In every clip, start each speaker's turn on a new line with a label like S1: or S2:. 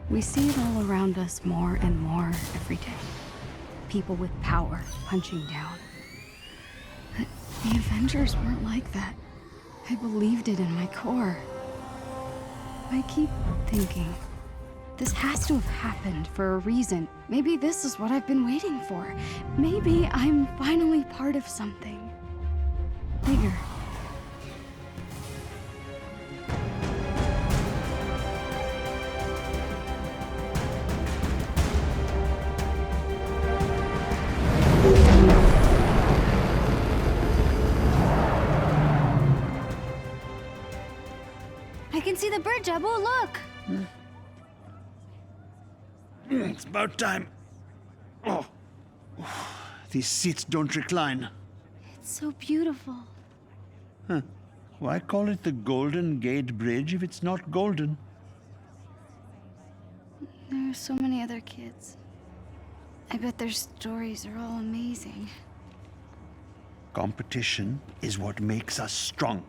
S1: We see it all around us more and more every day. People with power punching down. But the Avengers weren't like that. I believed it in my core. I keep thinking, this has to have happened for a reason. Maybe this is what I've been waiting for. Maybe I'm finally part of something bigger.
S2: I can see the bridge, Abu, look!
S3: It's about time. Oh. These seats don't recline.
S2: It's so beautiful.
S3: Huh. Why call it the Golden Gate Bridge if it's not golden?
S2: There are so many other kids. I bet their stories are all amazing.
S3: Competition is what makes us strong.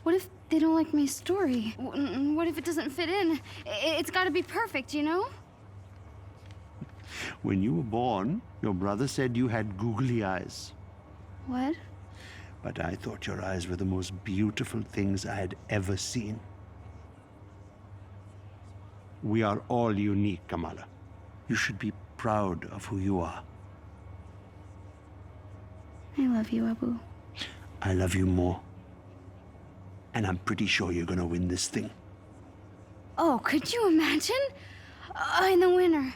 S2: What if they don't like my story? What if it doesn't fit in? It's gotta be perfect, you know?
S3: When you were born, your brother said you had googly eyes.
S2: What?
S3: But I thought your eyes were the most beautiful things I had ever seen. We are all unique, Kamala. You should be proud of who you are.
S2: I love you, Abu.
S3: I love you more. And I'm pretty sure you're gonna win this thing.
S2: Oh, could you imagine? And the winner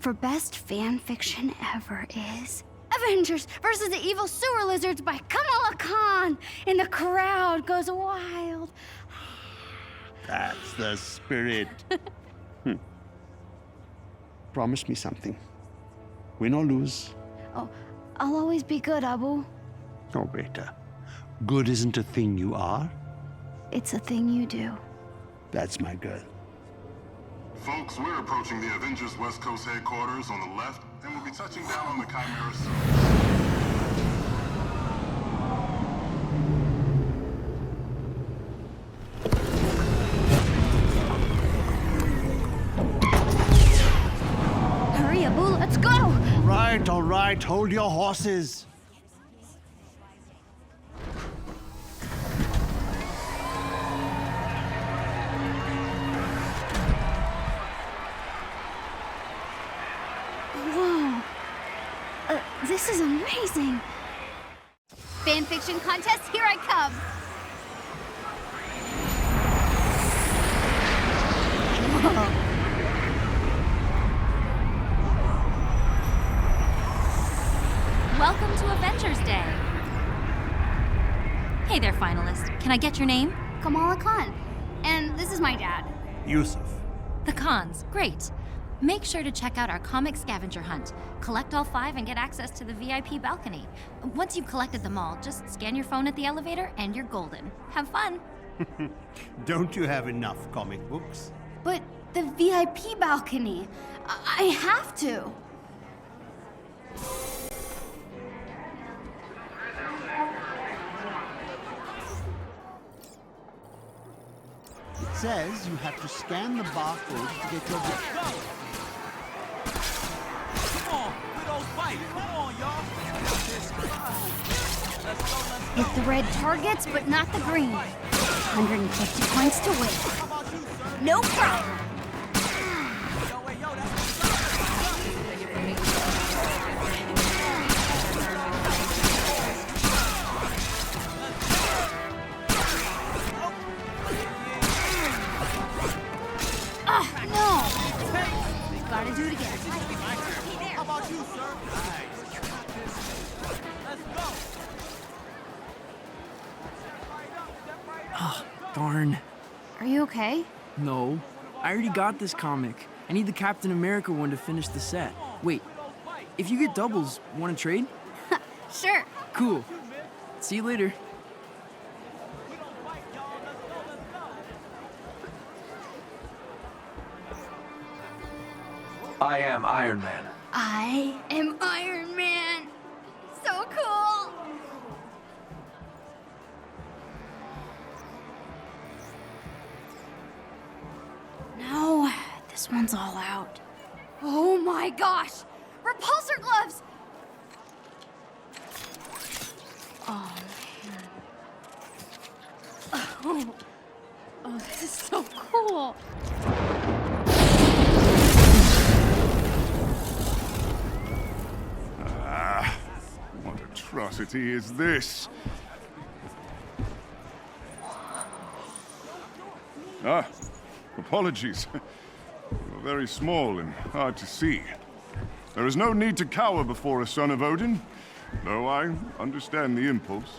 S2: for best fan fiction ever is Avengers versus the Evil Sewer Lizards by Kamala Khan. And the crowd goes wild.
S3: That's the spirit. Promise me something. Win or lose.
S2: Oh, I'll always be good, Abu.
S3: Oh, Beta. Good isn't a thing you are.
S2: It's a thing you do.
S3: That's my girl.
S4: Folks, we're approaching the Avengers West Coast headquarters on the left, and we'll be touching down on the Chimera surface.
S2: Hurry, Abu, let's go!
S3: All right, hold your horses.
S2: Whoa. This is amazing. Fanfiction contest, here I come. Whoa.
S5: Welcome to Avengers Day. Hey there, finalist. Can I get your name?
S2: Kamala Khan. And this is my dad.
S3: Yusuf.
S5: The Khans. Great. Make sure to check out our comic scavenger hunt. Collect all 5 and get access to the VIP balcony. Once you've collected them all, just scan your phone at the elevator and you're golden. Have fun.
S3: Don't you have enough comic books?
S2: But the VIP balcony, I have to.
S3: It says you have to scan the barcode to get your book.
S6: Come on, good old fight. Come on, y'all. Let's go.
S2: Hit the red targets, but not the green. 150 points to win. No problem.
S6: Yo, wait, yo, that's
S2: No. Gotta do it again.
S6: How about you, sir? Nice. Let's go.
S7: Ah, darn.
S2: Are you okay?
S7: No. I already got this comic. I need the Captain America one to finish the set. Wait, if you get doubles, want to trade?
S2: Sure.
S7: Cool. See you later.
S8: I am Iron Man.
S2: I am Iron Man. So cool. No, This one's all out. Oh my gosh! Repulsor gloves! Oh man. Oh, this is so cool.
S4: What atrocity is this? Ah, apologies. You're very small and hard to see. There is no need to cower before a son of Odin, though I understand the impulse.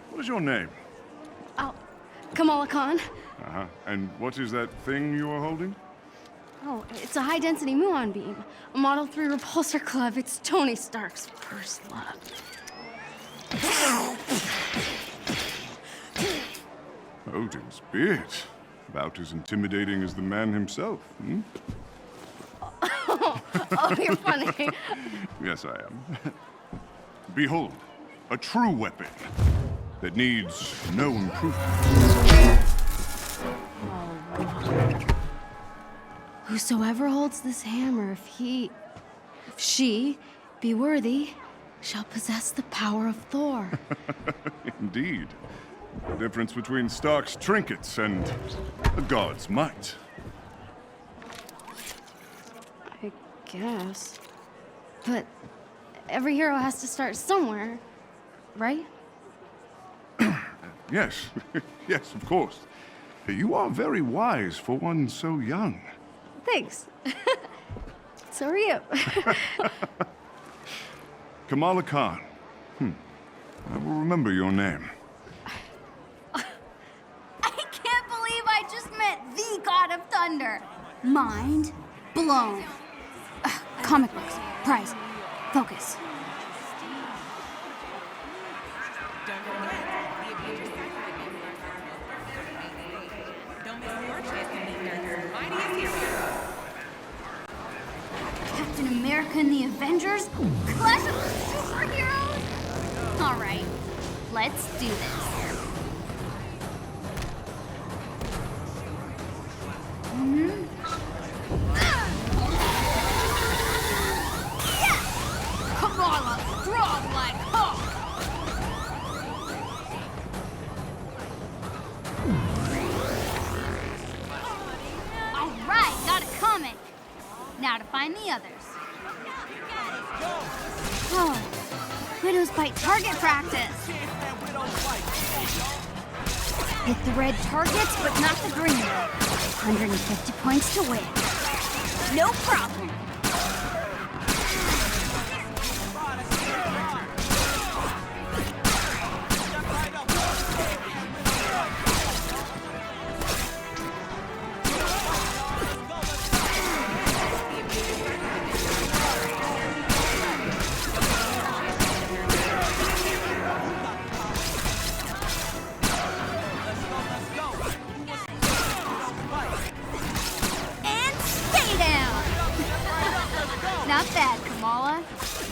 S4: What is your name?
S2: Oh, Kamala Khan.
S4: Uh-huh. And what is that thing you are holding?
S2: Oh, it's a high-density muon beam. A Model 3 repulsor club. It's Tony Stark's first love.
S4: Odin's beard. About as intimidating as the man himself, hmm?
S2: Oh, you're funny.
S4: Yes, I am. Behold, a true weapon that needs no improvement.
S2: Whosoever holds this hammer, if she be worthy, shall possess the power of Thor.
S4: Indeed. The difference between Stark's trinkets and a god's might.
S2: I guess. But every hero has to start somewhere, right?
S4: Yes, yes, of course. You are very wise for one so young.
S2: Thanks. So are you.
S4: Kamala Khan. I will remember your name.
S2: I can't believe I just met the God of Thunder. Mind blown. Comic books. Prize. Focus. Captain America and the Avengers? Clash of superheroes?
S5: All right, let's do this.
S2: Kamala, strong like Hulk!
S5: All right, got a comic. Now to find the others.
S2: Oh, Widow's Bite target practice. Hit the red targets, but not the green. 150 points to win. No problem. Not bad, Kamala.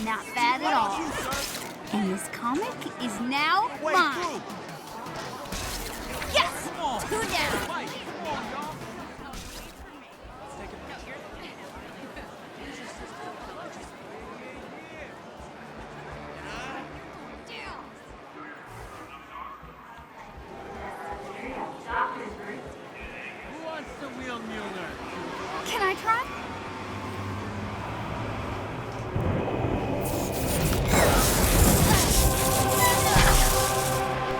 S2: Not bad at all. And this comic is now mine. Yes! 2 down.
S6: Who wants to wheel Mjolnir?
S2: Can I try?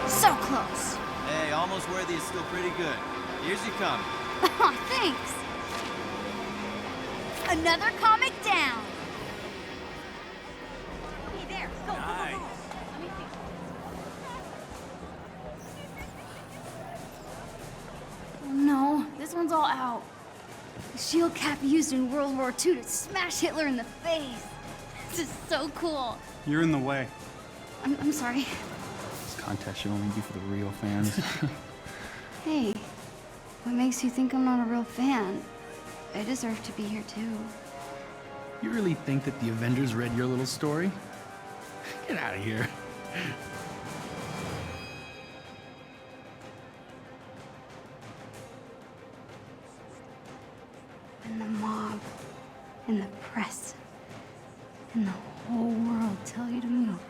S2: So close.
S6: Hey, almost worthy is still pretty good. Here's your comic.
S2: Aw, thanks. Another comic down. Hey there, go, go, go, go. Oh no, this one's all out. The shield cap used in World War II to smash Hitler in the face. This is so cool.
S8: You're in the way.
S2: I'm sorry.
S8: This contest should only be for the real fans.
S2: Hey, what makes you think I'm not a real fan? I deserve to be here too.
S8: You really think that the Avengers read your little story? Get out of here.
S1: whole world tell you to move.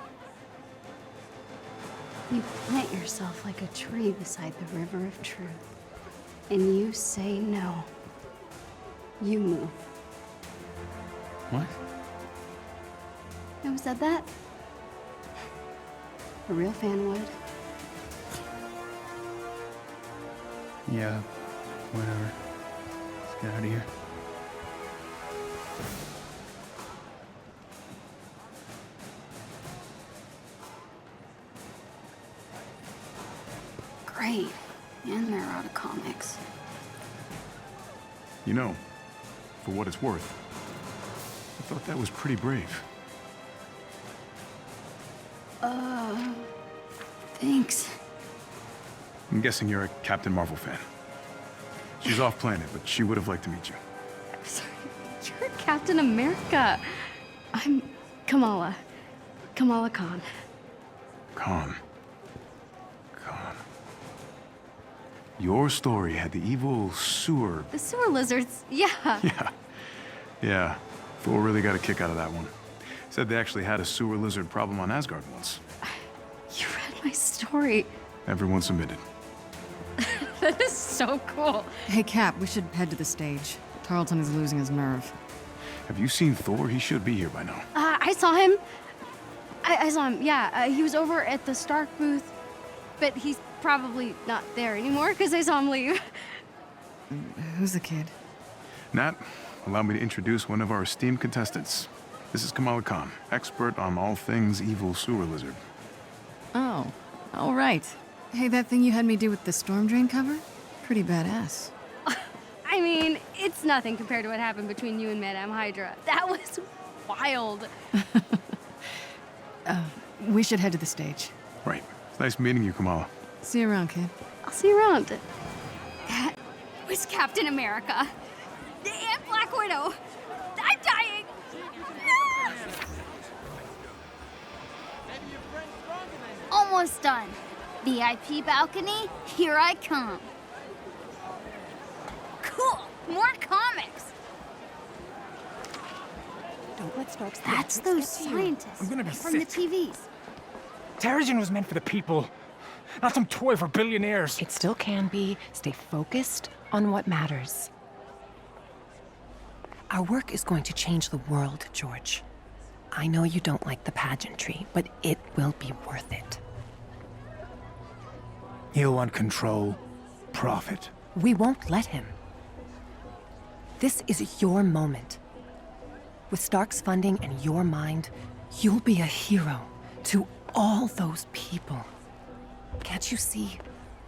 S1: You plant yourself like a tree beside the river of truth. And you say no. You move.
S8: What?
S1: Who said that? A real fan would.
S8: Yeah, whatever. Let's get out of here.
S1: Great. And they're out of comics.
S4: You know, for what it's worth, I thought that was pretty brave.
S1: Thanks.
S4: I'm guessing you're a Captain Marvel fan. She's off planet, but she would have liked to meet you.
S1: I'm sorry. You're Captain America. I'm Kamala. Kamala Khan.
S4: Khan. Your story had the evil sewer...
S1: The sewer lizards, yeah.
S4: Yeah. Thor really got a kick out of that one. Said they actually had a sewer lizard problem on Asgard once.
S1: You read my story.
S4: Everyone submitted.
S1: That is so cool.
S9: Hey, Cap, we should head to the stage. Tarleton is losing his nerve.
S4: Have you seen Thor? He should be here by now.
S1: I saw him. I saw him, yeah. He was over at the Stark booth, but he's probably not there anymore because I saw him leave.
S9: Who's the kid?
S4: Nat, allow me to introduce one of our esteemed contestants. This is Kamala Khan, expert on all things evil sewer lizard.
S9: Oh, all right. Hey, that thing you had me do with the storm drain cover? Pretty badass.
S1: I mean, it's nothing compared to what happened between you and Madame Hydra. That was wild.
S9: We should head to the stage.
S4: Right. It's nice meeting you, Kamala.
S9: See you around, kid.
S1: I'll see you around. That was Captain America. And Black Widow. I'm dying. No!
S2: Almost done. VIP balcony, here I come. Cool, more comics.
S10: Don't let Starks.
S2: That's those scientists
S10: I'm gonna be
S2: from
S10: sick.
S2: the TVs.
S10: Terrigen was meant for the people, not some toy for billionaires.
S11: It still can be. Stay focused on what matters. Our work is going to change the world, George. I know you don't like the pageantry, but it will be worth it.
S10: He'll want control, profit.
S11: We won't let him. This is your moment. With Stark's funding and your mind, you'll be a hero to all those people. Can't you see?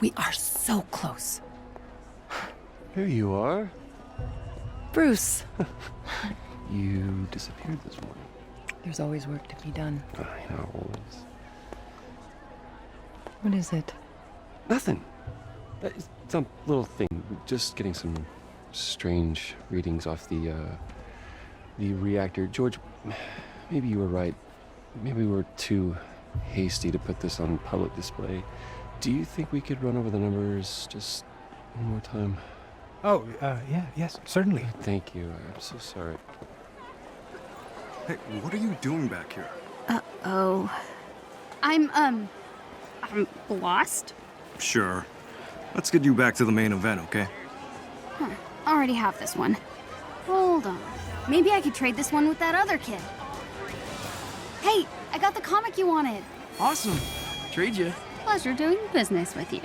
S11: We are so close.
S12: Here you are.
S11: Bruce.
S12: You disappeared this morning.
S11: There's always work to be done.
S12: I know, always.
S11: What is it?
S12: Nothing. It's some little thing. Just getting some strange readings off the reactor. George, maybe you were right. Maybe we were too hasty to put this on public display. Do you think we could run over the numbers just one more time?
S10: Oh, yes, certainly.
S12: Thank you. I'm so sorry.
S4: Hey, what are you doing back here?
S1: Uh-oh. I'm lost.
S13: Sure. Let's get you back to the main event, okay?
S1: Huh. Already have this one. Hold on. Maybe I could trade this one with that other kid. Hey, I got the comic you wanted.
S7: Awesome. Trade you.
S1: Pleasure doing business with you.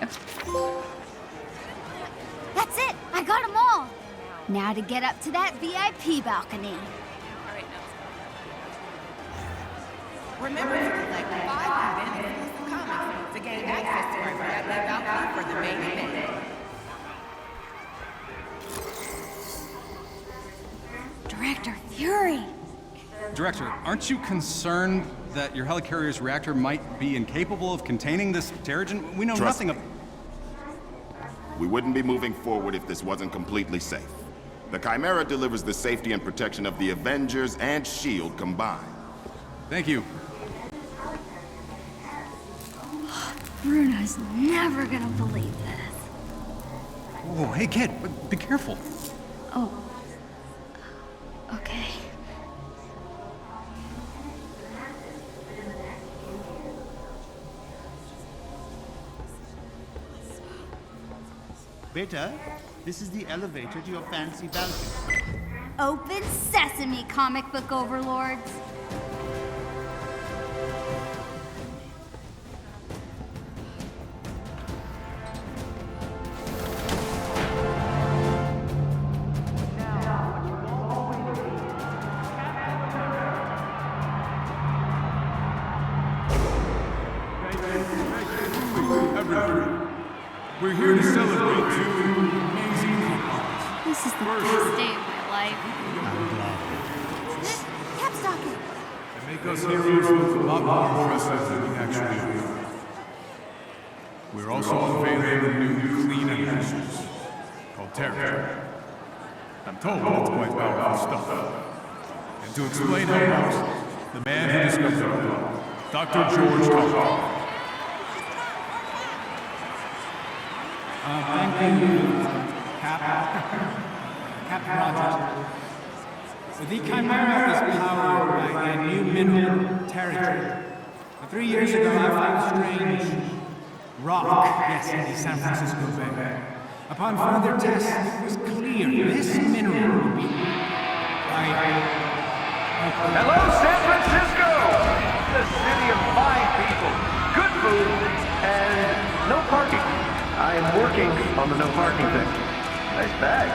S2: That's it, I got them all. Now to get up to that VIP balcony.
S14: Remember to collect 5 condensed comics to gain access to our VIP balcony for the main event.
S2: Director Fury.
S15: Director, aren't you concerned that your helicarrier's reactor might be incapable of containing this Terrigen? We know nothing of...
S16: We wouldn't be moving forward if this wasn't completely safe. The Chimera delivers the safety and protection of the Avengers and S.H.I.E.L.D. combined.
S15: Thank you.
S1: Bruno's never gonna believe this.
S15: Whoa, hey kid, be careful.
S1: Oh. Okay.
S3: Beta, this is the elevator to your fancy balcony.
S2: Open sesame, comic book overlords.
S17: We're here to celebrate two amazing couples.
S2: This is the best day of my life. Capstocking.
S17: They make us heroes look a lot more impressive than we actually are. We're also unveiling a new clean immersive called Terror. I'm told it's quite powerful stuff. And to explain how it works, the man who discovered it, Dr. George Kamala.
S10: Thank you, Captain Rogers. The Chimera is powered by a new mineral, territory. 3 years ago, I found a strange rock, yes, in the San Francisco Bay. Upon further tests, it was clear this mineral would be...
S18: Hello, San Francisco! The city of fine people, good food, and no parking. I am working on the no parking thing. Nice bag.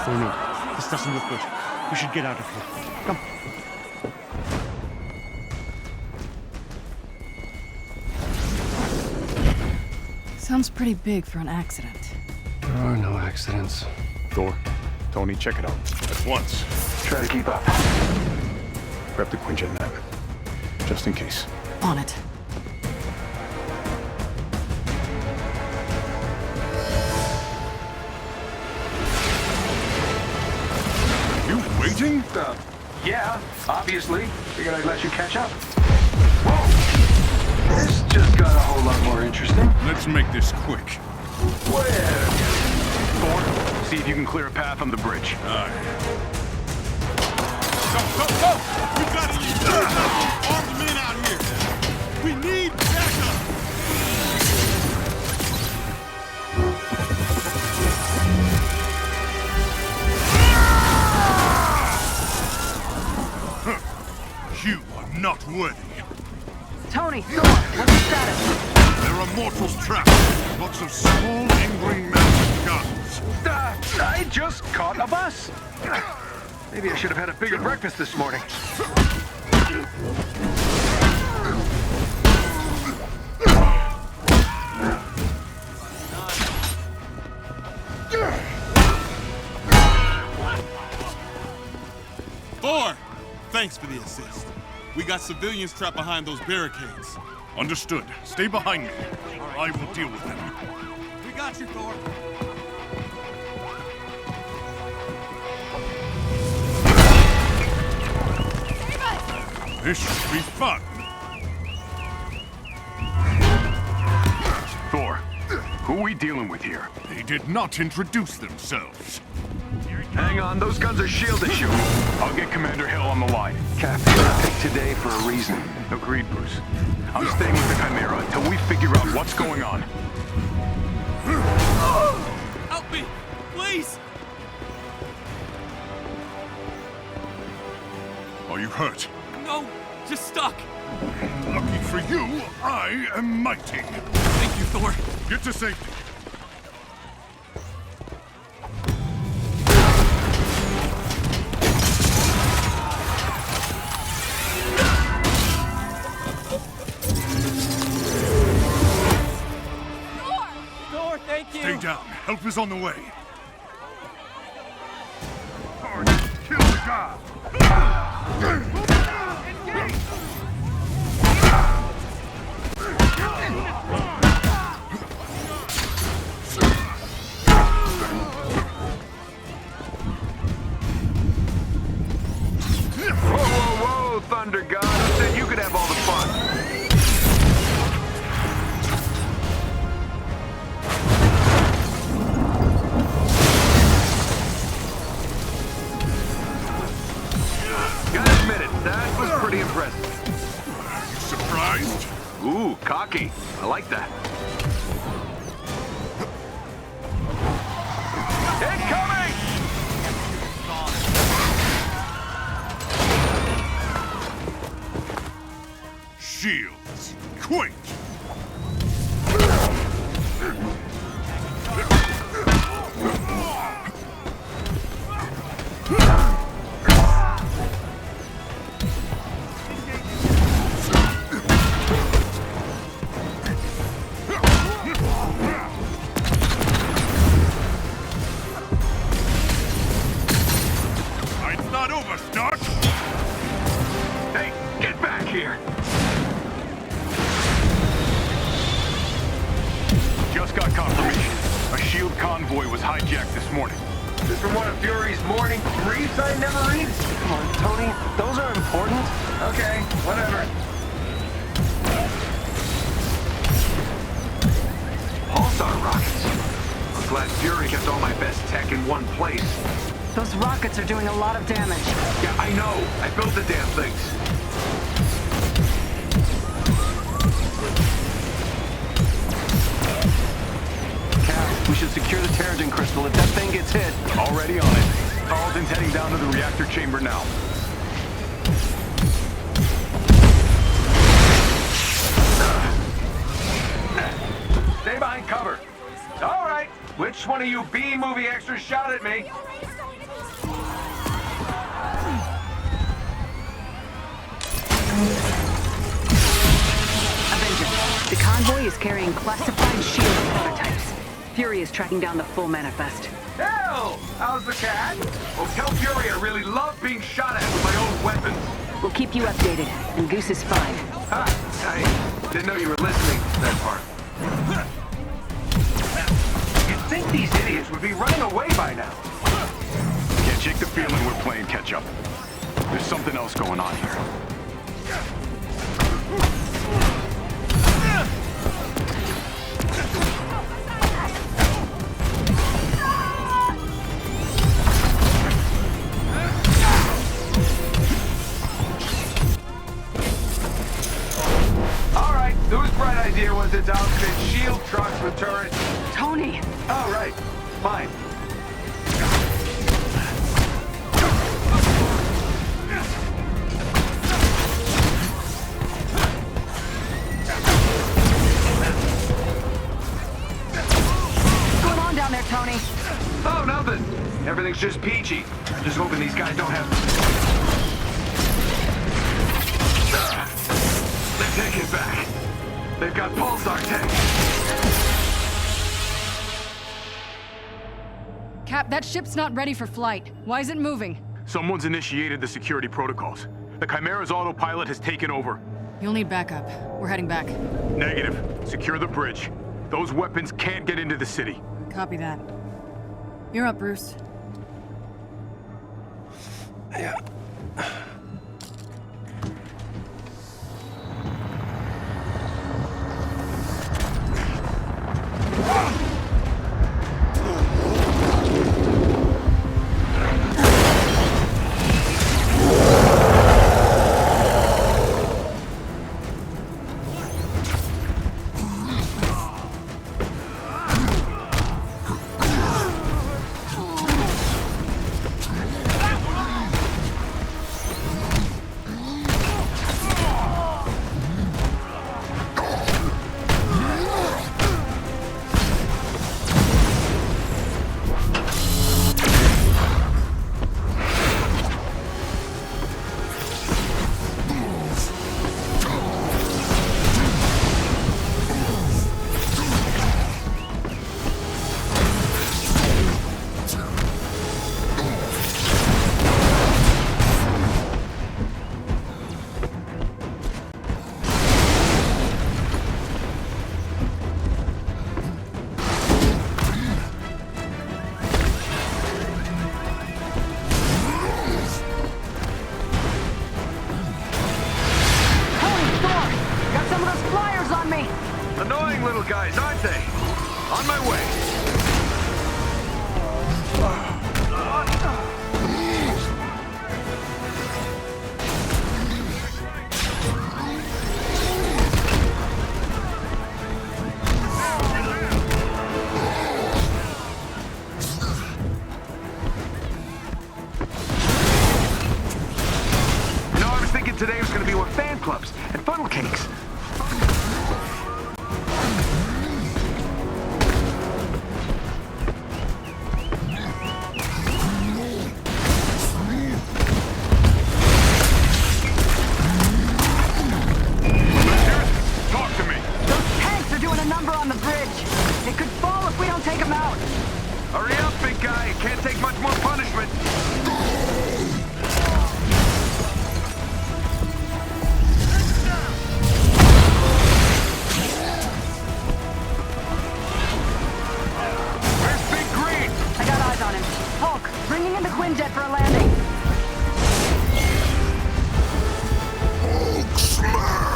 S3: Oh no, this doesn't look good. We should get out of here. Come.
S9: Sounds pretty big for an accident.
S12: There are no accidents.
S17: Thor, Tony, check it out. At once.
S18: Try to keep up.
S17: Grab the Quinjet net. Just in case.
S9: On it.
S17: You waiting?
S18: Yeah, obviously. Figured I'd let you catch up. Whoa! This just got a whole lot more interesting.
S17: Let's make this quick.
S18: Where? Thor, see if you can clear a path on the bridge.
S17: Aye. Go! We gotta use armed men out here. We need backup. You are not worthy.
S14: Tony, Thor, what's the status?
S17: There are mortals trapped. Lots of small, angry men with guns.
S18: I just caught a bus. Maybe I should have had a bigger breakfast this morning.
S17: Thor! Thanks for the assist. We got civilians trapped behind those barricades. Understood. Stay behind me. I will deal with them. We got you, Thor. This should be fun.
S18: Thor, who are we dealing with here?
S17: They did not introduce themselves.
S18: Hang on, those guns are shield issue. I'll get Commander Hill on the line. Cap, I picked today for a reason. Agreed, Bruce. I'm staying with the Chimera until we figure out what's going on.
S17: Help me, please! Are you hurt?
S19: No, just stuck.
S17: Lucky for you, I am mighty.
S19: Thank you, Thor.
S17: Get to safety.
S19: Thor, thank you.
S17: Stay down. Help is on the way. Kill the guy.
S18: Whoa, Thunder God. Who said you could have all the fun? Rocky. I like that. Incoming!
S4: Shields, quick! It's not over, Stark!
S18: Hey, get back here!
S17: Just got confirmation. A SHIELD convoy was hijacked this morning.
S18: This from one of Fury's morning briefs I never read? Come on, Tony. Those are important. Okay, whatever. Pulsar rockets. I'm glad Fury kept all my best tech in one place.
S11: Those rockets are doing a lot of damage.
S18: Yeah, I know. I built the damn things.
S17: Cap, we should secure the Terrigen crystal if that thing gets hit. Already on it. Carlton's heading down to the reactor chamber now.
S18: Stay behind cover. All right. Which one of you B-movie extras shot at me?
S11: Avengers, the convoy is carrying classified SHIELD prototypes. Fury is tracking down the full manifest.
S18: Hell! How's the cat? Well, tell Fury I really love being shot at with my own weapons.
S11: We'll keep you updated, and Goose is fine.
S18: Ha! I didn't know you were listening to that part. You'd think these idiots would be running away by now.
S17: Can't shake the feeling we're playing catch-up. There's something else going on here.
S18: All right, whose bright idea was it to outfit SHIELD trucks with turrets?
S11: Tony!
S18: All right, fine.
S11: What's going on down there, Tony?
S18: Oh, nothing. Everything's just peachy. Just hoping these guys don't have... They take it back. They've got pulsar tech.
S9: Cap, that ship's not ready for flight. Why is it moving?
S17: Someone's initiated the security protocols. The Chimera's autopilot has taken over.
S9: You'll need backup. We're heading back.
S17: Negative. Secure the bridge. Those weapons can't get into the city.
S9: Copy that. You're up, Bruce.
S12: Yeah.
S18: Annoying little guys, aren't they? On my way. number on the bridge. It could fall if we don't take him out. Hurry up, big guy. Can't take much more punishment. Where's Big Green?
S14: I got eyes on him. Hulk, bringing in the Quinjet for a landing.
S18: Hulk smash!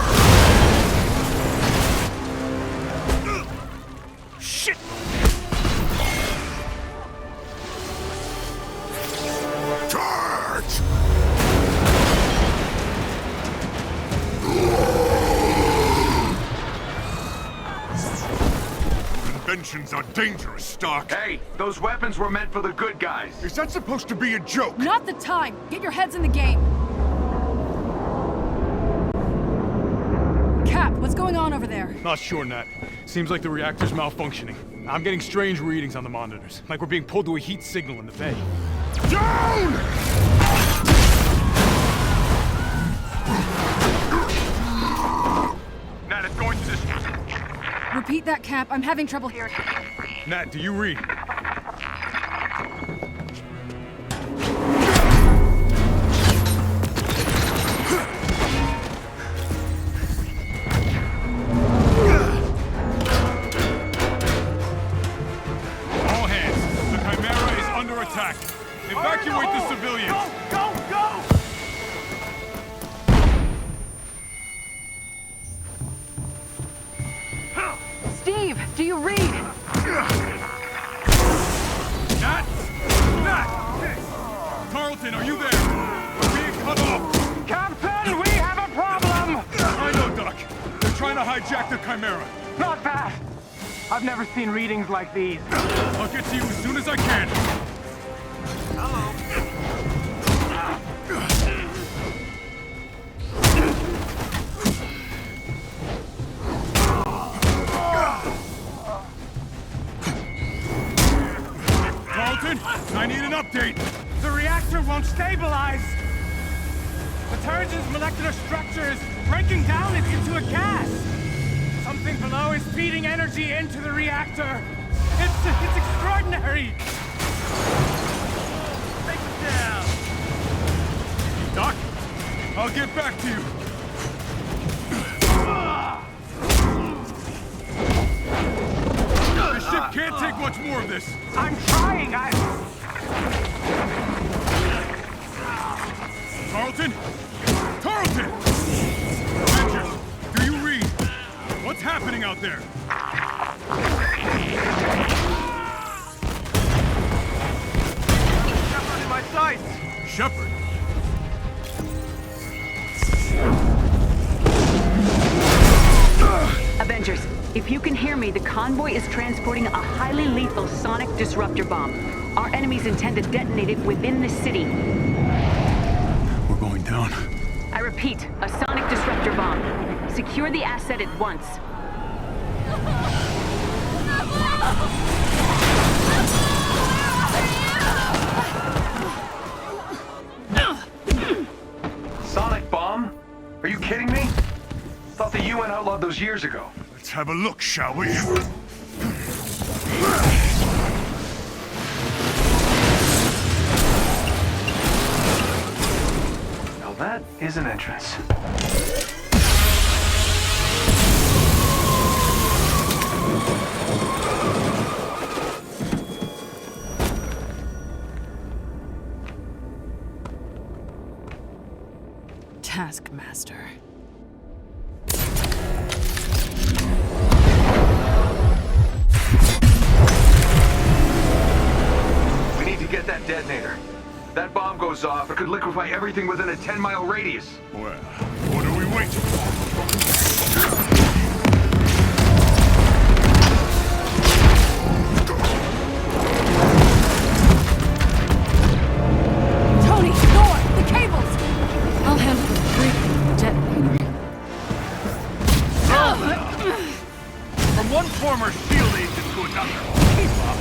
S18: Shit! Charge!
S17: Inventions are dangerous, Stark.
S18: Hey, those weapons were meant for the good guys.
S17: Is that supposed to be a joke?
S9: Not the time! Get your heads in the game! Cap, what's going on over there?
S17: Not sure, Nat. Seems like the reactor's malfunctioning. I'm getting strange readings on the monitors, like we're being pulled to a heat signal in the bay. Down! Nat, it's going to this...
S9: Repeat that, Cap. I'm having trouble hearing.
S17: Nat, do you read? All hands. The Chimera is under attack. Evacuate the civilians.
S18: Go, go,
S14: Steve, do you read?
S17: Nat! Nat! Carlton, are you there? We're being cut off!
S18: Captain, we have a problem!
S17: I know, Doc. They're trying to hijack the Chimera.
S18: Not fast. I've never seen readings like these.
S17: I'll get to you as soon as I can. Carlton, I need an update.
S10: The reactor won't stabilize. The turret's molecular structure is breaking down into a gas. Something below is feeding energy into the reactor. It's extraordinary. Take it down.
S17: Doc, I'll get back to you. The ship can't take much more of this.
S18: I'm trying,
S17: Carlton? Carlton! Avengers, do you read? What's happening out there?
S18: Shepard in my sights!
S17: Shepard?
S14: Avengers, if you can hear me, the convoy is transporting a highly lethal sonic disruptor bomb. Our enemies intend to detonate it within the city.
S17: We're going down.
S14: I repeat, a sonic disruptor bomb. Secure the asset at once.
S18: Sonic bomb? Are you kidding me? Thought the UN outlawed those years ago.
S17: Let's have a look, shall we?
S18: Now that is an entrance.
S9: Taskmaster.
S18: We need to get that detonator. That bomb goes off, it could liquefy everything within a 10-mile radius.
S17: Well, what are we waiting for?
S9: Tony! Thor! The cables! I'll handle the detonator.
S17: From one former SHIELD agent to another. Keep up.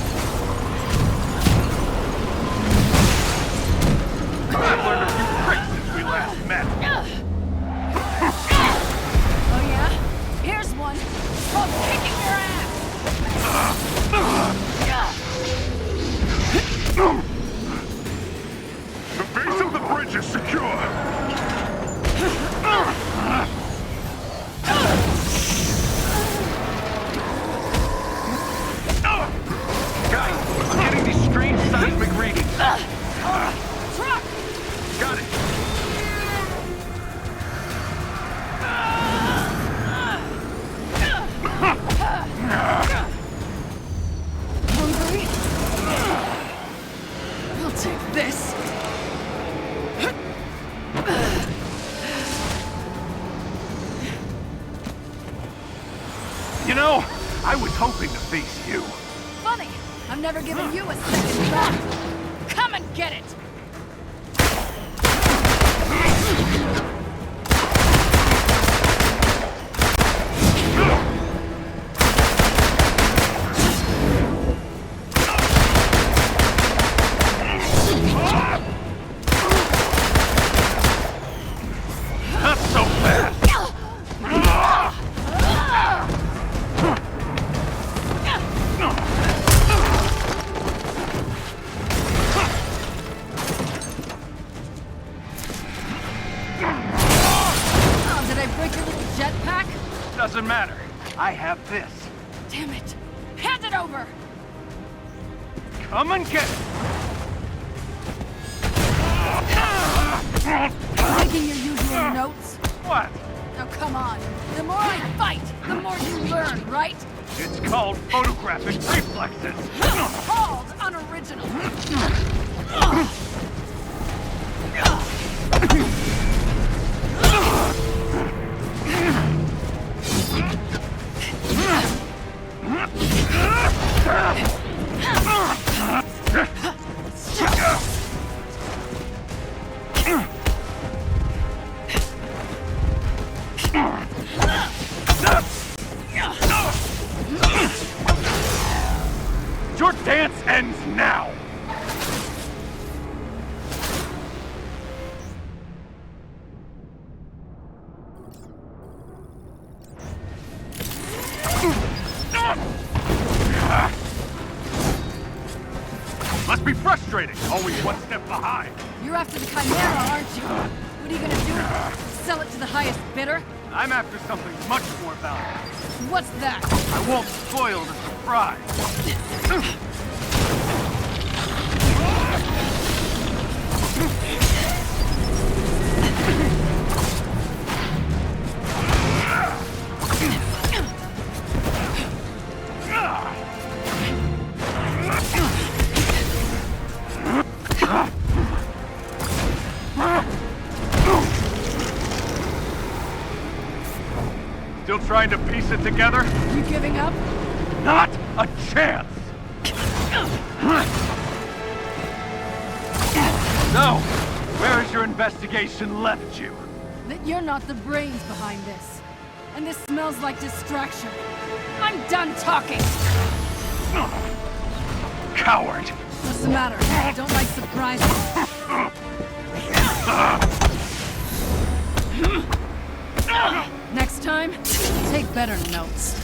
S17: I've learned a few tricks since we last met.
S9: Oh yeah? Here's one. Called kicking your ass!
S4: The base of the bridge is secure.
S18: Guys, I'm getting these strange seismic readings.
S19: Truck!
S18: Got it.
S9: Hungry? I'll take this.
S18: You know, I was hoping to face you.
S9: Funny, I've never given you a second thought. Come and get it!
S18: Not so fast.
S9: Oh, did I break your little jetpack?
S18: Doesn't matter. I have this.
S9: Damn it! Hand it over!
S18: Come and get it.
S9: Taking your usual notes?
S18: What?
S9: Now come on. The more I fight, the more you learn, right?
S18: It's called photographic reflexes.
S9: Called unoriginal.
S18: Your dance ends now! Must be frustrating, always one step behind.
S9: You're after the Chimera, aren't you? What are you gonna do? Sell it to the highest bidder?
S18: I'm after something much more valuable.
S9: What's that?
S18: I won't spoil the surprise. Still trying to piece it together?
S9: You giving up?
S18: Not a chance! So, where has your investigation left you?
S9: That you're not the brains behind this. And this smells like distraction. I'm done talking!
S18: Coward!
S9: What's the matter? Don't like surprises? Next time, take better notes.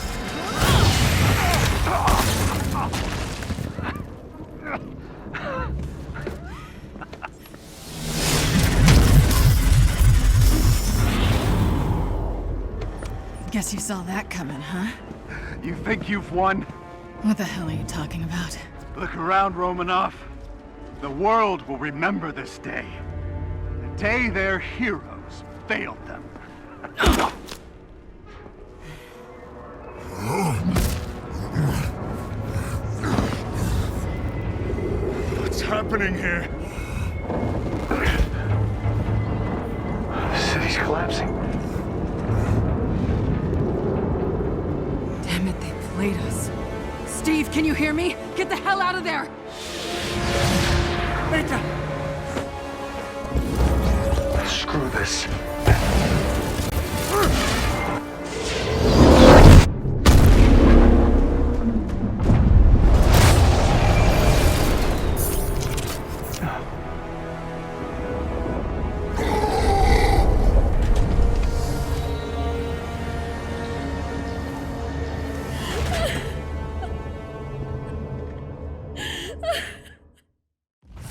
S9: Guess you saw that coming, huh?
S18: You think you've won?
S9: What the hell are you talking about?
S18: Look around, Romanoff. The world will remember this day. The day their heroes failed them.
S4: What's happening here?
S18: The city's collapsing.
S9: Damn it, they played us. Steve, can you hear me? Get the hell out of there!
S18: Rita! Screw this.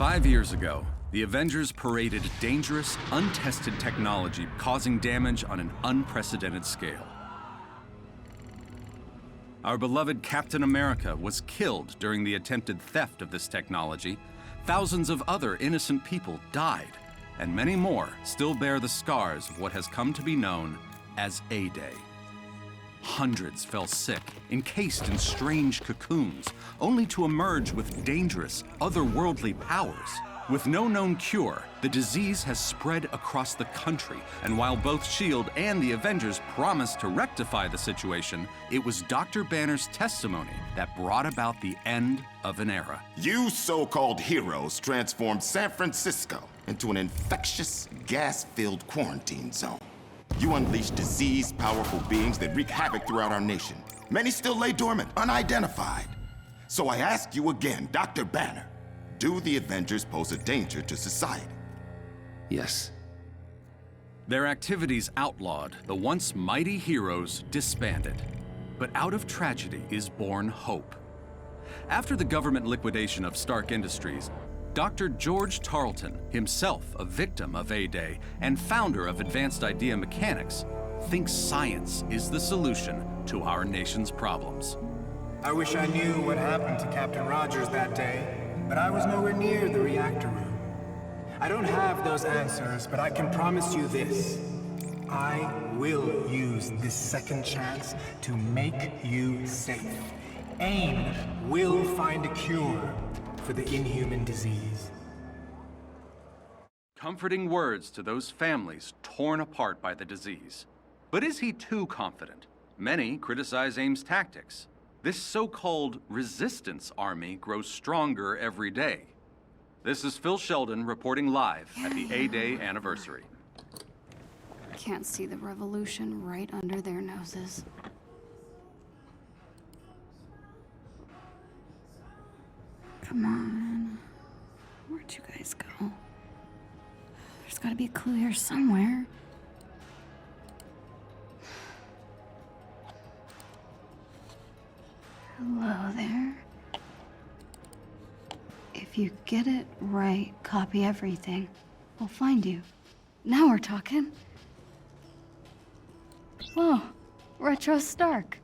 S15: 5 years ago, the Avengers paraded dangerous, untested technology causing damage on an unprecedented scale. Our beloved Captain America was killed during the attempted theft of this technology. Thousands of other innocent people died, and many more still bear the scars of what has come to be known as A-Day. Hundreds fell sick, encased in strange cocoons, only to emerge with dangerous, otherworldly powers. With no known cure, the disease has spread across the country, and while both S.H.I.E.L.D. and the Avengers promised to rectify the situation, it was Dr. Banner's testimony that brought about the end of an era.
S16: You so-called heroes transformed San Francisco into an infectious, gas-filled quarantine zone. You unleashed disease-powerful beings that wreak havoc throughout our nation. Many still lay dormant, unidentified. So I ask you again, Dr. Banner, do the Avengers pose a danger to society?
S12: Yes.
S15: Their activities outlawed, the once mighty heroes disbanded. But out of tragedy is born hope. After the government liquidation of Stark Industries, Dr. George Tarleton, himself a victim of A-Day and founder of Advanced Idea Mechanics, thinks science is the solution to our nation's problems.
S10: I wish I knew what happened to Captain Rogers that day, but I was nowhere near the reactor room. I don't have those answers, but I can promise you this. I will use this second chance to make you safe. AIM will find a cure for the inhuman disease.
S15: Comforting words to those families torn apart by the disease. But is he too confident? Many criticize AIM's tactics. This so-called resistance army grows stronger every day. This is Phil Sheldon reporting live at the A-Day anniversary.
S1: Can't see the revolution right under their noses. Come on. Where'd you guys go? There's gotta be a clue here somewhere. Hello there. If you get it right, copy everything. We'll find you. Now we're talking. Whoa, Retro Stark.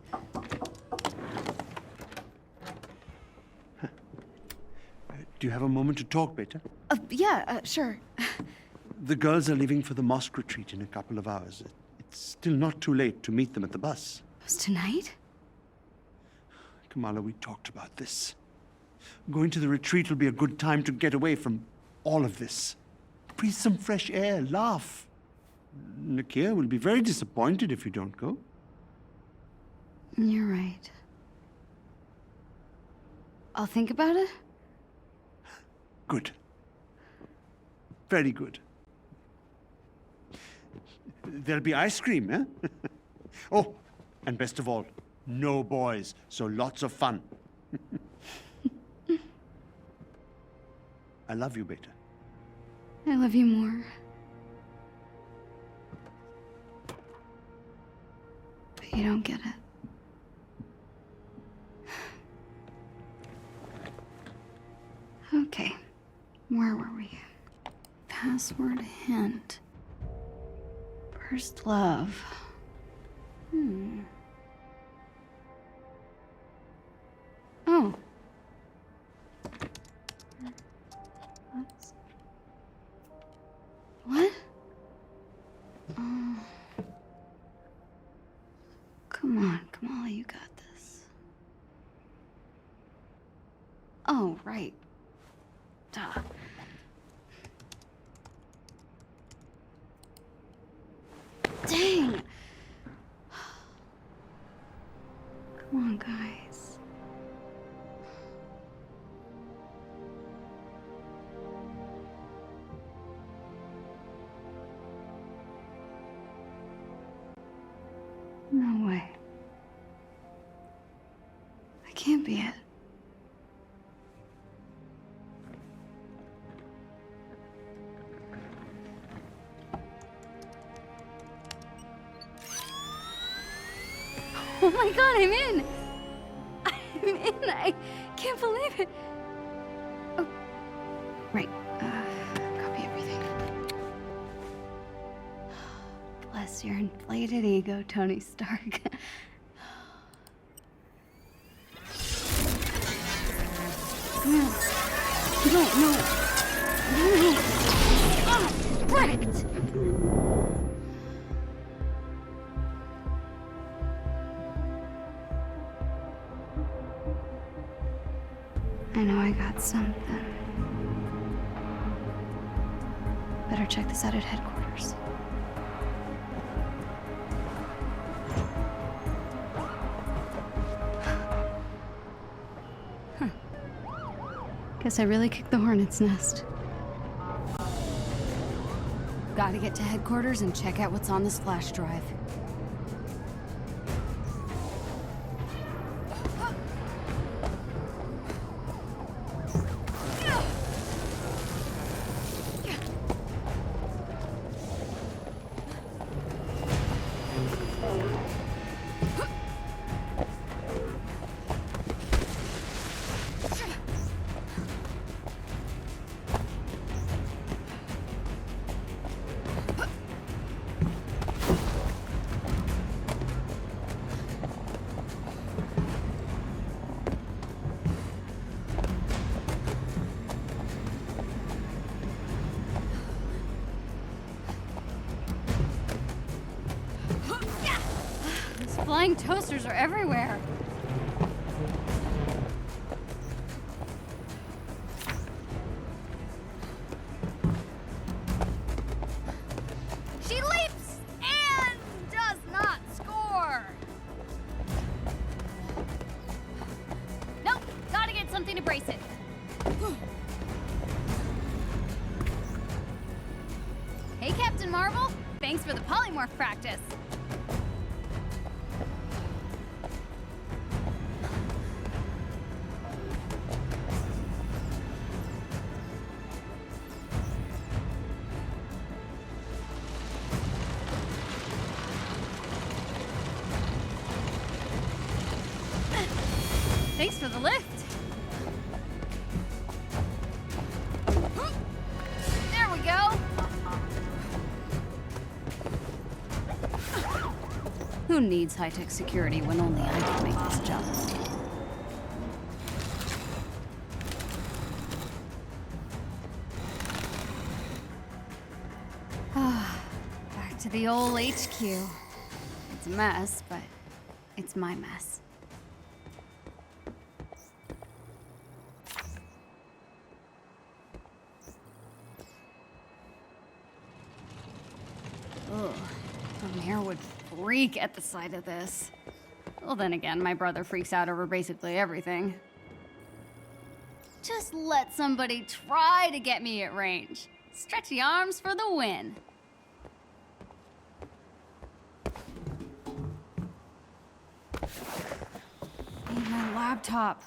S3: Do you have a moment to talk, Beta?
S1: Yeah, sure.
S3: The girls are leaving for the mosque retreat in a couple of hours. It's still not too late to meet them at the bus.
S1: It was tonight?
S3: Kamala, we talked about this. Going to the retreat will be a good time to get away from all of this. Breathe some fresh air, laugh. Nakia will be very disappointed if you don't go.
S1: You're right. I'll think about it.
S3: Good. Very good. There'll be ice cream, eh? Oh, and best of all, no boys, so lots of fun. I love you, Beta.
S1: I love you more. But you don't get it. Okay, where were we? Password hint. First love. Oh. What? Come on, Kamala, you got this. Oh, right. Duh. Dang! Come on, guys. No way. That can't be it. Oh my god, I'm in! I'm in! I can't believe it! Oh. Right. Copy everything. Bless your inflated ego, Tony Stark. No. No. Oh, right. I know I got something. Better check this out at headquarters. Huh. Guess I really kicked the hornet's nest. Gotta get to headquarters and check out what's on this flash drive. Flying toasters are everywhere. She leaps and does not score. Nope, gotta get something to brace it. Hey, Captain Marvel. Thanks for the polymorph practice. Thanks for the lift. There we go. Who needs high-tech security when only I can make this jump? Back to the old HQ. It's a mess, but it's my mess. Ugh, the mayor would freak at the sight of this. Well, then again, my brother freaks out over basically everything. Just let somebody try to get me at range. Stretchy arms for the win. Need my laptop.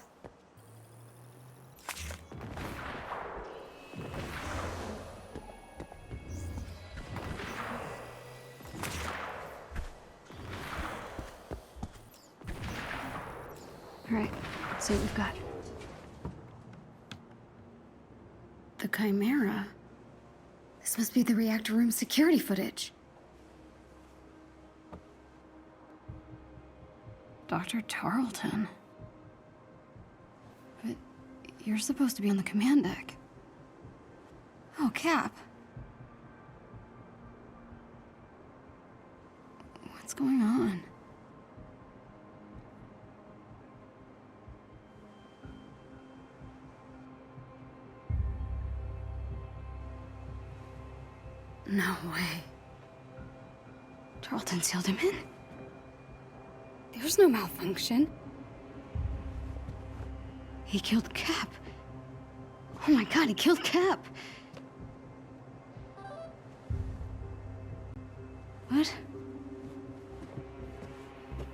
S1: All right, let's see what we've got. The Chimera? This must be the reactor room security footage. Dr. Tarleton. But you're supposed to be on the command deck. Oh, Cap. What's going on? No way. Tarleton sealed him in? There's no malfunction. He killed Cap. Oh my god, he killed Cap. What?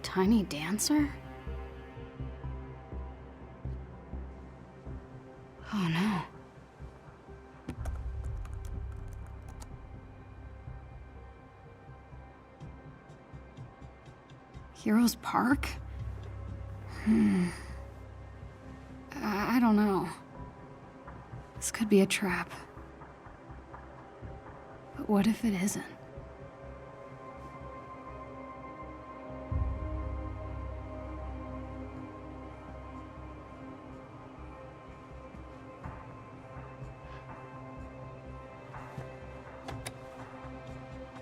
S1: Tiny dancer? Oh no. Heroes Park? I don't know. This could be a trap. But what if it isn't?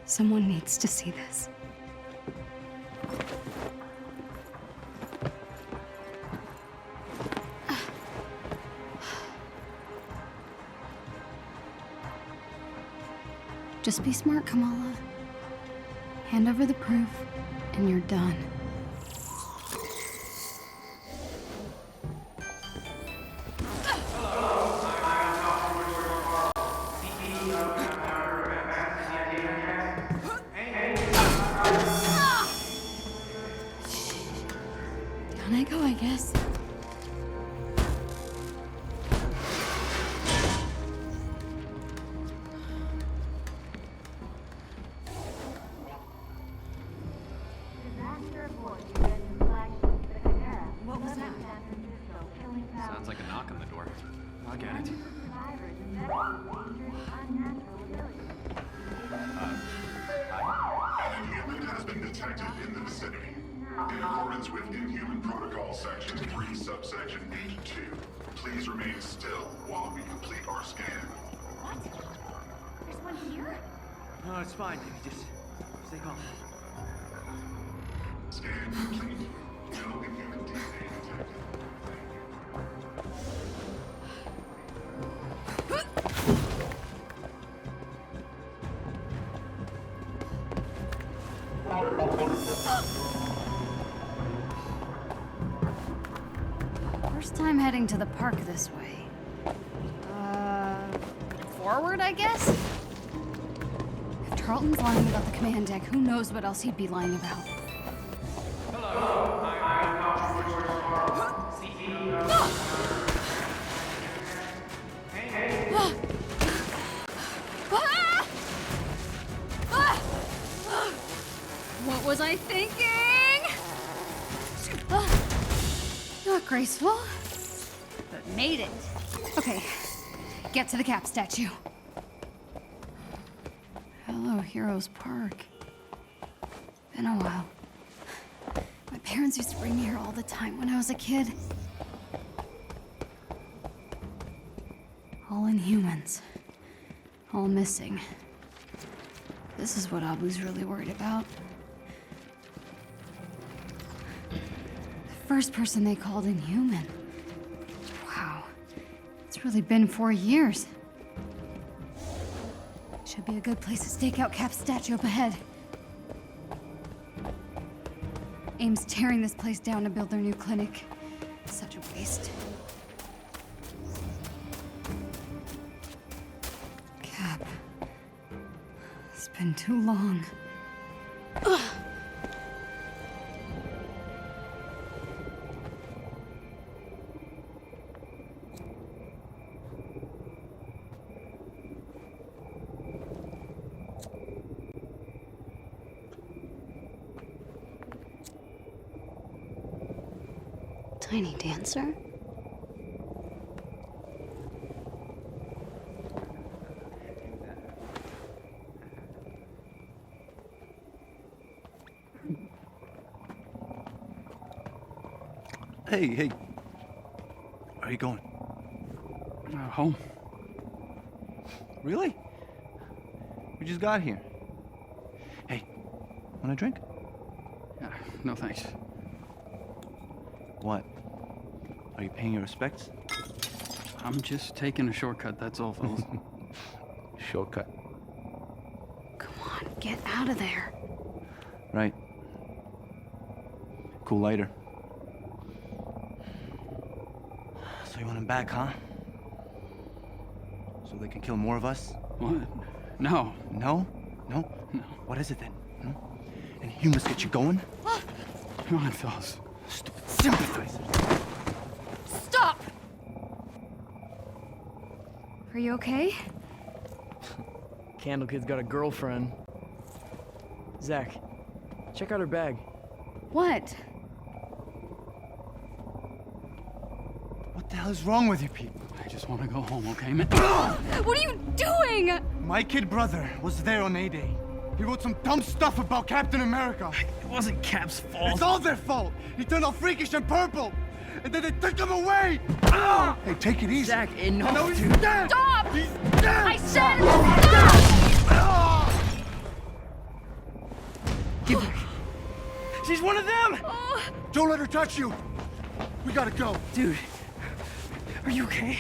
S1: Someone needs to see this. Just be smart, Kamala. Hand over the proof, and you're done. Down I go, I guess.
S5: What was that?
S20: Sounds like a knock on the door. I'll get it.
S21: An imminent has been detected in the vicinity. In accordance with Inhuman Protocol Section 3, Subsection H2, please remain still while we complete our scan.
S5: What? There's one here?
S6: No, it's fine. Just stay calm.
S21: Scan complete. No inhuman DNA detected.
S1: First time heading to the park this way. Forward, I guess? If Tarleton's lying about the command deck, who knows what else he'd be lying about? What was I thinking? Not graceful, but made it. Okay, get to the Cap statue. Hello, Heroes Park. Been a while. My parents used to bring me here all the time when I was a kid. All Inhumans. All missing. This is what Abu's really worried about. The first person they called Inhuman. Wow. It's really been 4 years. Should be a good place to stake out Cap's statue up ahead. AIM's tearing this place down to build their new clinic. Such a waste. Cap. It's been too long. Ugh. Tiny dancer?
S6: Hey. Where are you going?
S8: Home.
S6: Really? We just got here. Hey, want a drink?
S8: No thanks.
S6: What? Are you paying your respects?
S8: I'm just taking a shortcut, that's all, fellas.
S6: Shortcut.
S1: Come on, get out of there.
S6: Right. Cool lighter. So you want him back, huh? So they can kill more of us?
S8: What? No.
S6: No? No? What is it then? And humans get you going?
S8: Come on, fellas.
S6: Stupid sympathizers.
S1: Stop! Are you okay?
S7: Candle Kid's got a girlfriend. Zach, check out her bag.
S1: What?
S6: What the hell is wrong with you people?
S8: I just want to go home, okay, man?
S1: What are you doing?
S6: My kid brother was there on A-Day. He wrote some dumb stuff about Captain America.
S7: It wasn't Cap's fault.
S6: It's all their fault. He turned all freakish and purple. And then they took him away. Hey, take it easy.
S7: Zach, enough,
S6: No, he's
S7: dude.
S6: dead.
S1: Stop!
S6: He's dead.
S1: I said stop!
S7: Give her. She's one of them!
S6: Don't let her touch you. We gotta go.
S7: Dude, are you okay?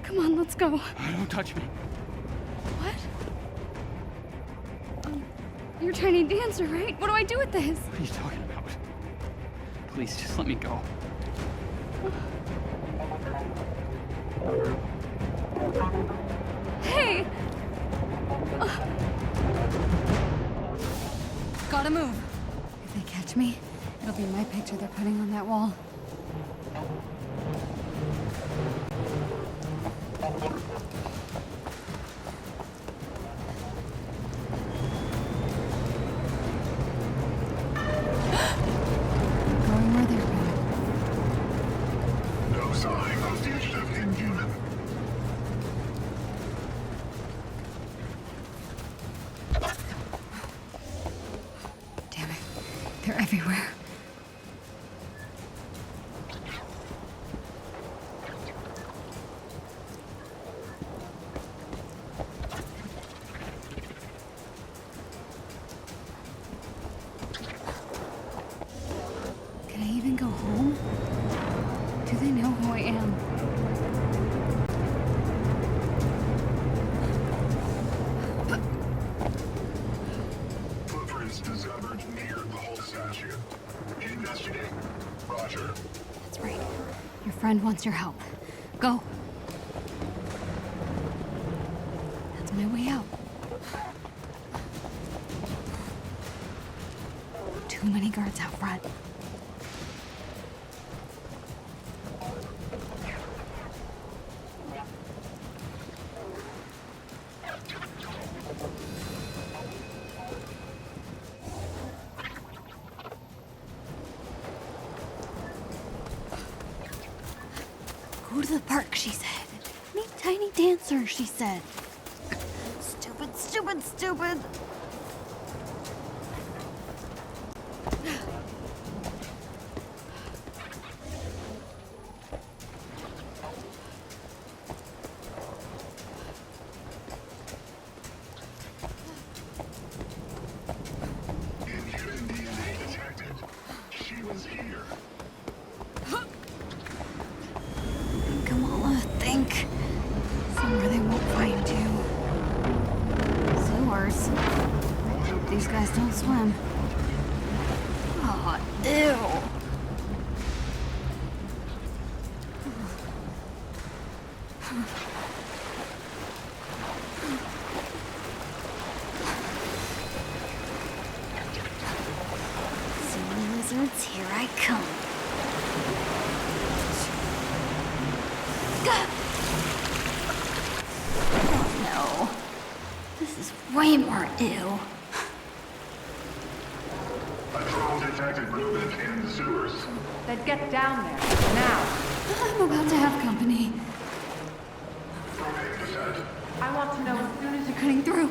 S1: Come on, let's go.
S8: Don't touch me.
S1: What? You're Tiny Dancer, right? What do I do with this?
S8: What are you talking about? Please, just let me go.
S1: Hey! Gotta move. If they catch me, it'll be my picture they're putting on that wall. Going where they're going.
S21: No sign of fugitive Inhuman.
S1: Damn it. They're everywhere. Can I even go home? Do they know who I am?
S21: Footprints discovered near the whole statue. Investigate. Roger.
S1: That's right. Your friend wants your help. Go. That's my way out. Too many guards out front. Go to the park, she said. Meet Tiny Dancer, she said. Stupid, stupid, stupid.
S21: Inhuman DNA detected. She was here.
S1: Kamala, think. Somewhere they won't find you. Sewers. I hope these guys don't swim. Oh, ew. Sea lizards, here I come. Oh, no. This is way more ew.
S21: A drone detected movement in the sewers.
S14: Then get down there, now.
S1: I'm about to have company.
S14: I want to know as soon as
S1: They're cutting through.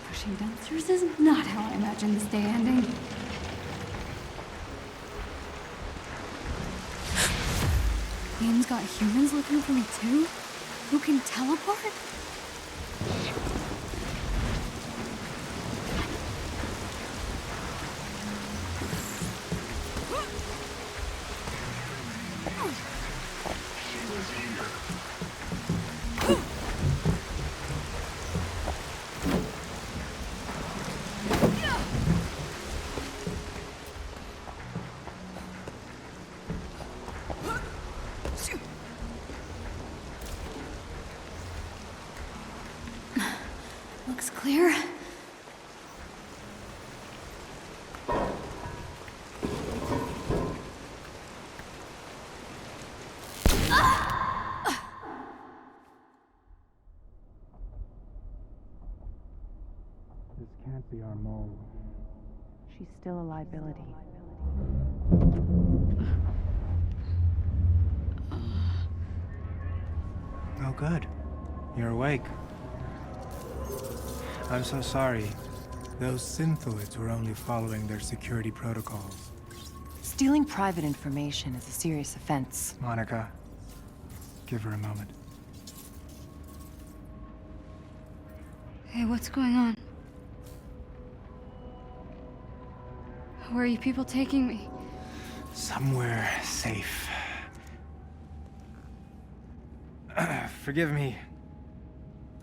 S1: Pushing dumpsters is not how I imagined this day ending. AIM's got humans looking for me too? Who can teleport?
S21: She was here.
S5: Looks clear.
S10: This can't be our mole.
S11: She's still a liability.
S10: Oh, good. You're awake. I'm so sorry. Those synthoids were only following their security protocols.
S11: Stealing private information is a serious offense.
S10: Monica, give her a moment.
S1: Hey, what's going on? Where are you people taking me?
S10: Somewhere safe. Forgive me.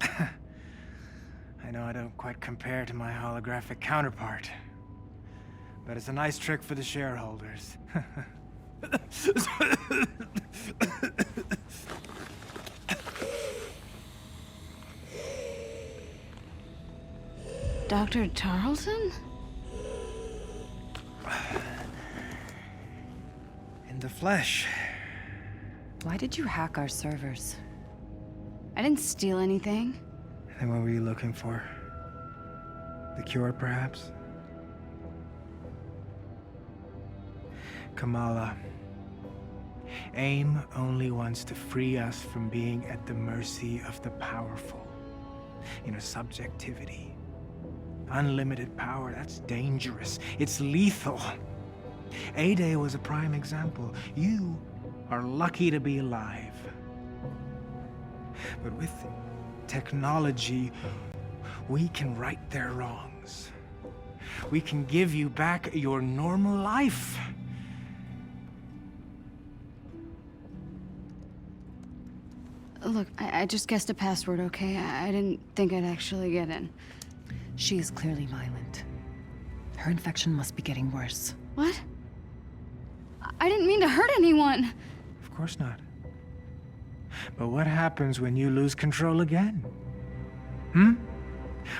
S10: I know I don't quite compare to my holographic counterpart, but it's a nice trick for the shareholders.
S1: Dr. Tarleton?
S10: In the flesh.
S11: Why did you hack our servers?
S1: I didn't steal anything.
S10: Then what were you looking for? The cure, perhaps? Kamala, AIM only wants to free us from being at the mercy of the powerful. You know, subjectivity. Unlimited power, that's dangerous. It's lethal. A-Day was a prime example. You are lucky to be alive. But with technology, we can right their wrongs. We can give you back your normal life.
S1: Look, I just guessed a password, okay? I didn't think I'd actually get in.
S11: She is clearly violent. Her infection must be getting worse.
S1: What? I didn't mean to hurt anyone.
S10: Of course not. But what happens when you lose control again?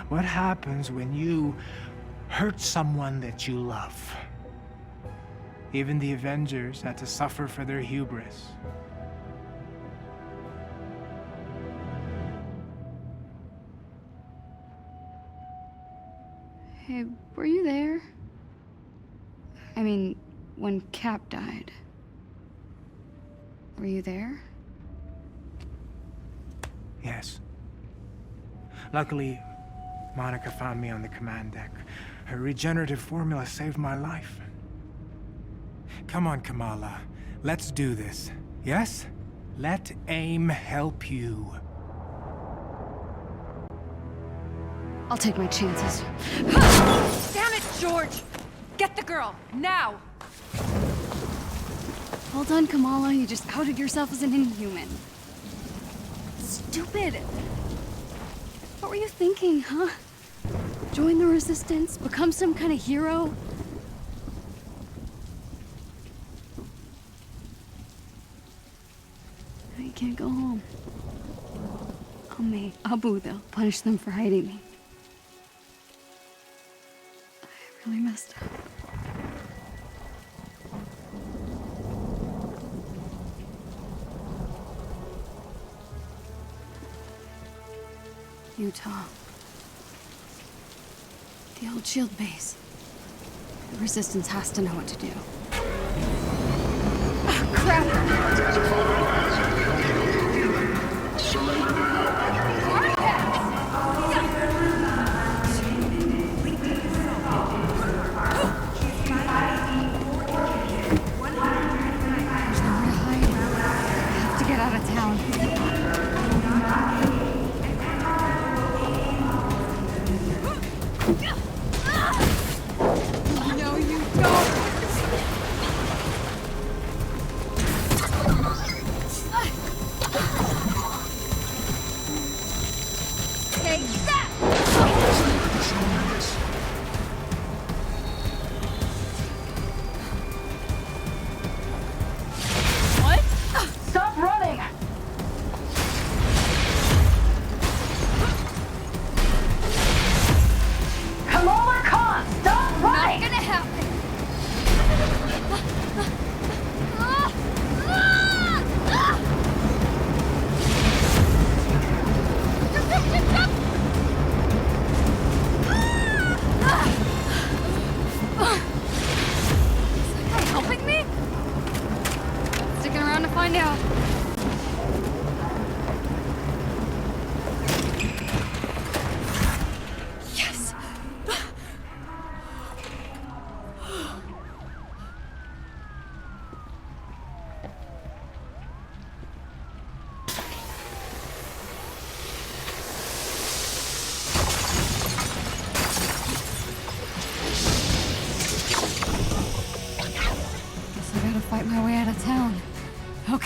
S10: What happens when you hurt someone that you love? Even the Avengers had to suffer for their hubris.
S1: Hey, were you there? I mean, when Cap died. Were you there?
S10: Yes. Luckily, Monica found me on the command deck. Her regenerative formula saved my life. Come on, Kamala. Let's do this. Yes? Let AIM help you.
S1: I'll take my chances.
S11: Damn it, George! Get the girl, now!
S1: Well done, Kamala. You just outed yourself as an Inhuman. Stupid! What were you thinking, huh? Join the Resistance? Become some kind of hero? Now you can't go home. Abu, they'll punish them for hiding me. I really messed up. Utah. The old shield base. The Resistance has to know what to do. Ah, crap!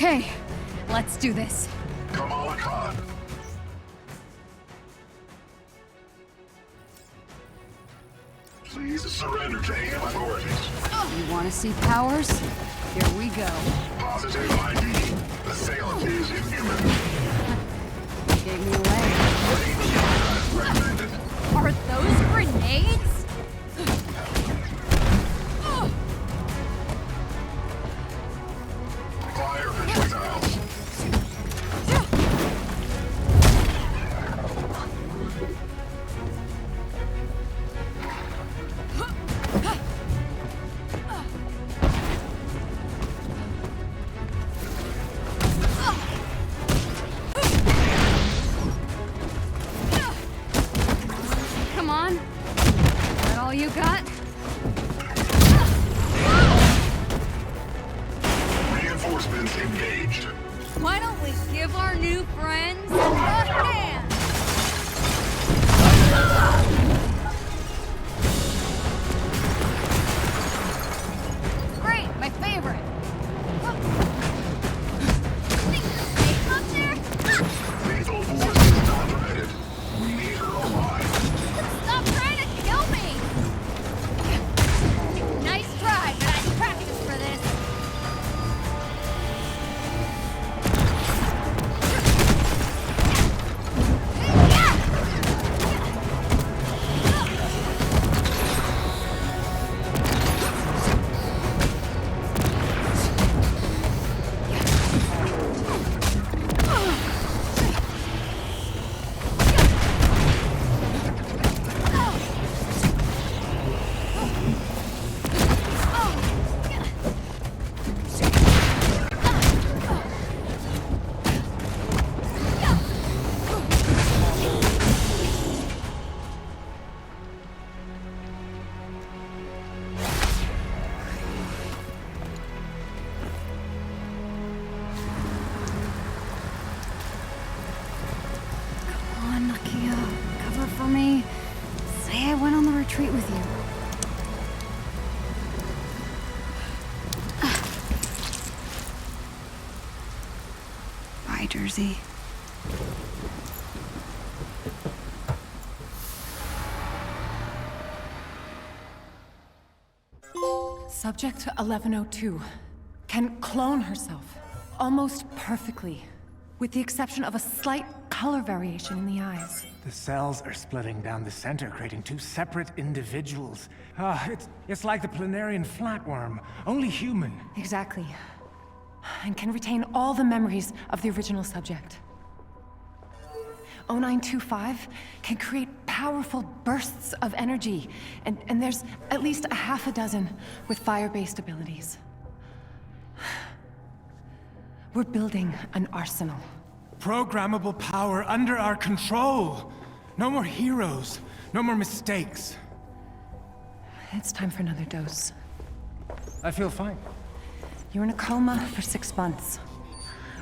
S1: Okay, let's do this.
S21: Kamala Khan. Please surrender to AIM authorities.
S1: You want to see powers? Here we go.
S21: Positive ID. Assailant is inhuman.
S1: Gave me away.
S21: Recommended.
S1: Are those grenades?
S21: Fire projectiles.
S1: Come on. Is that all you got?
S21: Reinforcements engaged.
S1: Why don't we give our new friends a hand? Great, my favorite.
S21: Lethal force is not permitted. We need her alive.
S1: Stop trying to kill me! Nice try, but I practiced for this. Come on, Nakia. Cover for me. Say I went on the retreat with you. Bye, Jersey.
S11: Subject 1102 can clone herself almost perfectly, with the exception of a slight color variation in the eyes.
S10: The cells are splitting down the center, creating two separate individuals. It's like the planarian flatworm, only human.
S11: Exactly. And can retain all the memories of the original subject. 0925 can create powerful bursts of energy, and there's at least a half a dozen with fire-based abilities. We're building an arsenal.
S10: Programmable power under our control. No more heroes, no more mistakes.
S11: It's time for another dose.
S10: I feel fine.
S11: You were in a coma for 6 months.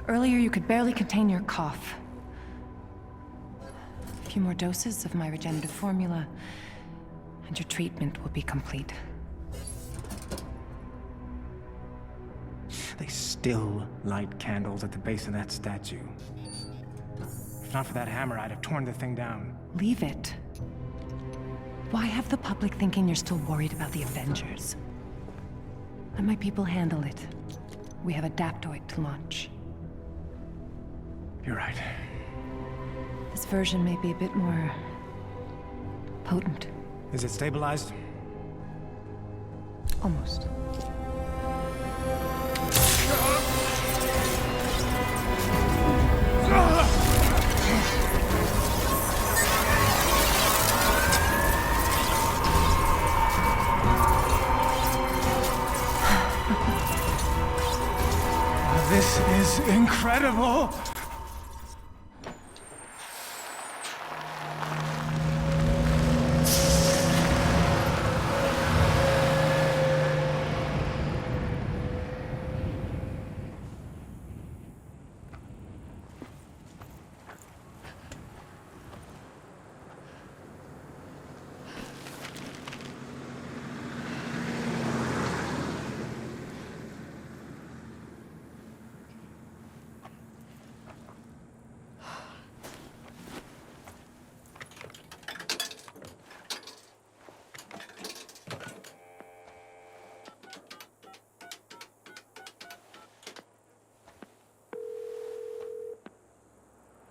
S11: Earlier, you could barely contain your cough. A few more doses of my regenerative formula, and your treatment will be complete.
S10: They still light candles at the base of that statue. If not for that hammer, I'd have torn the thing down.
S11: Leave it. Why have the public thinking you're still worried about the Avengers? Let my people handle it. We have Adaptoid to launch.
S10: You're right.
S11: This version may be a bit more potent.
S10: Is it stabilized?
S11: Almost.
S10: This is incredible!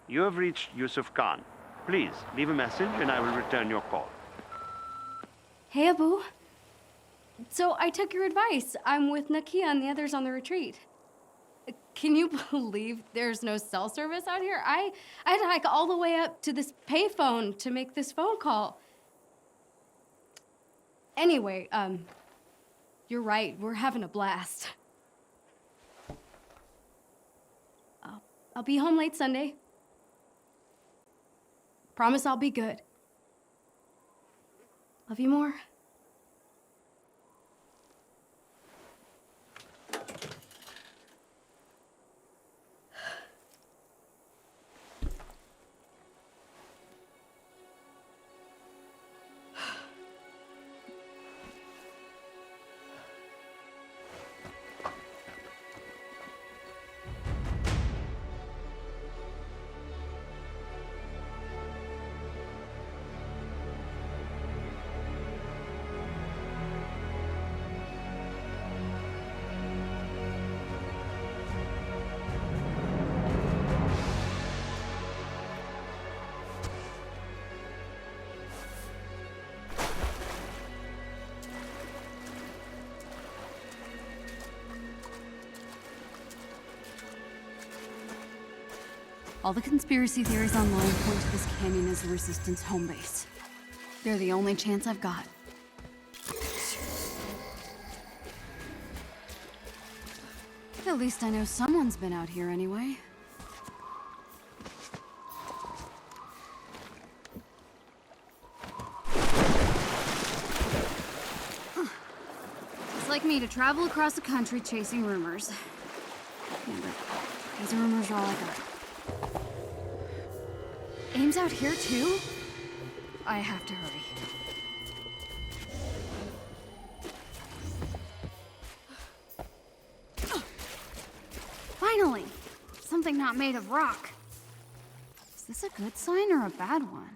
S3: You have reached Yusuf Khan. Please, leave a message and I will return your call.
S1: Hey, Abu. So I took your advice. I'm with Nakia and the others on the retreat. Can you believe there's no cell service out here? I had to hike all the way up to this payphone to make this phone call. Anyway, you're right. We're having a blast. I'll be home late Sunday. Promise I'll be good. Love you more. All the conspiracy theories online point to this canyon as the Resistance home base. They're the only chance I've got. At least I know someone's been out here anyway. It's like me to travel across the country chasing rumors. Yeah, but these rumors are all I got. AIM's out here too? I have to hurry. Finally! Something not made of rock. Is this a good sign or a bad one?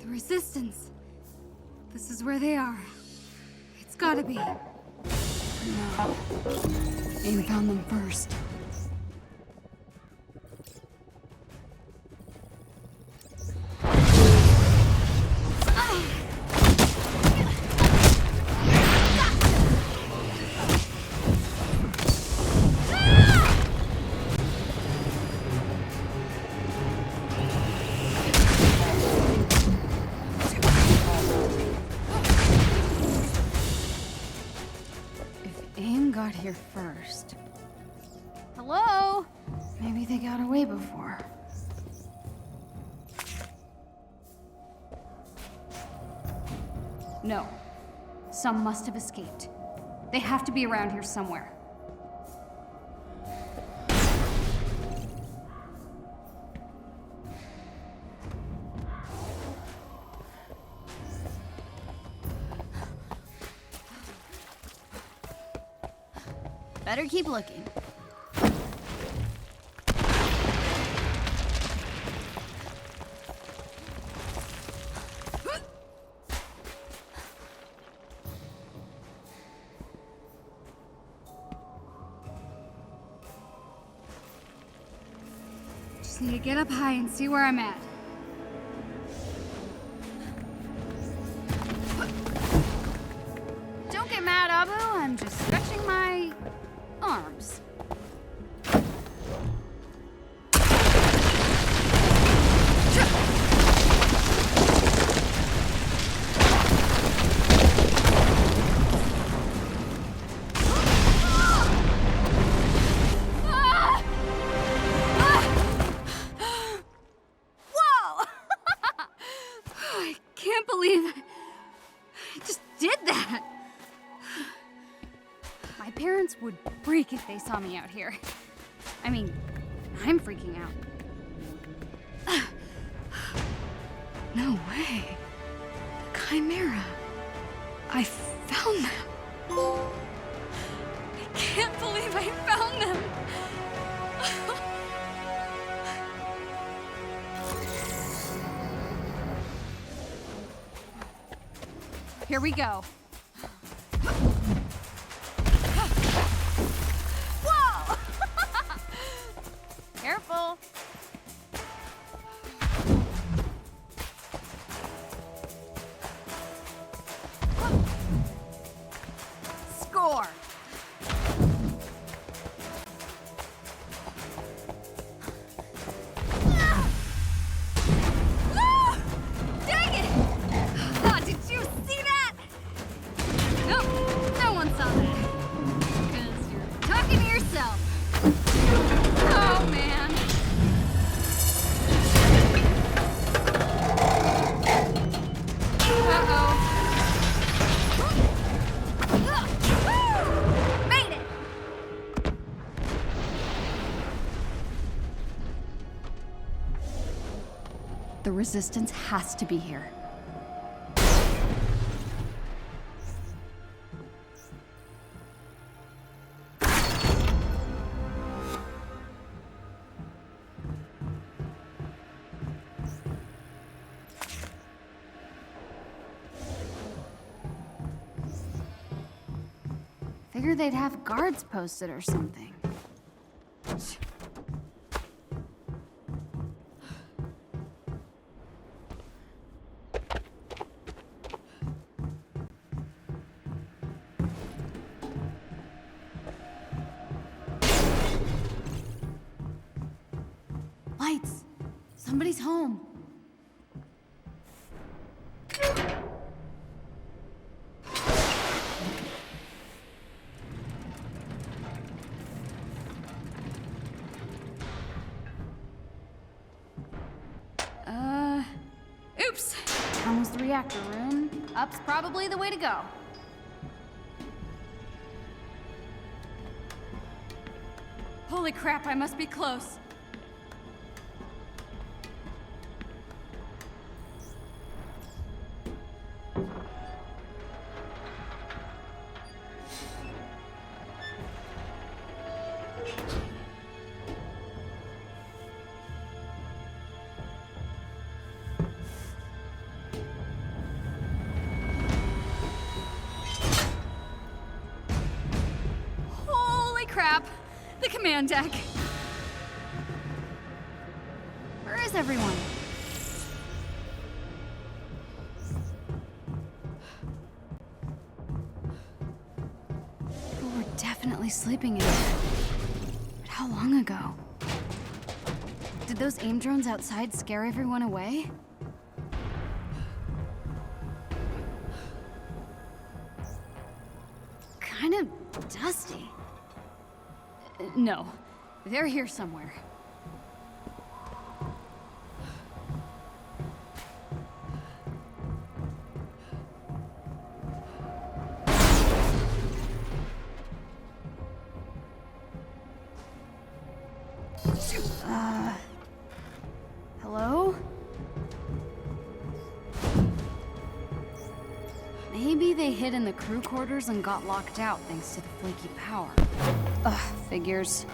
S1: Resistance. This is where they are. It's gotta be. No. AIM found them first. Got here first. Hello? Maybe they got away before. No. Some must have escaped. They have to be around here somewhere. Better keep looking. Just need to get up high and see where I'm at. Don't get mad, Abu. I'm just stretching my arms. Whoa! I can't believe I just did that. My parents would freak if they saw me out here. I mean, I'm freaking out. No way. The Chimera. I found them. I can't believe I found them. Here we go.
S2: Whoa!
S1: Careful. Score.
S2: Dang it! Oh, did you see that?
S1: Nope, no one saw that. Because you're talking to yourself. Oh, man.
S2: Made it!
S1: The resistance has to be here. Figure they'd have guards posted or something. Lights! Somebody's home. Oops. Down was the reactor room. Up's probably the way to go. Holy crap, I must be close. Holy crap! The command deck. Where is everyone? People were definitely sleeping in here. But how long ago? Did those AIM drones outside scare everyone away? Kind of dusty. No, they're here somewhere. Hello? Maybe they hid in the crew quarters and got locked out thanks to the flaky power. Ugh, figures.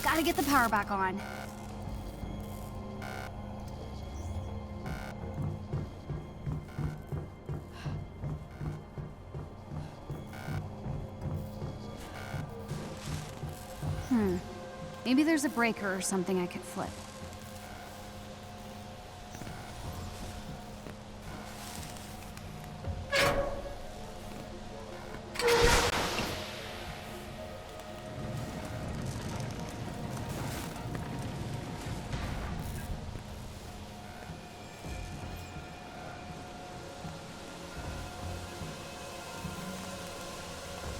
S1: Gotta get the power back on. Maybe there's a breaker or something I could flip.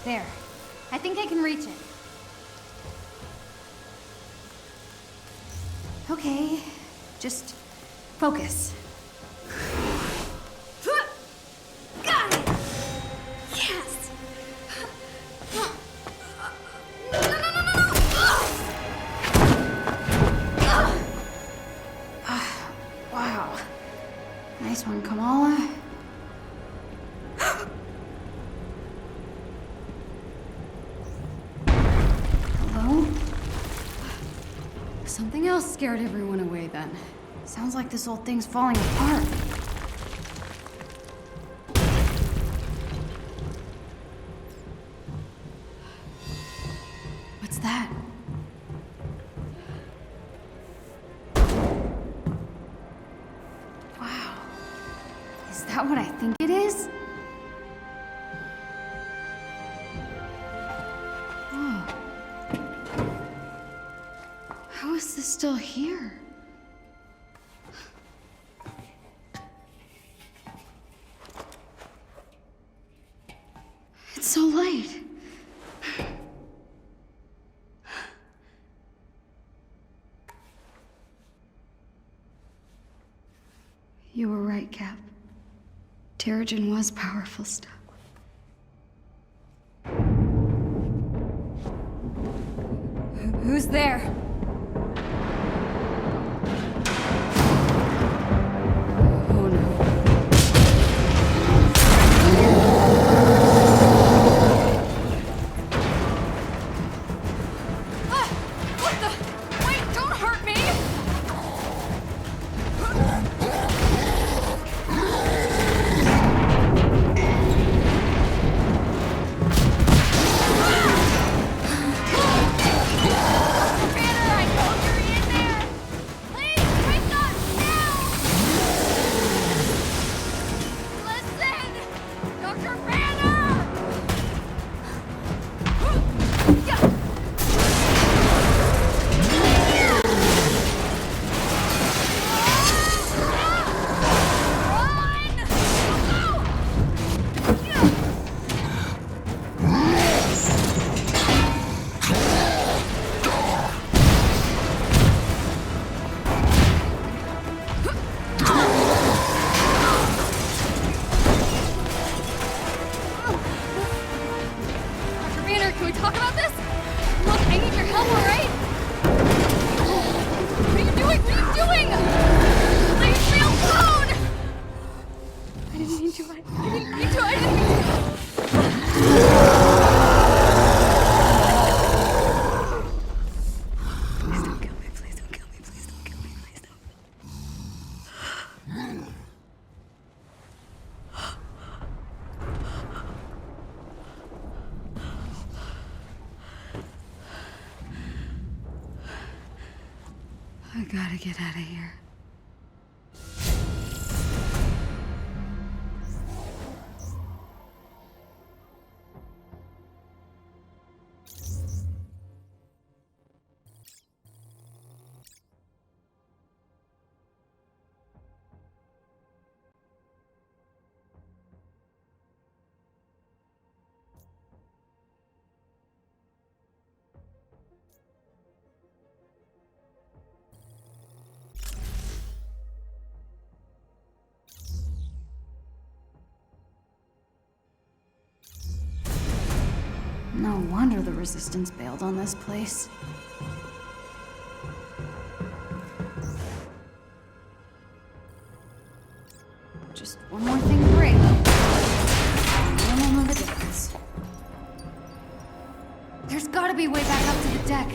S1: There. I think I can reach it. Okay, just focus. Got it! Yes! No! Wow. Nice one, Kamala. Hello? Something else scared everyone away then. Sounds like this old thing's falling apart.
S2: that what I think it is?
S1: Oh. How is this still here? It's so light. You were right, Cap. Terrigen was powerful stuff.
S2: Who's there?
S1: Oh no.
S2: What the? Wait, don't hurt me!
S1: I gotta get out of here.
S2: No wonder the Resistance bailed on this place. Just one more thing to break. Minimum of a difference. There's gotta be a way back up to the deck.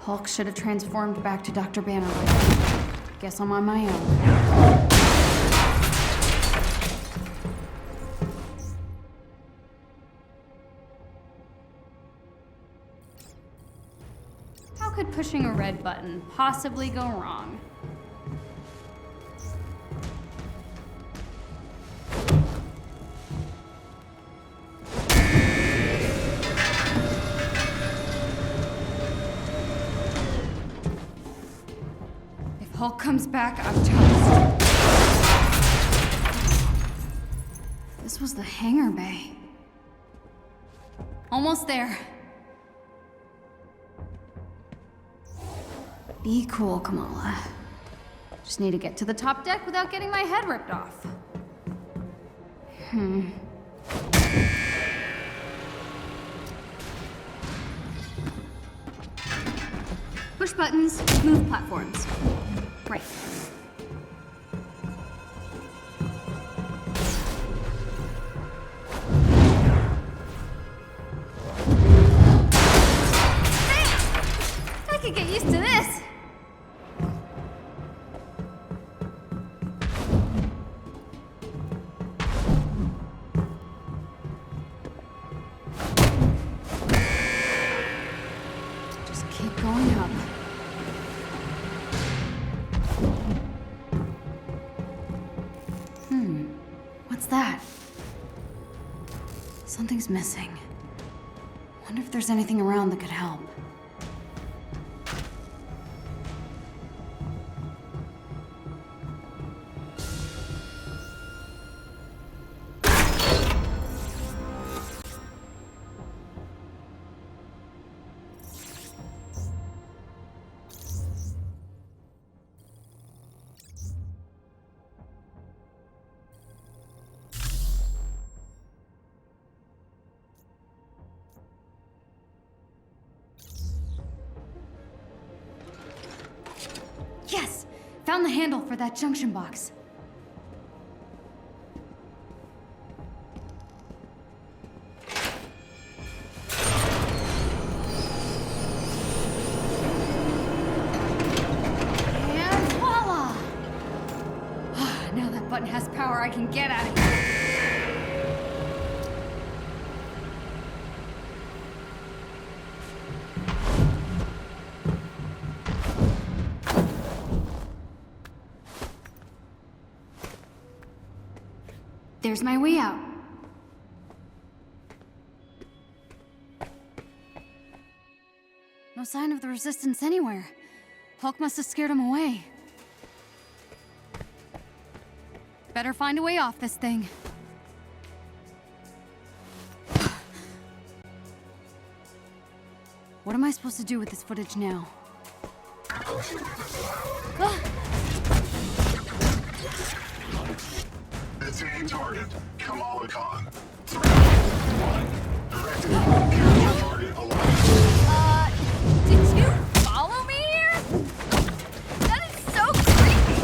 S2: Hulk should have transformed back to Dr. Banner. Guess I'm on my own. How could pushing a red button possibly go wrong? If Hulk comes back, I'm toast. This was the hangar bay. Almost there. Be cool, Kamala. Just need to get to the top deck without getting my head ripped off. Push buttons, move platforms. Right. I could get used to this. Just keep going up.
S1: that? Something's missing. Wonder if there's anything around that could help. Yes! Found the handle for that junction box. And voila! Now that button has power, I can get out of here. There's my way out. No sign of the resistance anywhere. Hulk must have scared him away. Better find a way off this thing. What am I supposed to do with this footage now?
S21: Designating target, Kamala Khan. 3, 1. Directed. Capture target alive.
S1: Did you follow me here? That is so creepy!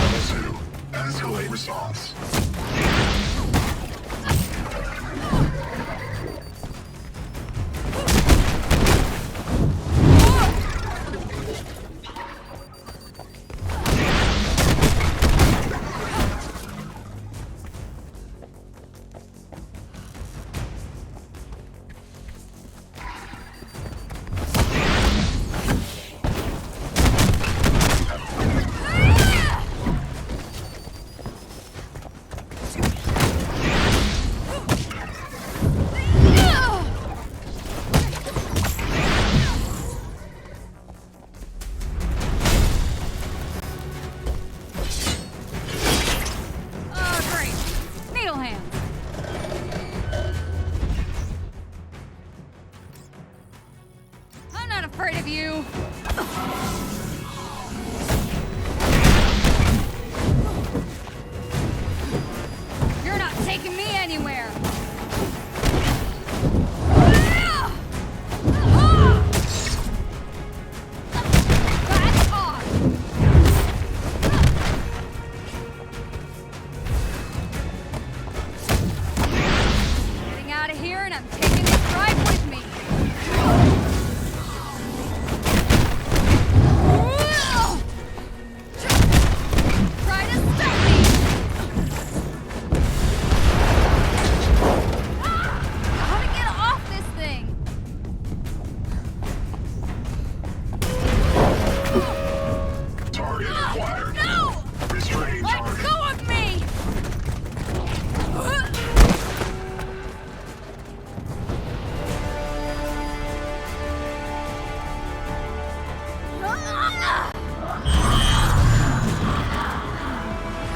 S21: Level 2. Escalate response.
S1: Afraid of you. You're not taking me anywhere. Back off. Getting out of here, and I'm taking this drive with me.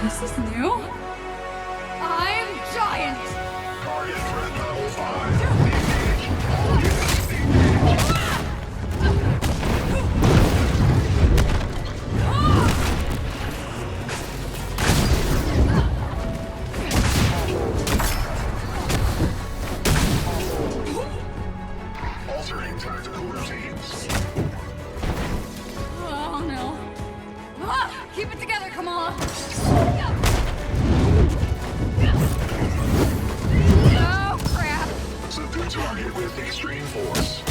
S1: This is new. I'm giant.
S21: Target threat level 5. Engage. All units engage. Altering tactical routines.
S1: Oh no. Keep it together, Kamala. Oh crap.
S21: Subdue target with extreme force.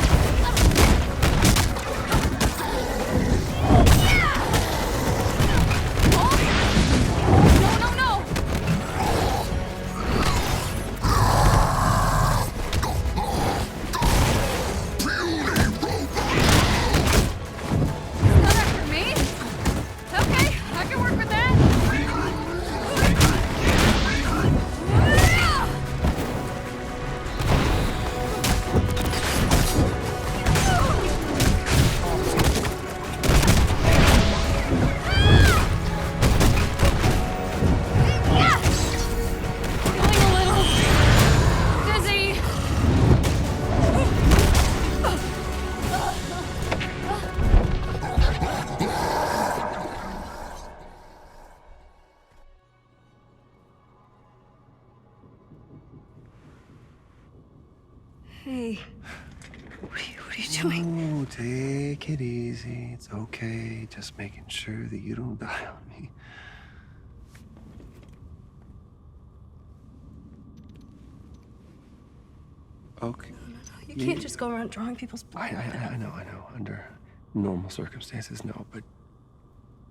S1: Hey. What are you doing?
S12: Oh, take it easy. It's okay. Just making sure that you don't die on me. Okay.
S1: You can't just go around drawing people's blood.
S12: I know. Under normal circumstances, no, but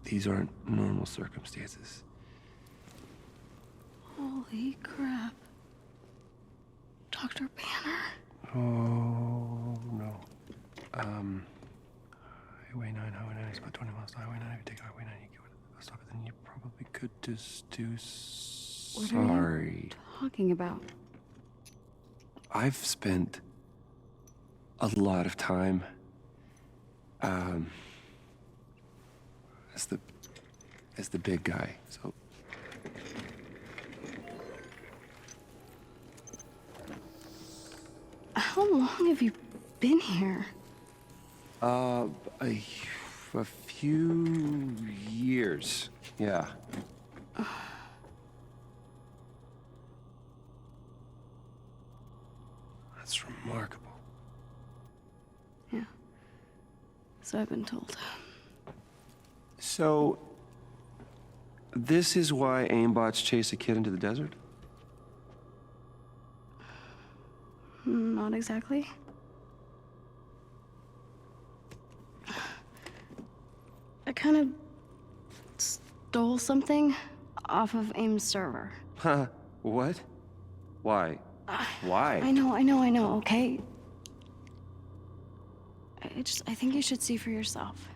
S12: these aren't normal circumstances.
S1: Holy crap. Dr. Banner.
S12: Oh, no. Highway 9 is about 20 miles to Highway 9. If you take Highway 9, you go to the bus stop, and then you probably could just do...
S1: What are you talking about?
S12: I've spent a lot of time as the big guy, so
S1: How long have you been here?
S12: a few years, yeah. That's remarkable.
S1: Yeah. So I've been told.
S12: So, this is why aimbots chase a kid into the desert?
S1: Not exactly. I kind of stole something off of AIM's server.
S12: Huh? What? Why? Why?
S1: I know, okay? I think you should see for yourself.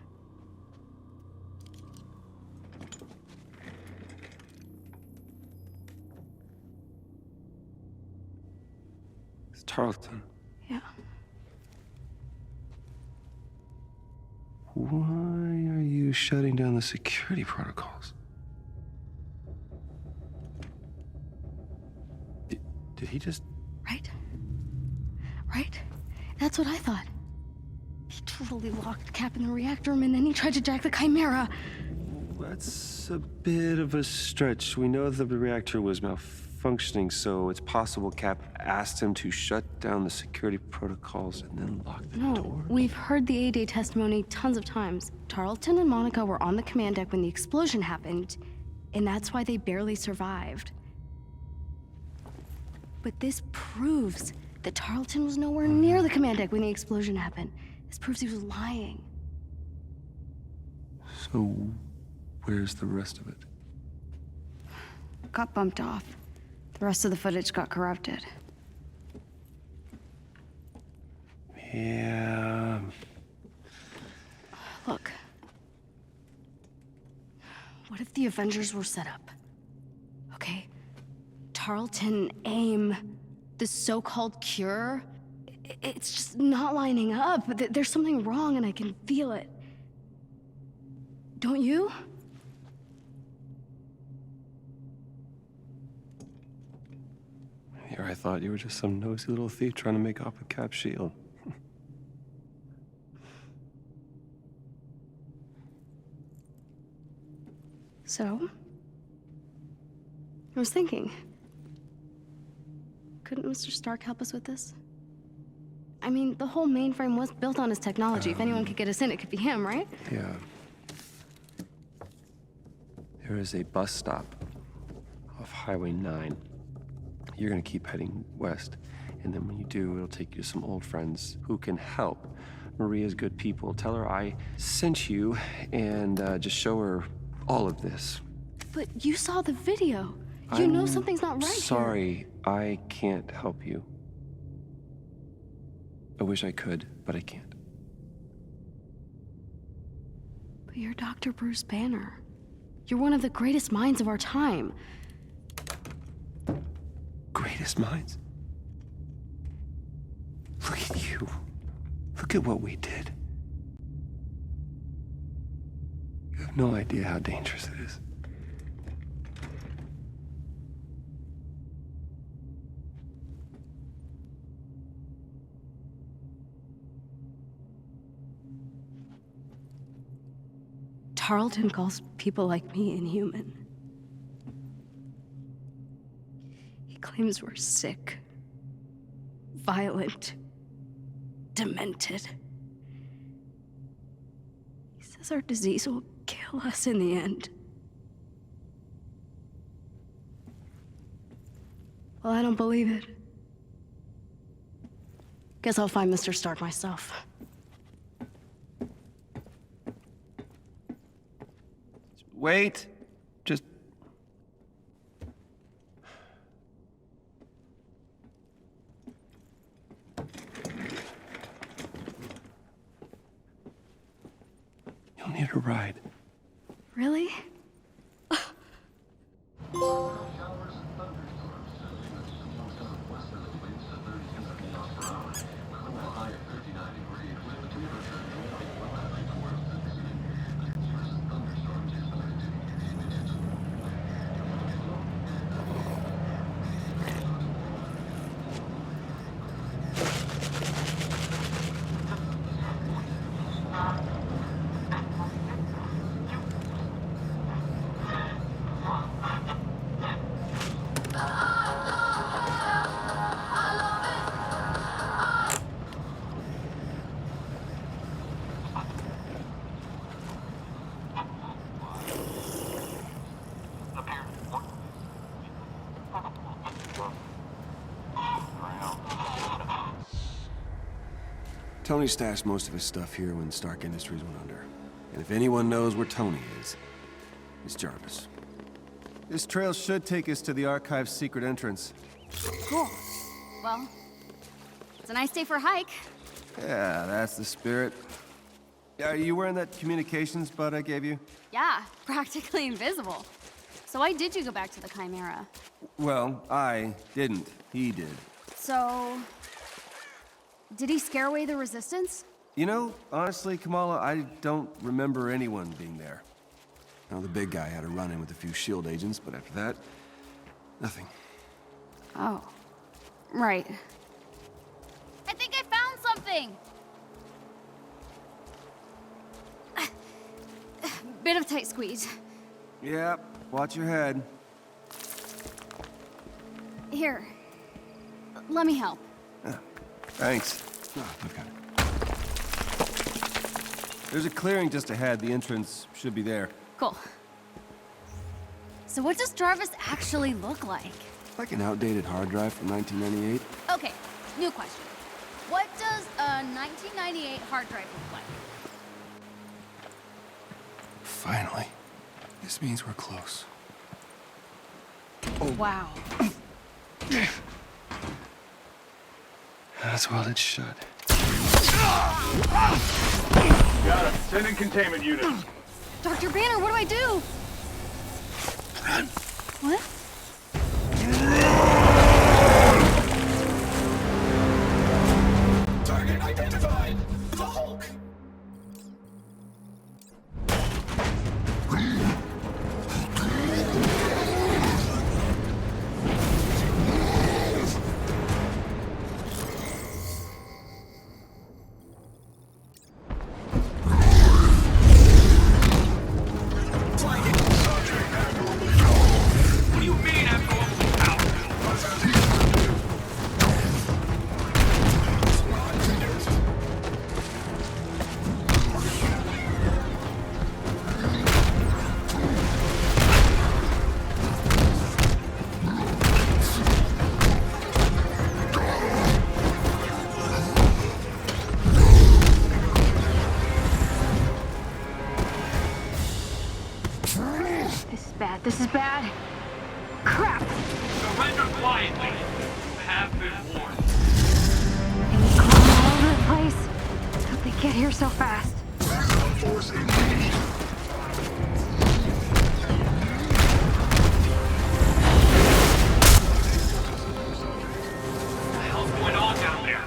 S12: It's Tarleton.
S1: Yeah.
S12: Why are you shutting down the security protocols? Did he just...
S1: Right? That's what I thought. He totally locked Cap in the reactor room and then he tried to jack the Chimera.
S12: That's a bit of a stretch. We know that the reactor was malfunctioning, so it's possible Cap asked him to shut down the security protocols and then lock the door.
S1: We've heard the A-Day testimony tons of times. Tarleton and Monica were on the command deck when the explosion happened, and that's why they barely survived. But this proves that Tarleton was nowhere near the command deck when the explosion happened. This proves he was lying.
S12: So, where's the rest of it?
S1: Got bumped off. The rest of the footage got corrupted.
S12: Yeah.
S1: Look. What if the Avengers were set up? Okay? Tarleton, AIM, the so-called cure, it's just not lining up. There's something wrong and I can feel it. Don't you?
S12: Here I thought you were just some nosy little thief trying to make off with Cap's shield.
S1: So? I was thinking. Couldn't Mr. Stark help us with this? I mean, the whole mainframe was built on his technology. If anyone could get us in, it could be him, right?
S12: Yeah. There is a bus stop off Highway 9. You're gonna keep heading west, and then when you do, it'll take you to some old friends who can help. Maria's good people. Tell her I sent you, and just show her all of this.
S1: But you saw the video. You know something's not right here.
S12: Sorry, I can't help you. I wish I could, but I can't.
S1: But you're Dr. Bruce Banner. You're one of the greatest minds of our time.
S12: Greatest minds? Look at you. Look at what we did. You have no idea how dangerous it is.
S1: Tarleton calls people like me inhuman. He claims we're sick, violent, demented. He says our disease will kill us in the end. Well, I don't believe it. Guess I'll find Mr. Stark myself.
S12: Wait. Just... You'll need a ride.
S1: Really?
S12: Tony stashed most of his stuff here when Stark Industries went under. And if anyone knows where Tony is, it's Jarvis.
S13: This trail should take us to the Archive's secret entrance.
S2: Cool. Well, it's a nice day for a hike.
S13: Yeah, that's the spirit. Are you wearing that communications bud I gave you?
S2: Yeah, practically invisible. So why did you go back to the Chimera?
S13: Well, I didn't. He did.
S2: So... did he scare away the Resistance?
S13: You know, honestly, Kamala, I don't remember anyone being there.
S12: Well, the big guy had a run-in with a few S.H.I.E.L.D. agents, but after that, nothing.
S2: Oh. Right. I think I found something! Bit of tight squeeze.
S13: Yeah, watch your head.
S2: Here. Let me help.
S13: Thanks. There's a clearing just ahead. The entrance should be there.
S2: Cool. So what does Jarvis actually look like?
S12: Like an outdated hard drive from 1998.
S2: Okay, new question. What does a 1998 hard drive look like?
S12: Finally. This means we're close.
S2: Oh, wow.
S12: That's welded shut.
S18: Got it. Send in containment units.
S2: Dr. Banner, what do I do?
S12: Run.
S2: What?
S18: Target identified. The Hulk.
S2: This is bad. Crap!
S18: Surrender quietly. You have been warned.
S2: Things crawling all over the place. How'd they get here so fast?
S18: Force engaged. What the hell's going on down there?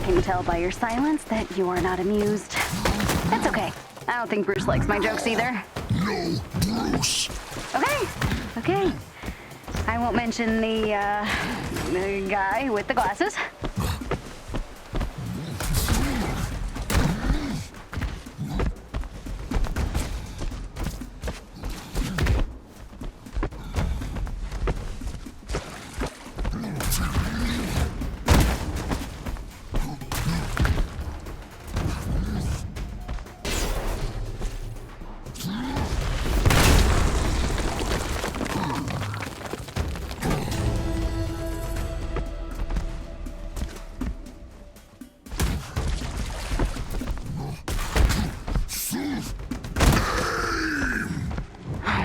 S2: can tell by your silence that you are not amused. That's okay. I don't think Bruce likes my jokes either.
S21: No, Bruce.
S2: Okay. I won't mention the guy with the glasses.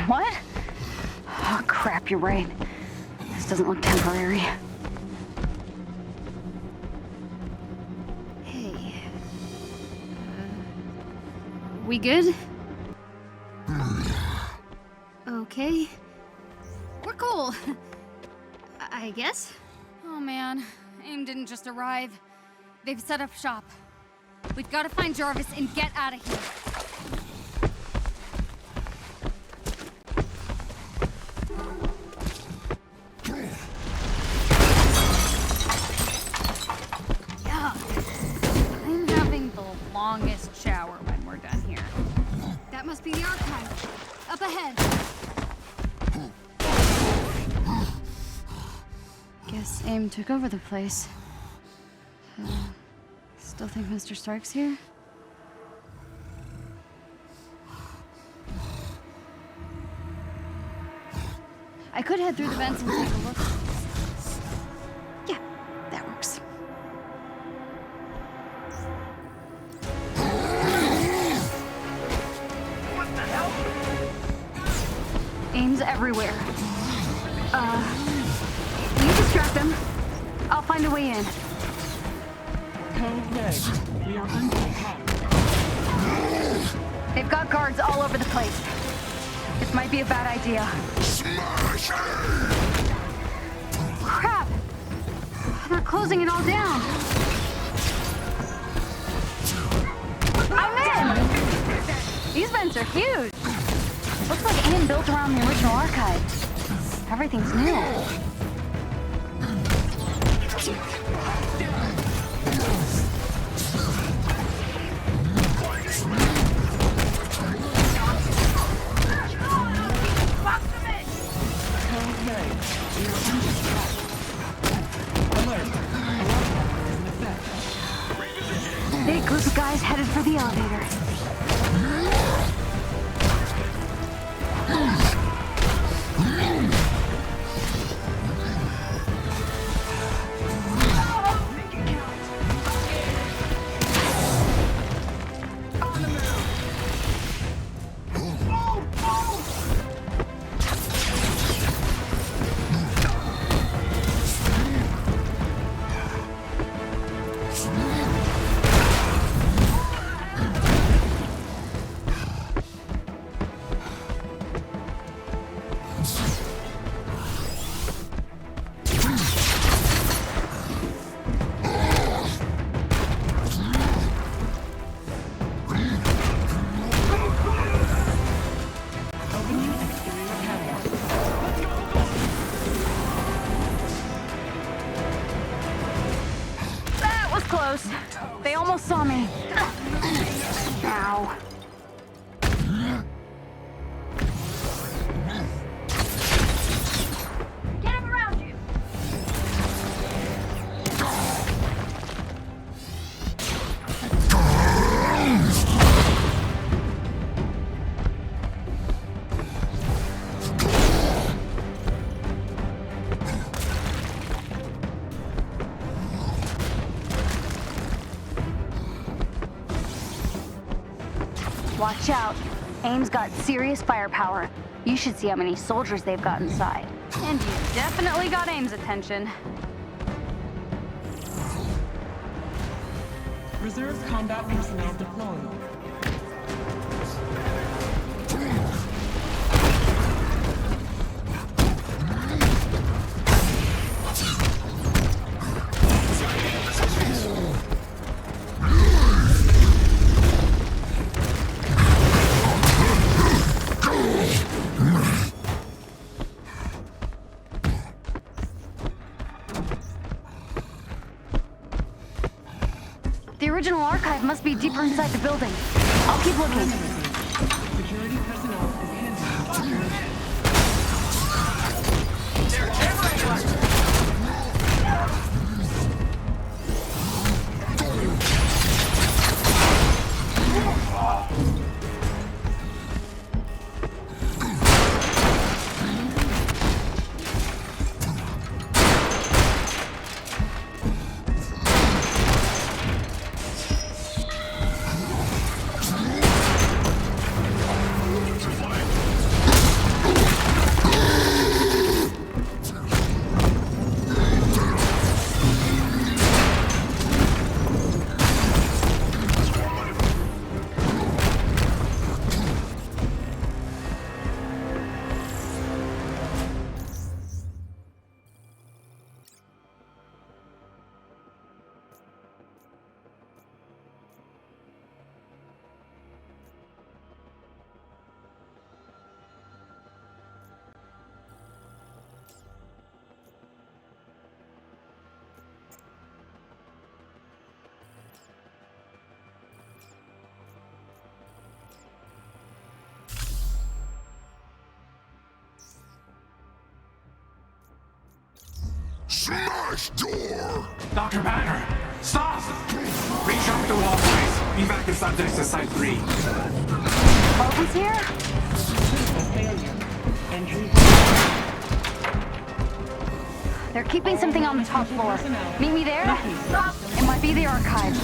S2: What? Oh, crap, you're right. This doesn't look temporary.
S1: Hey. We good? Okay. We're cool. I guess. Oh man, AIM didn't just arrive. They've set up shop. We've got to find Jarvis and get out of here. I'm having the longest shower when we're done here. That must be the archive. Up ahead. Guess AIM took over the place. Still think Mr. Stark's here? I could head through the vents and take a look. Yeah, that works.
S19: What the hell?
S2: AIM's everywhere. You distract them. I'll find a way in.
S19: Code red. We are under attack.
S2: They've got guards all over the place. This might be a bad idea.
S21: Smash it!
S2: Crap! They're closing it all down. I'm in! These vents are huge. Looks like AIM built around the original archive. Everything's new. Big group of guys headed for the elevator. Close. They almost saw me. Ow. Get him around you. Watch out. AIM's got serious firepower. You should see how many soldiers they've got inside. And you definitely got AIM's attention.
S19: Reserve combat personnel deployed.
S2: original archive must be deeper inside the building. I'll keep looking.
S19: Security personnel is handling.
S21: Smash door!
S10: Dr. Banner, stop! Reach the walkways. Evac the subjects to Site 3.
S2: Bobby's here? They're keeping something on the top floor. Meet me there? It might be the archive.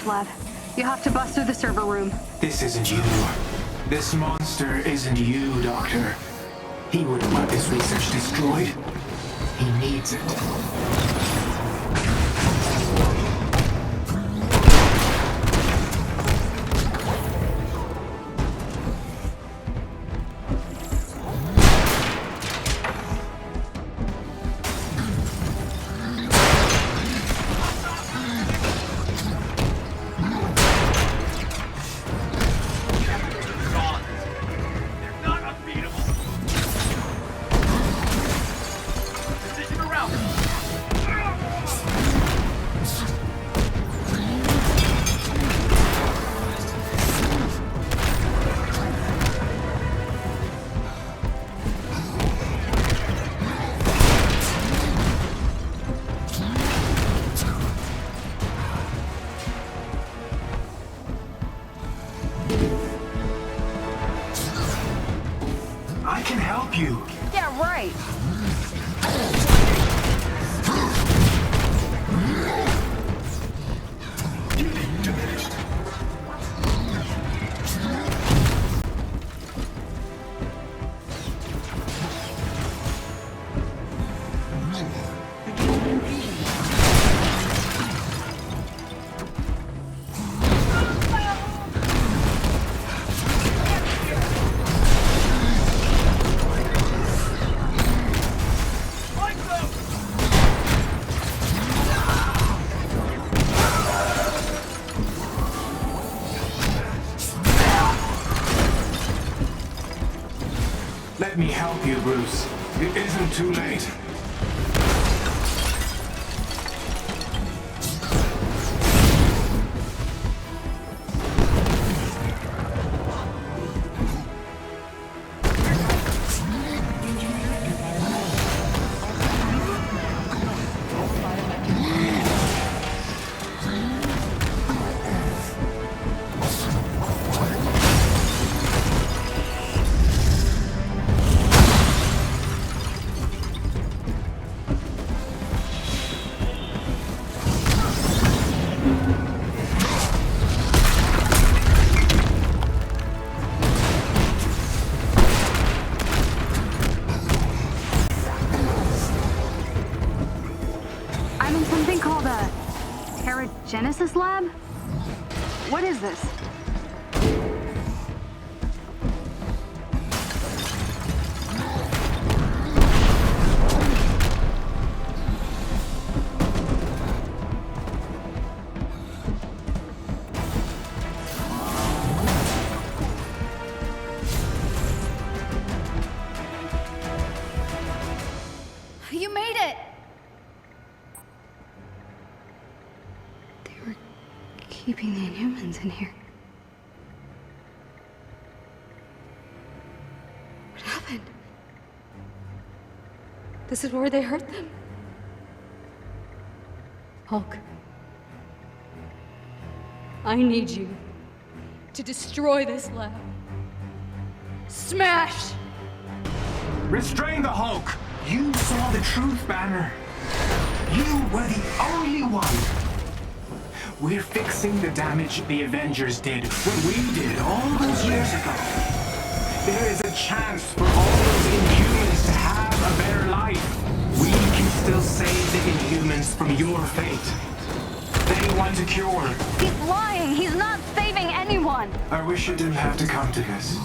S2: Lab. You have to bust through the server room.
S10: This isn't you. This monster isn't you, Doctor. He wouldn't want this research destroyed. He needs it. I can help you.
S2: Yeah, right.
S10: Let me help you, Bruce. It isn't too late.
S2: Genesis lab? What is this? You made it!
S1: Keeping the Inhumans in here. What happened? This is where they hurt them. Hulk. I need you to destroy this lab. Smash!
S10: Restrain the Hulk! You saw the truth, Banner. You were the only one. We're fixing the damage the Avengers did when we did all those years ago. There is a chance for all those Inhumans to have a better life. We can still save the Inhumans from your fate. They want a cure.
S2: He's lying. He's not saving anyone.
S10: I wish it didn't have to come to this.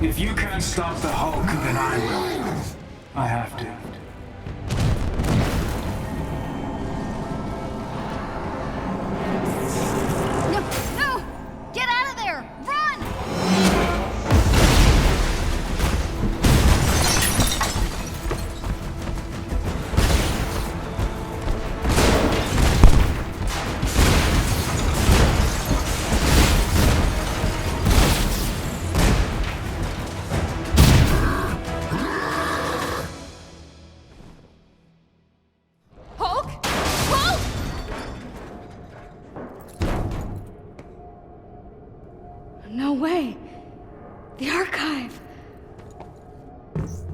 S10: If you can't stop the Hulk, then I will. I have to.
S2: No! Get out of there! Run!
S1: No way! The archive!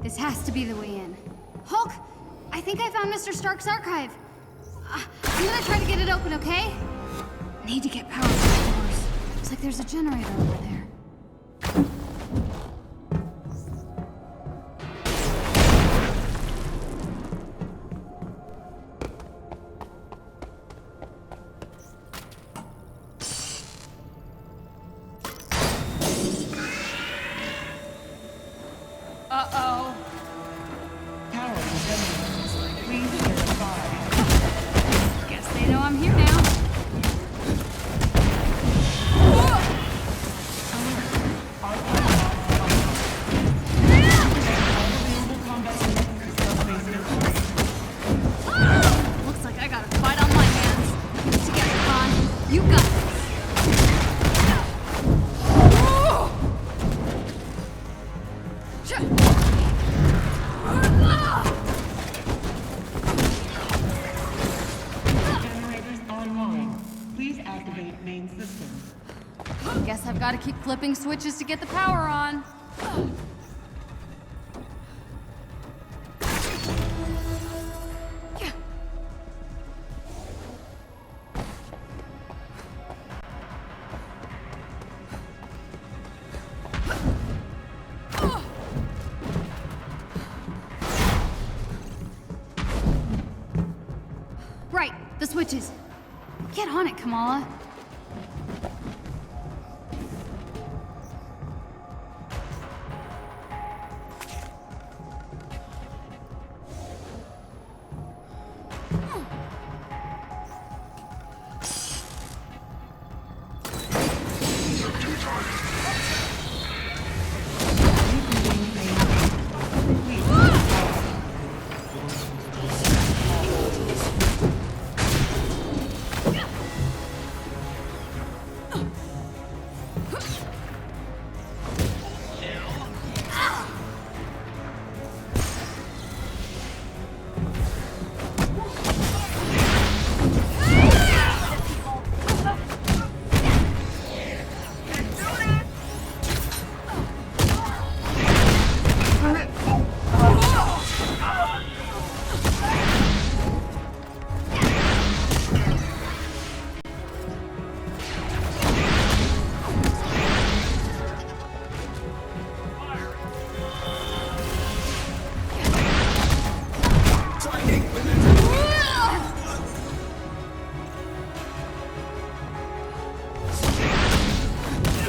S2: This has to be the way in. Hulk, I think I found Mr. Stark's archive. I'm gonna try to get it open, okay? Need to get power to the doors. Looks like there's a generator over there.
S19: Uh-oh. Power generators. Please verify.
S2: Guess they know I'm here now.
S19: systems.
S1: Guess I've got to keep flipping switches to get the power on. Right, the switches. Get on it, Kamala.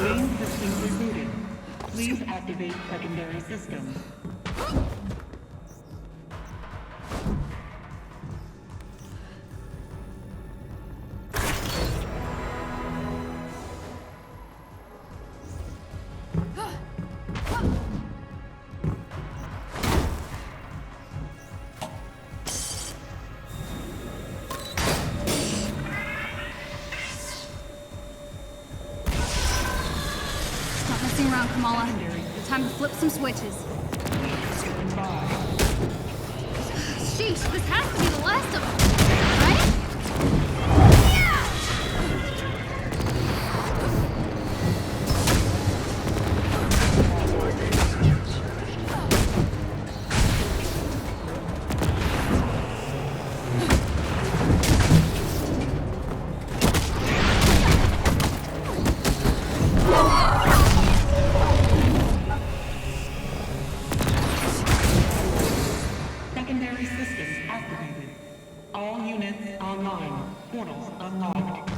S19: Main systems rebooted. Please activate secondary systems.
S1: Stop messing around, Kamala. Time to flip some switches. Sheesh, this has to be the last of them, right?
S19: Secondary systems activated. All units online. Portals unlocked.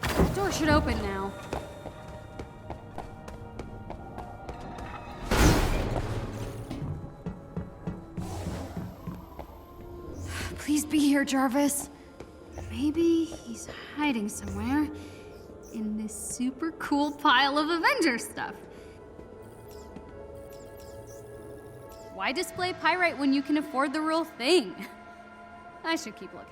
S1: The door should open now. Please be here, Jarvis. Maybe he's hiding somewhere in this super cool pile of Avengers stuff. Why display pyrite when you can afford the real thing? I should keep looking.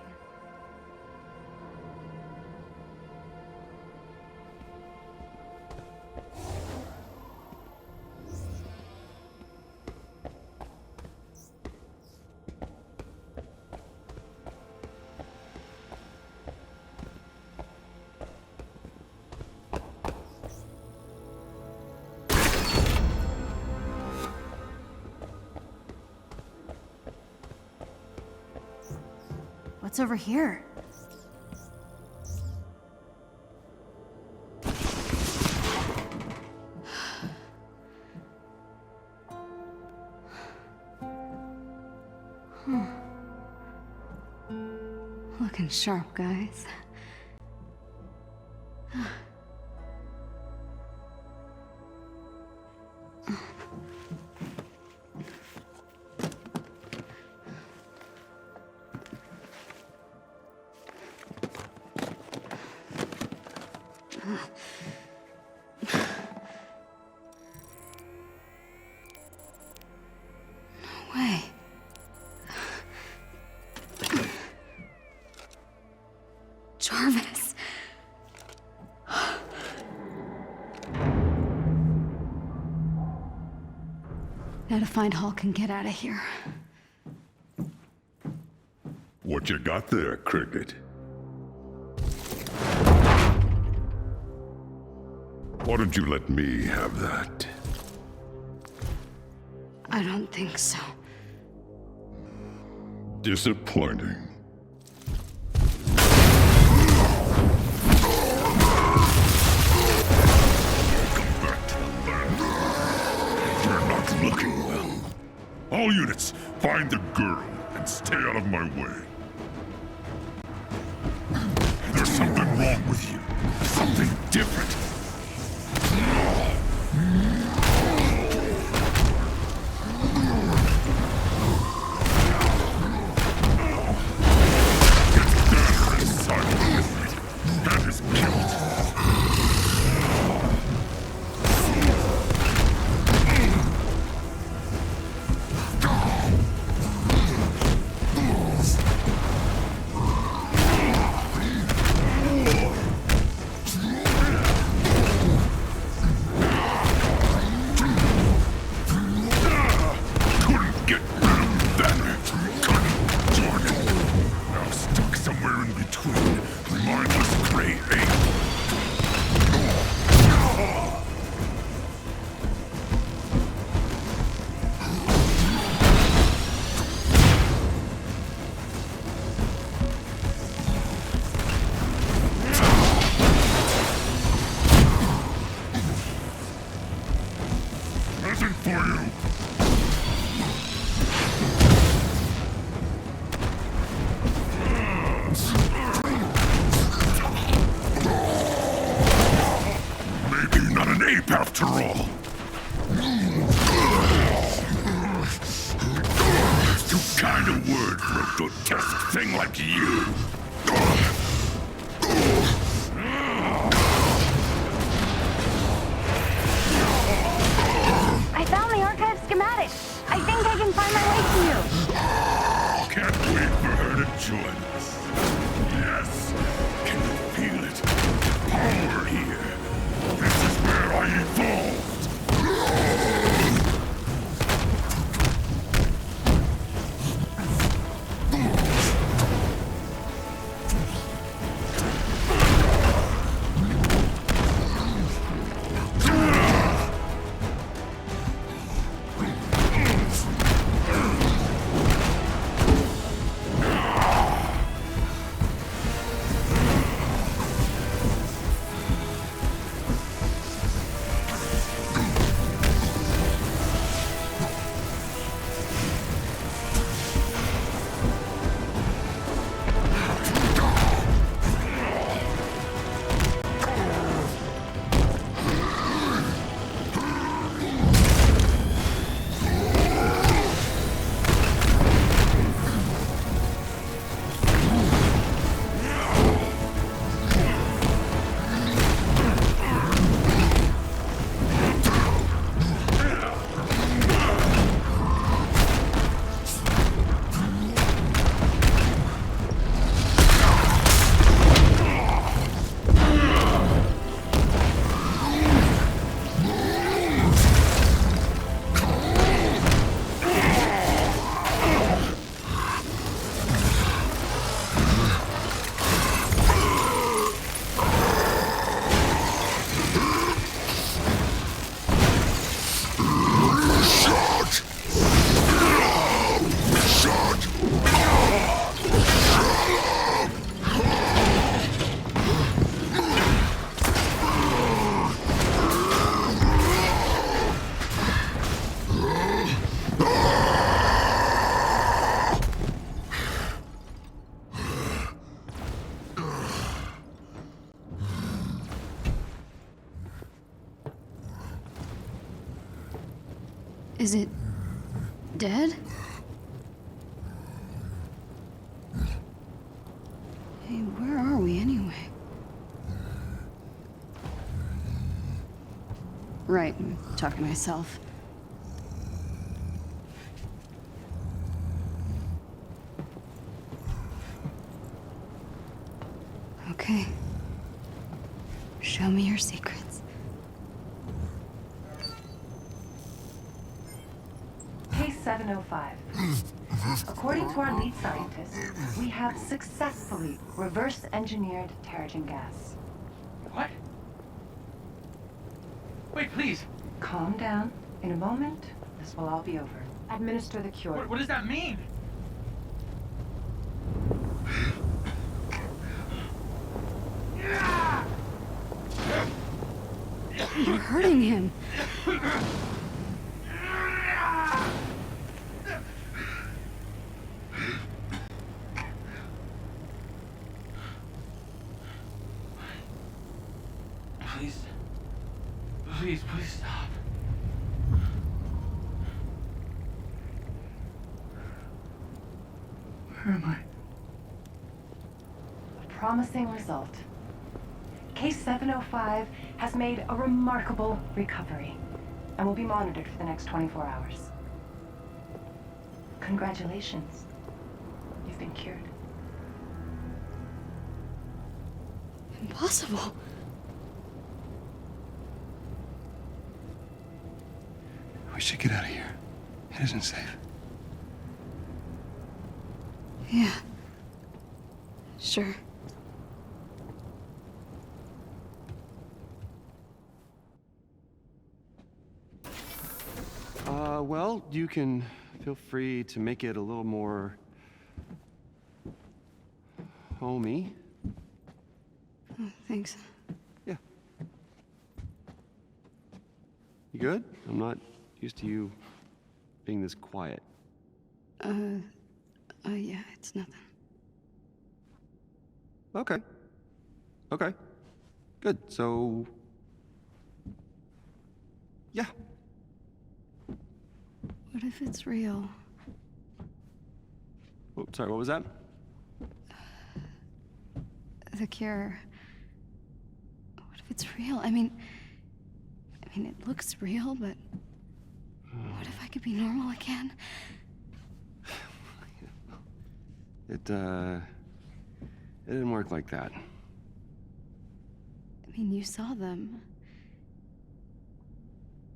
S1: What's over here? Looking sharp, guys. No way. Jarvis. Now to find Hulk and get out of here.
S21: What you got there, Cricket? Why don't you let me have that?
S1: I don't think so.
S21: Disappointing. You're not looking well. All units, find the girl and stay out of my way. There's something wrong with you. Something different. That is guilt. Couldn't get rid of that. Couldn't join it. Now stuck somewhere in between. Mindless gray ape. Nothing for you. Maybe not an ape after all. It's too kind a word for a grotesque thing like you.
S2: I found the archive schematic. I think I can find my way to you.
S21: Can't wait for her to join us. Yes. Can you feel it? Power here. This is where I evolved.
S1: Is it dead? Hey, where are we anyway? Right, I'm talking to myself. Okay. Show me your secrets.
S17: Case 705. According to our lead scientists, we have successfully reverse-engineered Terrigen gas.
S10: What?
S17: Calm down. In a moment, this will all be over. Administer the cure.
S10: What does that mean?
S1: You're hurting him.
S10: Please stop. Where am I?
S17: A promising result. Case 705 has made a remarkable recovery and will be monitored for the next 24 hours. Congratulations. You've been cured.
S1: Impossible.
S12: We should get out of here. It isn't safe.
S1: Yeah. Sure.
S12: Well, you can feel free to make it a little more homey.
S1: Oh, thanks.
S12: Yeah. You good? I'm not used to you being this quiet.
S1: Yeah, it's nothing.
S12: Okay. Okay. Good. So, yeah.
S1: What if it's real?
S12: Oh, sorry, what was that?
S1: The cure. What if it's real? I mean, it looks real, but what if I could be normal again?
S12: It didn't work like that.
S1: I mean, you saw them.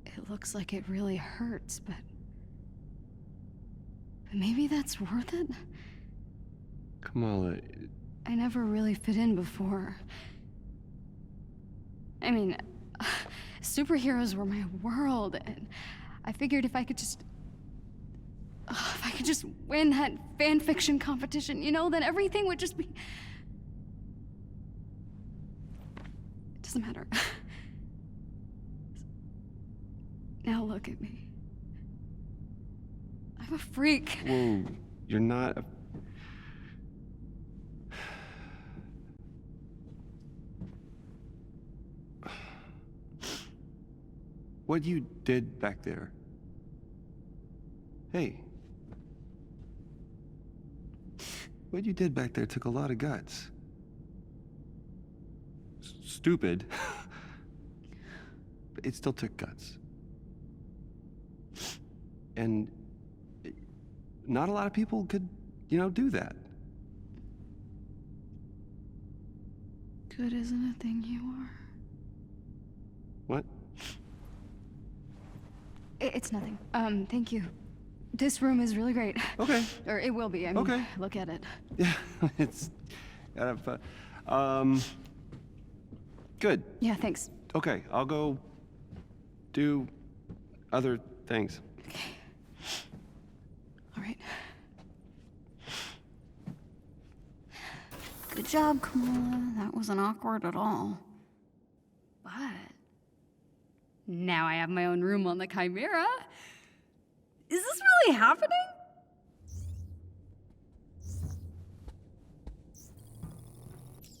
S1: It looks like it really hurts, but maybe that's worth it?
S12: Kamala,
S1: I never really fit in before. I mean, superheroes were my world, and I figured if I could just win that fan fiction competition, you know, then everything would just be... It doesn't matter. Now look at me. I'm a freak.
S12: Whoa, you're not a... What you did back there. Hey. What you did back there took a lot of guts. Stupid. But it still took guts. And not a lot of people could, do that.
S1: Good isn't a thing you are.
S12: What?
S1: It's nothing. Thank you. This room is really great.
S12: Okay.
S1: Or it will be. I mean,
S12: okay.
S1: Look at it.
S12: Yeah, it's kind of good.
S1: Yeah, thanks.
S12: Okay, I'll go do other things.
S1: Okay. All right. Good job, Kamala. That wasn't awkward at all. But now I have my own room on the Chimera. Is this really happening?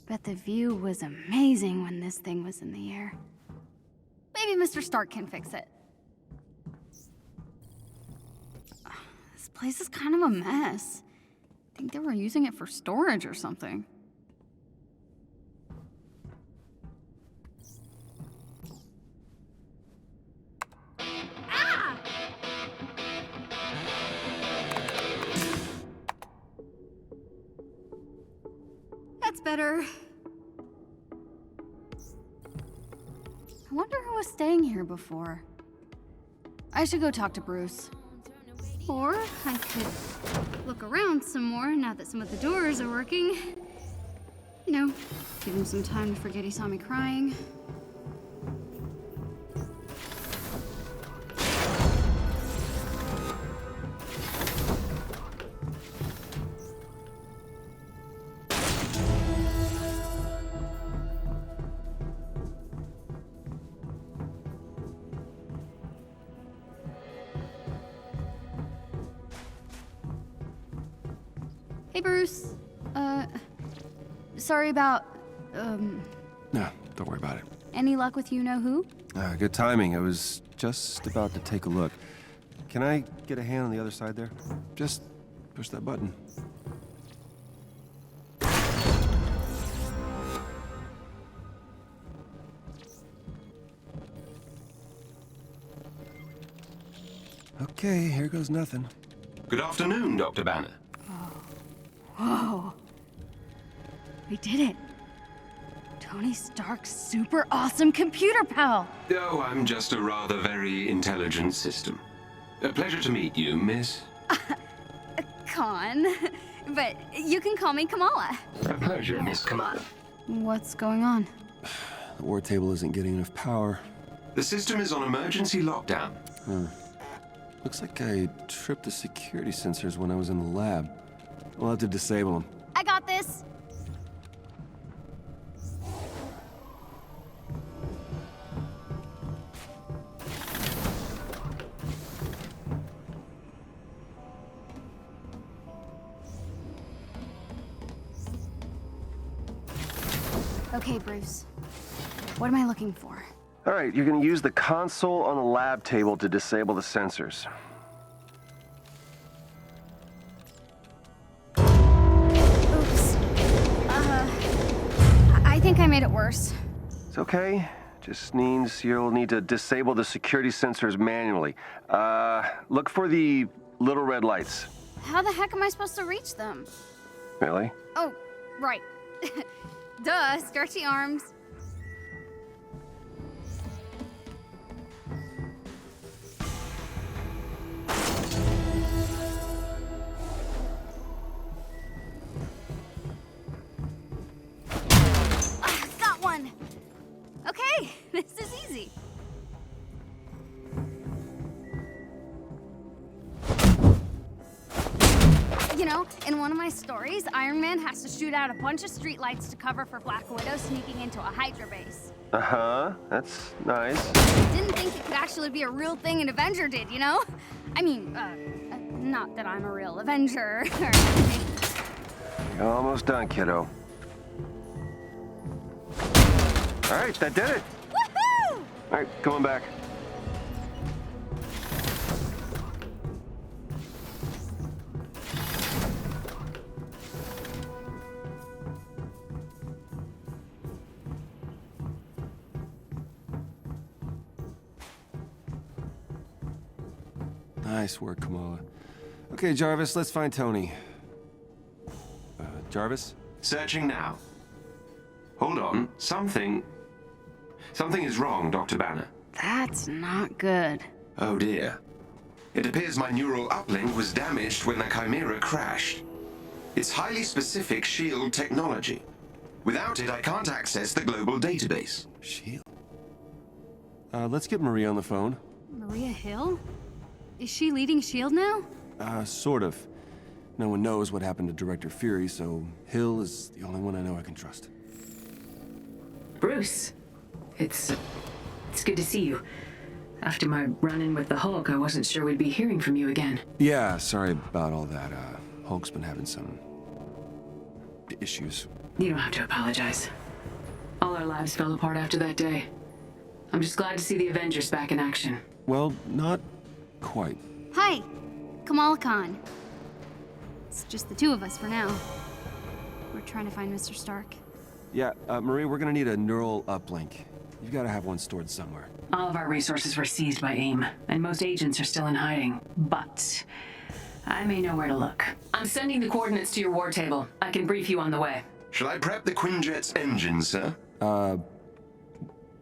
S1: Bet the view was amazing when this thing was in the air. Maybe Mr. Stark can fix it. This place is kind of a mess. I think they were using it for storage or something. That's better. I wonder who was staying here before. I should go talk to Bruce. Or I could look around some more now that some of the doors are working. You know, give him some time to forget he saw me crying.
S2: Hey, Bruce. Sorry about,
S13: No, don't worry about it.
S2: any luck with you-know-who?
S13: Good timing. I was just about to take a look. Can I get a hand on the other side there? Just push that button. Okay, here goes nothing.
S4: Good afternoon, Dr. Banner.
S1: Whoa. We did it. Tony Stark's super awesome computer pal.
S4: Oh, I'm just a rather very intelligent system. A pleasure to meet you, miss.
S2: Con. But you can call me Kamala.
S4: A pleasure, Miss Kamala.
S1: What's going on?
S13: The war table isn't getting enough power.
S4: The system is on emergency lockdown.
S13: Looks like I tripped the security sensors when I was in the lab. We'll have to disable them.
S2: I got this.
S1: Okay, Bruce. What am I looking for?
S13: All right, you're gonna use the console on the lab table to disable the sensors.
S2: Oops. I think I made it worse.
S13: It's okay. Just means you'll need to disable the security sensors manually. Look for the little red lights.
S2: How the heck am I supposed to reach them?
S13: Really?
S2: Oh, right. Duh, stretchy arms. Got one. Okay, this is easy. You know, in one of my stories, Iron Man has to shoot out a bunch of streetlights to cover for Black Widow sneaking into a Hydra base.
S13: Uh-huh, that's nice.
S2: Didn't think it could actually be a real thing an Avenger did, you know? I mean, not that I'm a real Avenger or anything.
S13: You're almost done, kiddo. All right, that did it.
S2: Woohoo!
S13: All right, come on back. Nice work, Kamala. Okay, Jarvis, let's find Tony. Jarvis?
S4: Searching now. Hold on. Something is wrong, Dr. Banner.
S1: That's not good.
S4: Oh dear. It appears my neural uplink was damaged when the Chimera crashed. It's highly specific SHIELD technology. Without it, I can't access the global database.
S13: SHIELD? Let's get Maria on the phone.
S1: Maria Hill? Is she leading S.H.I.E.L.D. now?
S13: Sort of. No one knows what happened to Director Fury, so Hill is the only one I know I can trust.
S14: Bruce, it's good to see you. After my run-in with the Hulk, I wasn't sure we'd be hearing from you again.
S13: Yeah, sorry about all that. Hulk's been having some issues.
S14: You don't have to apologize. All our lives fell apart after that day. I'm just glad to see the Avengers back in action.
S13: Well, not quite.
S2: Hi, Kamala Khan. It's just the two of us for now. We're trying to find Mr. Stark.
S13: Yeah, Marie, we're gonna need a neural uplink. You've gotta have one stored somewhere.
S14: All of our resources were seized by AIM, and most agents are still in hiding. But I may know where to look. I'm sending the coordinates to your war table. I can brief you on the way.
S4: Shall I prep the Quinjet's engine, sir?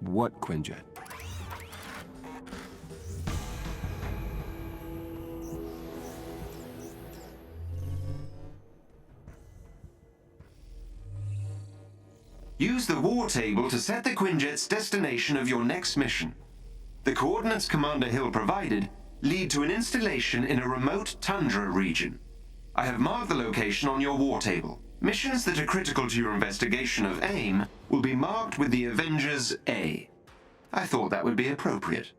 S13: What Quinjet?
S4: Use the war table to set the Quinjet's destination of your next mission. The coordinates Commander Hill provided lead to an installation in a remote tundra region. I have marked the location on your war table. Missions that are critical to your investigation of AIM will be marked with the Avengers A. I thought that would be appropriate.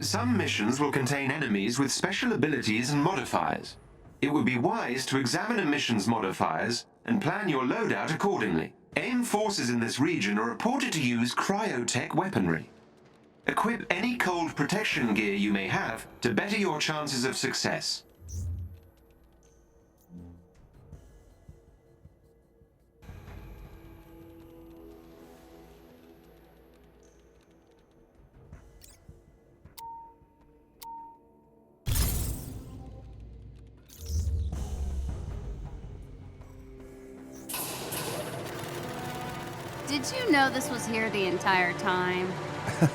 S4: Some missions will contain enemies with special abilities and modifiers. It would be wise to examine a mission's modifiers and plan your loadout accordingly. AIM forces in this region are reported to use cryotech weaponry. Equip any cold protection gear you may have to better your chances of success.
S2: Did you know this was here the entire time?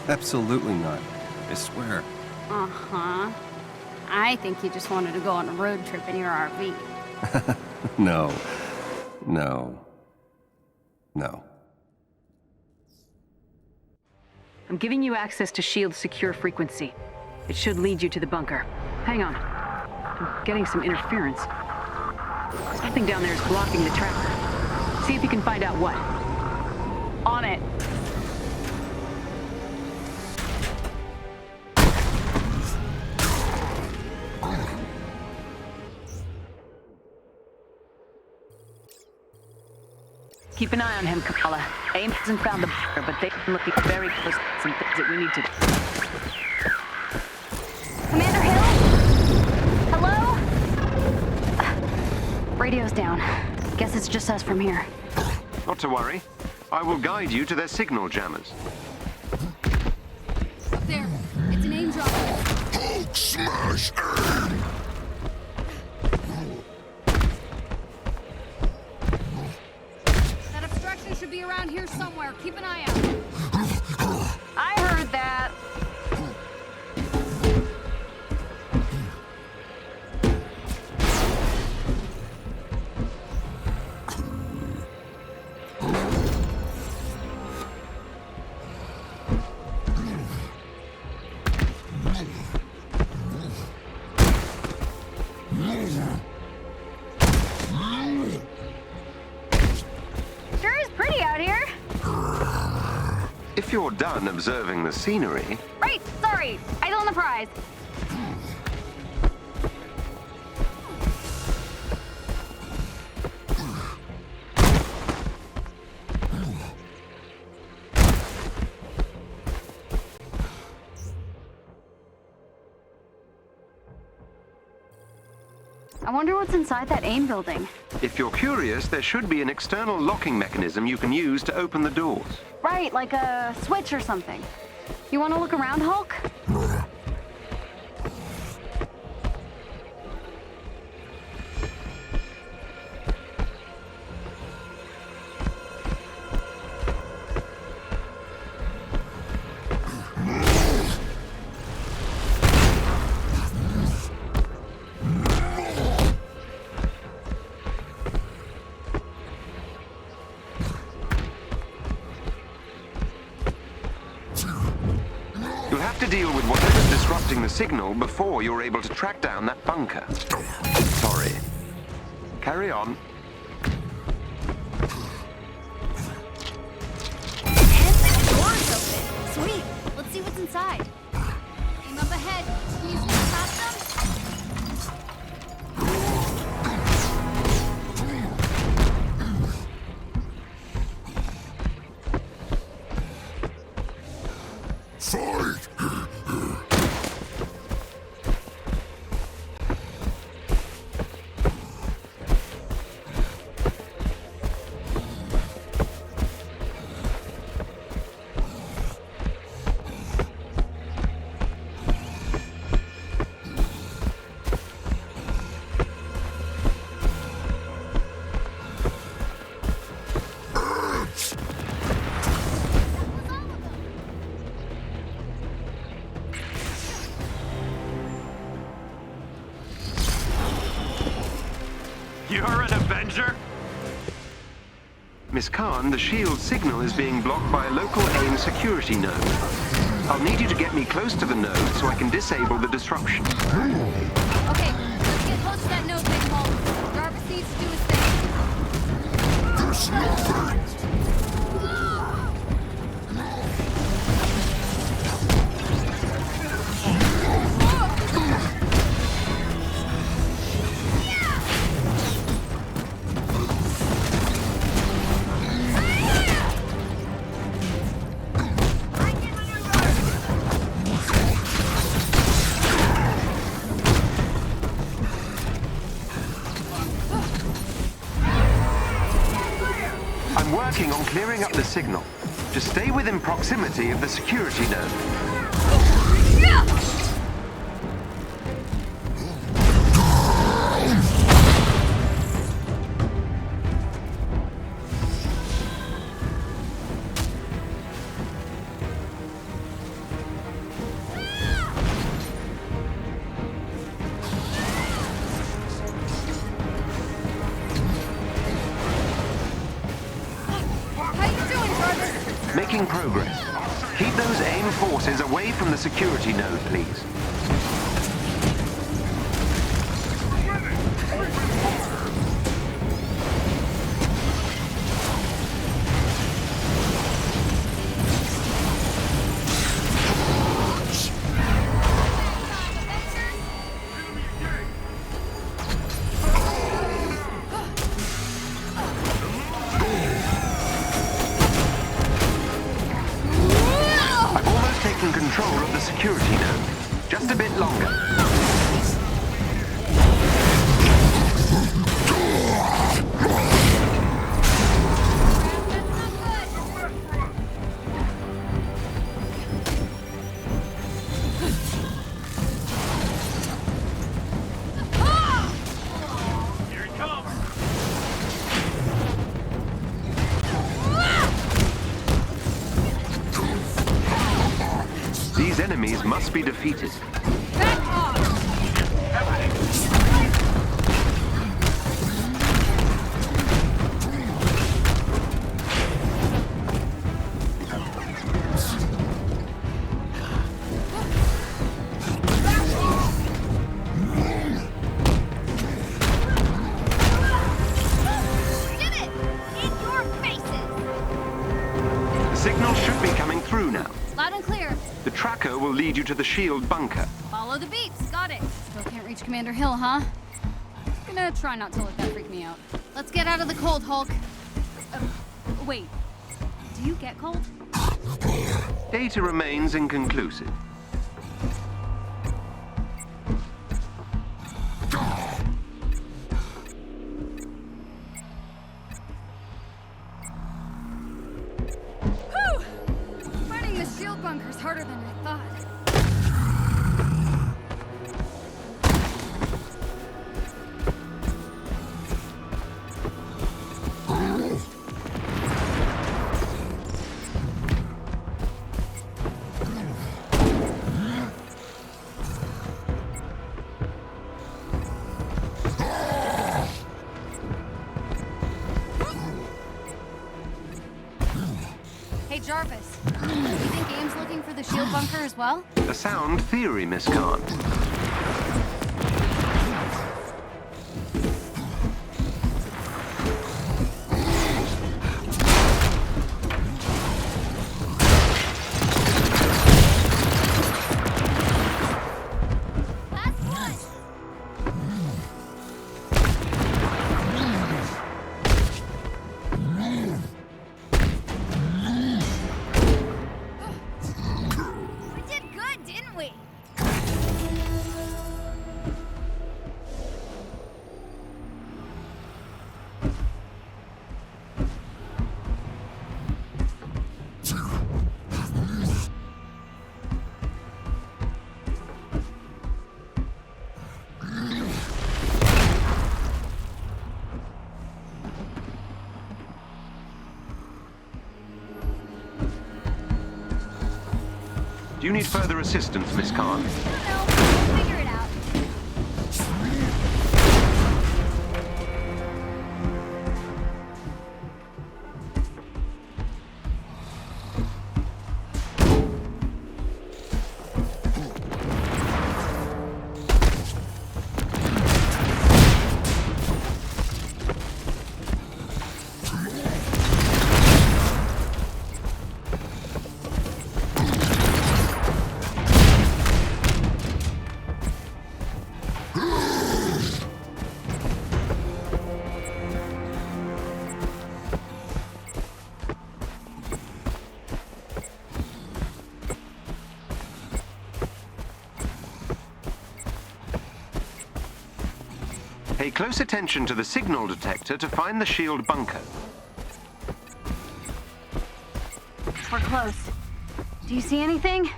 S13: Absolutely not. I swear.
S2: Uh-huh. I think you just wanted to go on a road trip in your RV.
S13: No. No. No.
S14: I'm giving you access to S.H.I.E.L.'s secure frequency. It should lead you to the bunker. Hang on. I'm getting some interference. Something down there is blocking the tracker. See if you can find out what. On it. Keep an eye on him, Kamala. AIM hasn't found the bunker, but they've been looking very close at some things that we need to...
S2: Commander Hill? Hello? Radio's down. Guess it's just us from here.
S4: Not to worry. I will guide you to their signal jammers.
S2: There. It's an AIM drop.
S21: Hulk smash AIM!
S2: That obstruction should be around here somewhere. Keep an eye out. I heard that.
S4: If you're done observing the scenery...
S2: Right, sorry. I don't want the prize. I wonder what's inside that AIM building.
S4: If you're curious, there should be an external locking mechanism you can use to open the doors.
S2: Right, like a switch or something. You want to look around, Hulk?
S4: Deal with whatever's disrupting the signal before you're able to track down that bunker. Sorry. Carry on.
S2: And the door's open. Sweet. Let's see what's inside. Aim up ahead. Can you see past them?
S21: Fight!
S4: You're an Avenger? Miss Khan, the S.H.I.E.L.D. signal is being blocked by a local AIM security node. I'll need you to get me close to the node so I can disable the disruption.
S2: Okay, let's get close to that node, Big Hulk. Jarvis needs to do his thing.
S21: There's nothing!
S4: I'm working on clearing up the signal. Just stay within proximity of the security node. Making progress. Keep those AIM forces away from the security node, please. Control of the security node. Just a bit longer.
S21: Here it comes!
S4: These enemies must be defeated. The signal should be coming through now.
S2: Loud and clear.
S4: The tracker will lead you to the shield bunker.
S2: Follow the beeps. Got it. Still can't reach Commander Hill, huh? Gonna try not to let that freak me out. Let's get out of the cold, Hulk. Wait. Do you get cold?
S4: Data remains inconclusive.
S2: Whew! Finding the shield bunker's harder than I thought. Hey, Jarvis. You think AIM's looking for the shield bunker as well?
S4: A sound theory, Miss Khan.
S2: We did good, didn't we?
S4: Do you need further assistance, Miss Khan?
S2: No, we'll figure it out.
S4: Pay close attention to the signal detector to find the shield bunker.
S14: we're close. Do you see anything?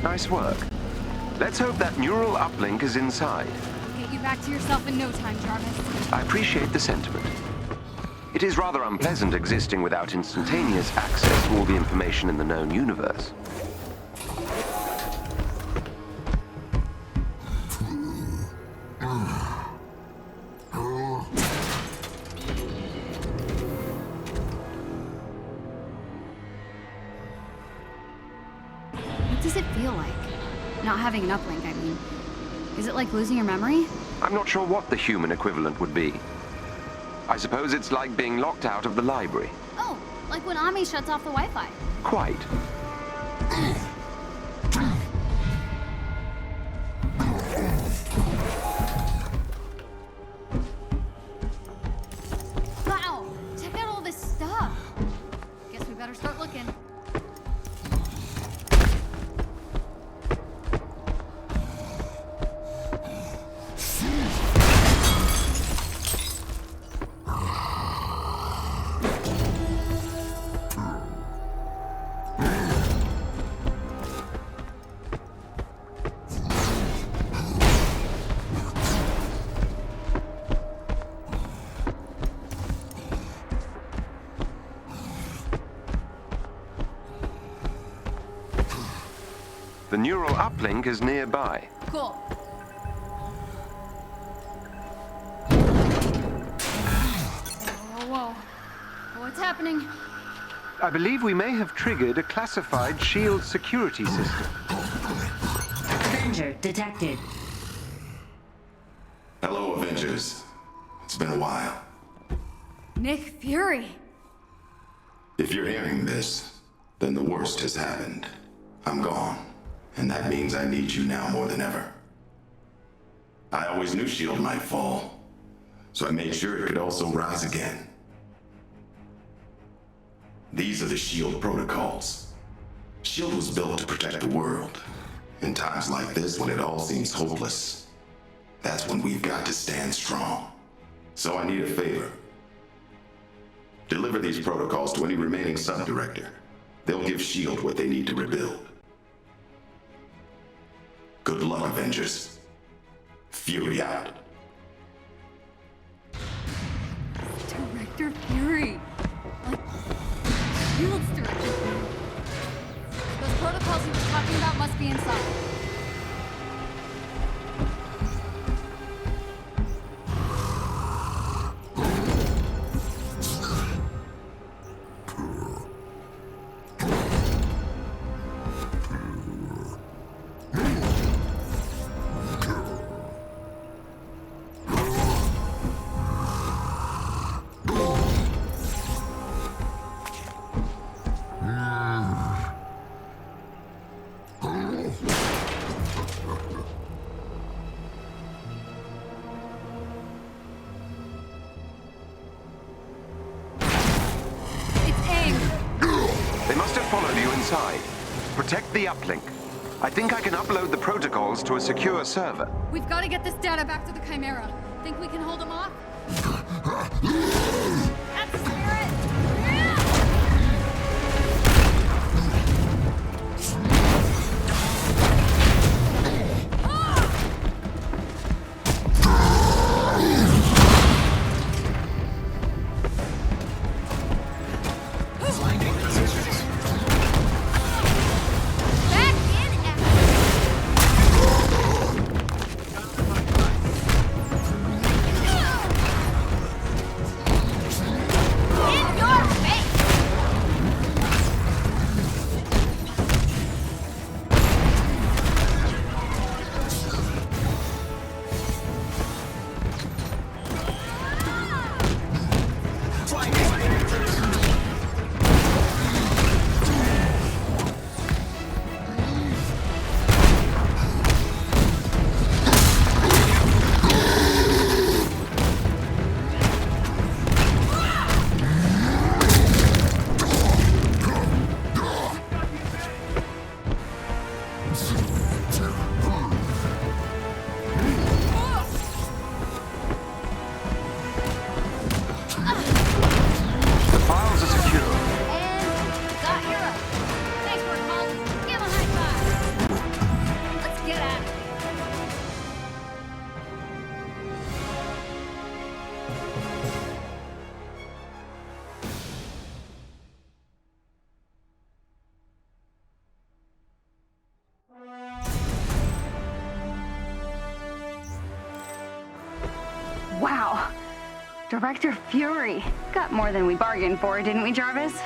S4: Nice work. Let's hope that neural uplink is inside.
S1: Get you back to yourself in no time, Jarvis.
S4: I appreciate the sentiment. It is rather unpleasant existing without instantaneous access to all the information in the known universe.
S1: What does it feel like? Not having an uplink, I mean. Is it like losing your memory?
S4: I'm not sure what the human equivalent would be. I suppose it's like being locked out of the library.
S1: Oh, like when Ami shuts off the Wi-Fi.
S4: Quite.
S1: Wow, check out all this stuff. Guess we better start looking.
S4: The neural uplink is nearby.
S1: Cool. Whoa. What's happening?
S4: I believe we may have triggered a classified SHIELD security system.
S19: Avenger detected.
S16: Hello, Avengers. It's been a while.
S1: Nick Fury.
S16: If you're hearing this, then the worst has happened. I'm gone, and that means I need you now more than ever. I always knew SHIELD might fall, so I made sure it could also rise again. These are the SHIELD protocols. SHIELD was built to protect the world. In times like this, when it all seems hopeless, that's when we've got to stand strong. So I need a favor. Deliver these protocols to any remaining sub-director. They'll give SHIELD what they need to rebuild. Good luck, Avengers. Fury out.
S1: Director Fury. Like, SHIELD's Director Fury. Those protocols he was talking about must be inside.
S4: Protect the uplink. I think I can upload the protocols to a secure server.
S1: We've got to get this data back to the Chimera. Think we can hold them off? That's the spirit!
S2: Wow. Director Fury. Got more than we bargained for, didn't we, Jarvis?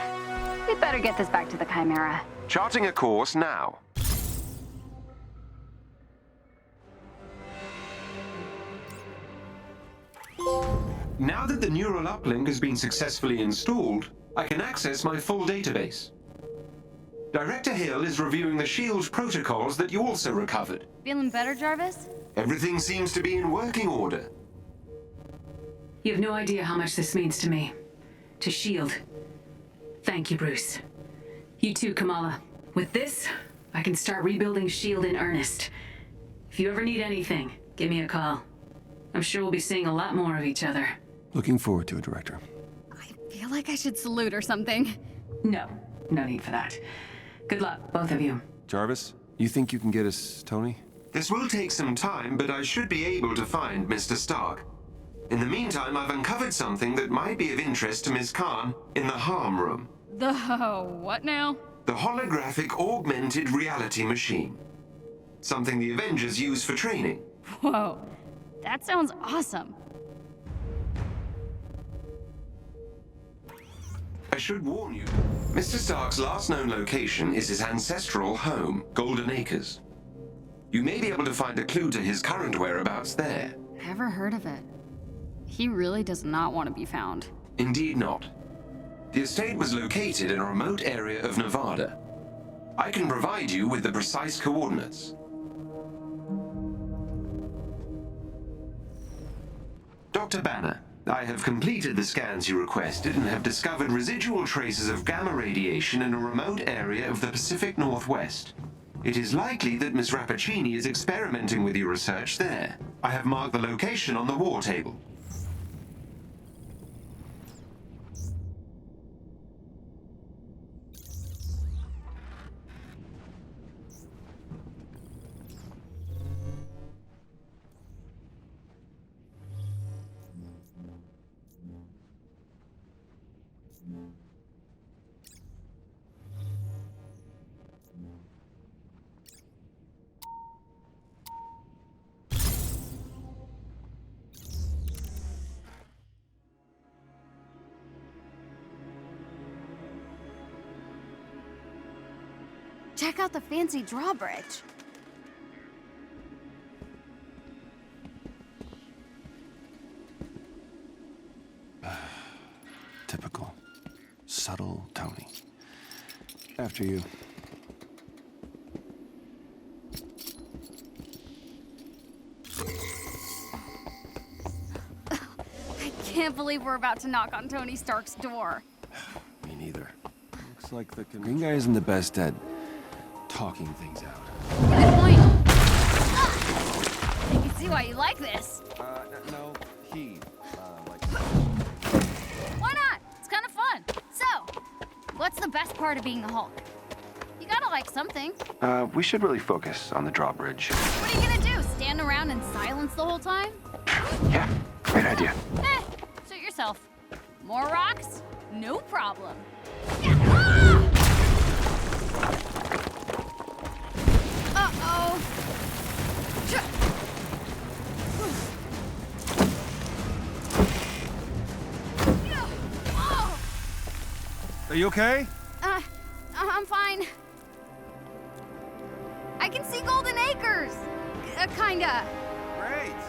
S2: We'd better get this back to the Chimera.
S4: Charting a course now. Now that the neural uplink has been successfully installed, I can access my full database. Director Hill is reviewing the SHIELD protocols that you also recovered.
S2: Feeling better, Jarvis?
S4: Everything seems to be in working order.
S14: You have no idea how much this means to me. To S.H.I.E.L.D. Thank you, Bruce. You too, Kamala. With this, I can start rebuilding S.H.I.E.L.D. in earnest. If you ever need anything, give me a call. I'm sure we'll be seeing a lot more of each other.
S12: Looking forward to it, Director.
S2: I feel like I should salute or something.
S14: No need for that. Good luck, both of you.
S12: Jarvis, you think you can get us Tony?
S4: This will take some time, but I should be able to find Mr. Stark. In the meantime, I've uncovered something that might be of interest to Ms. Khan in the harm room.
S2: The what now?
S4: The holographic augmented reality machine. Something the Avengers use for training.
S2: Whoa, that sounds awesome.
S4: I should warn you, Mr. Stark's last known location is his ancestral home, Golden Acres. You may be able to find a clue to his current whereabouts there.
S2: Never heard of it. He really does not want to be found.
S4: Indeed not. The estate was located in a remote area of Nevada. I can provide you with the precise coordinates. Dr. Banner, I have completed the scans you requested and have discovered residual traces of gamma radiation in a remote area of the Pacific Northwest. It is likely that Ms. Rappaccini is experimenting with your research there. I have marked the location on the war table.
S2: Check out the fancy drawbridge.
S12: Typical. Subtle Tony. After you.
S2: I can't believe we're about to knock on Tony Stark's door.
S12: Me neither. Looks like the Green Guy isn't the best at talking things out.
S2: Good point. I can see why you like this.
S12: No, he, likes
S2: Why not? It's kind of fun. So, what's the best part of being the Hulk? You gotta like something.
S13: We should really focus on the drawbridge.
S2: What are you gonna do? Stand around in silence the whole time?
S13: Yeah, great idea.
S2: Suit yourself. More rocks? No problem. Uh-oh.
S6: Are you okay?
S2: I'm fine. I can see Golden Acres. Kinda.
S6: Great.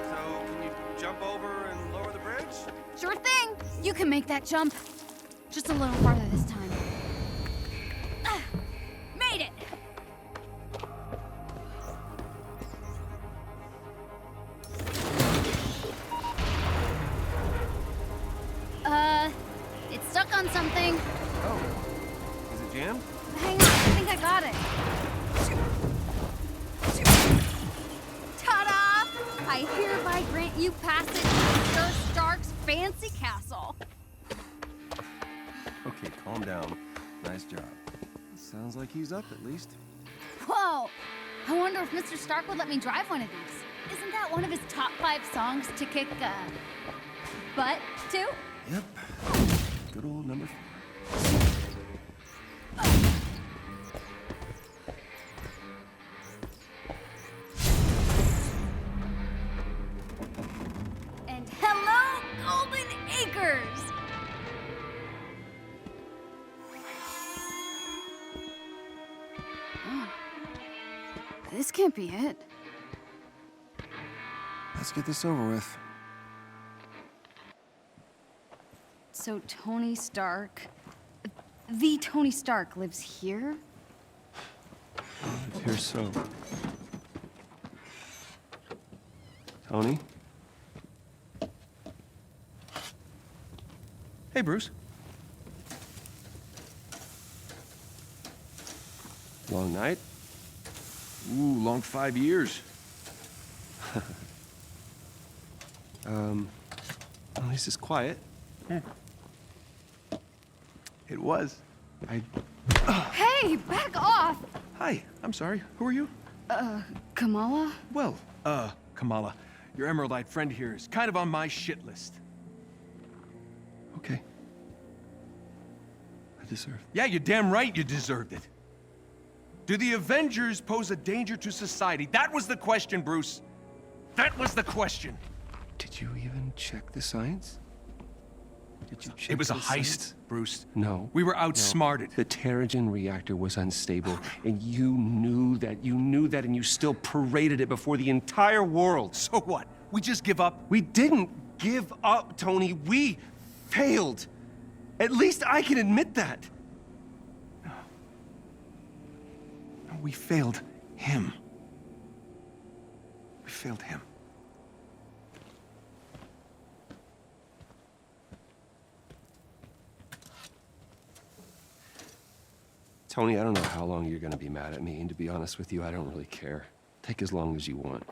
S6: So, can you jump over and lower the bridge?
S2: Sure thing. You can make that jump. Just a little farther this time. Made it. It's stuck on something.
S6: Oh. Is it jammed?
S2: Hang on, I think I got it. Ta-da! I hereby grant you passage to Sir Stark's fancy castle.
S12: Okay, calm down. Nice job. Sounds like he's up, at least.
S2: Whoa! I wonder if Mr. Stark would let me drive one of these. Isn't that one of his top 5 songs to kick, butt to?
S12: Yep. Good old number 4.
S1: This can't be it.
S12: Let's get this over with.
S1: So Tony Stark, the Tony Stark, lives here?
S12: It appears so. Tony?
S9: Hey, Bruce.
S12: Long night?
S9: Ooh, long 5 years.
S12: At least it's quiet.
S9: It was.
S1: Hey, back off!
S9: Hi, I'm sorry. Who are you?
S1: Kamala?
S9: Well, Kamala, your Emerald-eyed friend here is kind of on my shit list.
S12: Okay. I deserve it.
S9: Yeah, you're damn right you deserved it. Do the Avengers pose a danger to society? That was the question, Bruce. That was the question.
S12: Did you even check the science? Did you check
S9: It was a
S12: the
S9: heist,
S12: science?
S9: Bruce.
S12: No.
S9: We were outsmarted.
S12: No. The Terrigen reactor was unstable, and you knew that, and you still paraded it before the entire world.
S9: So what? We just give up?
S12: We didn't give up, Tony. We failed. At least I can admit that.
S9: No, we failed him. We failed him.
S12: Tony, I don't know how long you're gonna be mad at me, and to be honest with you, I don't really care. Take as long as you want.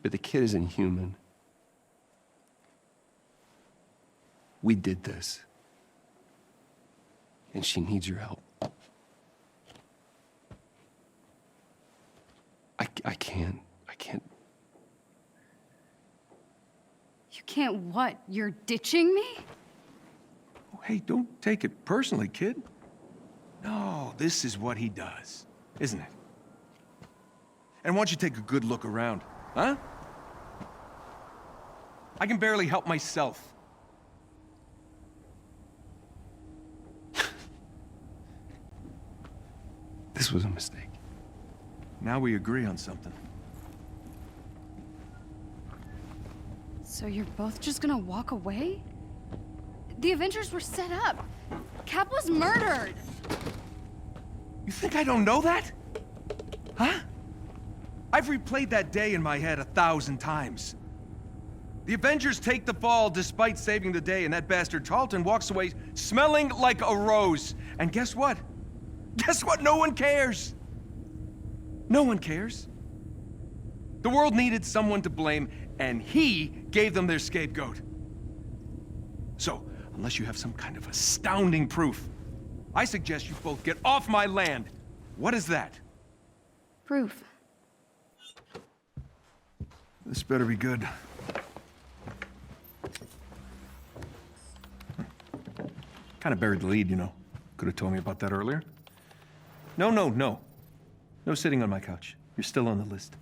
S12: But the kid is inhuman. We did this. And she needs your help. I can't.
S1: You can't what? You're ditching me?
S9: Oh, hey, don't take it personally, kid. No, this is what he does, isn't it? And why don't you take a good look around, huh? I can barely help myself.
S12: This was a mistake.
S9: Now we agree on something.
S1: So you're both just gonna walk away? The Avengers were set up. Cap was murdered.
S9: You think I don't know that? Huh? I've replayed that day in my head 1,000 times. The Avengers take the fall despite saving the day, and that bastard Tarleton walks away smelling like a rose. And guess what? Guess what? No one cares. No one cares. The world needed someone to blame, and he gave them their scapegoat. So, unless you have some kind of astounding proof, I suggest you both get off my land. What is that?
S1: Proof.
S9: This better be good. Kind of buried the lead, you know. Could have told me about that earlier. No. No sitting on my couch. You're still on the list.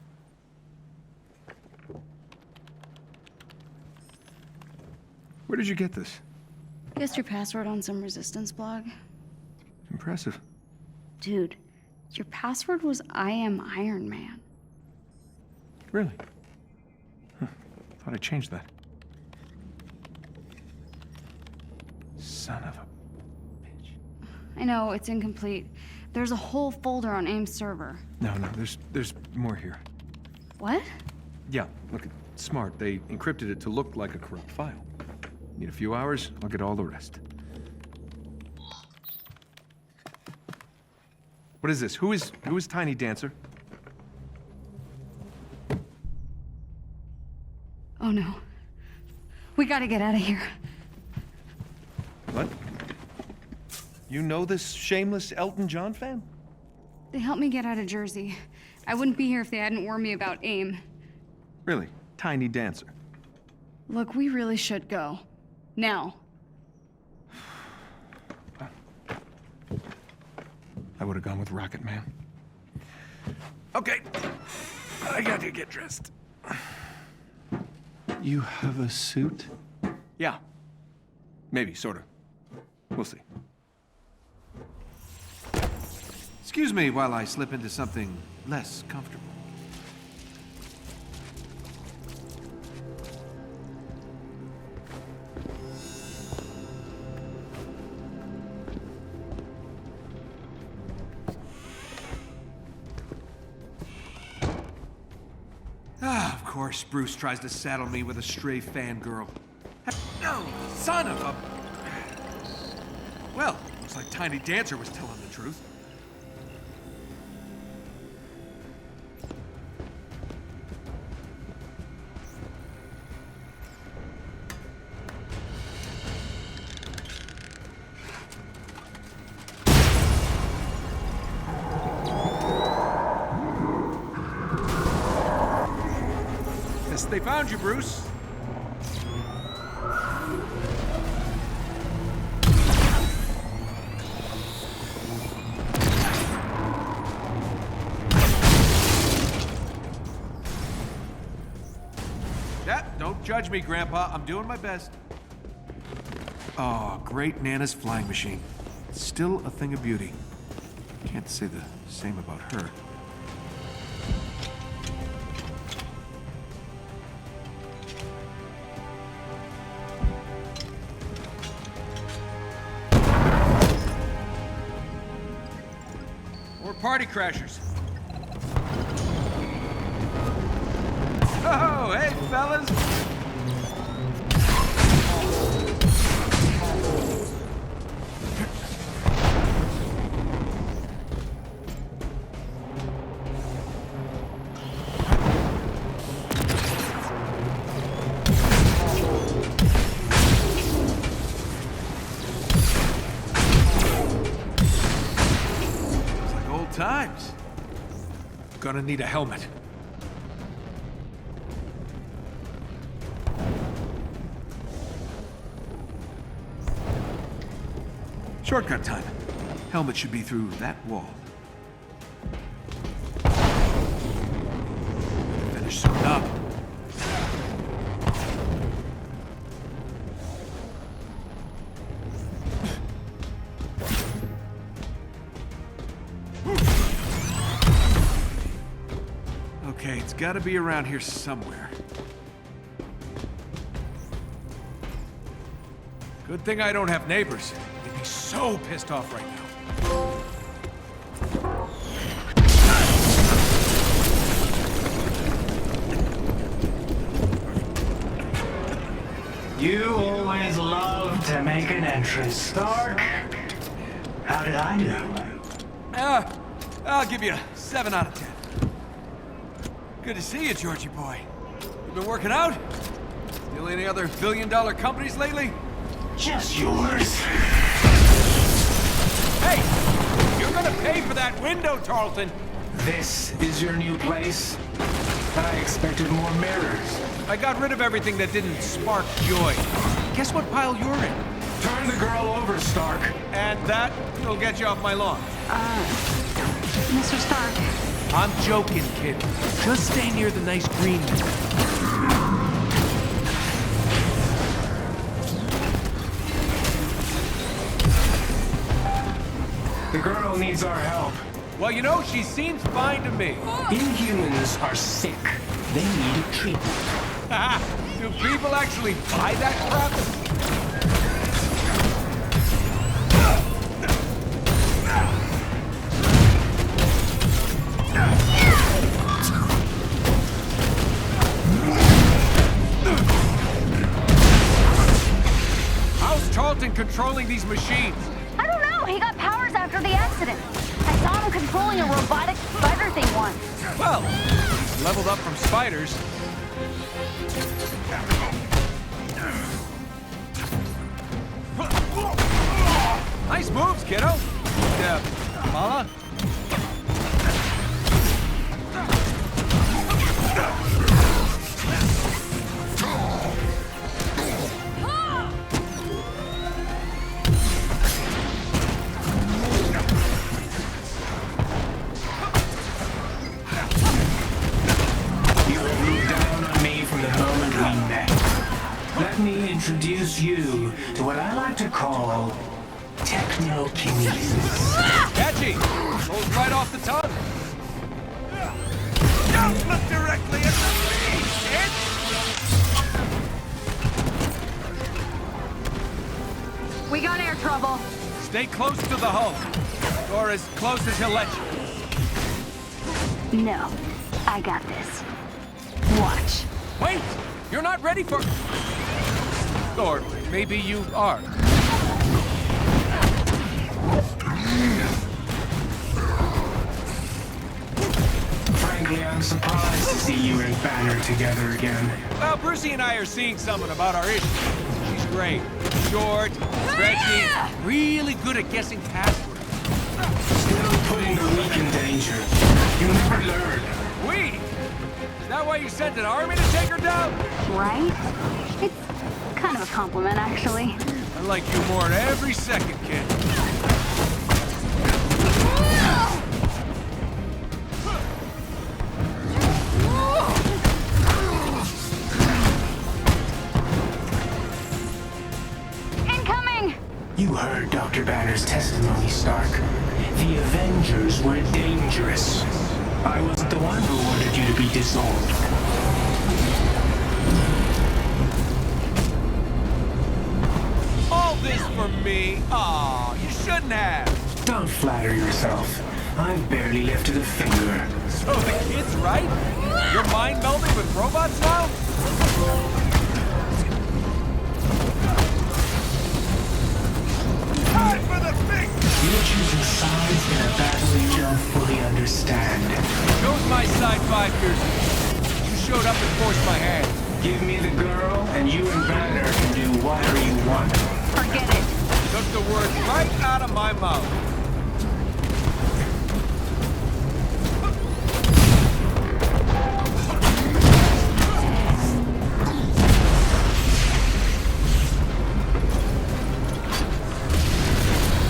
S9: Where did you get this?
S1: Guessed your password on some resistance blog.
S9: Impressive.
S1: Dude, your password was I am Iron Man.
S9: Really? Huh. Thought I changed that. Son of a...
S1: I know, it's incomplete. There's a whole folder on AIM's server.
S9: No, there's more here.
S1: What?
S9: Yeah, look, it's smart. They encrypted it to look like a corrupt file. Need a few hours, I'll get all the rest. What is this? Who is Tiny Dancer?
S1: Oh no. We gotta get out of here.
S9: What? You know this shameless Elton John fan?
S1: They helped me get out of Jersey. I wouldn't be here if they hadn't warned me about AIM.
S9: Really? Tiny Dancer?
S1: Look, we really should go. Now.
S9: I would have gone with Rocket Man. Okay. I got to get dressed.
S12: You have a suit?
S9: Yeah. Maybe, sort of. We'll see. Excuse me while I slip into something less comfortable. Of course, Bruce tries to saddle me with a stray fangirl. No, son of a... Well, looks like Tiny Dancer was telling the truth. Yes, they found you, Bruce. Don't judge me, Grandpa. I'm doing my best. Oh, great Nana's flying machine. Still a thing of beauty. Can't say the same about her. More party crashers. Oh, hey, fellas! Looks like old times. Gonna need a helmet. Shortcut time. Helmet should be through that wall. Finish soon up. Okay, it's gotta be around here somewhere. Good thing I don't have neighbors. They'd be so pissed off right now.
S15: You always love to make an entrance, Stark. How did I do?
S9: I'll give you a 7 out of 10. Good to see you, Georgie boy. You been working out? Still any other billion-dollar companies lately?
S15: Just yours.
S9: Hey! You're gonna pay for that window, Tarleton!
S15: This is your new place? I expected more mirrors.
S9: I got rid of everything that didn't spark joy. Guess what pile you're in?
S15: Turn the girl over, Stark.
S9: And that'll get you off my lawn.
S2: Mr. Stark.
S9: I'm joking, kid. Just stay near the nice green one.
S15: The girl needs our help.
S9: Well, you know, she seems fine to me.
S15: Inhumans are sick. They need treatment.
S9: Do people actually buy that crap? How's Tarleton controlling these machines?
S2: I don't know. He got powers after the accident. I saw him controlling a robotic spider thing once.
S9: Well, he's leveled up from spiders. Nice moves, kiddo. Kamala?
S15: Let me introduce you to what I like to call Technokinesis.
S9: Catchy! Rolls right off the tongue. Don't look directly at the face, kid!
S14: We got air trouble.
S9: Stay close to the hull. Or as close as he'll let you.
S2: No, I got this. Watch.
S9: Wait! You're not ready for... Or maybe you are.
S15: Frankly, I'm surprised to see you and Banner together again.
S9: Well, Brucey and I are seeing something about our issue. She's great. Short, stretchy, really good at guessing passwords.
S15: Still putting the weak in danger. You never learn.
S9: Weak? Is that why you sent an army to take her down?
S2: Right? It's kind of a compliment, actually.
S9: I like you more every second, kid.
S2: Incoming!
S15: You heard Dr. Banner's testimony, Stark. The Avengers were dangerous. I wasn't the one who ordered you to be dissolved.
S9: All this for me? Aw, you shouldn't have.
S15: Don't flatter yourself. I've barely lifted a finger.
S9: So the kid's right? You're mind melding with robots now? Time for the big...
S15: You're choosing sides in a battle you don't fully understand.
S9: Chose my side 5 years ago. You showed up and forced my hand.
S15: Give me the girl, and you and Banner can do whatever you want.
S2: Forget it.
S9: Took the words right out of my mouth.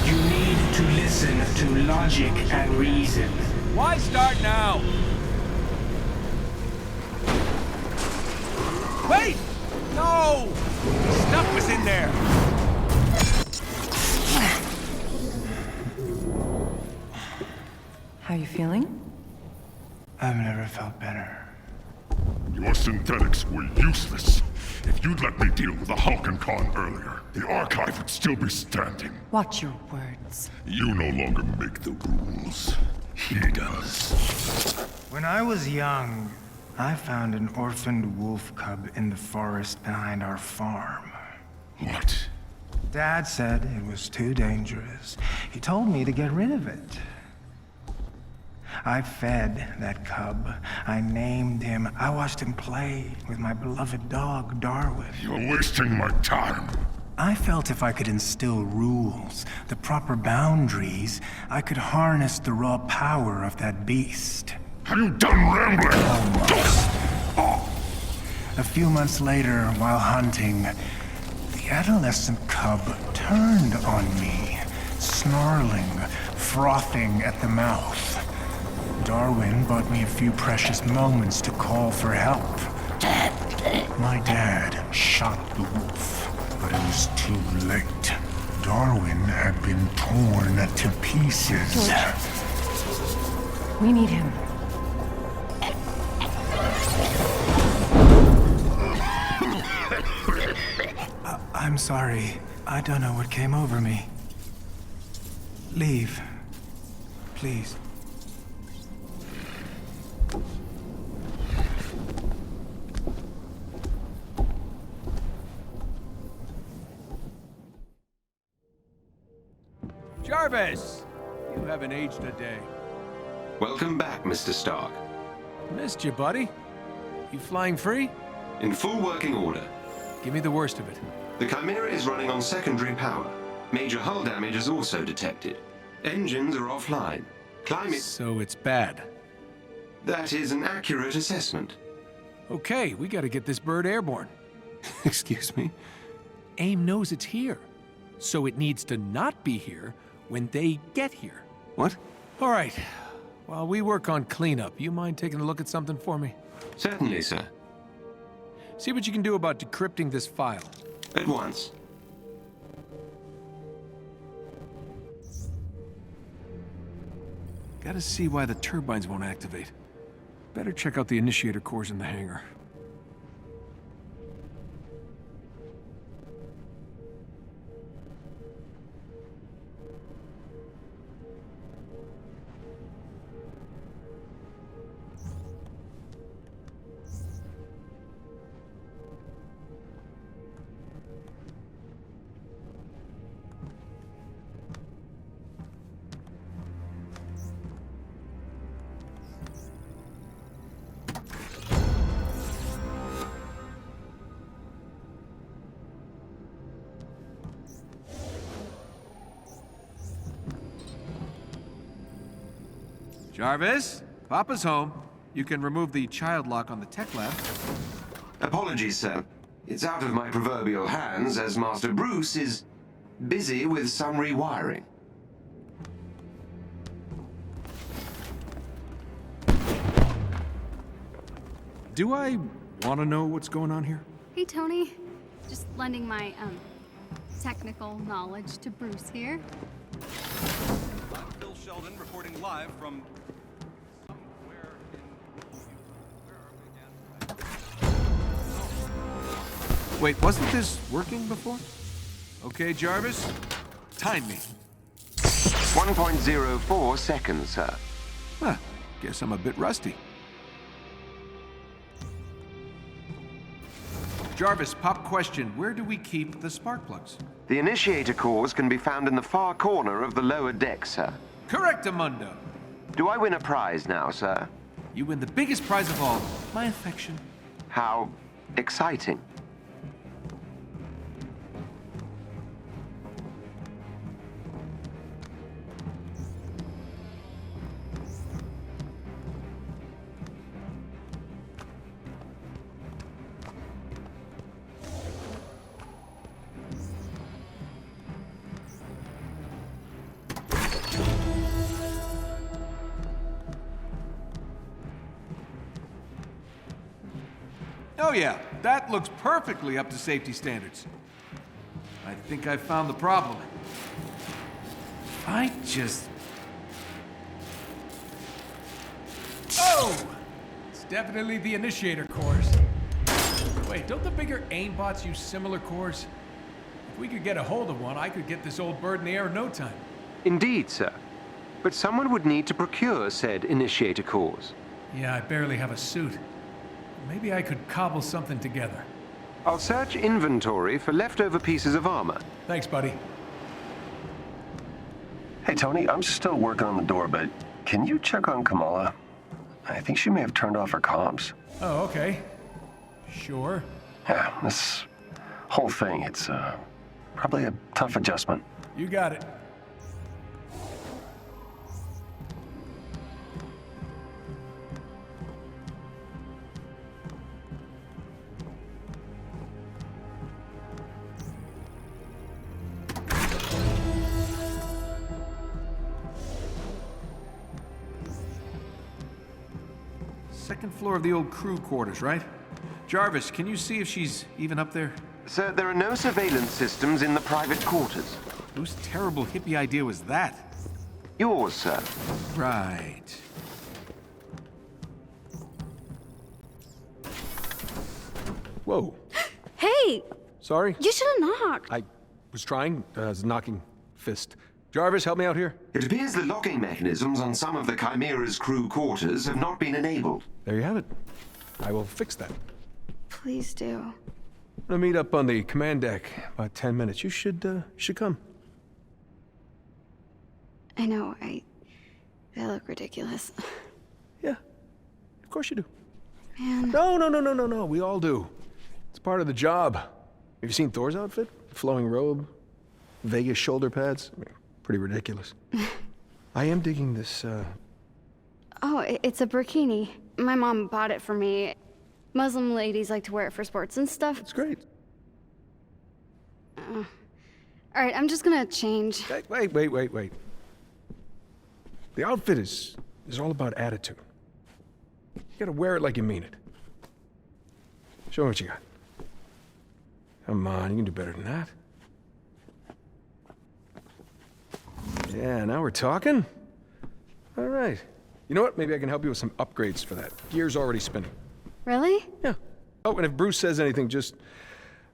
S15: You need to listen to logic and reason.
S9: Why start now? Wait! No! Stuff was in there.
S11: How you feeling?
S10: I've never felt better.
S21: Your synthetics were useless. If you'd let me deal with the Hulk and Khan earlier, the archive would still be standing.
S11: Watch your words.
S21: You no longer make the rules. He does.
S10: When I was young, I found an orphaned wolf cub in the forest behind our farm.
S21: What?
S10: Dad said it was too dangerous. He told me to get rid of it. I fed that cub. I named him. I watched him play with my beloved dog, Darwin.
S21: You're wasting my time.
S10: I felt if I could instill rules, the proper boundaries, I could harness the raw power of that beast.
S21: Have you done rambling?
S10: Almost. A few months later, while hunting, the adolescent cub turned on me, snarling, frothing at the mouth. Darwin bought me a few precious moments to call for help. My dad shot the wolf, but it was too late. Darwin had been torn to pieces.
S11: George. We need him.
S10: I'm sorry. I don't know what came over me. Leave. Please.
S9: Jarvis! You haven't aged a day.
S4: Welcome back, Mr. Stark.
S9: Missed you, buddy. You flying free?
S4: In full working order.
S9: Give me the worst of it.
S4: The Chimera is running on secondary power. Major hull damage is also detected. Engines are offline. Climate...
S9: So it's bad.
S4: That is an accurate assessment.
S9: Okay, we gotta get this bird airborne.
S12: Excuse me?
S9: AIM knows it's here. So it needs to not be here when they get here.
S12: What?
S9: All right. While we work on cleanup, you mind taking a look at something for me?
S4: Certainly, sir.
S9: See what you can do about decrypting this file.
S4: At once.
S20: Gotta see why the turbines won't activate. Better check out the initiator cores in the hangar.
S9: Jarvis, Papa's home. You can remove the child lock on the tech lab.
S4: Apologies, sir. It's out of my proverbial hands, as Master Bruce is busy with some rewiring.
S20: Do I want to know what's going on here?
S1: Hey, Tony. Just lending my, technical knowledge to Bruce here.
S22: I'm Phil Sheldon, reporting live from...
S9: Wait, wasn't this working before? Okay, Jarvis, time me.
S4: 1.04 seconds, sir.
S9: Huh, guess I'm a bit rusty. Jarvis, pop question. Where do we keep the spark plugs?
S4: The initiator cores can be found in the far corner of the lower deck, sir.
S9: Correctamundo.
S4: Do I win a prize now, sir?
S9: You win the biggest prize of all, my affection.
S4: How exciting.
S9: Oh yeah, that looks perfectly up to safety standards. I think I found the problem. I just...
S20: Oh! It's definitely the initiator cores. Wait, don't the bigger AIM bots use similar cores? If we could get a hold of one, I could get this old bird in the air in no time.
S4: Indeed, sir. But someone would need to procure said initiator cores.
S20: Yeah, I barely have a suit. Maybe I could cobble something together.
S4: I'll search inventory for leftover pieces of armor.
S20: Thanks, buddy.
S13: Hey, Tony, I'm still working on the door, but can you check on Kamala? I think she may have turned off her comms.
S20: Oh, okay. Sure.
S13: Yeah, this whole thing, it's probably a tough adjustment.
S20: You got it.
S9: Second floor of the old crew quarters, right? Jarvis, can you see if she's even up there?
S4: Sir, there are no surveillance systems in the private quarters.
S9: Whose terrible hippie idea was that?
S4: Yours, sir.
S9: Right.
S20: Whoa.
S1: Hey!
S20: Sorry?
S1: You should have knocked.
S20: I was trying. As knocking fist. Jarvis, help me out here.
S4: It appears the locking mechanisms on some of the Chimera's crew quarters have not been enabled.
S20: There you have it. I will fix that.
S1: Please do.
S20: I'm gonna meet up on the command deck about 10 minutes. You should come.
S1: I know, I look ridiculous.
S20: Yeah, of course you do.
S1: Man.
S20: No. We all do. It's part of the job. Have you seen Thor's outfit? Flowing robe, Vegas shoulder pads. I mean, pretty ridiculous. I am digging this,
S1: Oh, it's a burkini. My mom bought it for me. Muslim ladies like to wear it for sports and stuff.
S20: It's great.
S1: All right, I'm just gonna change.
S20: Wait. The outfit is all about attitude. You gotta wear it like you mean it. Show me what you got. Come on, you can do better than that. Yeah, now we're talking.
S9: All right. You know what? Maybe I can help you with some upgrades for that. Gear's already spinning.
S2: Really?
S9: Yeah. Oh, and if Bruce says anything, just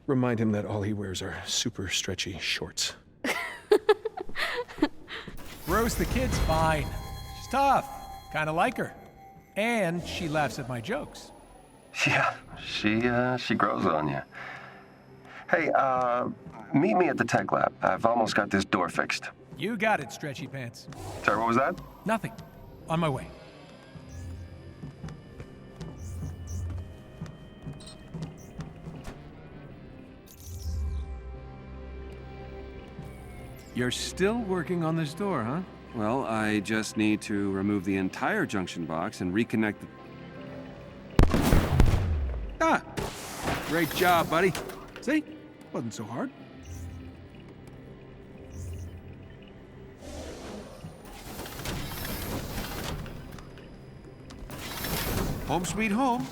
S9: remind him that all he wears are super stretchy shorts.
S20: Rose the kid's fine. She's tough. Kinda like her. And she laughs at my jokes.
S13: Yeah, she grows on you. Hey, meet me at the tech lab. I've almost got this door fixed.
S20: You got it, Stretchy Pants.
S13: Sorry, what was that?
S20: Nothing. On my way.
S7: You're still working on this door, huh? Well, I just need to remove the entire junction box and reconnect the... Ah! Great job, buddy. See? Wasn't so hard. Home sweet home.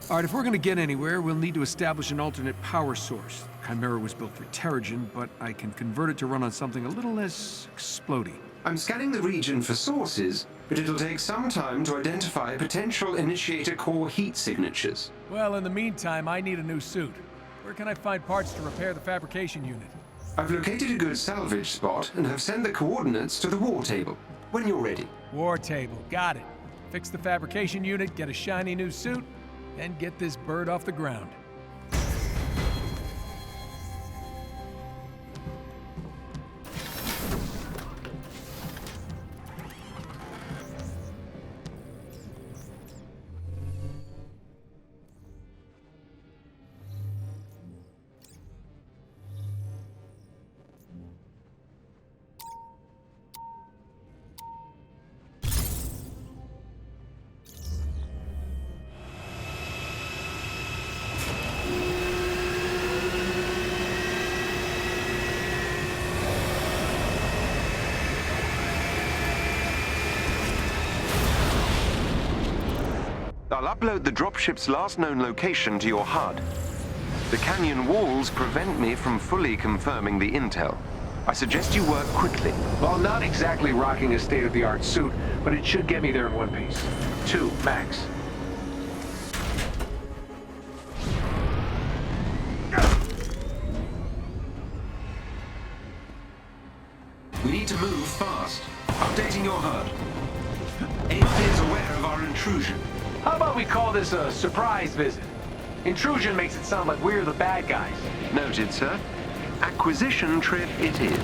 S20: All right, if we're gonna get anywhere, we'll need to establish an alternate power source. Chimera was built for Terrigen, but I can convert it to run on something a little less explodey.
S4: I'm scanning the region for sources, but it'll take some time to identify potential initiator core heat signatures.
S20: Well, in the meantime, I need a new suit. Where can I find parts to repair the fabrication unit?
S4: I've located a good salvage spot and have sent the coordinates to the war table. When you're ready.
S20: War table, got it. Fix the fabrication unit, get a shiny new suit, and get this bird off the ground.
S4: I'll upload the dropship's last known location to your HUD. The canyon walls prevent me from fully confirming the intel. I suggest you work quickly.
S18: Well, not exactly rocking a state-of-the-art suit, but it should get me there in one piece. 2, max.
S4: We need to move fast. Updating your HUD. AIM is aware of our intrusion.
S18: How about we call this a surprise visit? Intrusion makes it sound like we're the bad guys.
S4: Noted, sir. Acquisition trip it is.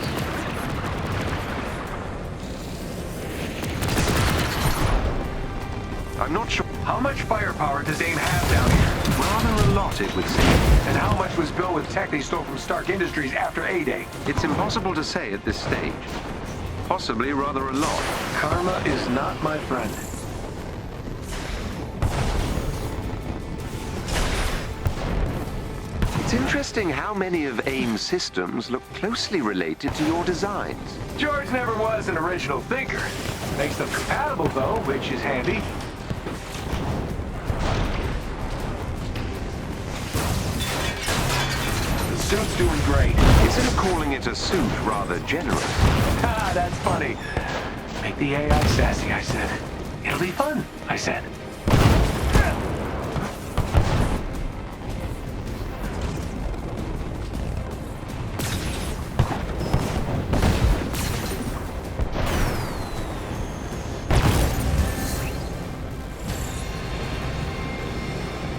S4: I'm not sure.
S18: How much firepower does AIM have down here?
S4: Rather a lot, it would seem.
S18: And how much was built with tech they stole from Stark Industries after A-Day?
S4: It's impossible to say at this stage. Possibly rather a lot.
S18: Karma is not my friend.
S4: It's interesting how many of AIM's systems look closely related to your designs.
S18: George never was an original thinker. Makes them compatible, though, which is handy. The suit's doing great.
S4: Instead of calling it a suit, rather generous.
S18: Ah, that's funny. Make the AI sassy, I said. It'll be fun, I said.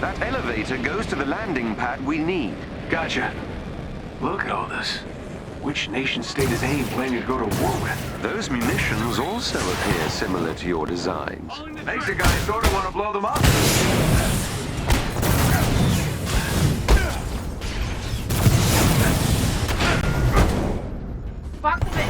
S4: That elevator goes to the landing pad we need.
S18: Gotcha. Look at all this. Which nation-state is AIM planning to go to war with?
S4: Those munitions also appear similar to your designs.
S18: Makes the guy sort of want to blow them up.
S19: Fuck the bit.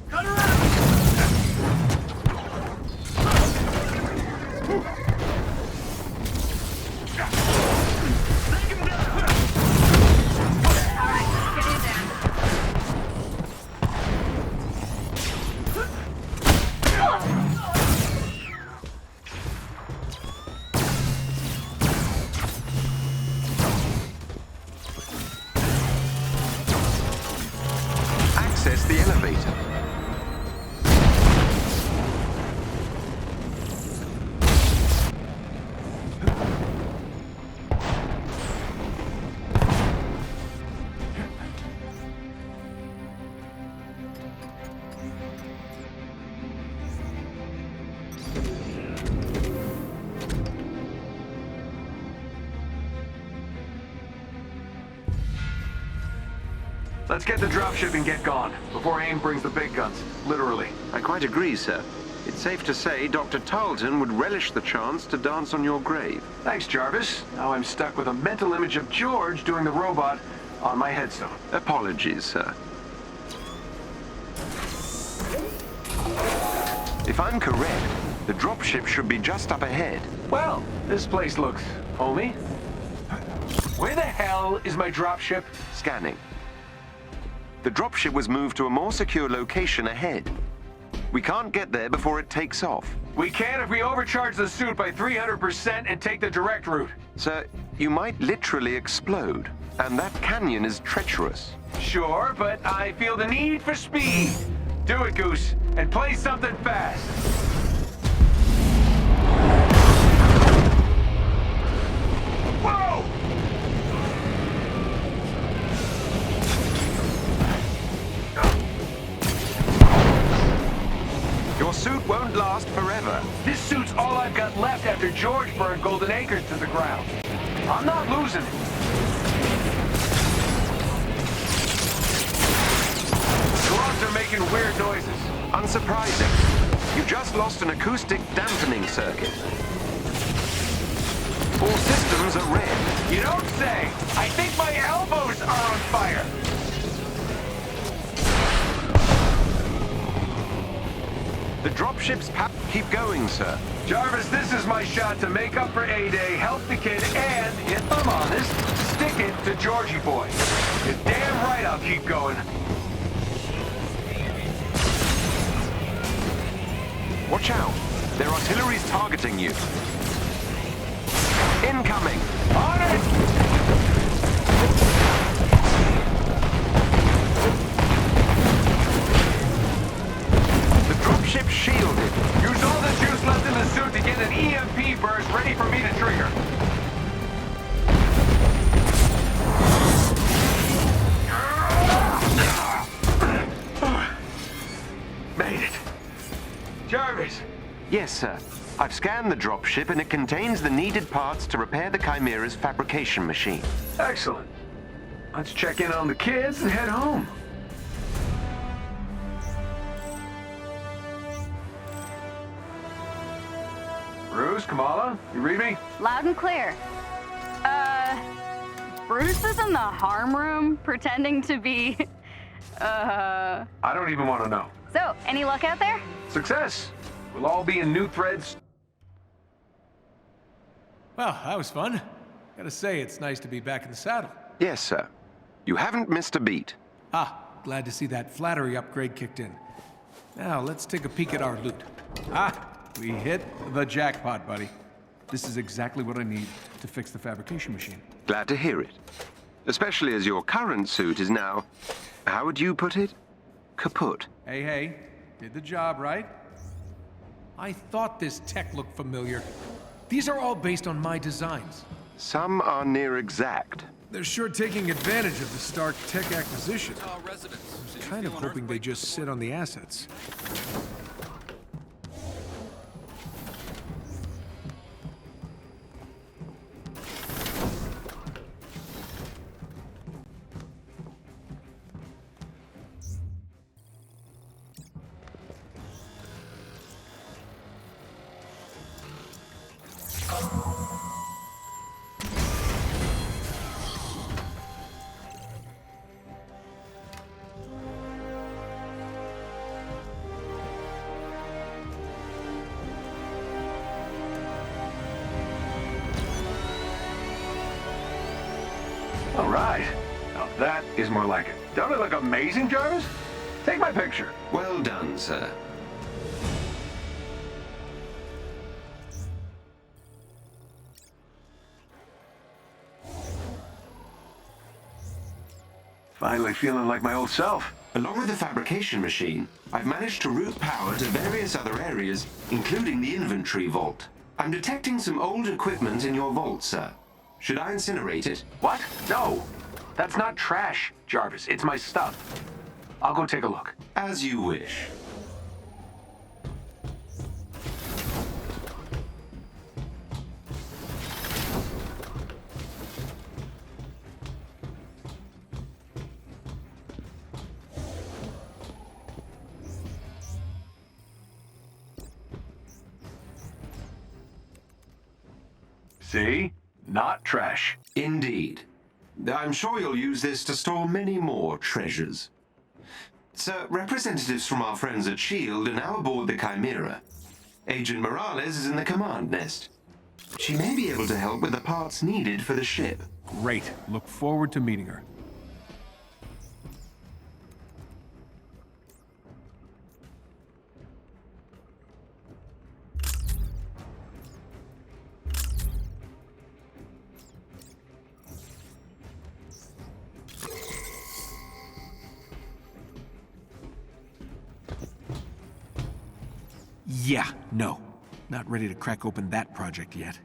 S18: Cut around! Let's get the dropship and get gone, before AIM brings the big guns. Literally.
S4: I quite agree, sir. It's safe to say Dr. Tarleton would relish the chance to dance on your grave.
S18: Thanks, Jarvis. Now I'm stuck with a mental image of George doing the robot on my headstone.
S4: Apologies, sir. If I'm correct, the dropship should be just up ahead.
S18: Well, this place looks homey. Where the hell is my dropship?
S4: Scanning. The dropship was moved to a more secure location ahead. We can't get there before it takes off.
S18: We can if we overcharge the suit by 300% and take the direct route.
S4: Sir, you might literally explode, and that canyon is treacherous.
S18: Sure, but I feel the need for speed. Do it, Goose, and play something fast. Whoa!
S4: Your suit won't last forever.
S18: This suit's all I've got left after George burned Golden Acres to the ground. I'm not losing it. Gloves are making weird noises.
S4: Unsurprising. You just lost an acoustic dampening circuit. All systems are red.
S18: You don't say. I think my elbows are on fire.
S4: The dropship's keep going, sir.
S18: Jarvis, this is my shot to make up for A-Day, help the kid, and, if I'm honest, stick it to Georgie boy. You're damn right I'll keep going.
S4: Watch out. Their artillery's targeting you. Incoming.
S18: On it!
S4: The dropship's shielded.
S18: Use all the juice left in the suit to get an EMP burst ready for me to trigger. Made it. Jarvis.
S4: Yes, sir. I've scanned the dropship and it contains the needed parts to repair the Chimera's fabrication machine.
S18: Excellent. Let's check in on the kids and head home. Bruce, Kamala, you read me?
S2: Loud and clear. Bruce is in the harm room pretending to be,
S18: I don't even want to know.
S2: So, any luck out there?
S18: Success. We'll all be in new threads.
S20: Well, that was fun. Gotta say, it's nice to be back in the saddle.
S4: Yes, sir. You haven't missed a beat.
S20: Ah, glad to see that flattery upgrade kicked in. Now, let's take a peek at our loot. Ah, we hit the jackpot, buddy. This is exactly what I need to fix the fabrication machine.
S4: Glad to hear it. Especially as your current suit is now, how would you put it? Kaput.
S20: Hey, did the job, right? I thought this tech looked familiar. These are all based on my designs.
S4: Some are near exact.
S20: They're sure taking advantage of the Stark tech acquisition. Kind of hoping they just sit on the assets.
S18: All right. Now that is more like it. Don't it look amazing, Jarvis? Take my picture.
S4: Well done, sir.
S18: Finally feeling like my old self.
S4: Along with the fabrication machine, I've managed to route power to various other areas, including the inventory vault. I'm detecting some old equipment in your vault, sir. Should I incinerate it?
S18: What? No. That's not trash, Jarvis. It's my stuff. I'll go take a look.
S4: As you wish.
S18: See? Not trash.
S4: Indeed. I'm sure you'll use this to store many more treasures. Sir, representatives from our friends at S.H.I.E.L.D. are now aboard the Chimera. Agent Morales is in the command nest. She may be able to help with the parts needed for the ship.
S20: Great. Look forward to meeting her. Yeah, no. Not ready to crack open that project yet.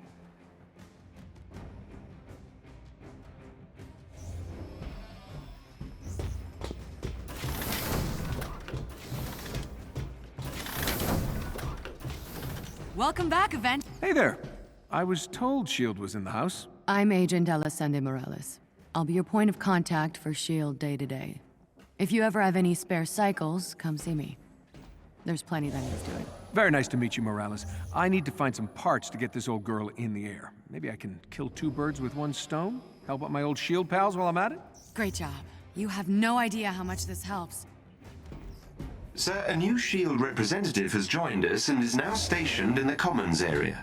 S5: Welcome back, Avengers.
S20: Hey there. I was told S.H.I.E.L.D. was in the house.
S5: I'm Agent Elisende Morales. I'll be your point of contact for S.H.I.E.L.D. day to day. If you ever have any spare cycles, come see me. There's plenty that needs doing.
S20: Very nice to meet you, Morales. I need to find some parts to get this old girl in the air. Maybe I can kill two birds with one stone? Help out my old S.H.I.E.L.D. pals while I'm at it?
S5: Great job. You have no idea how much this helps.
S4: Sir, a new S.H.I.E.L.D. representative has joined us and is now stationed in the Commons area.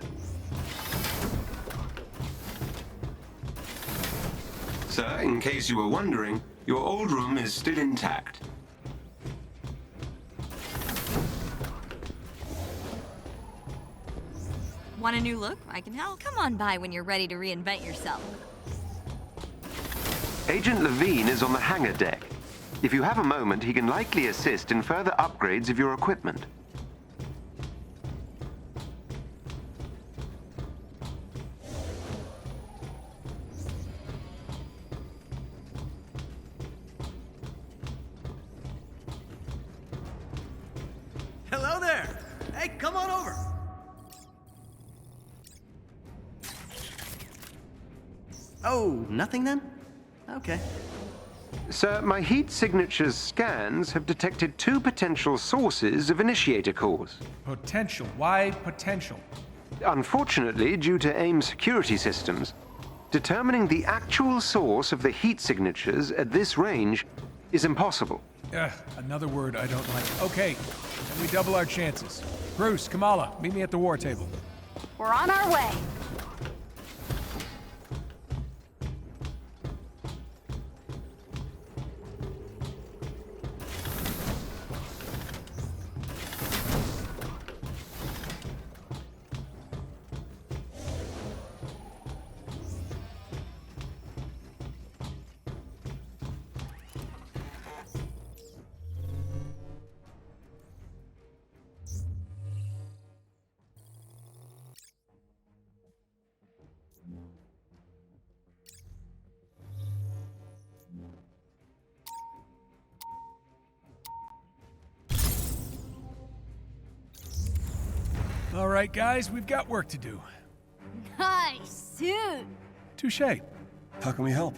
S4: Sir, in case you were wondering, your old room is still intact.
S8: Want a new look? I can help. Come on by when you're ready to reinvent yourself.
S4: Agent Levine is on the hangar deck. If you have a moment, he can likely assist in further upgrades of your equipment.
S6: Hello there! Hey, come on over! Oh, nothing then? Okay.
S4: Sir, my heat signatures scans have detected two potential sources of initiator cores.
S20: Potential. Why potential?
S4: Unfortunately, due to AIM security systems, determining the actual source of the heat signatures at this range is impossible.
S20: Another word I don't like. Okay, and we double our chances. Bruce, Kamala, meet me at the war table.
S2: We're on our way.
S20: All right, guys, we've got work to do.
S2: Nice suit.
S20: Touché.
S12: How can we help?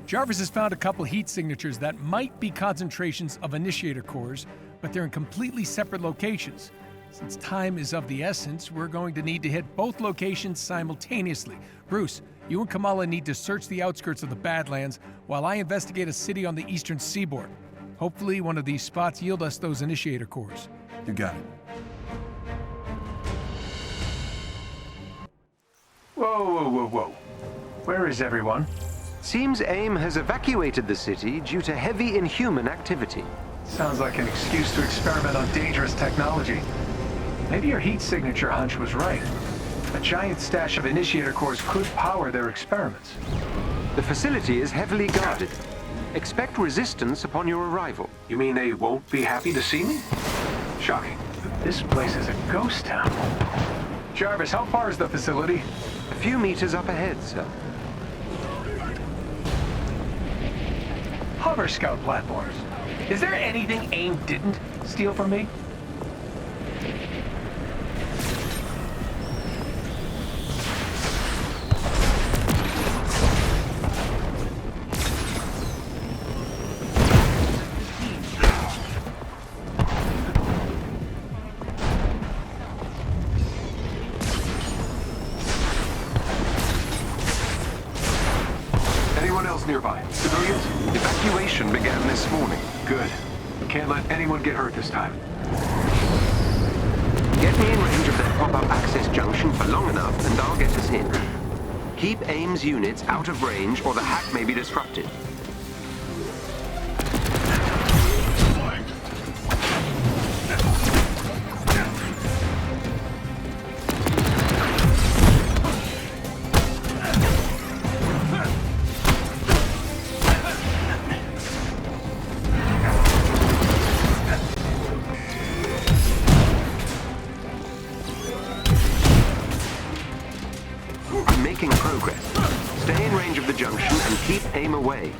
S20: Jarvis has found a couple heat signatures that might be concentrations of initiator cores, but they're in completely separate locations. Since time is of the essence, we're going to need to hit both locations simultaneously. Bruce, you and Kamala need to search the outskirts of the Badlands while I investigate a city on the eastern seaboard. Hopefully, one of these spots yield us those initiator cores.
S12: You got it.
S18: Whoa, whoa, whoa, whoa. Where is everyone?
S4: Seems AIM has evacuated the city due to heavy Inhuman activity.
S18: Sounds like an excuse to experiment on dangerous technology. Maybe your heat signature hunch was right. A giant stash of initiator cores could power their experiments.
S4: The facility is heavily guarded. Expect resistance upon your arrival.
S18: You mean they won't be happy to see me? Shocking. This place is a ghost town. Jarvis, how far is the facility?
S4: A few meters up ahead, sir.
S18: Hover scout platforms. Is there anything AIM didn't steal from me? nearby.
S3: Civilians, evacuation began this morning.
S18: Good. Can't let anyone get hurt this time.
S4: Get me in range of that pop-up access junction for long enough, and I'll get us in. Keep AIM's units out of range, or the hack may be disrupted. Making progress. Stay in range of the junction and keep AIM away.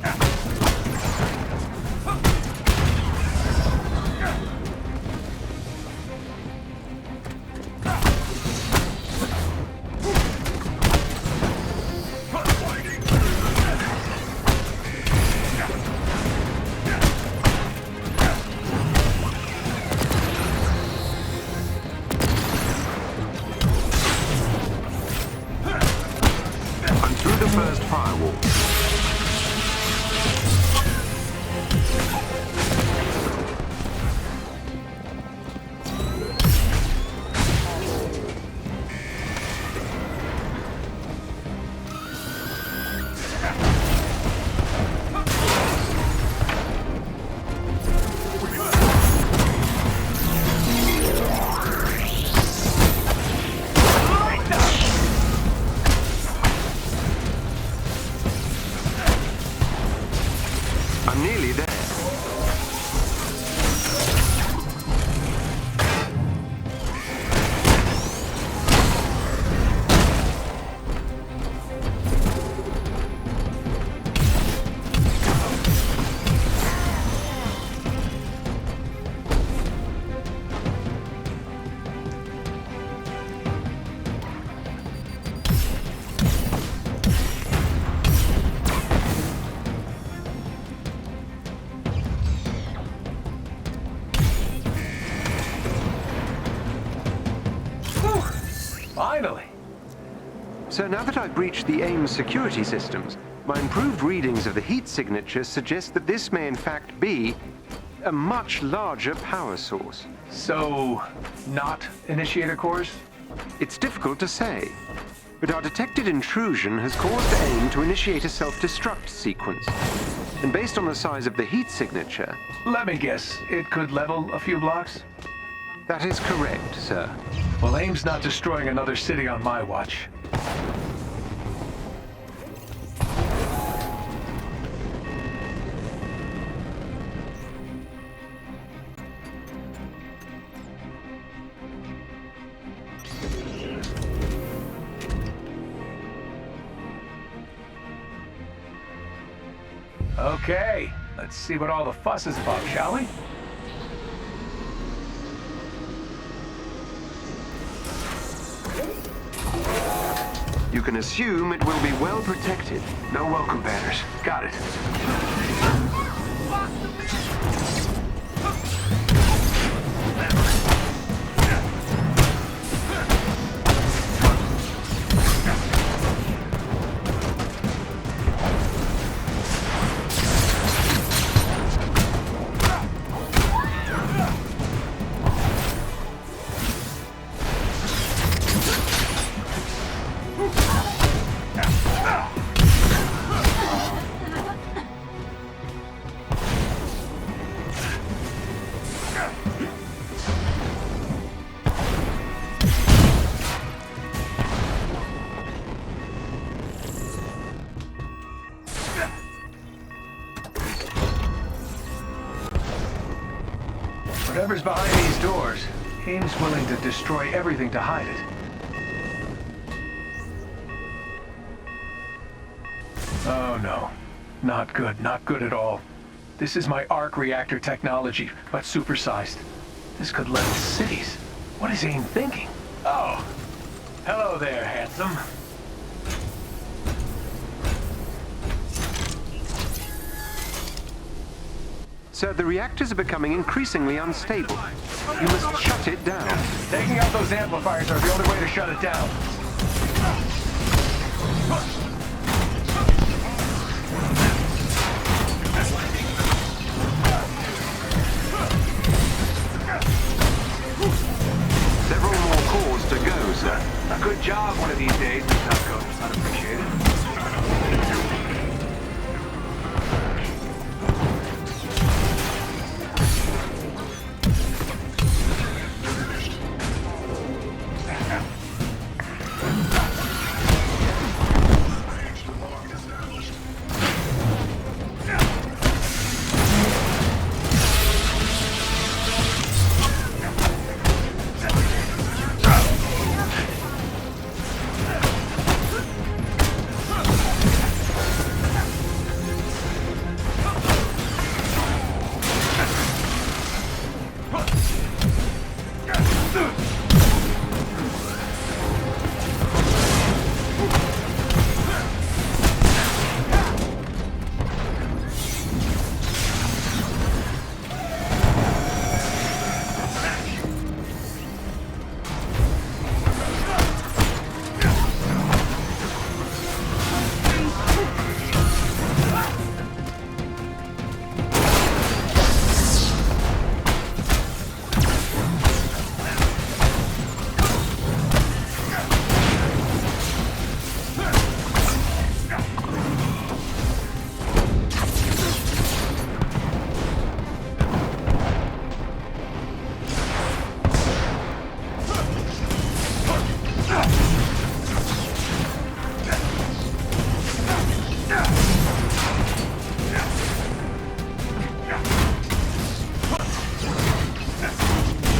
S4: First firewall. I'm nearly there.
S18: Finally!
S4: So now that I've breached the AIM security systems, my improved readings of the heat signature suggest that this may in fact be a much larger power source.
S18: So, not initiator cores?
S4: It's difficult to say, but our detected intrusion has caused AIM to initiate a self-destruct sequence. And based on the size of the heat signature...
S18: Let me guess, it could level a few blocks?
S4: That is correct, sir.
S18: Well, AIM's not destroying another city on my watch. Okay, let's see what all the fuss is about, shall we?
S4: You can assume it will be well protected.
S18: No welcome banners. Got it. Whatever's behind these doors, AIM's willing to destroy everything to hide it. Oh no. Not good, not good at all. This is my arc reactor technology, but supersized. This could level cities. What is AIM thinking? Oh, hello there, handsome.
S4: Sir, the reactors are becoming increasingly unstable. You must shut it down.
S18: Taking out those amplifiers are the only way to shut it down.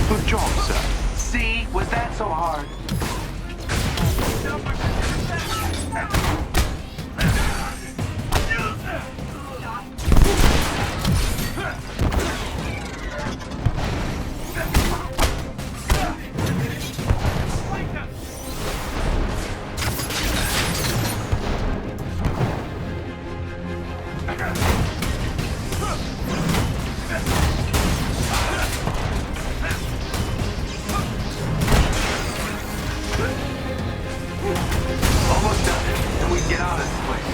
S3: Good job, sir.
S18: See? Was that so hard?
S3: Almost done. And we can get out of this place.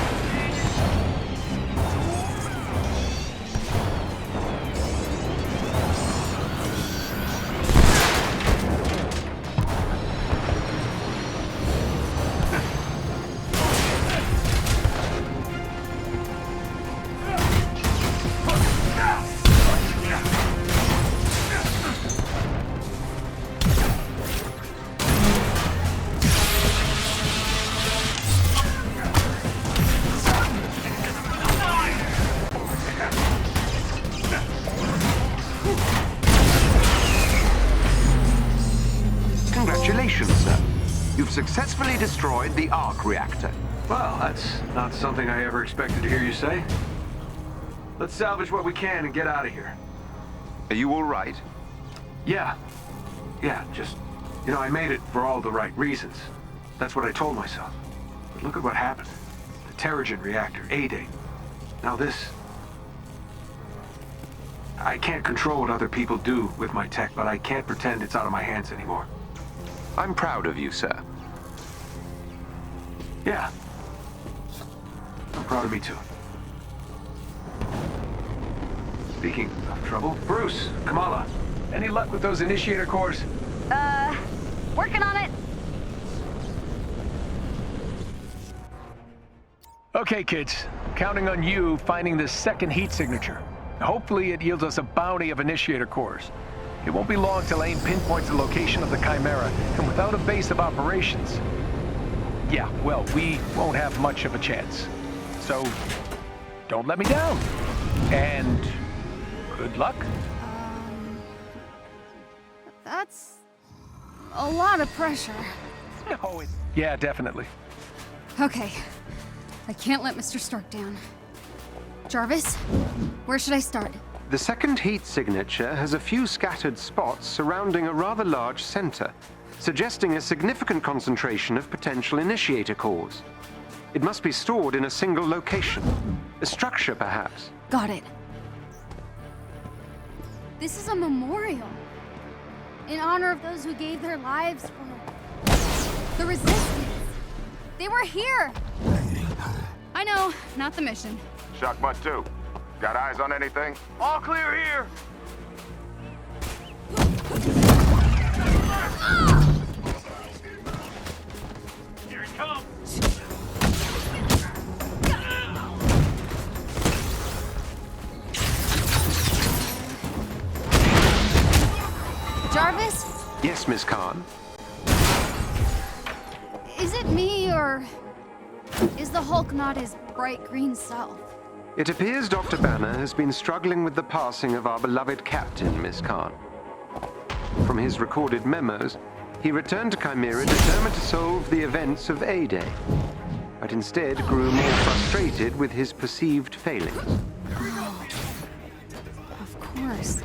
S3: Congratulations, sir. You've successfully destroyed the arc reactor.
S18: Well, that's not something I ever expected to hear you say. Let's salvage what we can and get out of here.
S3: Are you all right?
S18: Yeah. Yeah, just, I made it for all the right reasons. That's what I told myself. But look at what happened. The Terrigen reactor, A-Day. Now this. I can't control what other people do with my tech, but I can't pretend it's out of my hands anymore.
S3: I'm proud of you, sir.
S18: Yeah. I'm proud of me too. Speaking of trouble, Bruce, Kamala, any luck with those initiator cores?
S2: Working on it.
S18: Okay, kids. Counting on you finding this second heat signature. Hopefully it yields us a bounty of initiator cores. It won't be long till AIM pinpoints the location of the Chimera, and without a base of operations, yeah, well, we won't have much of a chance. So, don't let me down. And good luck.
S2: That's a lot of pressure.
S18: No, yeah, definitely.
S1: Okay. I can't let Mr. Stark down. Jarvis, where should I start?
S3: The second heat signature has a few scattered spots surrounding a rather large center, suggesting a significant concentration of potential initiator cores. It must be stored in a single location. A structure, perhaps.
S1: Got it. This is a memorial.
S2: In honor of those who gave their lives for the resistance. They were here.
S1: I know, not the mission.
S21: Shock Mutt 2. Got eyes on anything?
S18: All clear here.
S21: Here it comes.
S2: Jarvis?
S3: Yes, Miss Khan.
S2: Is it me, or is the Hulk not his bright green self?
S3: It appears Dr. Banner has been struggling with the passing of our beloved captain, Miss Khan. From his recorded memos, he returned to Chimera determined to solve the events of A-Day, but instead grew more frustrated with his perceived failings.
S1: Of course.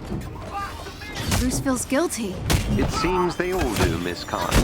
S1: Bruce feels guilty.
S3: It seems they all do, Miss Khan.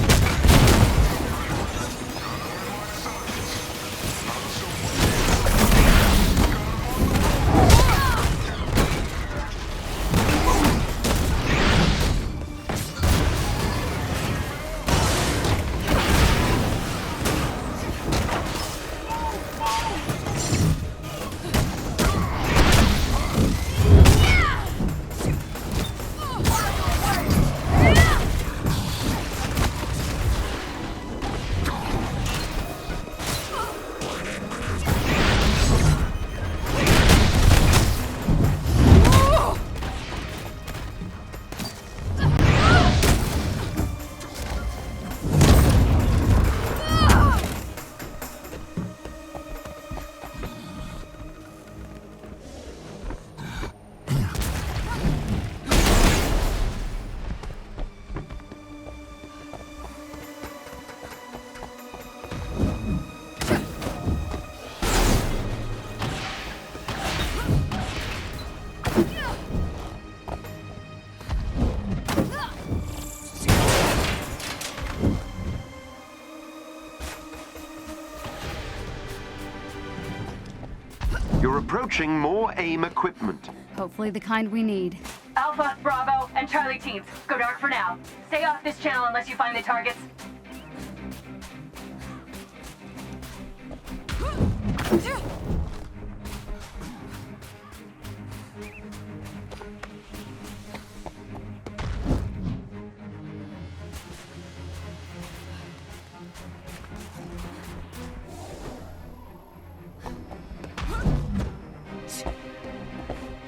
S3: approaching more AIM equipment.
S1: Hopefully the kind we need.
S14: Alpha, Bravo, and Charlie teams, go dark for now. Stay off this channel unless you find the targets.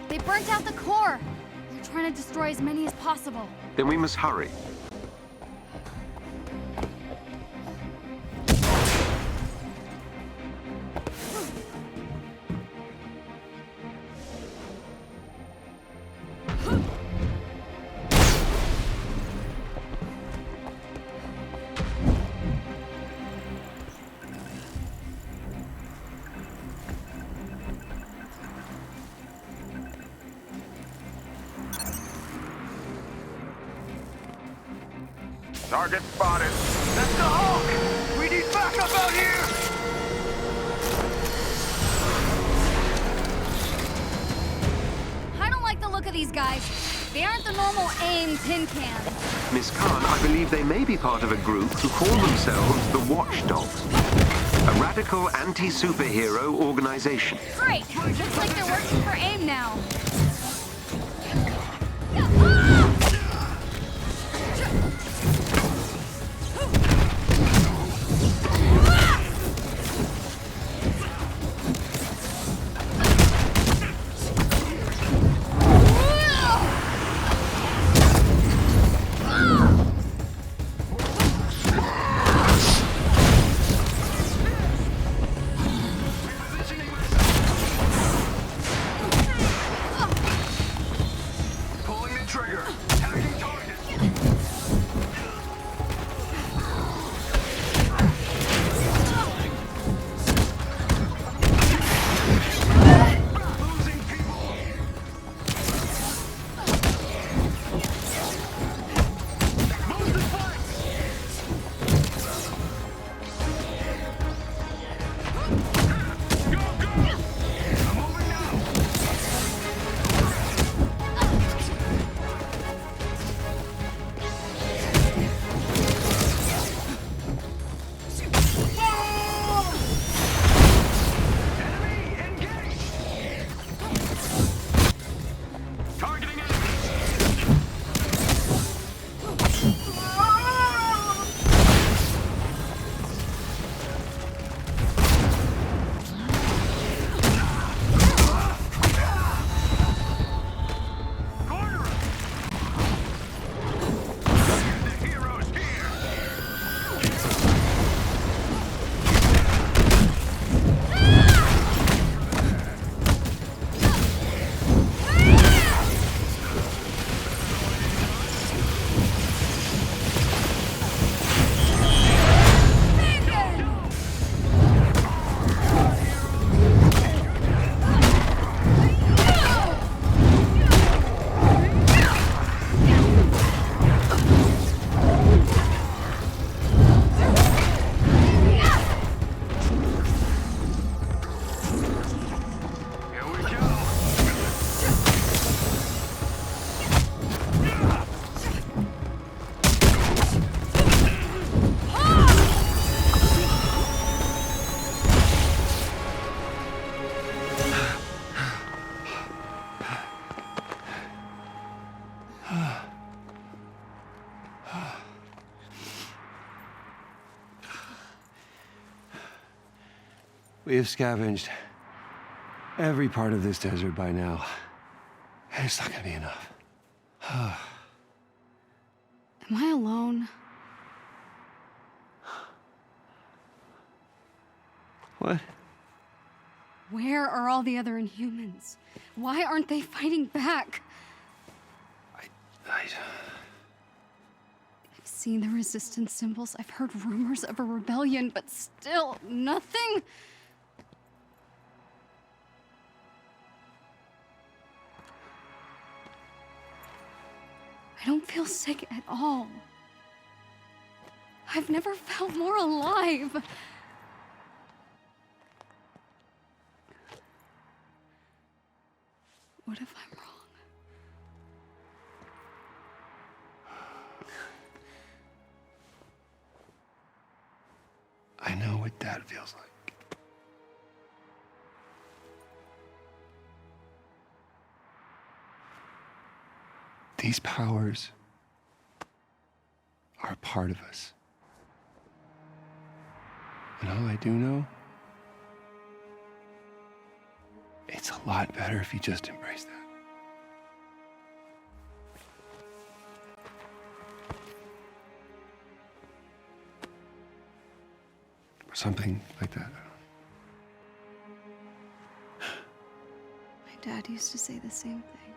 S1: They burnt out the core. They're trying to destroy as many as possible.
S3: Then we must hurry.
S18: Target spotted. That's the Hulk! We need backup out here!
S1: I don't like the look of these guys. They aren't the normal AIM tin cans.
S3: Miss Khan, I believe they may be part of a group who call themselves the Watchdogs. A radical anti-superhero organization.
S1: Great! Looks like they're working for AIM now.
S12: We have scavenged every part of this desert by now. And it's not gonna be enough.
S1: Am I alone?
S12: What?
S1: Where are all the other Inhumans? Why aren't they fighting back? I've seen the resistance symbols. I've heard rumors of a rebellion, but still nothing. I don't feel sick at all. I've never felt more alive. What if I'm wrong?
S12: I know what Dad feels like. These powers are a part of us. And all I do know, it's a lot better if you just embrace that. Or something like that.
S1: My dad used to say the same thing.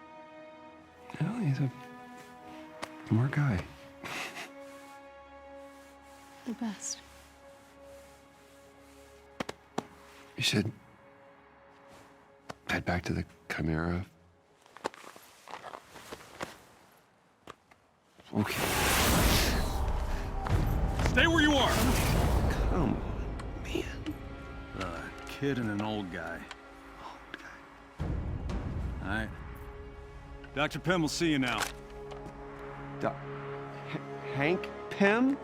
S12: Well, he's a smart guy.
S1: The best.
S12: You should head back to the Chimera. Okay.
S22: Stay where you are!
S12: Come
S22: A kid and an old guy. All right. Dr. Pym will see you now.
S12: Hank Pym?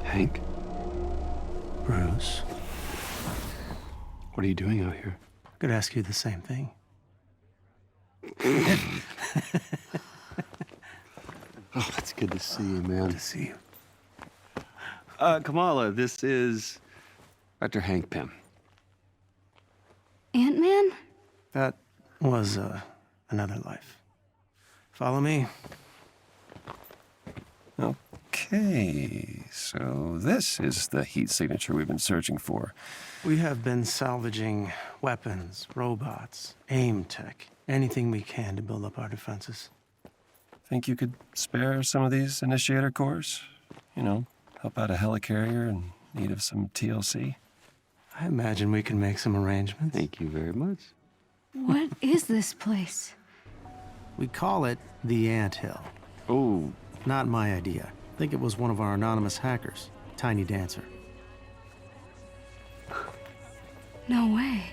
S12: Hank?
S16: Bruce,
S12: What are you doing out here?
S16: I could ask you the same thing.
S12: Oh, it's good to see you, man.
S16: Good to see you.
S12: Kamala, this is Dr. Hank Pym.
S1: Ant-Man?
S16: That was another life. Follow me.
S12: Okay, so this is the heat signature we've been searching for.
S16: We have been salvaging weapons, robots, AIM tech, anything we can to build up our defenses.
S12: Think you could spare some of these initiator cores? You know, help out a helicarrier in need of some TLC?
S16: I imagine we can make some arrangements.
S12: Thank you very much.
S1: What is this place?
S16: We call it the Ant Hill.
S12: Oh.
S16: Not my idea. I think it was one of our anonymous hackers, Tiny Dancer.
S1: No way.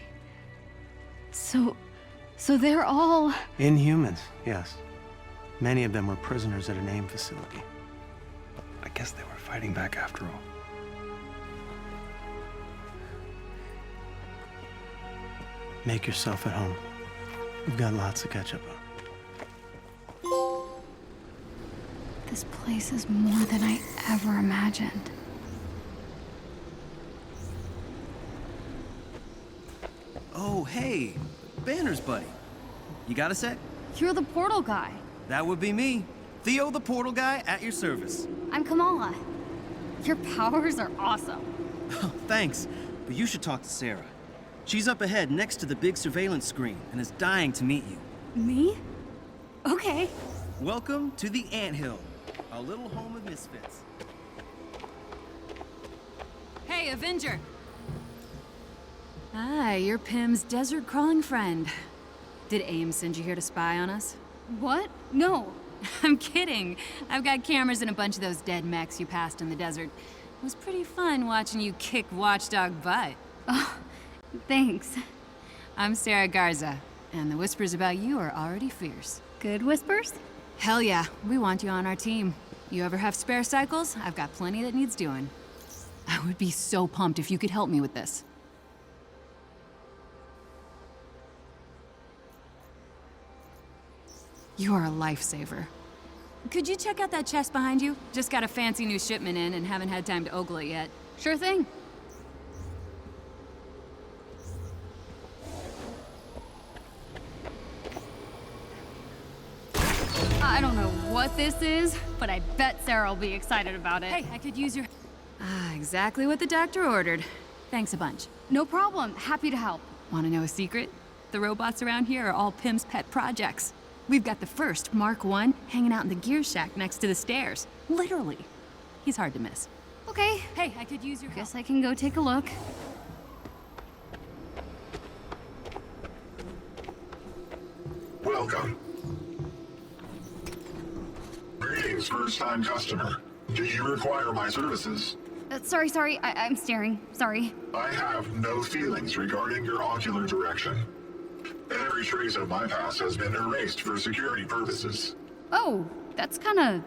S1: So they're all...
S16: Inhumans, yes. Many of them were prisoners at an AIM facility.
S12: I guess they were fighting back after all.
S16: Make yourself at home. We've got lots to catch up on.
S1: This place is more than I ever imagined.
S17: Oh, hey, Banner's buddy. You got a sec?
S2: You're the portal guy.
S17: That would be me. Theo, the portal guy, at your service.
S2: I'm Kamala. Your powers are awesome.
S17: Oh, thanks, but you should talk to Sarah. She's up ahead next to the big surveillance screen and is dying to meet you.
S2: Me? Okay.
S17: Welcome to the Ant Hill, a little home of misfits.
S5: Hey, Avenger! Ah, you're Pym's desert-crawling friend. Did AIM send you here to spy on us?
S2: What? No.
S5: I'm kidding. I've got cameras in a bunch of those dead mechs you passed in the desert. It was pretty fun watching you kick watchdog butt.
S2: Oh, thanks.
S5: I'm Sarah Garza, and the whispers about you are already fierce.
S2: Good whispers?
S5: Hell yeah, we want you on our team. You ever have spare cycles? I've got plenty that needs doing. I would be so pumped if you could help me with this. You are a lifesaver. Could you check out that chest behind you? Just got a fancy new shipment in and haven't had time to ogle it yet.
S2: Sure thing. I don't know what this is, but I bet Sarah will be excited about it.
S5: Hey, I could use your... Ah, exactly what the doctor ordered. Thanks a bunch.
S2: No problem. Happy to help.
S5: Want to know a secret? The robots around here are all Pym's pet projects. We've got the first, Mark I, hanging out in the gear shack next to the stairs. Literally. He's hard to miss.
S2: Okay.
S5: Hey, I could use your
S2: Guess I can go take a look.
S21: Welcome. Greetings, first-time customer. Do you require my services?
S2: Sorry, I'm staring. Sorry.
S21: I have no feelings regarding your ocular direction. Every trace of my past has been erased for security purposes.
S2: Oh, that's kinda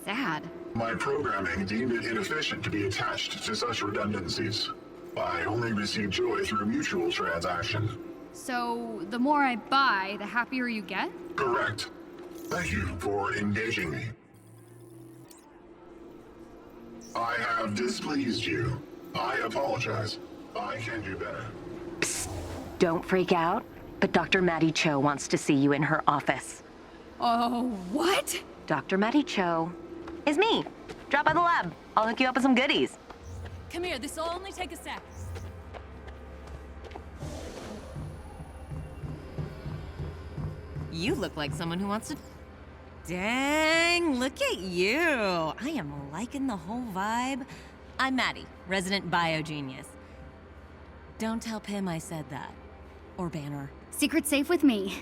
S2: sad.
S21: My programming deemed it inefficient to be attached to such redundancies. I only receive joy through mutual transaction.
S2: So, the more I buy, the happier you get?
S21: Correct. Thank you for engaging me. I have displeased you. I apologize. I can do better.
S11: Don't freak out, but Dr. Maddie Cho wants to see you in her office.
S2: Oh, what?
S11: Dr. Maddie Cho is me. Drop by the lab. I'll hook you up with some goodies.
S15: Come here, this'll only take a sec.
S8: You look like someone who wants to... Dang, look at you. I am liking the whole vibe. I'm Maddie, resident biogenius. Don't tell Pim I said that. Or Banner.
S2: Secret safe with me.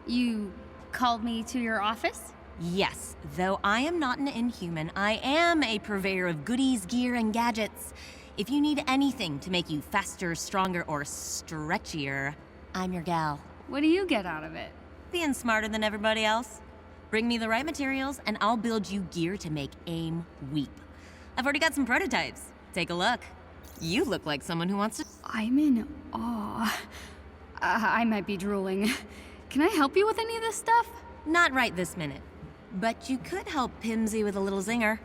S2: You called me to your office?
S8: Yes, though I am not an Inhuman, I am a purveyor of goodies, gear, and gadgets. If you need anything to make you faster, stronger, or stretchier, I'm your gal.
S2: What do you get out of it?
S8: Being smarter than everybody else. Bring me the right materials, and I'll build you gear to make AIM weep. I've already got some prototypes. Take a look. You look like someone who wants to...
S2: I'm in awe. I might be drooling. Can I help you with any of this stuff?
S8: Not right this minute. But you could help Pimsy with a little zinger.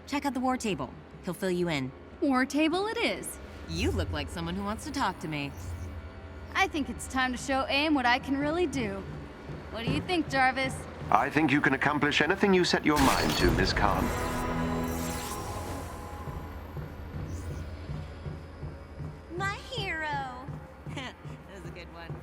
S8: Check out the war table. He'll fill you in.
S2: War table it is.
S8: You look like someone who wants to talk to me.
S2: I think it's time to show AIM what I can really do. What do you think, Jarvis?
S3: I think you can accomplish anything you set your mind to, Miss Khan.
S8: My hero. That was a good one.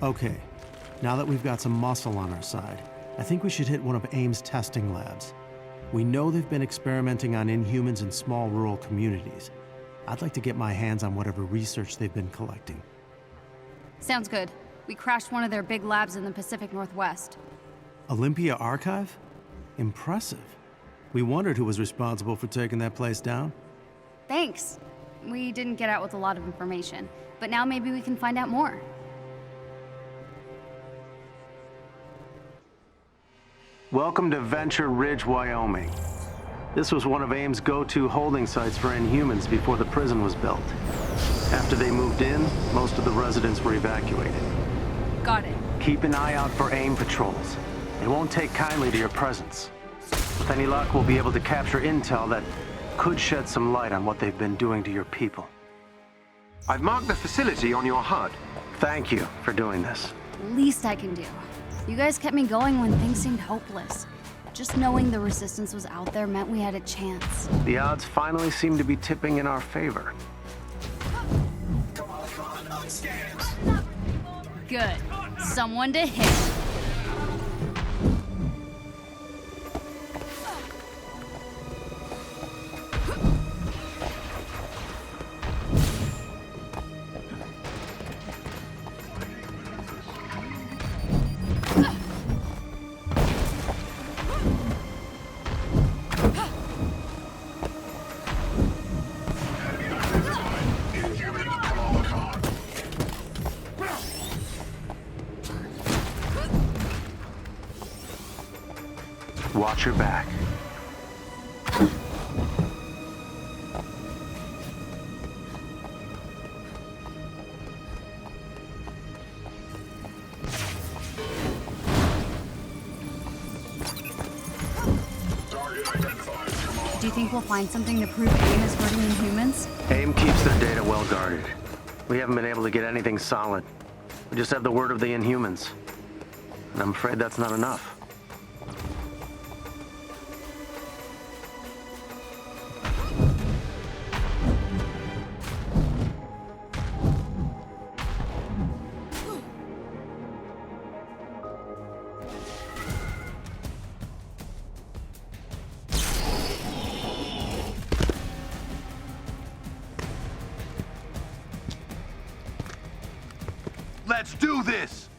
S16: Okay, now that we've got some muscle on our side, I think we should hit one of AIM's testing labs. We know they've been experimenting on Inhumans in small rural communities. I'd like to get my hands on whatever research they've been collecting.
S2: Sounds good. We crashed one of their big labs in the Pacific Northwest.
S16: Olympia Archive? Impressive. We wondered who was responsible for taking that place down.
S2: Thanks. We didn't get out with a lot of information, but now maybe we can find out more.
S16: Welcome to Venture Ridge, Wyoming. This was one of AIM's go-to holding sites for Inhumans before the prison was built. After they moved in, most of the residents were evacuated.
S2: Got it.
S16: Keep an eye out for AIM patrols. They won't take kindly to your presence. With any luck, we'll be able to capture intel that could shed some light on what they've been doing to your people.
S3: I've marked the facility on your HUD.
S16: Thank you for doing this.
S2: Least I can do. You guys kept me going when things seemed hopeless. Just knowing the resistance was out there meant we had a chance.
S16: The odds finally seem to be tipping in our favor.
S2: Good. Someone to hit.
S16: Watch your back.
S2: Do you think we'll find something to prove AIM is hurting Inhumans?
S16: AIM keeps their data well guarded. We haven't been able to get anything solid. We just have the word of the Inhumans. And I'm afraid that's not enough.
S18: Let's do this!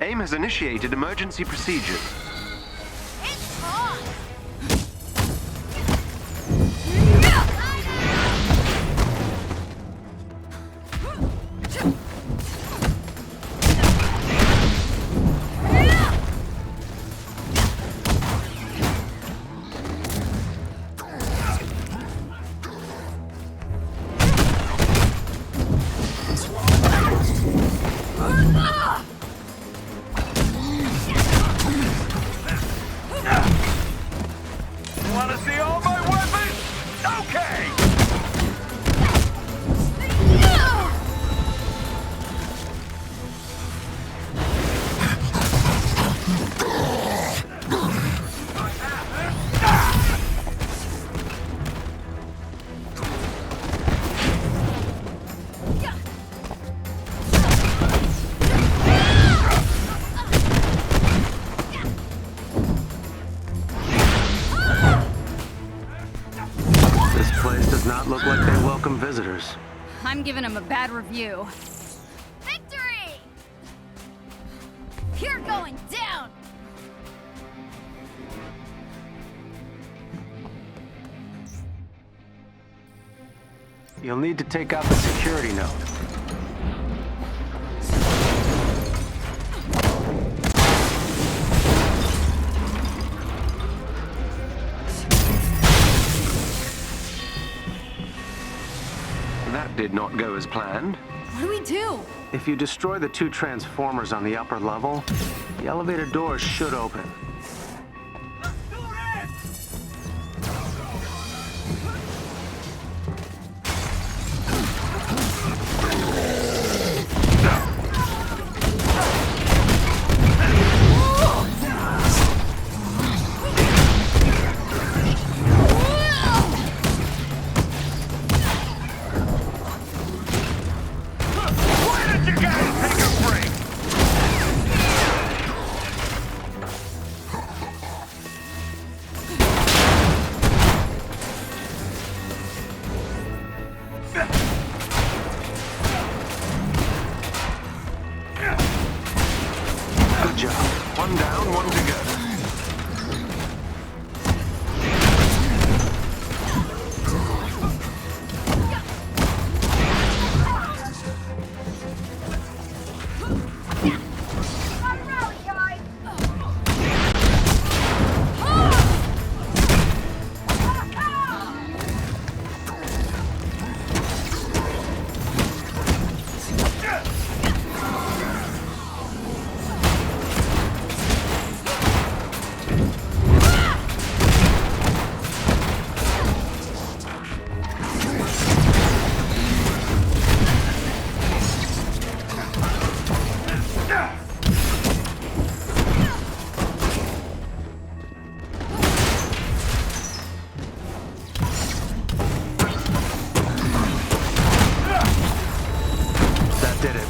S3: AIM has initiated emergency procedures.
S2: It's on!
S18: Want to see all my weapons? Okay!
S16: Look like they welcome visitors.
S1: I'm giving him a bad review.
S2: Victory! You're going down!
S16: You'll need to take out the security node.
S3: That did not go as planned.
S1: What do we do?
S16: If you destroy the 2 transformers on the upper level, the elevator doors should open.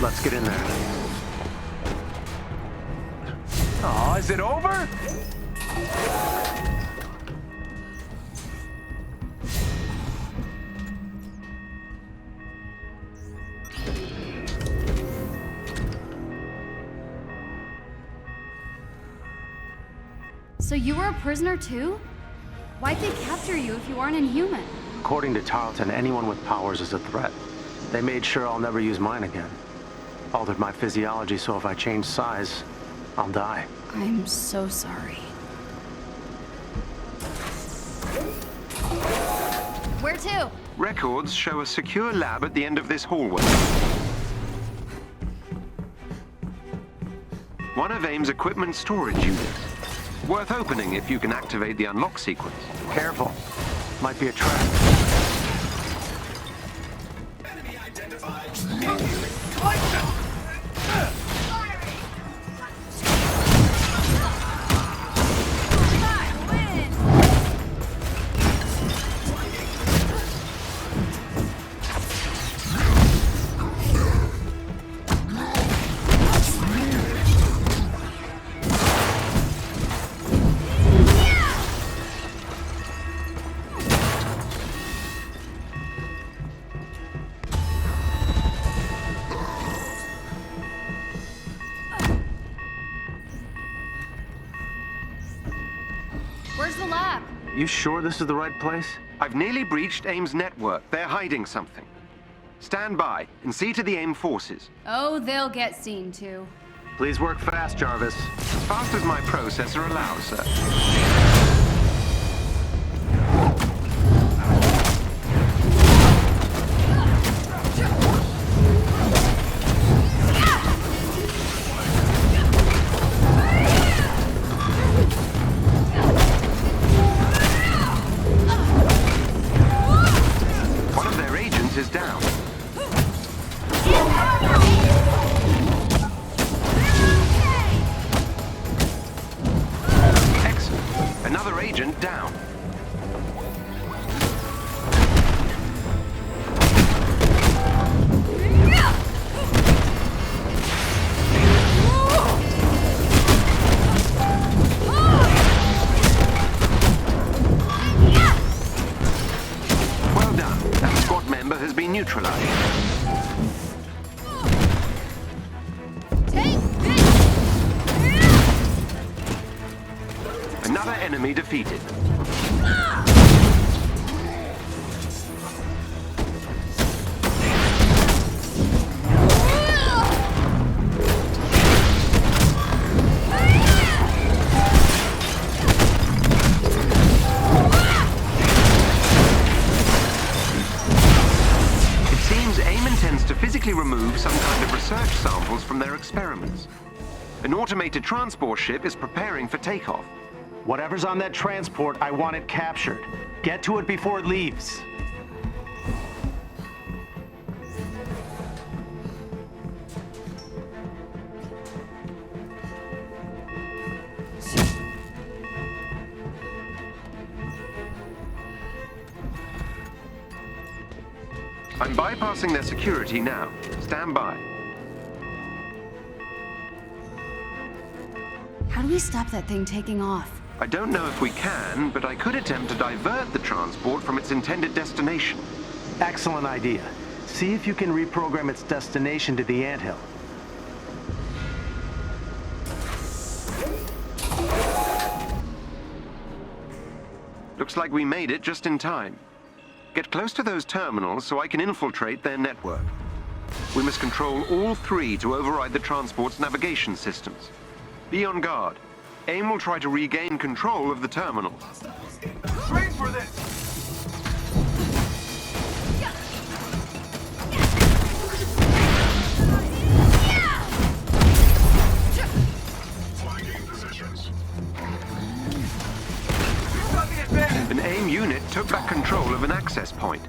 S16: Let's get in there.
S18: Oh, is it over?
S1: So you were a prisoner too? Why'd they capture you if you aren't inhuman?
S16: According to Tarleton, anyone with powers is a threat. They made sure I'll never use mine again. Altered my physiology so if I change size, I'll die.
S1: I'm so sorry.
S2: Where to?
S3: Records show a secure lab at the end of this hallway. One of AIM's equipment storage units. Worth opening if you can activate the unlock sequence.
S16: Careful. Might be a trap.
S21: Enemy identified.
S13: You sure this is the right place?
S3: I've nearly breached AIM's network. They're hiding something. Stand by and see to the AIM forces.
S1: Oh, they'll get seen to.
S13: Please work fast, Jarvis.
S3: As fast as my processor allows, sir. One of their agents is down. Excellent. Another agent down. Well done. That squad member has been neutralized. Another enemy defeated. It seems AIM intends to physically remove some kind of research samples from their experiments. An automated transport ship is preparing for takeoff.
S9: Whatever's on that transport, I want it captured. Get to it before it leaves.
S3: I'm bypassing their security now. Stand by.
S1: How do we stop that thing taking off?
S3: I don't know if we can, but I could attempt to divert the transport from its intended destination.
S9: Excellent idea. See if you can reprogram its destination to the Ant Hill.
S3: Looks like we made it just in time. Get close to those terminals so I can infiltrate their network. We must control all three to override the transport's navigation systems. Be on guard. AIM will try to regain control of the terminals.
S18: Train for this!
S3: An AIM unit took back control of an access point.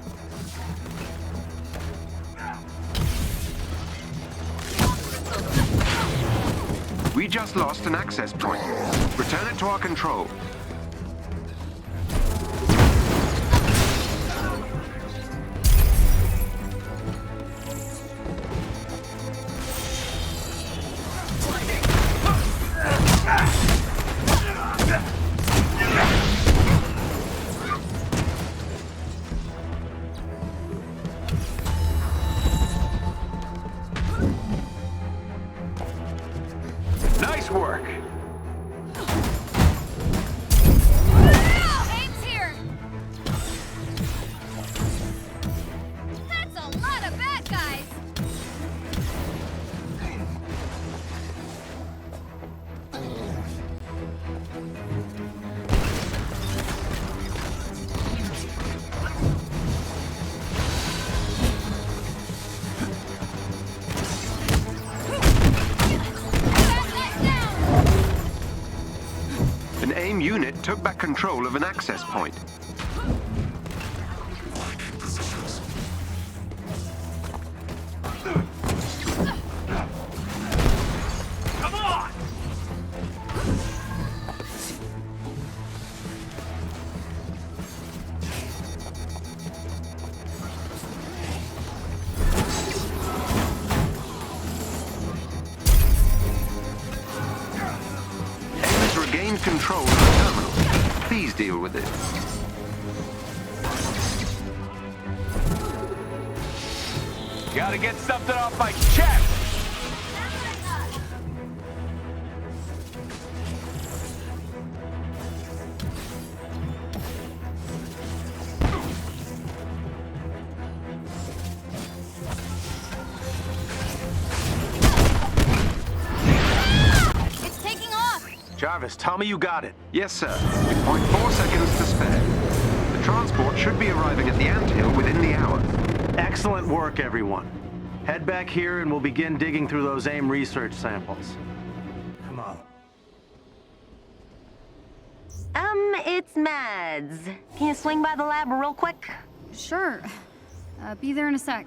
S3: We just lost an access point. Return it to our control. Nice work.
S2: Aim's here! That's a lot of bad guys!
S3: An AIM unit took back control of an access point.
S18: Come on!
S3: AIM has regained control of the terminal. Please deal with it.
S18: Gotta get something off my chest!
S9: Jarvis, tell me you got it.
S3: Yes, sir. 0.4 seconds to spare. The transport should be arriving at the Ant Hill within the hour.
S9: Excellent work, everyone. Head back here and we'll begin digging through those AIM research samples.
S16: Come on.
S11: It's Mads. Can you swing by the lab real quick?
S2: Sure. Be there in a sec.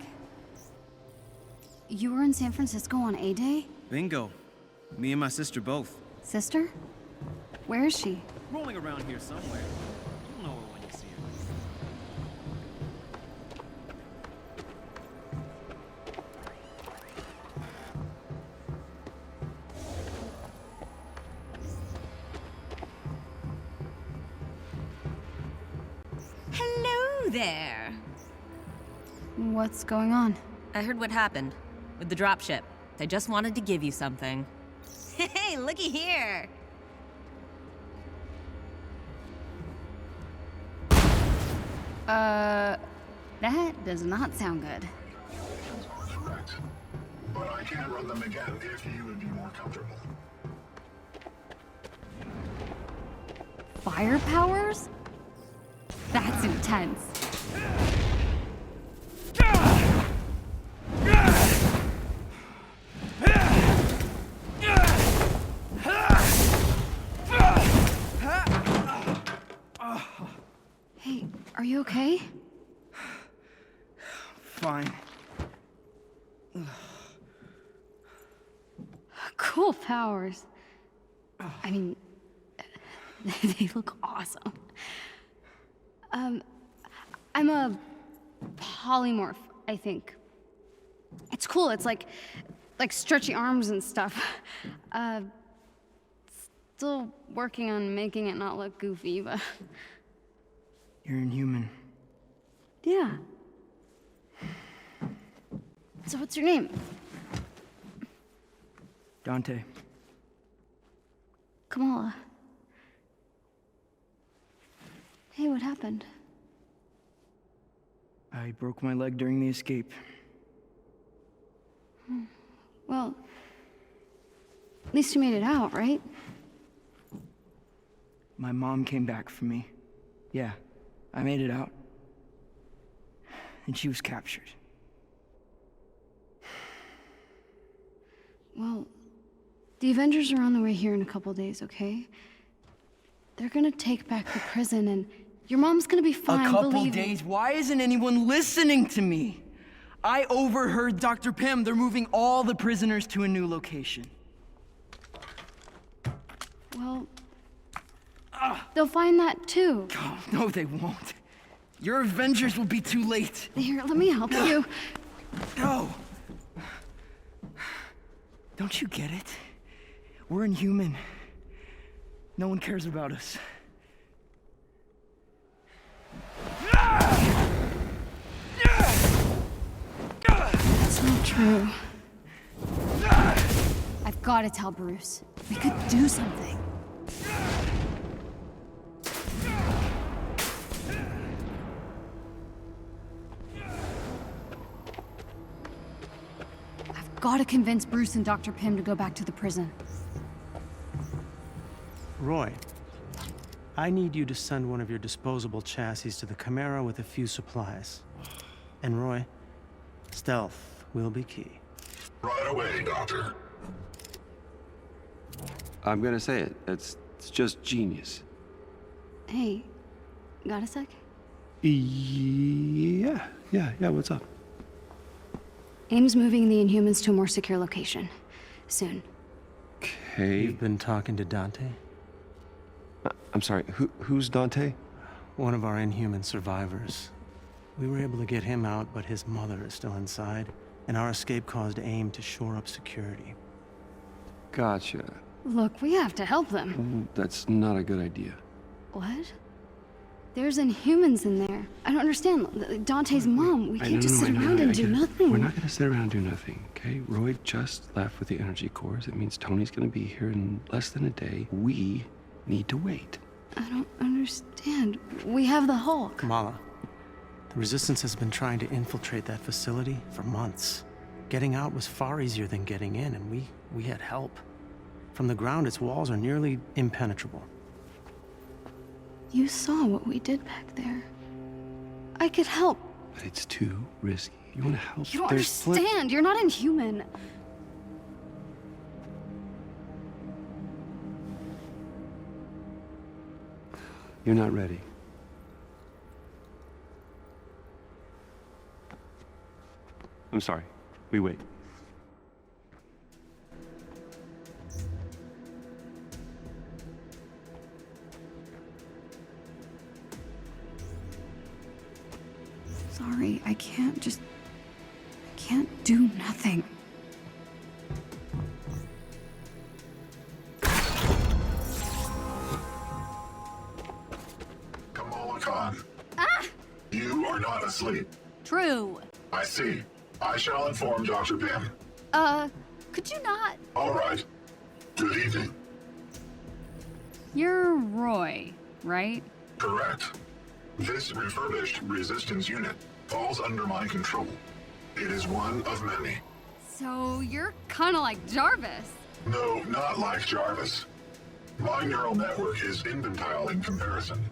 S2: You were in San Francisco on A-Day?
S17: Bingo. Me and my sister both.
S2: Sister? Where is she?
S17: Rolling around here somewhere. You'll know her when you see her.
S8: Hello there.
S2: What's going on?
S8: I heard what happened with the dropship. I just wanted to give you something. Hey, looky here.
S2: That does not sound good.
S21: But I can run them again if you would be more comfortable.
S2: Fire powers? That's intense. Hey, are you okay?
S17: Fine.
S2: Cool powers. I mean, they look awesome. I'm a polymorph, I think. It's cool. It's like stretchy arms and stuff. Still working on making it not look goofy, but
S17: You're Inhuman.
S2: yeah. So what's your name?
S17: Dante.
S2: Kamala. Hey, what happened?
S17: I broke my leg during the escape.
S2: Well, at least you made it out, right?
S17: My mom came back for me. Yeah, I made it out. And she was captured.
S2: Well, the Avengers are on the way here in a couple days, okay? They're gonna take back the prison and your mom's gonna be fine,
S17: A couple
S2: believe me.
S17: days? Why isn't anyone listening to me? I overheard Dr. Pym. They're moving all the prisoners to a new location.
S2: Well, they'll find that too.
S17: Oh, no, they won't. Your Avengers will be too late.
S2: Here, let me help you.
S17: No. Don't you get it? We're Inhuman. No one cares about us.
S2: That's not true. I've got to tell Bruce. We could do something. I've got to convince Bruce and Dr. Pym to go back to the prison.
S16: Roy, I need you to send one of your disposable chassis to the Chimera with a few supplies. And Roy, stealth will be key.
S21: Right away, Doctor.
S12: I'm gonna say it. It's just genius.
S2: Hey, got a sec?
S12: Yeah, what's up?
S2: AIM's moving the Inhumans to a more secure location. Soon.
S12: Okay.
S16: You've been talking to Dante?
S12: I'm sorry, who's Dante?
S16: One of our Inhuman survivors. We were able to get him out, but his mother is still inside, and our escape caused AIM to shore up security.
S12: Gotcha.
S2: Look, we have to help them.
S12: That's not a good idea.
S2: What? There's Inhumans in there. I don't understand. Dante's mom. We can't just sit around and do nothing.
S12: We're not gonna sit around and do nothing, okay? Roy just left with the energy cores. It means Tony's gonna be here in less than a day. We need to wait.
S2: I don't understand. We have the Hulk.
S16: Kamala, the Resistance has been trying to infiltrate that facility for months. Getting out was far easier than getting in, and we had help. From the ground, its walls are nearly impenetrable.
S1: You saw what we did back there. I could help.
S12: But it's too risky. You want to help?
S1: You don't understand. You're not Inhuman.
S12: You're not ready. I'm sorry. We wait.
S1: Sorry, I can't do nothing.
S7: Kamala Khan.
S2: Ah!
S7: You are not asleep.
S2: True.
S7: I see. I shall inform Dr. Pym.
S2: Could you not?
S7: All right. Good evening.
S1: You're Roy, right?
S7: Correct. This refurbished resistance unit falls under my control. It is one of many.
S1: So you're kind of like Jarvis.
S7: No, not like Jarvis. My neural network is infantile in comparison.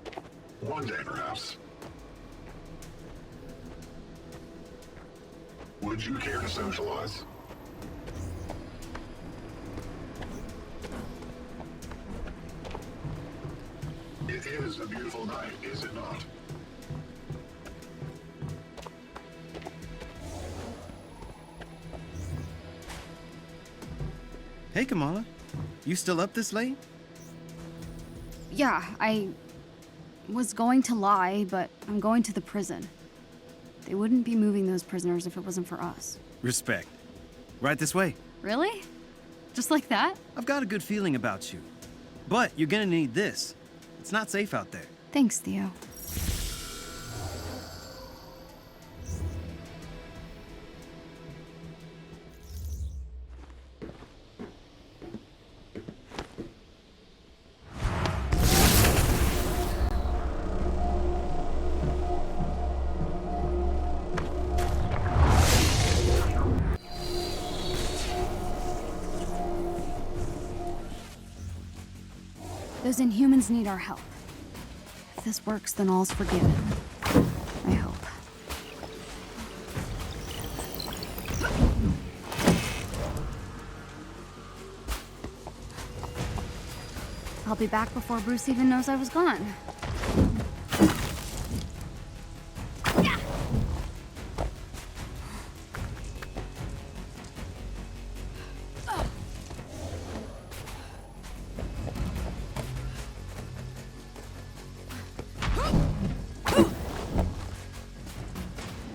S7: One day, perhaps. Would you care to socialize? It is a beautiful night, is it not?
S10: Hey, Kamala. You still up this late?
S1: Yeah, I was going to lie, but I'm going to the prison. They wouldn't be moving those prisoners if it wasn't for us.
S10: Respect. Right this way.
S1: Really? Just like that?
S10: I've got a good feeling about you. But you're gonna need this. It's not safe out there.
S1: Thanks, Theo. Those Inhumans need our help. If this works, then all's forgiven. I hope. I'll be back before Bruce even knows I was gone.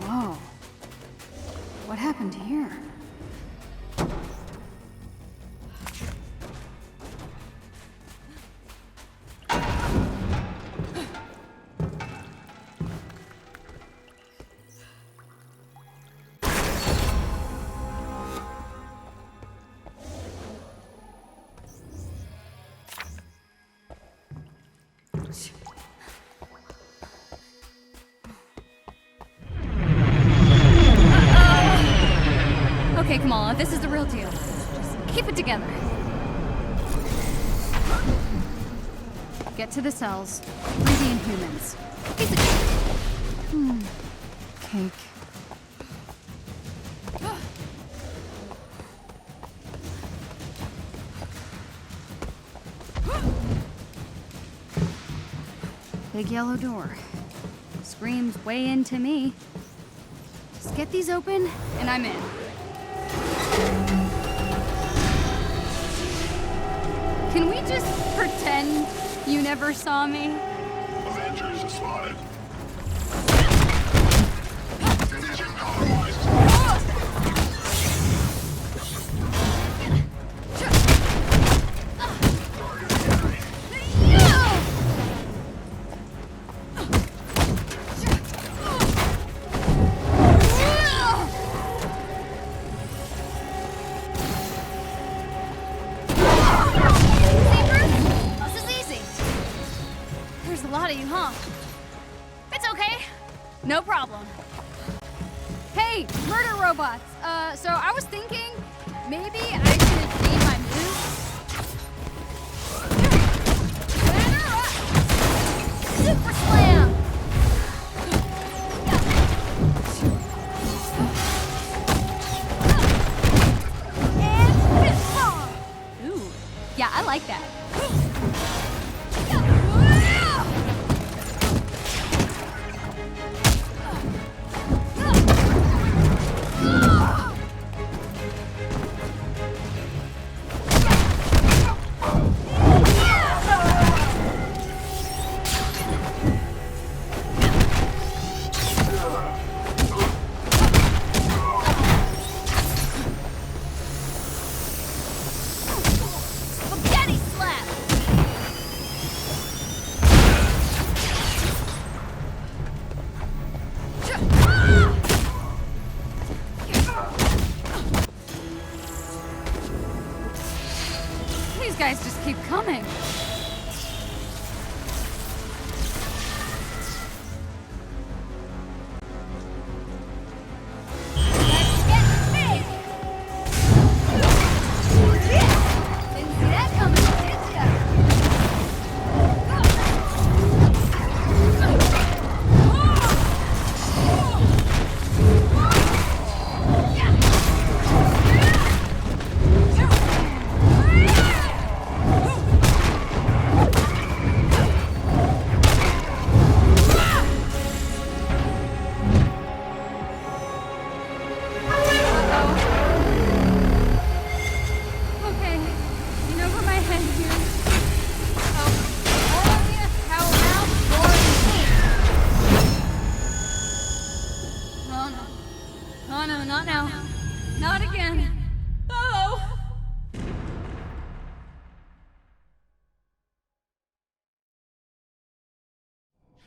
S1: Whoa. What happened here? Okay, Kamala, this is the real deal. Just keep it together. Get to the cells. Free the Inhumans. Piece of cake. Big yellow door. Screams way into me. Just get these open, and I'm in. Can we just pretend you never saw me?
S7: Avengers spotted. Division compromised.
S1: No problem. Hey, murder robots. So I was thinking maybe I should change my moves.
S15: keep coming.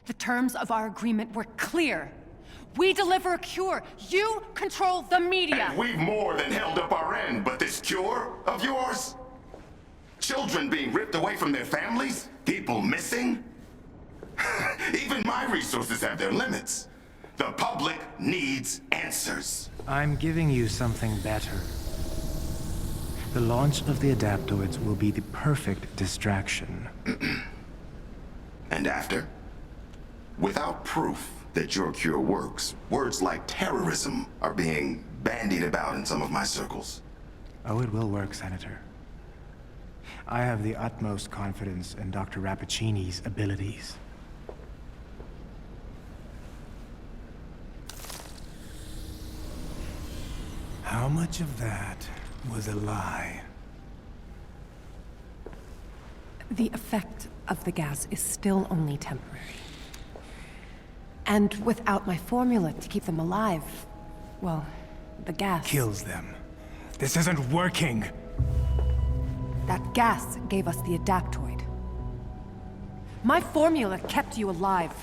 S11: The terms of our agreement were clear. We deliver a cure. You control the media.
S21: And we've more than held up our end, but this cure of yours? Children being ripped away from their families? People missing? Even my resources have their limits. The public needs answers.
S6: I'm giving you something better. The launch of the adaptoids will be the perfect distraction.
S21: And after? Without proof that your cure works, words like terrorism are being bandied about in some of my circles.
S6: Oh, it will work, Senator. I have the utmost confidence in Dr. Rappaccini's abilities. How much of that was a lie?
S11: The effect of the gas is still only temporary. And without my formula to keep them alive, well, the gas...
S6: kills them. This isn't working!
S11: That gas gave us the adaptoid. My formula kept you alive.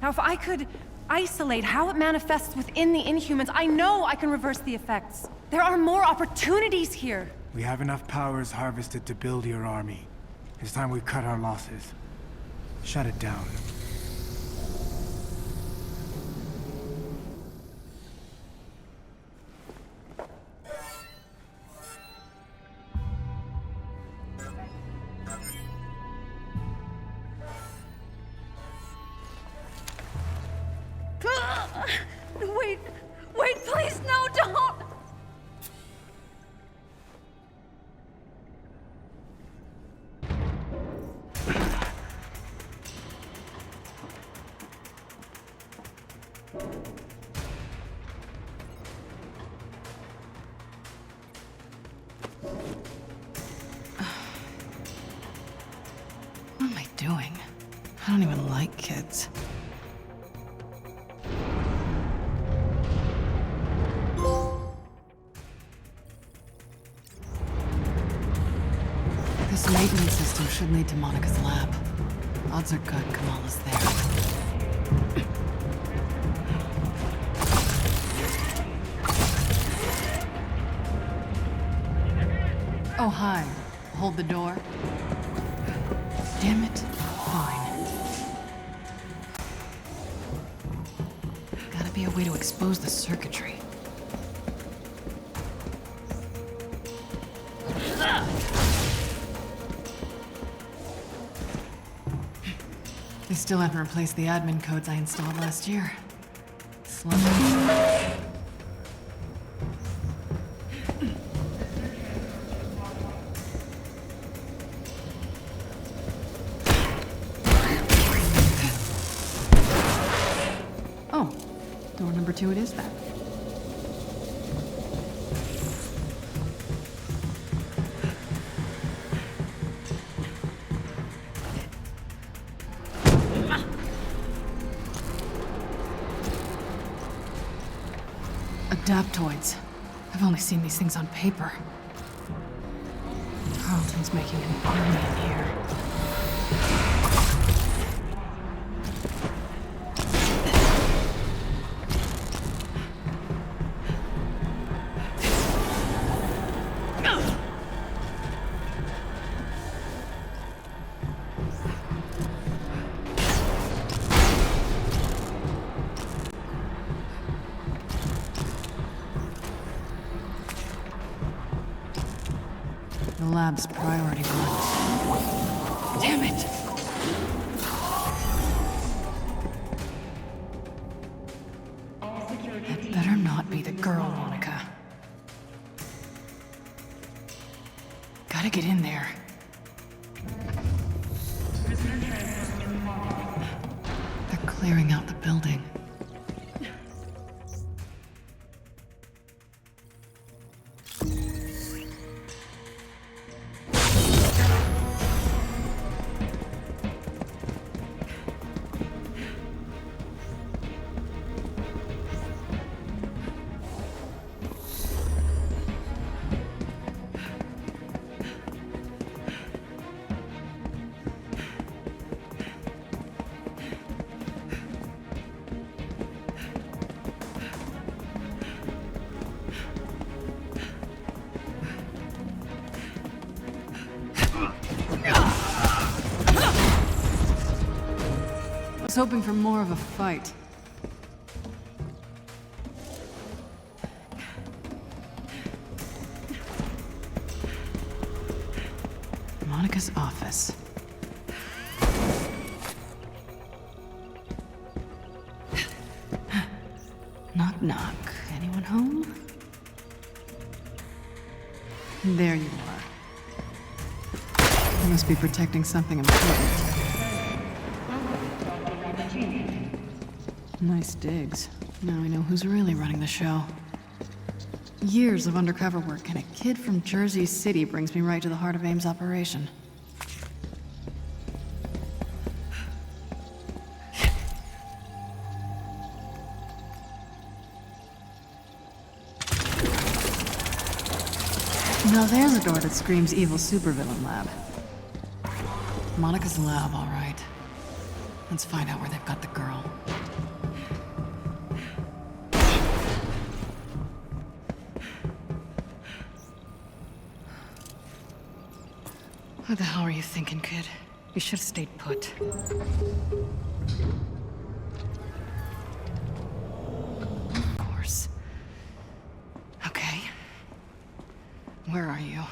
S11: Now, if I could isolate how it manifests within the Inhumans, I know I can reverse the effects. There are more opportunities here.
S6: We have enough powers harvested to build your army. It's time we cut our losses. Shut it down.
S15: Wait, please, no, don't!
S5: What am I doing? I don't even like kids. This maintenance system should lead to Monica's lab. Odds are good Kamala's there. Oh, hi. Hold the door. Damn it. Fine. Gotta be a way to expose the circuitry. They still haven't replaced the admin codes I installed last year. Slow. Oh, door number 2 it is then. Adaptoids. I've only seen these things on paper. Carlton's making an army in here. the lab's priority one. Damn it! That better not be the girl, Monica. Gotta get in there. They're clearing out the building. I was hoping for more of a fight. Monica's office. Knock, knock. Anyone home? There you are. You must be protecting something important. Nice digs. Now I know who's really running the show. Years of undercover work, and a kid from Jersey City brings me right to the heart of AIM's operation. Now there's a door that screams evil supervillain lab. Monica's lab, all right. Let's find out where they've got the girl. What the hell are you thinking, kid? You should have stayed put. Of course. Okay. Where are you?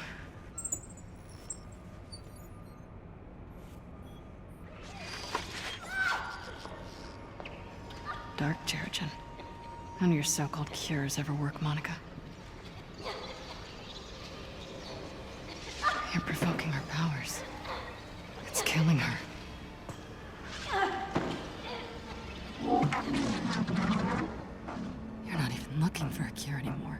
S5: Dark Terrigen. None of your so-called cures ever work, Monica. You're provoking her powers. It's killing her. You're not even looking for a cure anymore.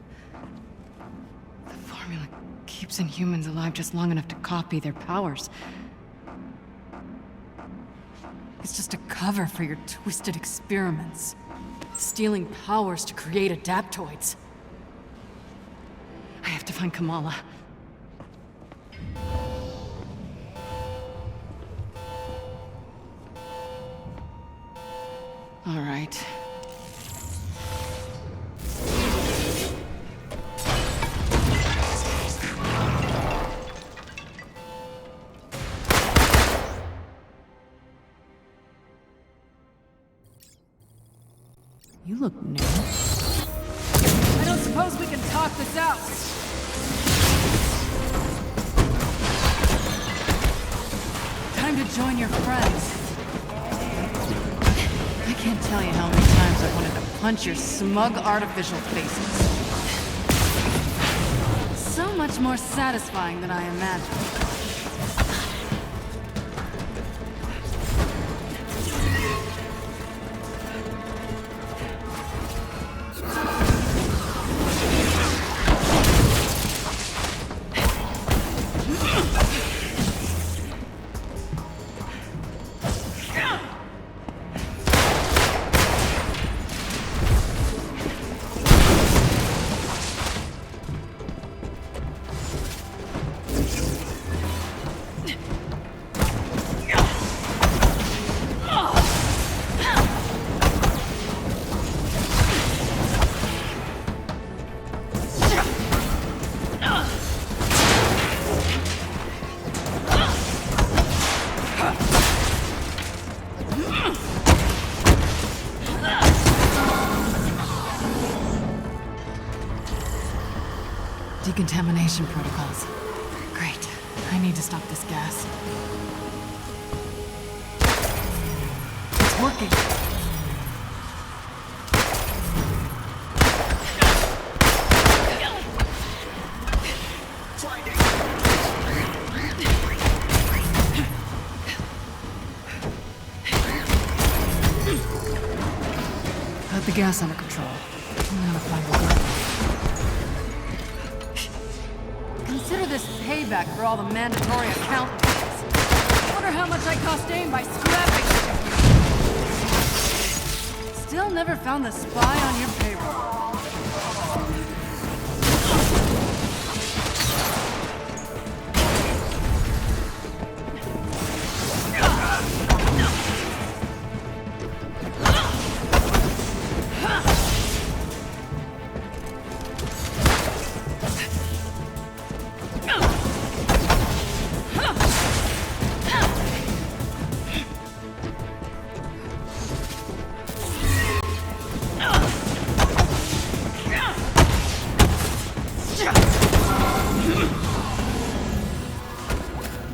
S5: The formula keeps Inhumans alive just long enough to copy their powers. It's just a cover for your twisted experiments. Stealing powers to create adaptoids. I have to find Kamala. All right. You look new.
S15: I don't suppose we can talk this out.
S5: Time to join your friends. I can't tell you how many times I wanted to punch your smug artificial faces. So much more satisfying than I imagined. Decontamination protocols. Great. I need to stop this gas. It's working. Got the gas under control. I'm gonna find a girl. Consider this payback for all the mandatory accounting fees. Wonder how much I cost AIM by scrapping it. Still never found the spy on your payroll.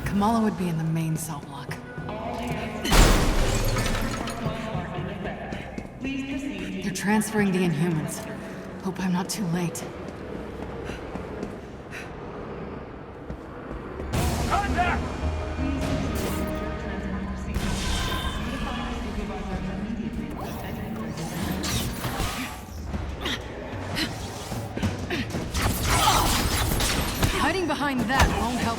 S5: Kamala would be in the main cell block. They're transferring the Inhumans. Hope I'm not too late.
S18: Contact!
S5: Hiding behind that won't help.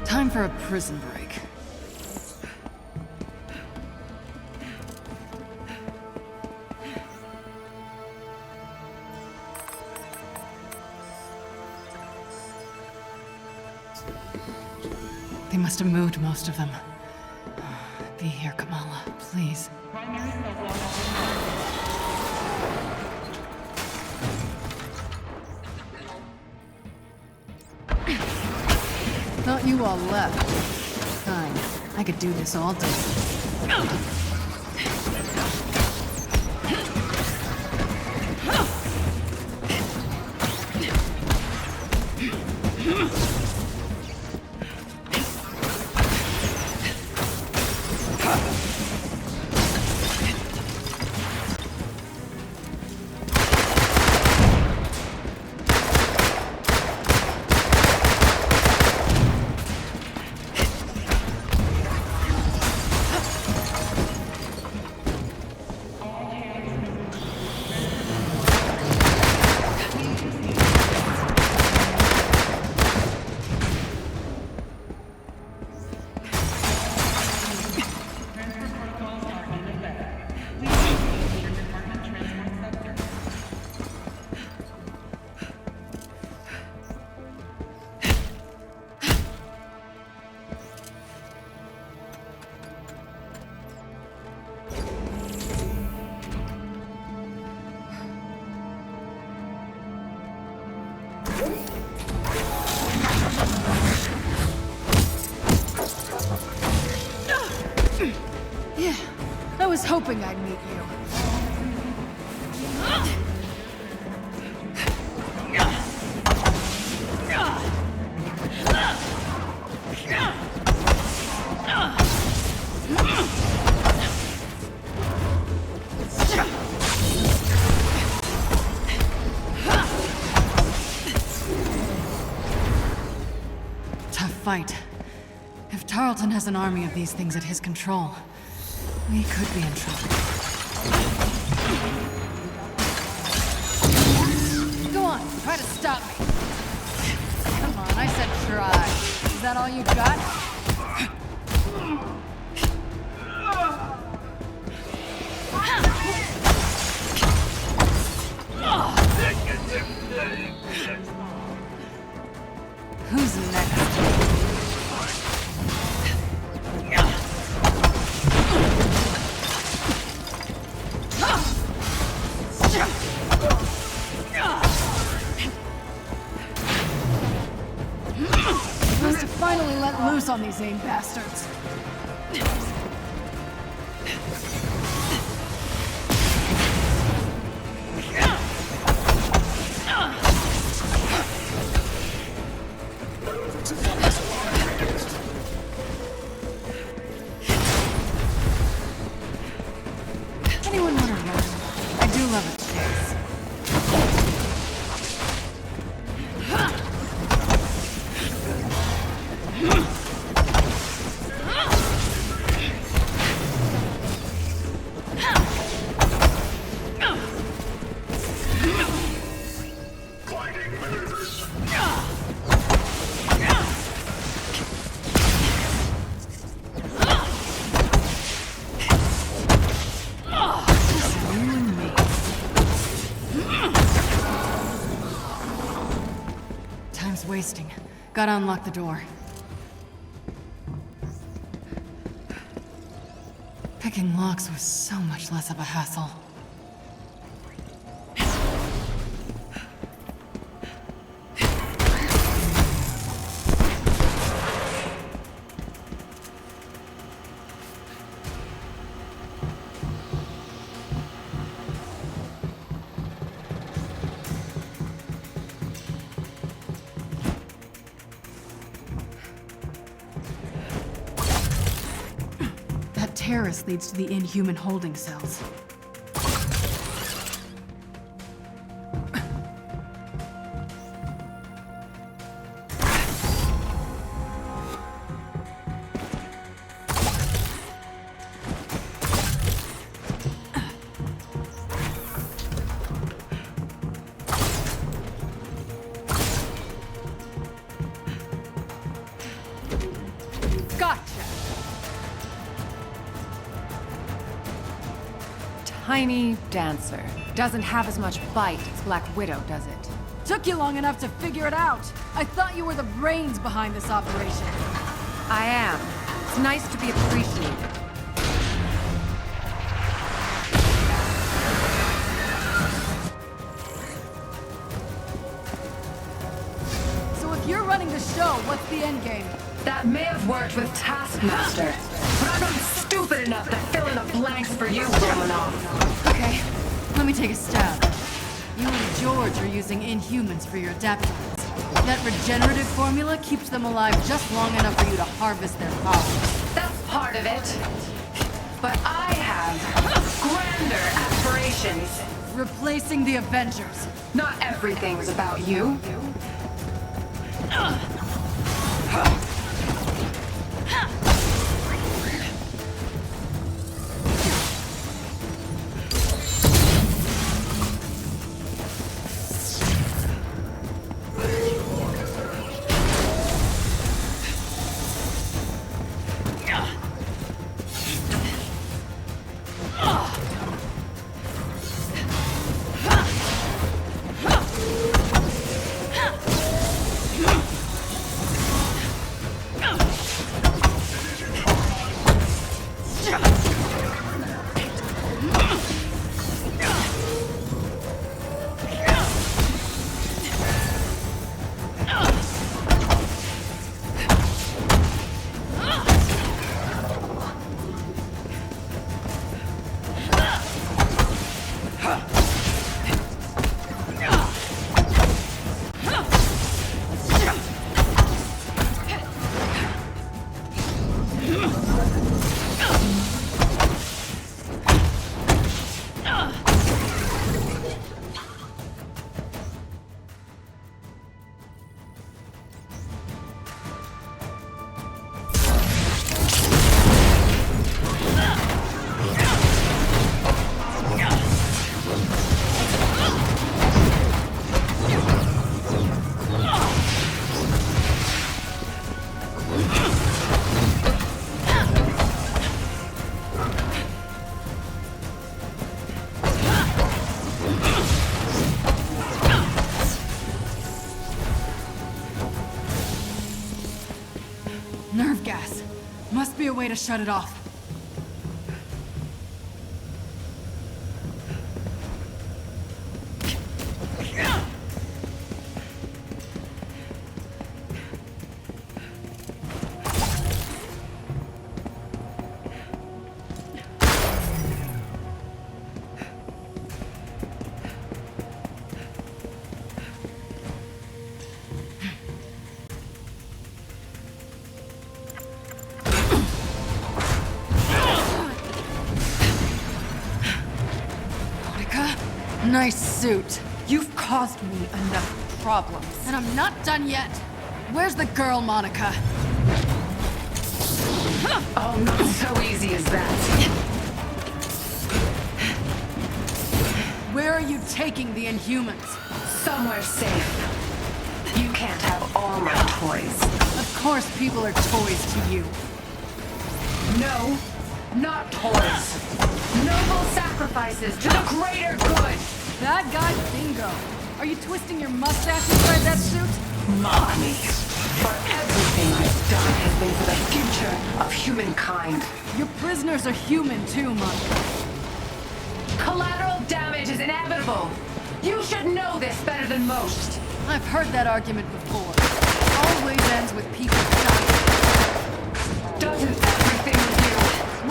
S5: Time for a prison break. They must have moved most of them. Be here, Kamala, please. Thought you all left. Fine. I could do this all day. Yeah, I was hoping I'd meet you. Tough fight. If Tarleton has an army of these things at his control, we could be in trouble. Go on, try to stop me. Come on, I said try. Is that all you got?
S15: Who's next? Must have finally let loose on these AIM bastards. Anyone want to run? I do love a chase.
S7: Blinding maneuvers.
S5: Time's wasting. Gotta unlock the door. Picking locks was so much less of a hassle. That terrace leads to the Inhuman holding cells.
S11: Gotcha! Tiny dancer. Doesn't have as much bite as Black Widow, does it?
S15: Took you long enough to figure it out. I thought you were the brains behind this operation.
S11: I am. It's nice to be appreciated.
S15: So if you're running the show, what's the end game?
S14: That may have worked with Taskmaster, but I'm not stupid enough to fill in the blanks for you, Romanoff.
S5: Okay, let me take a stab. You and George are using Inhumans for your adaptoids. That regenerative formula keeps them alive just long enough for you to harvest their power.
S14: That's part of it. But I have grander aspirations.
S15: Replacing the Avengers.
S14: Not everything's about you.
S5: way to shut it off. Nice suit. You've caused me enough problems. And I'm not done yet. Where's the girl, Monica?
S14: Oh, not so easy as that.
S5: Where are you taking the Inhumans?
S14: Somewhere safe. You can't have all my toys.
S5: Of course people are toys to you.
S14: No, not toys. Noble sacrifices to the greater good.
S5: That guy bingo. Are you twisting your mustache inside that suit?
S14: Mock me. For everything I've done has been for the future of humankind.
S5: Your prisoners are human too, Monica.
S14: Collateral damage is inevitable. You should know this better than most.
S5: I've heard that argument before. It always ends with people dying.
S14: Doesn't everything with you?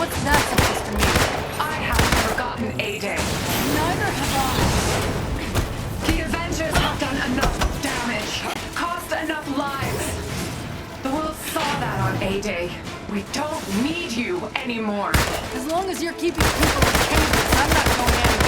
S5: What's that supposed to mean?
S14: I haven't forgotten A-Day.
S5: Neither have I.
S14: The Avengers have done enough damage, cost enough lives. The world saw that on A-Day. We don't need you anymore.
S5: As long as you're keeping people in cages, I'm not going anywhere.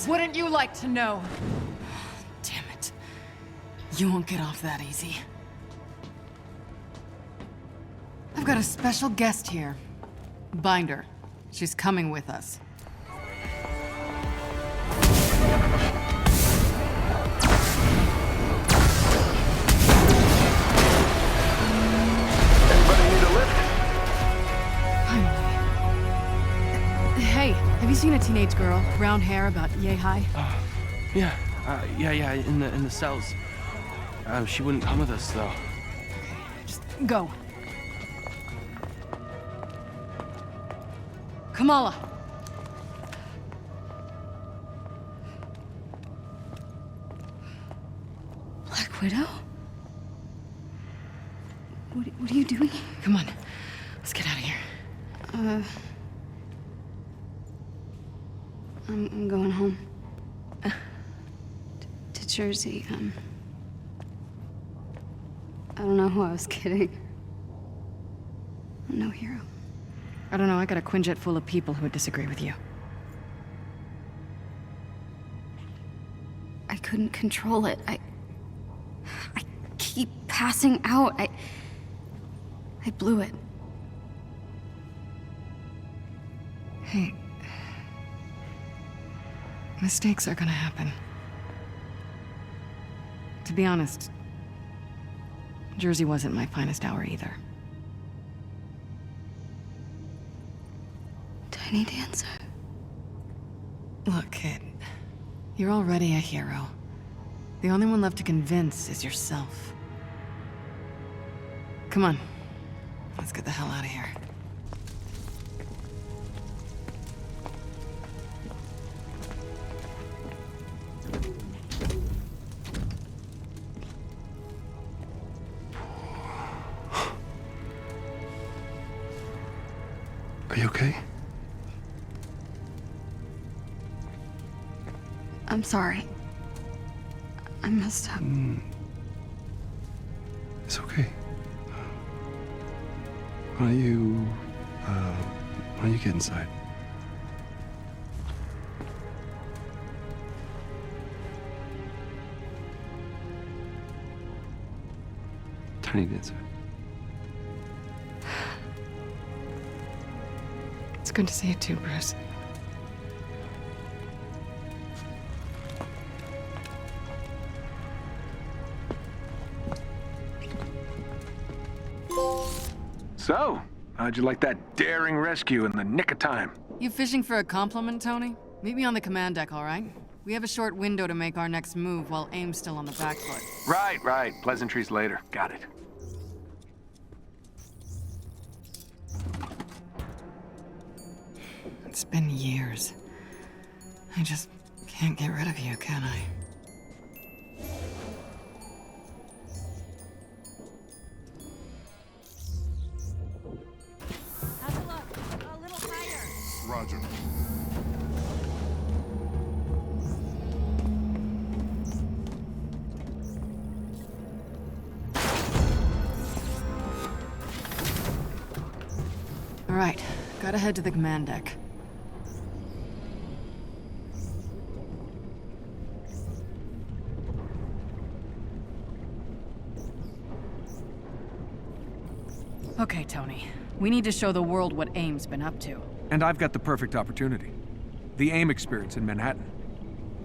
S5: Wouldn't you like to know? Damn it. You won't get off that easy. I've got a special guest here. Binder. She's coming with us.
S18: Anybody need a lift?
S5: Hey, have you seen a teenage girl, brown hair, about yay high?
S10: Yeah, in the cells. She wouldn't come with us, though.
S5: Just go. Kamala.
S1: Black Widow? What are you doing?
S5: Come on, let's get out of here.
S1: I'm going home. To Jersey. I don't know who I was kidding. I'm no hero.
S5: I don't know, I got a Quinjet full of people who would disagree with you.
S1: couldn't control it. I keep passing out. I blew it.
S5: Hey. Mistakes are gonna happen. To be honest, Jersey wasn't my finest hour either.
S1: Tiny Dancer.
S5: Look, kid. You're already a hero. The only one left to convince is yourself. Come on. Let's get the hell out of here.
S12: Are you okay?
S1: I'm sorry. I messed up.
S12: It's okay. Why don't you get inside? Tiny Dancer.
S5: It's good to see you too, Bruce.
S19: So, how'd you like that daring rescue in the nick of time?
S5: You fishing for a compliment, Tony? Meet me on the command deck, all right? We have a short window to make our next move while AIM's still on the back foot.
S19: Right. Pleasantries later. Got it.
S5: It's been years. I just can't get rid of you, can I?
S7: Roger.
S5: All right, gotta head to the command deck. Okay, Tony. We need to show the world what AIM's been up to.
S19: And I've got the perfect opportunity. The AIM experience in Manhattan.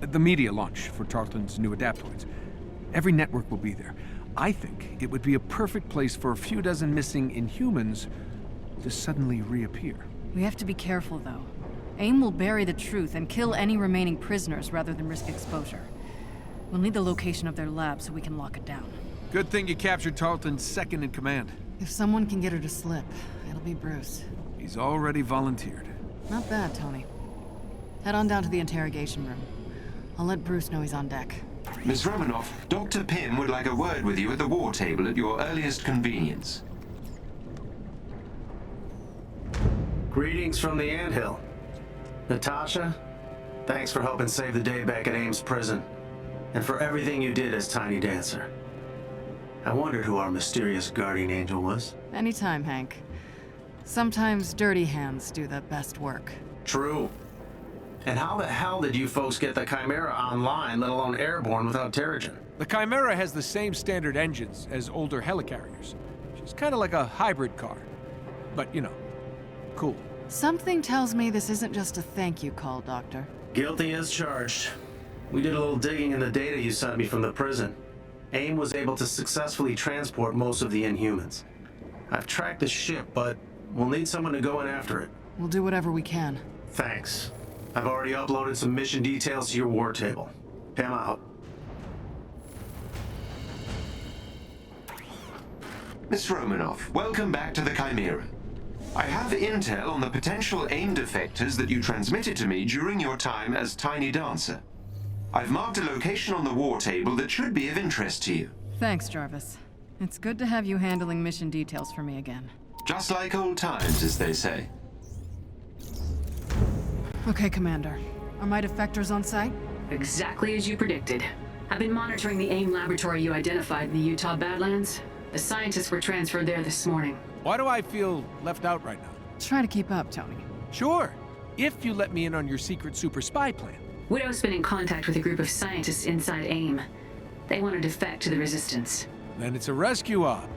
S19: The media launch for Tarleton's new adaptoids. Every network will be there. I think it would be a perfect place for a few dozen missing Inhumans to suddenly reappear.
S5: We have to be careful, though. AIM will bury the truth and kill any remaining prisoners rather than risk exposure. We'll need the location of their lab so we can lock it down.
S19: Good thing you captured Tarleton's second in command.
S5: If someone can get her to slip, it'll be Bruce.
S19: He's already volunteered.
S5: Not bad, Tony. Head on down to the interrogation room. I'll let Bruce know he's on deck.
S4: Ms. Romanoff, Dr. Pym would like a word with you at the war table at your earliest convenience.
S9: Greetings from the Ant Hill. Natasha, thanks for helping save the day back at AIM's prison, and for everything you did as Tiny Dancer. I wondered who our mysterious guardian angel was.
S5: Anytime, Hank. Sometimes dirty hands do the best work.
S9: True. And how the hell did you folks get the Chimera online, let alone airborne, without Terrigen?
S19: The Chimera has the same standard engines as older helicarriers. She's kind of like a hybrid car. But, you know, cool.
S5: Something tells me this isn't just a thank you call, Doctor.
S9: Guilty as charged. We did a little digging in the data you sent me from the prison. AIM was able to successfully transport most of the Inhumans. I've tracked the ship, but we'll need someone to go in after it.
S5: We'll do whatever we can.
S9: Thanks. I've already uploaded some mission details to your war table. Pym out.
S4: Miss Romanoff, welcome back to the Chimera. I have intel on the potential AIM defectors that you transmitted to me during your time as Tiny Dancer. I've marked a location on the war table that should be of interest to you.
S5: Thanks, Jarvis. It's good to have you handling mission details for me again.
S4: Just like old times, as they say.
S5: Okay, Commander. Are my defectors on site?
S14: Exactly as you predicted. I've been monitoring the AIM laboratory you identified in the Utah Badlands. The scientists were transferred there this morning.
S19: Why do I feel left out right now?
S5: Try to keep up, Tony.
S19: Sure, if you let me in on your secret super spy plan.
S14: Widow's been in contact with a group of scientists inside AIM. They want to defect to the Resistance.
S19: Then it's a rescue op.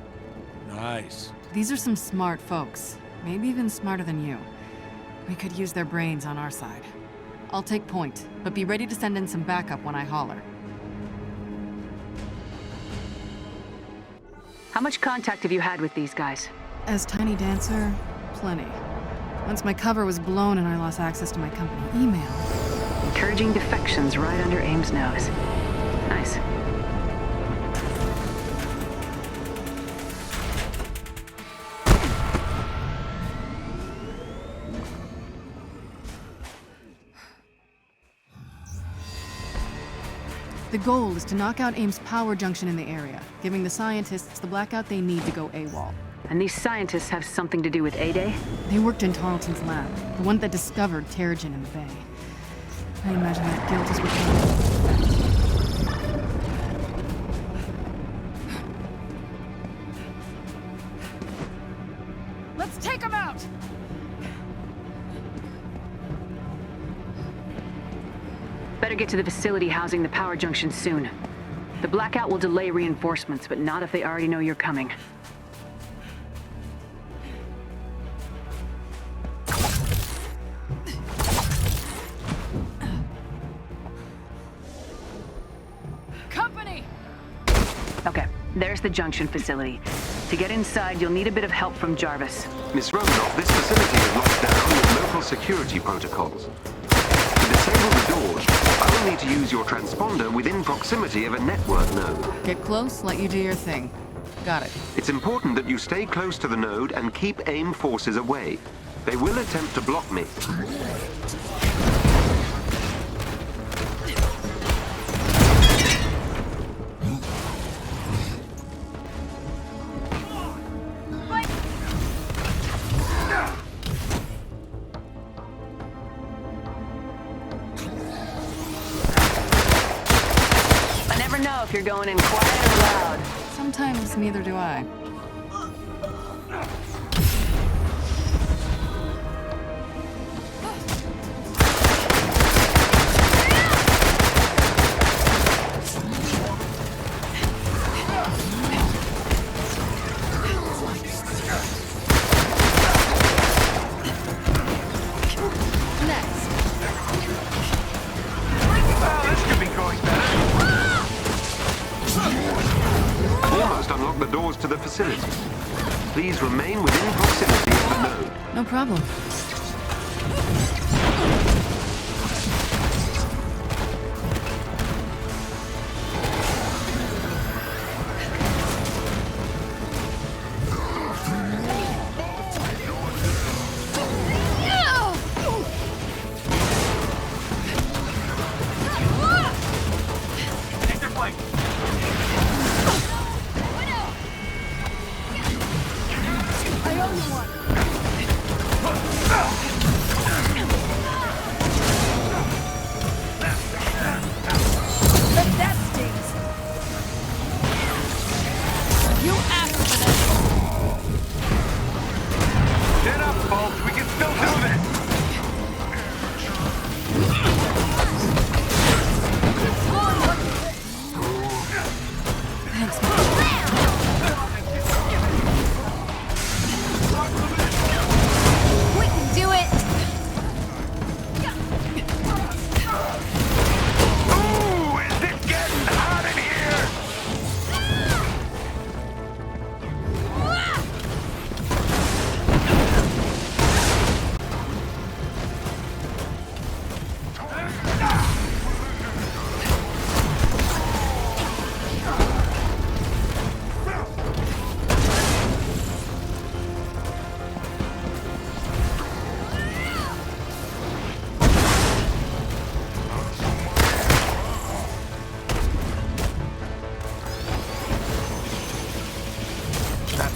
S19: Nice.
S5: These are some smart folks. Maybe even smarter than you. We could use their brains on our side. I'll take point, but be ready to send in some backup when I holler.
S14: How much contact have you had with these guys?
S5: As Tiny Dancer, plenty. Once my cover was blown and I lost access to my company email.
S14: Encouraging defections right under AIM's nose. Nice.
S5: The goal is to knock out AIM's power junction in the area, giving the scientists the blackout they need to go AWOL.
S14: And these scientists have something to do with A-Day?
S5: They worked in Tarleton's lab, the one that discovered Terrigen in the Bay. I imagine that guilt is what
S15: Let's take him out!
S14: Better get to the facility housing the power junction soon. The blackout will delay reinforcements, but not if they already know you're coming.
S15: Company!
S14: Okay, there's the junction facility. To get inside, you'll need a bit of help from Jarvis.
S3: Miss Romanoff, this facility is locked down with local security protocols. To disable the doors, I will need to use your transponder within proximity of a network node.
S5: Get close, let you do your thing. Got it.
S3: It's important that you stay close to the node and keep AIM forces away. They will attempt to block me.
S14: If you're going in quiet or loud.
S5: Sometimes neither do I.
S3: Please remain within proximity of the node.
S5: No problem.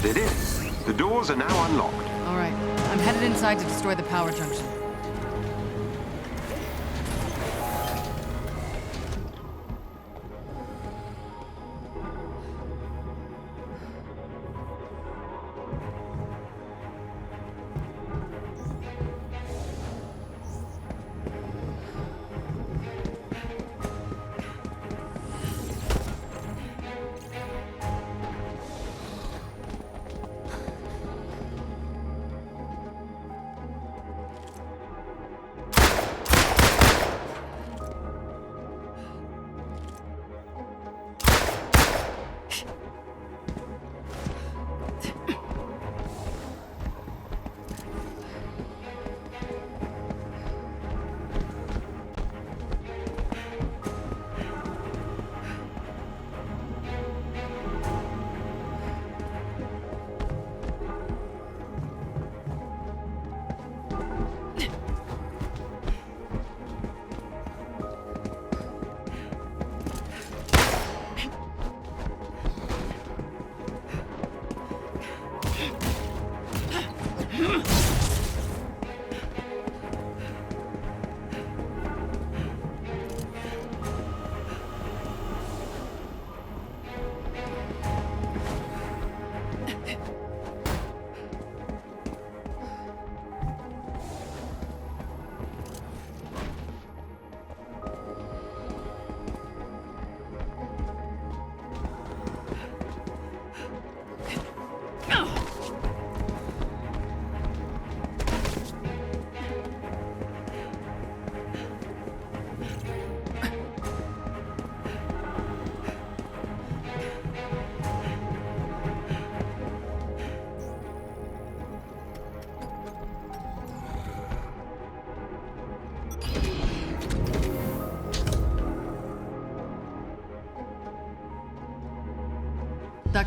S3: It is. The doors are now unlocked.
S5: All right. I'm headed inside to destroy the power junction.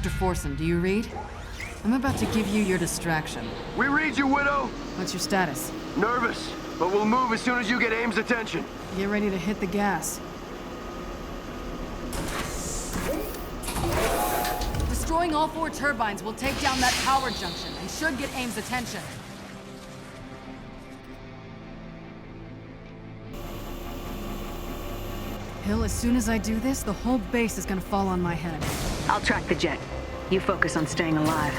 S5: Dr. Forsen, do you read? I'm about to give you your distraction.
S20: We read you, Widow!
S5: What's your status?
S20: Nervous, but we'll move as soon as you get AIM's attention.
S5: Get ready to hit the gas. Destroying all 4 turbines will take down that power junction and should get AIM's attention. Hill, as soon as I do this, the whole base is gonna fall on my head.
S14: I'll track the jet. You focus on staying alive.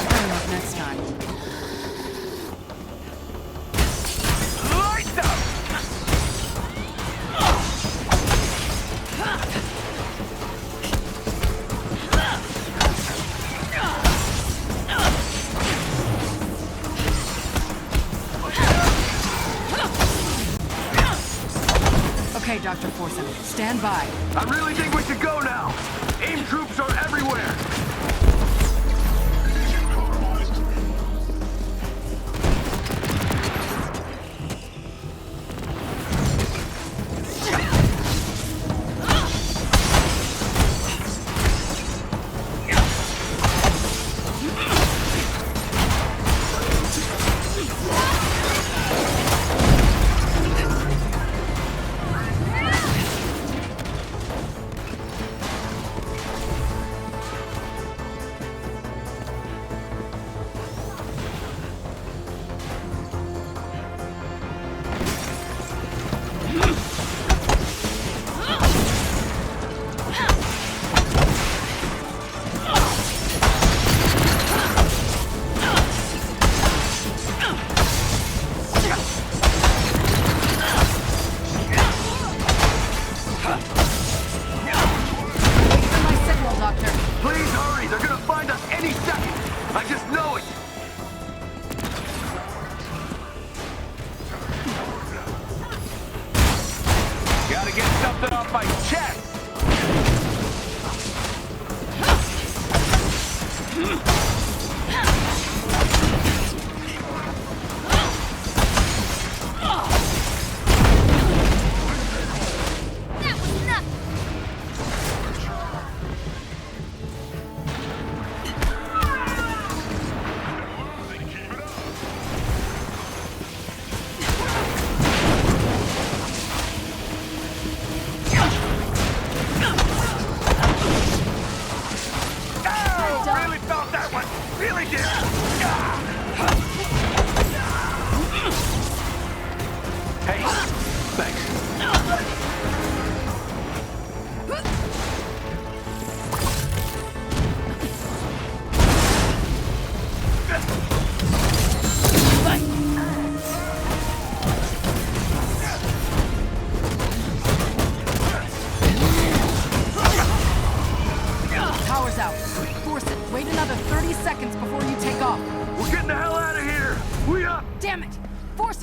S5: Better luck next time.
S20: Lights up!
S5: Okay, Dr. Forsen, stand by.
S20: I really think we should go now. AIM troops are everywhere.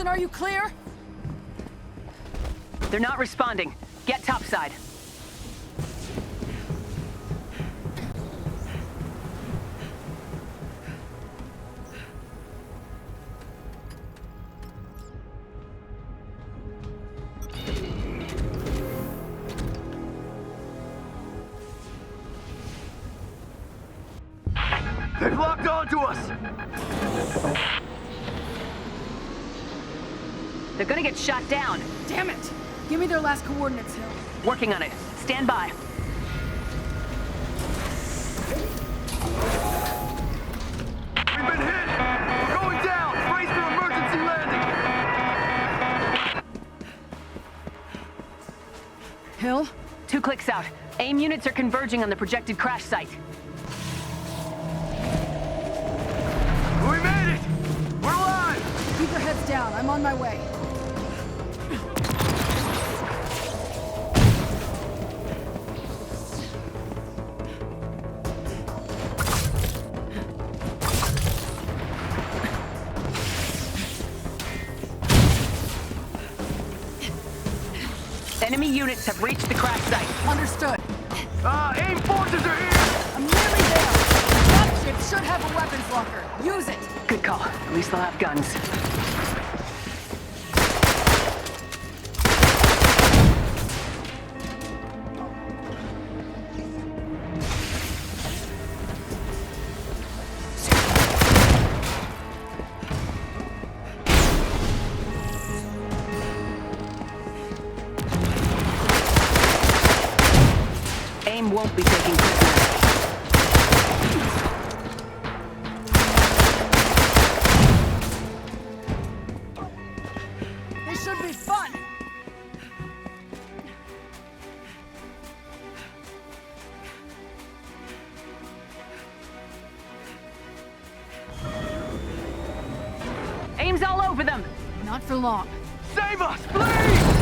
S5: Are you clear?
S14: They're not responding. Get topside.
S20: They've locked onto us!
S14: They're gonna get shot down.
S5: Damn it! Give me their last coordinates, Hill.
S14: Working on it. Stand by.
S20: We've been hit! We're going down! Brace for emergency landing!
S5: Hill?
S14: 2 clicks out. AIM units are converging on the projected crash site.
S20: We made it! We're alive!
S5: Keep your heads down. I'm on my way.
S14: Enemy units have reached the crash site.
S5: Understood.
S20: AIM forces are here!
S5: I'm nearly there. The ship should have a weapons locker. Use it.
S14: Good call. At least they'll have guns. AIM won't be taking prisoners.
S15: This should be fun!
S14: AIM's all over them!
S15: Not for long.
S20: Save us, please!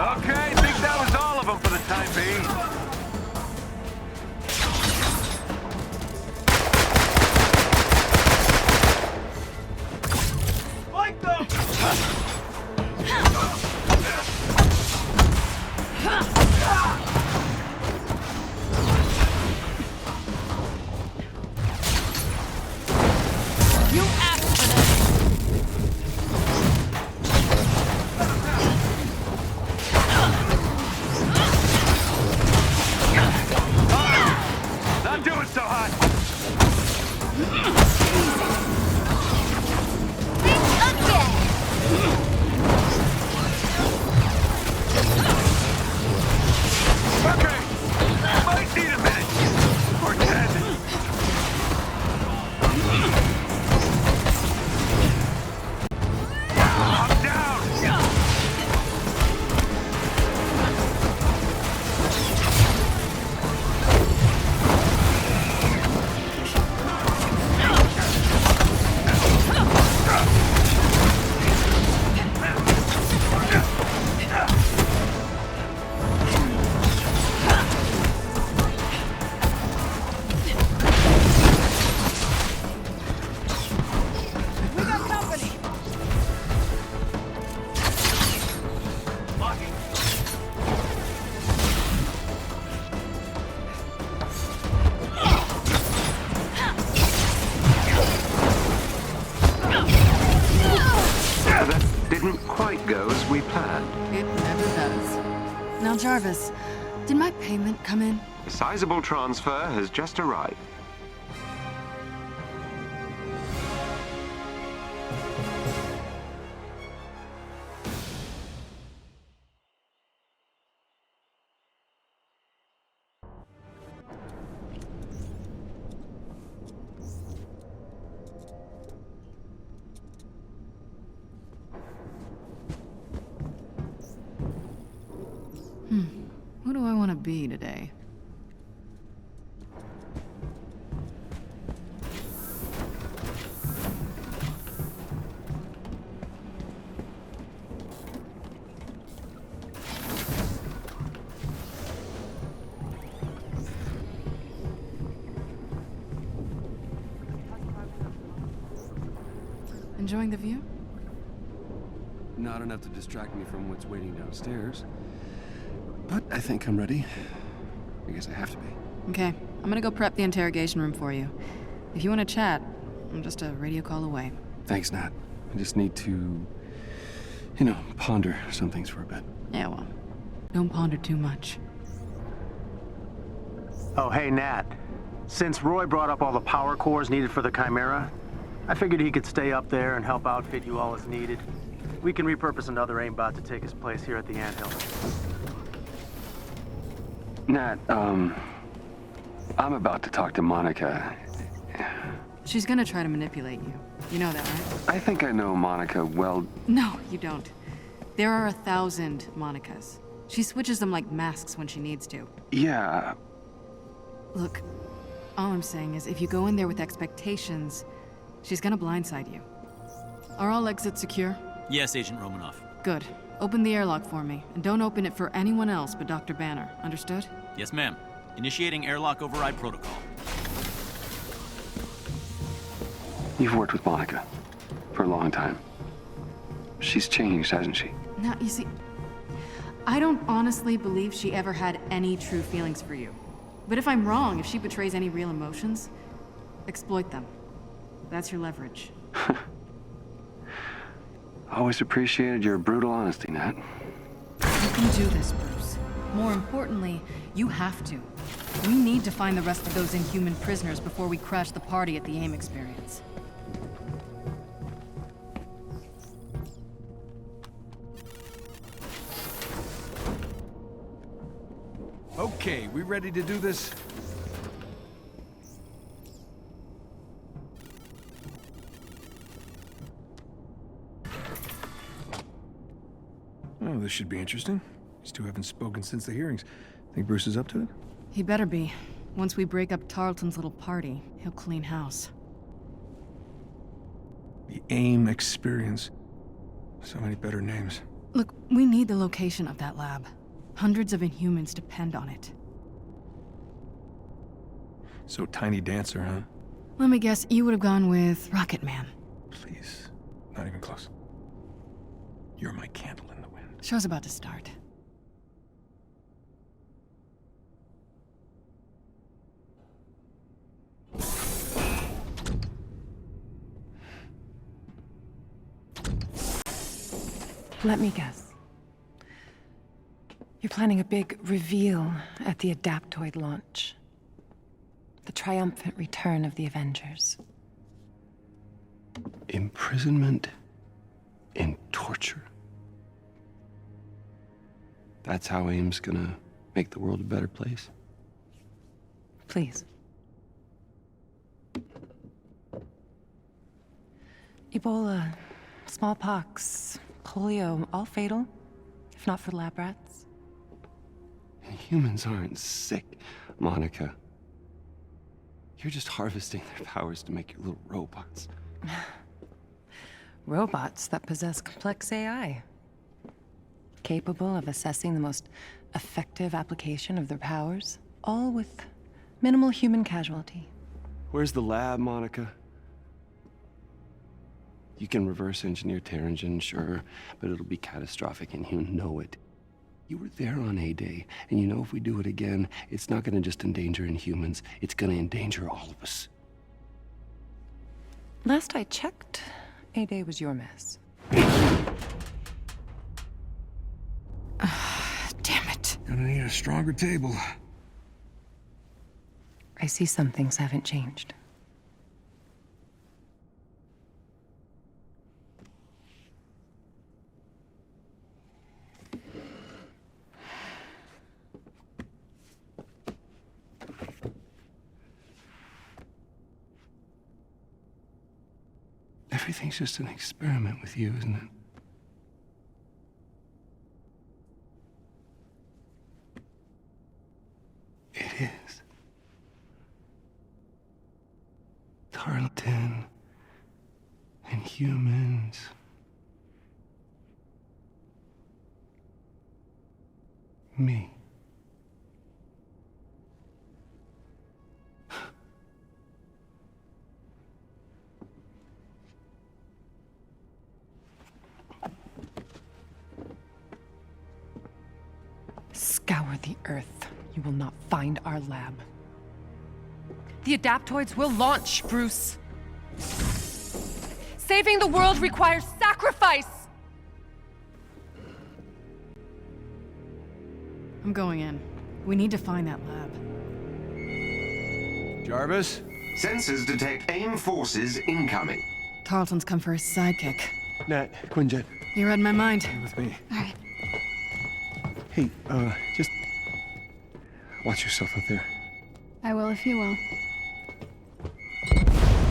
S20: Okay, think that was all of them for the time being. Fight them!
S15: You asked for this!
S20: Not doing so hot. Okay, might need a minute or 10. I'm down.
S15: We got company!
S3: That didn't quite go as we planned.
S5: It never does. Now, Jarvis, did my payment come in?
S3: A sizable transfer has just arrived.
S5: Who do I want to be today. Enjoying the view?
S12: Not enough to distract me from what's waiting downstairs. But I think I'm ready. I guess I have to be.
S5: Okay, I'm gonna go prep the interrogation room for you. If you want to chat, I'm just a radio call away.
S12: Thanks, Nat. I just need to, ponder some things for a bit.
S5: Yeah, well, don't ponder too much.
S16: Oh, hey, Nat. Since Roy brought up all the power cores needed for the Chimera, I figured he could stay up there and help outfit you all as needed. We can repurpose another aimbot to take his place here at the Ant Hill.
S12: Nat, I'm about to talk to Monica.
S5: She's gonna try to manipulate you. You know that, right?
S12: I think I know Monica well.
S5: No, you don't. There are 1,000 Monicas. She switches them like masks when she needs to.
S12: Yeah.
S5: Look, all I'm saying is if you go in there with expectations, she's gonna blindside you. Are all exits secure?
S13: Yes, Agent Romanoff.
S5: Good. Open the airlock for me, and don't open it for anyone else but Dr. Banner. Understood?
S13: Yes, ma'am. Initiating airlock override protocol.
S12: You've worked with Monica for a long time. She's changed, hasn't she?
S5: Now, you see, I don't honestly believe she ever had any true feelings for you. But if I'm wrong, if she betrays any real emotions, exploit them. That's your leverage.
S12: Always appreciated your brutal honesty, Nat.
S5: You can do this, Bruce. More importantly, you have to. We need to find the rest of those Inhuman prisoners before we crash the party at the AIM experience.
S19: Okay, we ready to do this? Oh, this should be interesting. These two haven't spoken since the hearings. Think Bruce is up to it?
S5: He better be. Once we break up Tarleton's little party, he'll clean house.
S19: The AIM experience. So many better names.
S5: Look, we need the location of that lab. Hundreds of Inhumans depend on it.
S19: So Tiny Dancer, huh?
S5: Let me guess, you would have gone with Rocket Man.
S19: Please. Not even close. You're my candle in the wind.
S5: Show's about to start.
S11: Let me guess. You're planning a big reveal at the Adaptoid launch. The triumphant return of the Avengers.
S12: Imprisonment and torture. That's how AIM's gonna make the world a better place.
S11: Please. Ebola, smallpox, polio, all fatal, if not for lab rats.
S12: Humans aren't sick, Monica. You're just harvesting their powers to make your little robots.
S11: Robots that possess complex AI. Capable of assessing the most effective application of their powers, all with minimal human casualty.
S12: Where's the lab, Monica? You can reverse engineer Terrigen, sure, but it'll be catastrophic and you know it. You were there on A-Day, and you know if we do it again, it's not gonna just endanger Inhumans, it's gonna endanger all of us.
S11: Last I checked, A-Day was your mess. Damn it.
S19: Gonna need a stronger table.
S11: I see some things haven't changed.
S12: Everything's just an experiment with you, isn't it?
S6: Tarleton. Inhumans. Me.
S11: Scour the Earth. You will not find our lab. The adaptoids will launch, Bruce. Saving the world requires sacrifice!
S5: I'm going in. We need to find that lab.
S19: Jarvis?
S4: Sensors detect AIM forces incoming.
S5: Tarleton's come for his sidekick.
S12: Nat, Quinjet.
S5: You read my mind.
S12: Stay with me.
S5: All right.
S12: Hey, just watch yourself out there.
S1: I will if you will.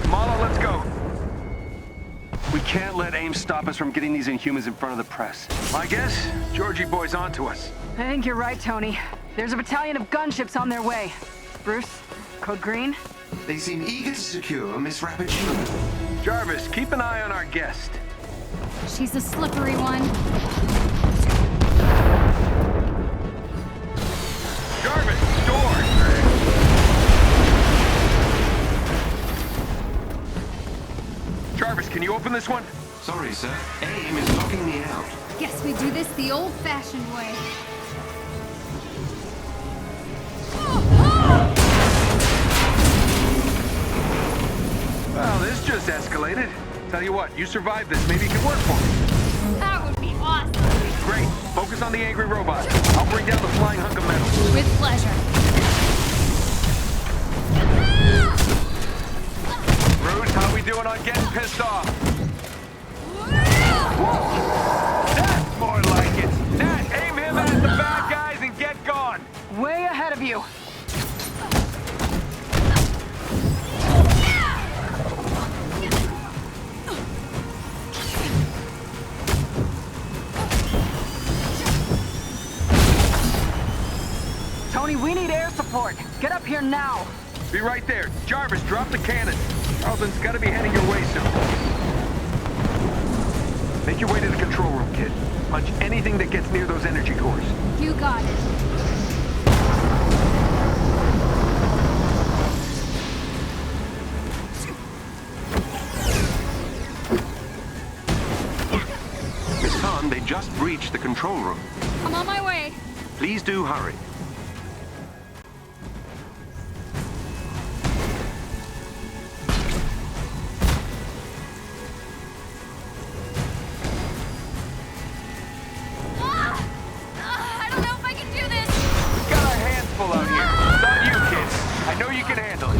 S10: Kamala, let's go. We can't let AIM stop us from getting these Inhumans in front of the press. My guess, Georgie boy's onto us.
S14: I think you're right, Tony. There's a battalion of gunships on their way. Bruce, code green?
S4: They seem eager to secure Miss Rappuccino.
S10: Jarvis, keep an eye on our guest.
S2: She's a slippery one.
S10: Jarvis, door! Jarvis, can you open this one?
S4: Sorry, sir. AIM is locking me out.
S2: Guess we do this the old-fashioned way.
S10: Well, this just escalated. Tell you what, you survived this. Maybe it could work for me.
S2: That would be awesome.
S10: Great. Focus on the angry robot. I'll bring down the flying hunk of metal.
S2: With pleasure.
S10: Bruce, how we doing on getting pissed off? That's more like it. Nat, aim him at the bad guys and get gone.
S14: Way ahead of you. Tony, we need air support. Get up here now.
S10: Be right there. Jarvis, drop the cannon. Tarleton's got to be heading your way soon. Make your way to the control room, kid. Punch anything that gets near those energy cores.
S2: You got it.
S3: Miss Khan, they just breached the control room.
S2: I'm on my way.
S3: Please do hurry.
S2: I don't know if I can do this.
S10: We've got our hands full out here. It's on you, kid. I know you can handle it.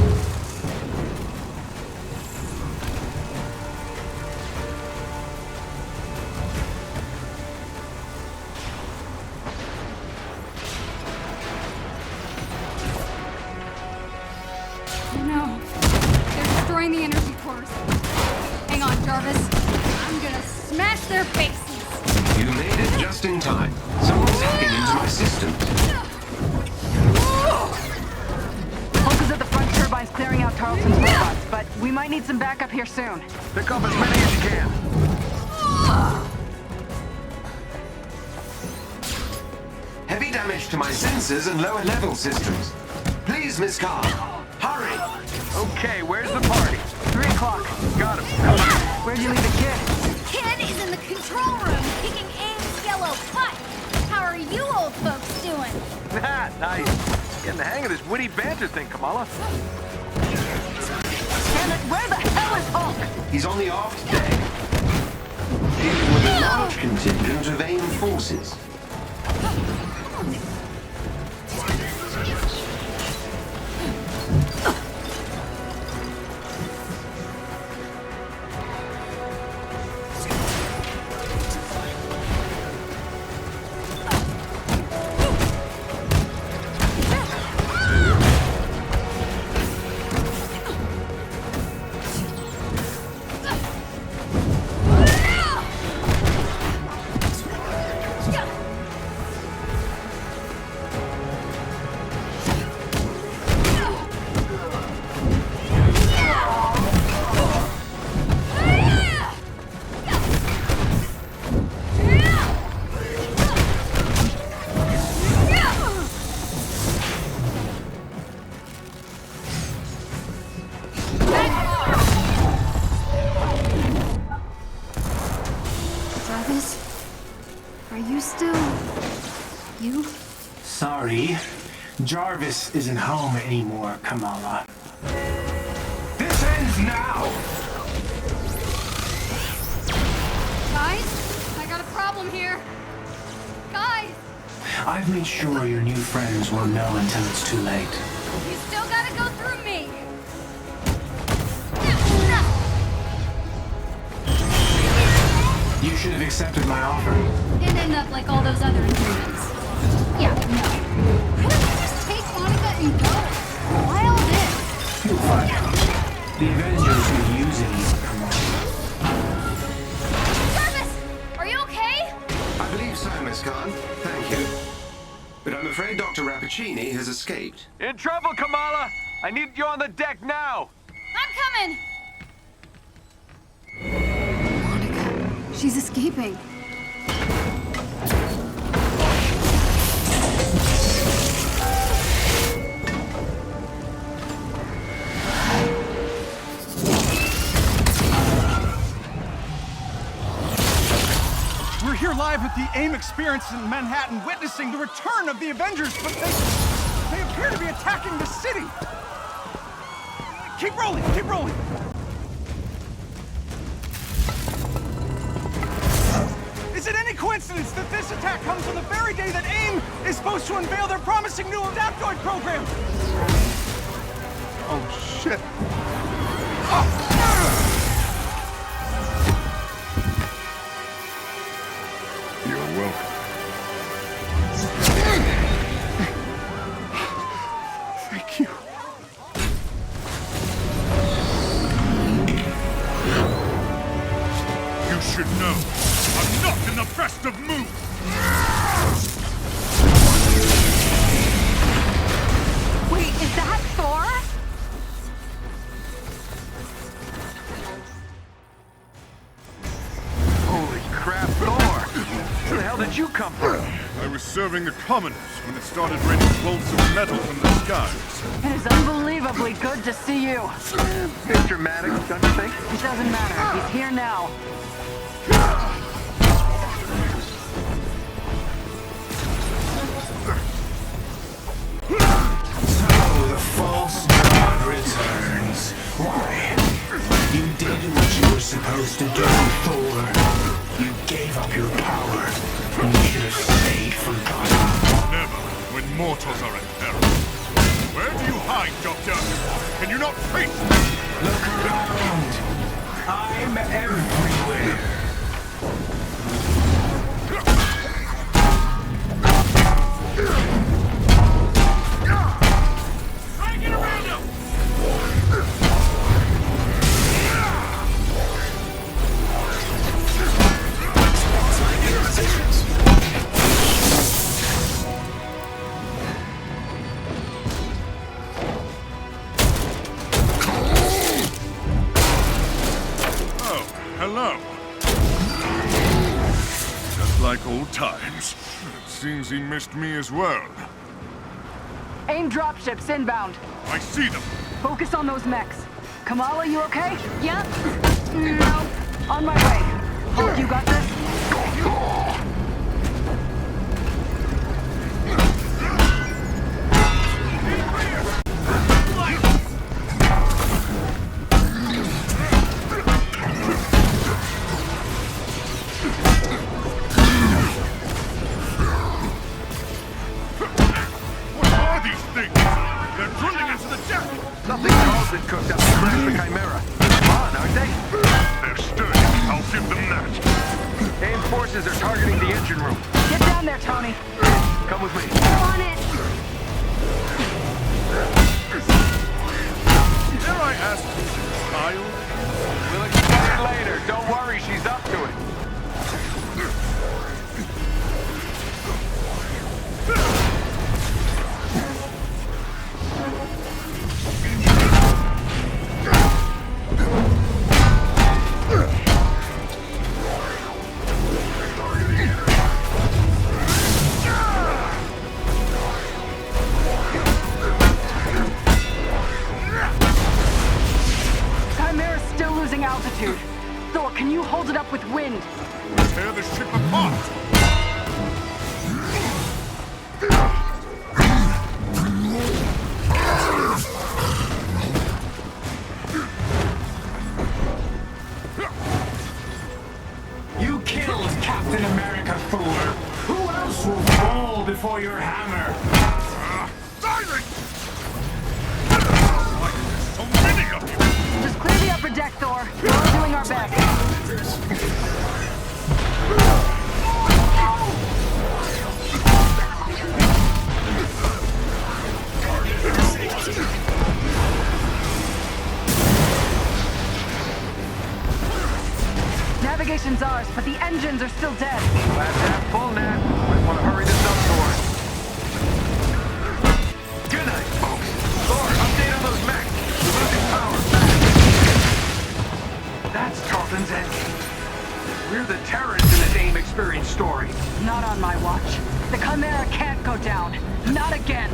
S2: No. They're destroying the energy cores. Hang on, Jarvis. I'm gonna smash their faces.
S4: You made it just in time. Someone's hacking into my systems.
S14: Focus at the front turbines clearing out Tarleton's robots, but we might need some backup here soon.
S10: Pick up as many as you can.
S4: Heavy damage to my sensors and lower level systems. Please, Miss Khan, hurry!
S10: Okay, where's the party?
S14: 3 o'clock.
S10: Got him. Come on.
S14: Where'd you leave the kid?
S2: Kid is in the control room, kicking AIM's yellow butt. How are you old folks doing?
S10: Nice. Getting the hang of this witty banter thing, Kamala.
S14: Damn it, where the hell is Hulk?
S4: He's on the aft deck. Dealing with a large contingent of AIM forces.
S1: still... you?
S6: Sorry. Jarvis isn't home anymore, Kamala. This ends now!
S15: Guys, I got a problem here. Guys!
S6: I've made sure your new friends won't know until it's too late.
S15: You still gotta go through me!
S6: You should have accepted my offer.
S2: And end up like all those other Inhumans. Yeah, no. Why don't you just take Monica and go? Why all this?
S6: You'll find out. The Avengers are using you, Kamala.
S2: Jarvis! Are you okay?
S3: I believe so, Miss Khan. Thank you. But I'm afraid Dr. Rappaccini has escaped.
S10: In trouble, Kamala! I need you on the deck now!
S2: I'm coming!
S1: She's escaping.
S8: We're here live at the AIM experience in Manhattan, witnessing the return of the Avengers, but they appear to be attacking the city. Keep rolling, keep rolling. Is it any coincidence that this attack comes on the very day that AIM is supposed to unveil their promising new Adaptoid program? Oh, shit.
S7: You're welcome.
S8: Thank you.
S7: You should know. I'm not in the best of moods!
S14: Wait, is that Thor?
S10: Holy crap, Thor! Where the hell did you come from?
S7: I was serving the commoners when it started raining bolts of metal from the skies.
S14: It is unbelievably good to see you.
S10: Bit dramatic, don't you think?
S14: It doesn't matter. He's here now.
S6: So the false god returns. Why? You did what you were supposed to do, Thor. You gave up your power, and you should have stayed forgotten.
S7: Never, when mortals are in peril. Where do you hide, Doctor? Can you not face me?
S6: Look around. I'm everywhere.
S7: Try and get around him! Oh, hello. Just like old times. It seems he missed me as well.
S14: AIM dropships inbound.
S7: I see them.
S14: Focus on those mechs. Kamala, you okay? Yep. No. On my way. Hulk, you got this?
S7: What are these things? They're drilling into the deck.
S10: Nothing calls it cooked up to crash the Chimera. Come on, aren't they?
S7: They're sturdy. I'll give them that.
S10: AIM forces are targeting the engine room.
S14: Get down there, Tony.
S10: Come with me.
S2: On it!
S7: Dare I ask who's a child?
S10: We'll explain later. Don't worry, she's up to it.
S14: Chimera's still losing altitude. Thor, can you hold it up with wind?
S7: Tear the ship apart!
S6: You killed Captain America, Thor. Who else will fall before your hammer?
S20: Silence! Why are there so many of you?
S14: Just clear the upper deck, Thor. We're all doing our best. Navigation's ours, but the engines are still dead.
S10: Last half full, Nat. Might want to hurry this up, Thor. Good night, folks. Thor, update on those mechs. We're losing power fast. That's Tarleton's endgame. We're the terrorists in this AIM experience story.
S14: Not on my watch. The Chimera can't go down. Not again.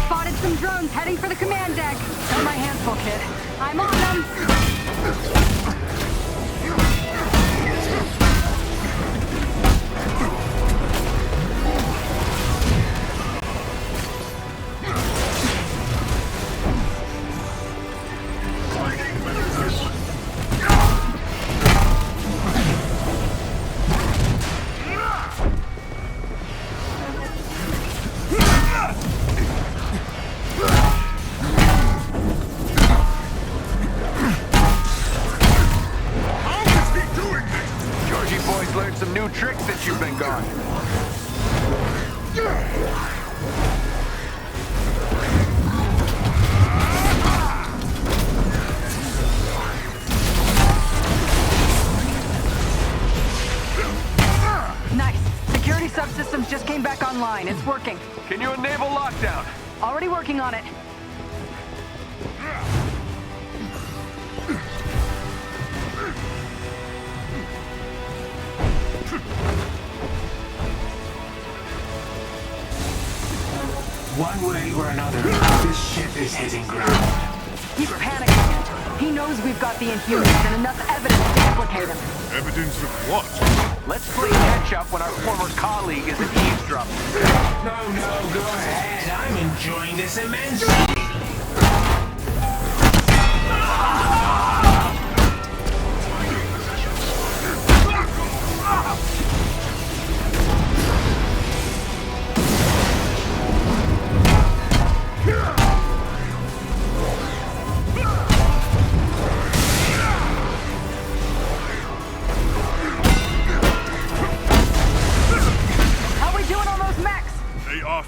S2: Spotted some drones heading for the command deck.
S14: Got my hands full, kid.
S2: I'm on them.
S10: Tricks since you've been gone.
S14: Nice. Security subsystems just came back online. It's working.
S10: Can you enable lockdown?
S14: Already working on it.
S6: One way or another, this ship is hitting ground.
S14: He's panicking. He knows we've got the Inhumans and enough evidence to implicate him.
S20: Evidence of what?
S10: Let's play catch-up when our former colleague isn't eavesdropping.
S6: No, go ahead. I'm enjoying this immensely.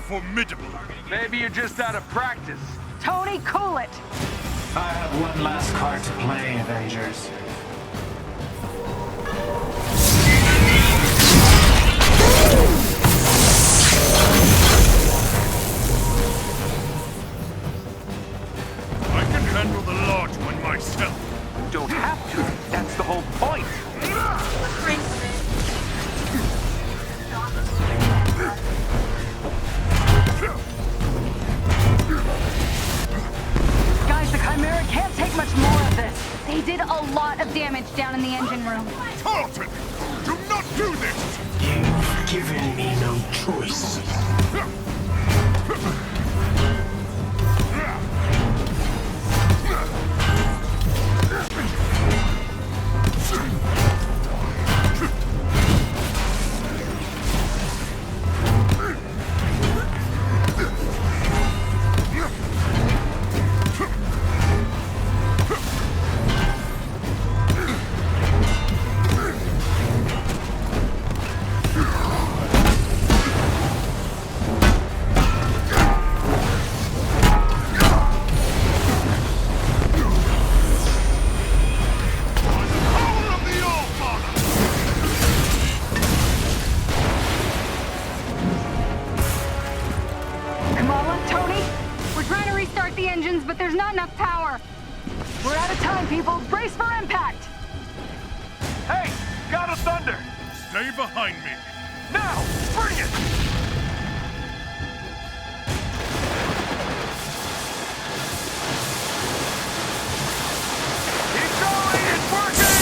S20: Formidable.
S10: Maybe you're just out of practice.
S14: Tony, cool it!
S6: I have one last card to play, Avengers.
S20: I can handle the large one myself.
S10: You don't have to. That's the whole point.
S14: Guys, the Chimera can't take much more of this.
S2: They did a lot of damage down in the engine room.
S20: Tarleton, do not do this!
S6: You've given me no choice.
S2: But there's not enough power.
S14: We're out of time, people. Brace for impact.
S10: Hey, God of Thunder.
S20: Stay behind me.
S10: Now, bring it. Keep going, it's working.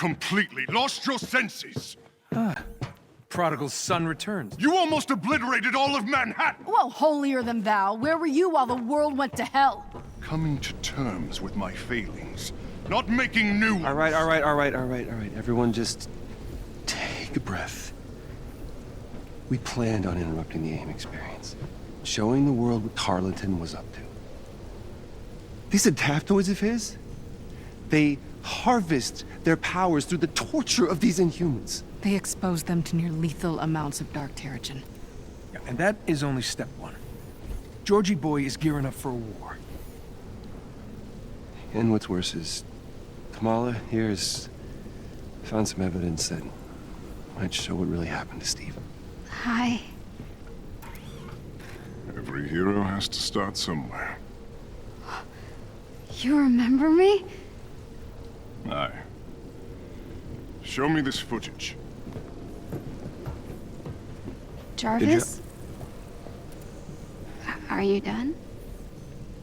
S7: completely lost your senses.
S19: Prodigal son returns.
S7: You almost obliterated all of Manhattan.
S15: Well, holier than thou. Where were you while the world went to hell?
S7: Coming to terms with my failings, not making new ones.
S12: All right. Everyone just take a breath. We planned on interrupting the AIM experience, showing the world what Tarleton was up to. These adaptoids of his, they harvest their powers through the torture of these Inhumans.
S5: They expose them to near lethal amounts of dark terrigen.
S19: Yeah, and that is only step one. Georgie boy is gearing up for a war.
S12: And what's worse is, Kamala here has found some evidence that might show what really happened to Steve.
S2: Hi.
S7: Every hero has to start somewhere.
S2: You remember me?
S7: Aye. Show me this footage.
S2: Jarvis? Are you done?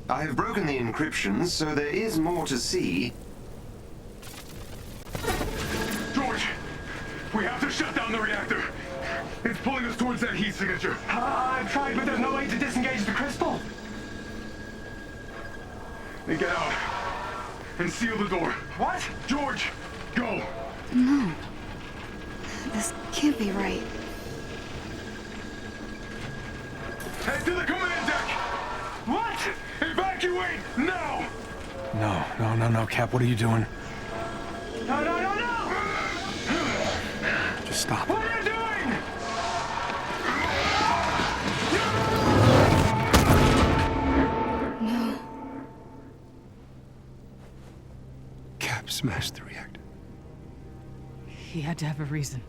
S4: I have broken the encryption, so there is more to see.
S7: George! We have to shut down the reactor! It's pulling us towards that heat signature.
S20: I've tried, but there's no way to disengage the crystal.
S7: Then get out. And seal the door.
S20: What?
S7: George! Go!
S2: No. This can't be right.
S7: Head to the command deck!
S20: What?
S7: Evacuate now!
S19: No, Cap, what are you doing?
S20: No!
S19: Just stop.
S20: What are you doing?
S2: No.
S12: Cap smashed the reactor.
S5: He had to have a reason.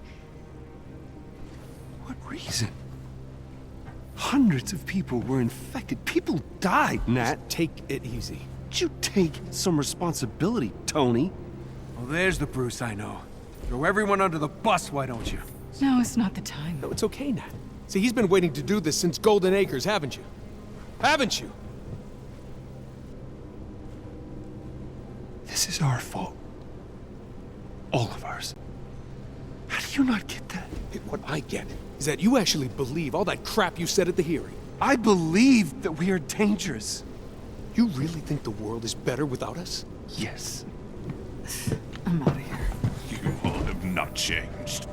S12: What reason? Hundreds of people were infected. People died, Nat.
S19: Take it easy.
S12: You take some responsibility, Tony.
S19: Well, there's the Bruce I know. Throw everyone under the bus, why don't you?
S5: No, it's not the time.
S19: No, it's okay, Nat. See, he's been waiting to do this since Golden Acres, haven't you? Haven't you?
S12: This is our fault. All of ours. How do you not get that?
S19: What I get is that you actually believe all that crap you said at the hearing.
S12: I believe that we are dangerous.
S19: You really think the world is better without us?
S12: Yes.
S5: I'm out of here.
S7: You all have not changed.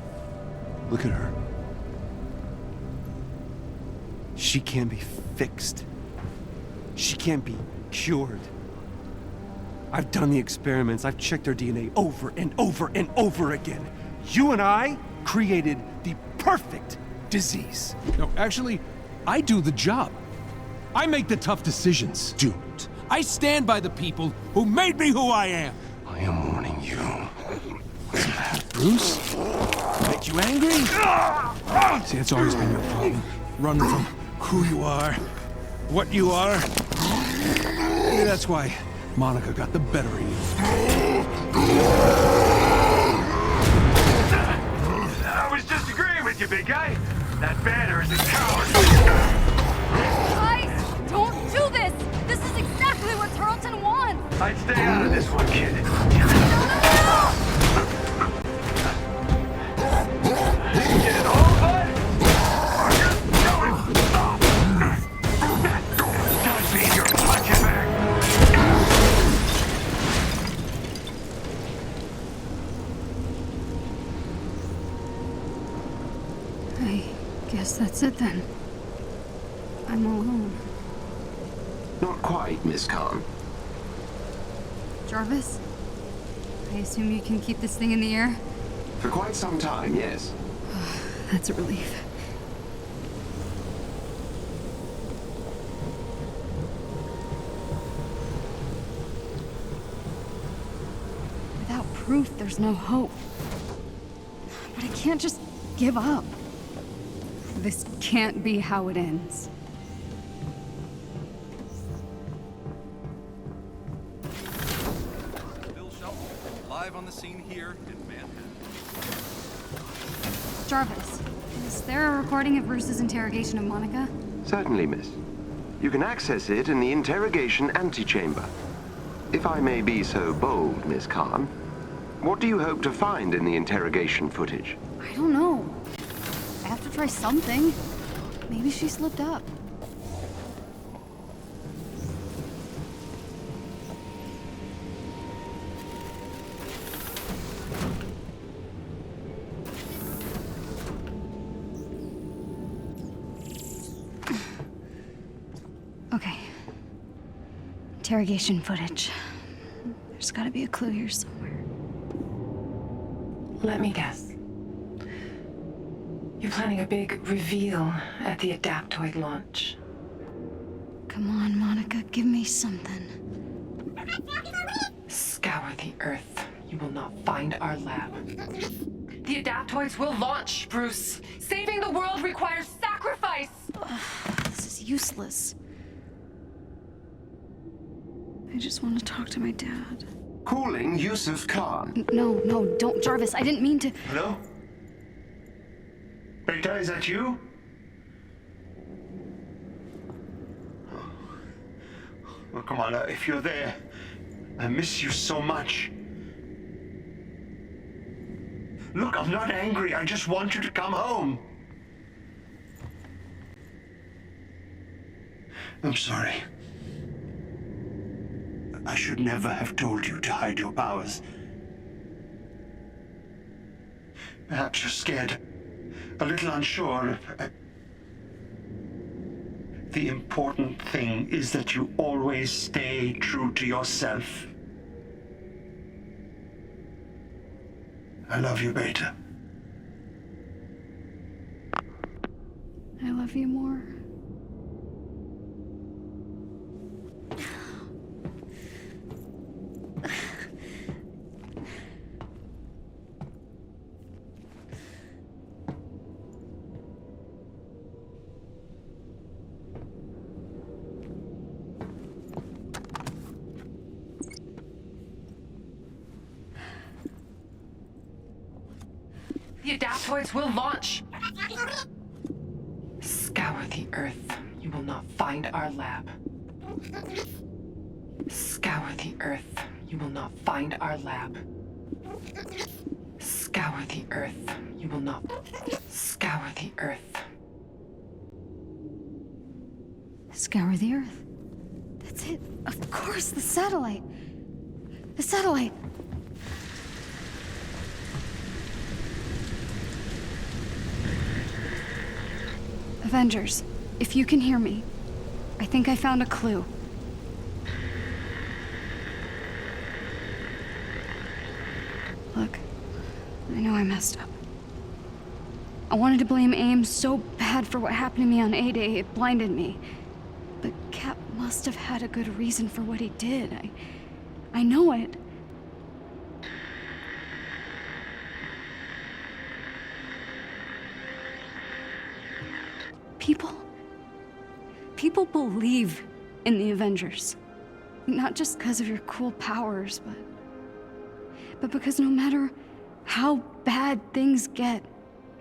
S12: Look at her. She can't be fixed. She can't be cured. I've done the experiments. I've checked her DNA over and over and over again. You and I created the perfect disease.
S19: No, actually, I do the job. I make the tough decisions.
S12: Doomed.
S19: I stand by the people who made me who I am.
S12: I am warning you.
S19: What's the matter, Bruce? Make you angry? See, that's always been your problem. Running from who you are, what you are. Maybe that's why Monica got the better of you.
S20: I was just agreeing with you, big guy. That banner is a coward.
S2: Guys, don't do this! This is exactly what Tarleton wants!
S20: I'd stay out of this one, kid. Get it all, bud? Don't be your punching bag.
S1: I guess that's it then. I'm alone.
S3: Not quite, Miss Khan.
S1: Jarvis? I assume you can keep this thing in the air?
S3: For quite some time, yes.
S1: That's a relief. Without proof, there's no hope. But I can't just give up. This can't be how it ends.
S8: Live on the scene here in Manhattan.
S1: Jarvis, is there a recording of Bruce's interrogation of Monica?
S3: Certainly, miss. You can access it in the interrogation antechamber. If I may be so bold, Miss Khan, What do you hope to find in the interrogation footage?
S1: I don't know. I have to try something. Maybe she slipped up. Okay. Interrogation footage. There's gotta be a clue here somewhere.
S11: Let me guess. You're planning a big reveal at the Adaptoid launch.
S1: Come on, Monica, give me something.
S11: Scour the Earth. You will not find our lab. The Adaptoids will launch, Bruce. Saving the world requires sacrifice!
S1: This is useless. I just want to talk to my dad.
S3: Calling Yusuf Khan.
S1: No, don't, Jarvis. I didn't mean to.
S6: Hello? Beta, is that you? Oh, Kamala, if you're there, I miss you so much. Look, I'm not angry. I just want you to come home. I'm sorry. I should never have told you to hide your powers. Perhaps you're scared, a little unsure. The important thing is that you always stay true to yourself. I love you, Beta.
S1: I love you more.
S11: The Adaptoids will launch! Scour the Earth. You will not find our lab. Scour the Earth. You will not find our lab. Scour the Earth. You will not... Scour the Earth.
S1: Scour the Earth. That's it. Of course, the satellite. The satellite. Avengers, if you can hear me, I think I found a clue. Look, I know I messed up. I wanted to blame AIM so bad for what happened to me on A-Day, it blinded me. But Cap must have had a good reason for what he did. I know it. People believe in the Avengers. Not just because of your cool powers, but because no matter how bad things get,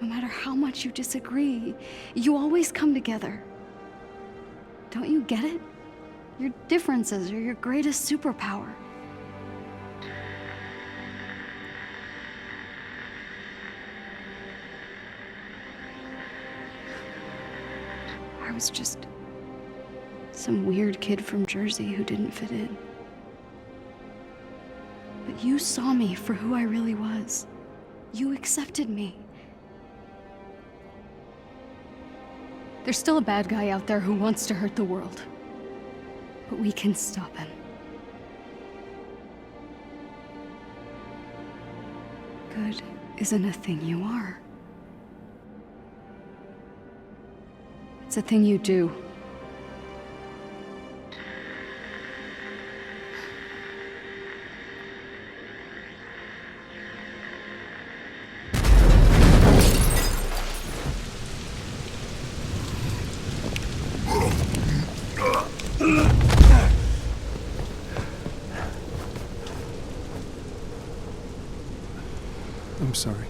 S1: no matter how much you disagree, you always come together. Don't you get it? Your differences are your greatest superpower. I was just some weird kid from Jersey who didn't fit in. But you saw me for who I really was. You accepted me. There's still a bad guy out there who wants to hurt the world. But we can stop him. Good isn't a thing you are. It's a thing you do.
S12: I'm sorry.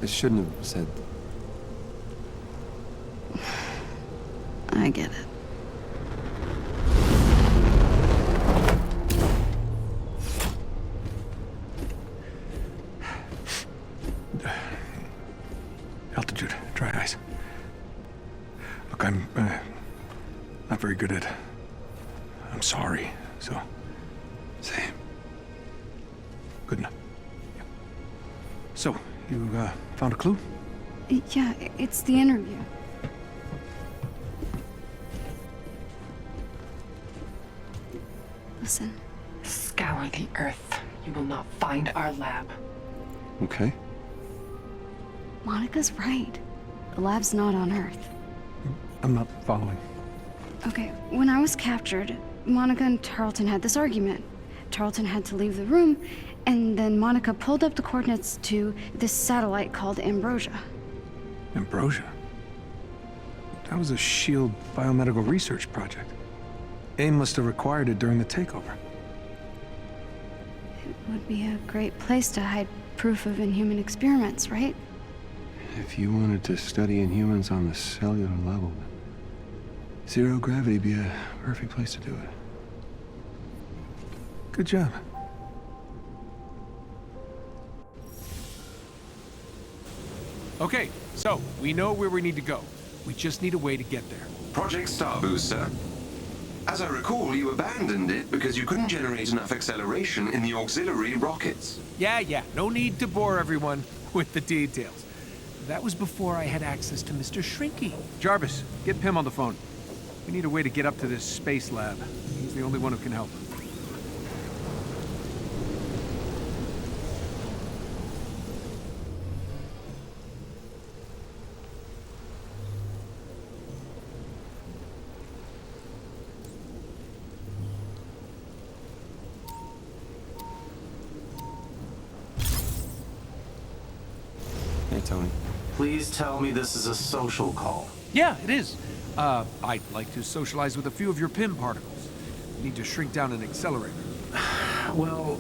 S12: I shouldn't have said.
S1: I get it.
S19: not very good at I'm sorry, so...
S12: Same.
S19: Good enough. Yeah. So, you found a clue?
S1: Yeah, it's the interview. Listen.
S11: Scour the earth. You will not find our lab.
S12: Okay.
S1: Monica's right. The lab's not on Earth.
S19: I'm not following.
S1: Okay, when I was captured, Monica and Tarleton had this argument. Tarleton had to leave the room, and then Monica pulled up the coordinates to this satellite called Ambrosia.
S19: Ambrosia? That was a SHIELD biomedical research project. AIM must have required it during the takeover.
S1: It would be a great place to hide proof of Inhuman experiments, right?
S12: If you wanted to study Inhumans on the cellular level, zero gravity would be a perfect place to do it.
S19: Good job. Okay, so we know where we need to go. We just need a way to get there.
S4: Project Star Booster. As I recall, you abandoned it because you couldn't generate enough acceleration in the auxiliary rockets.
S19: Yeah, no need to bore everyone with the details. That was before I had access to Mr. Shrinky. Jarvis, get Pym on the phone. We need a way to get up to this space lab. He's the only one who can help.
S12: Hey, Tony.
S9: Please tell me this is a social call.
S19: Yeah, it is. I'd like to socialize with a few of your Pym particles. Need to shrink down an accelerator.
S9: Well,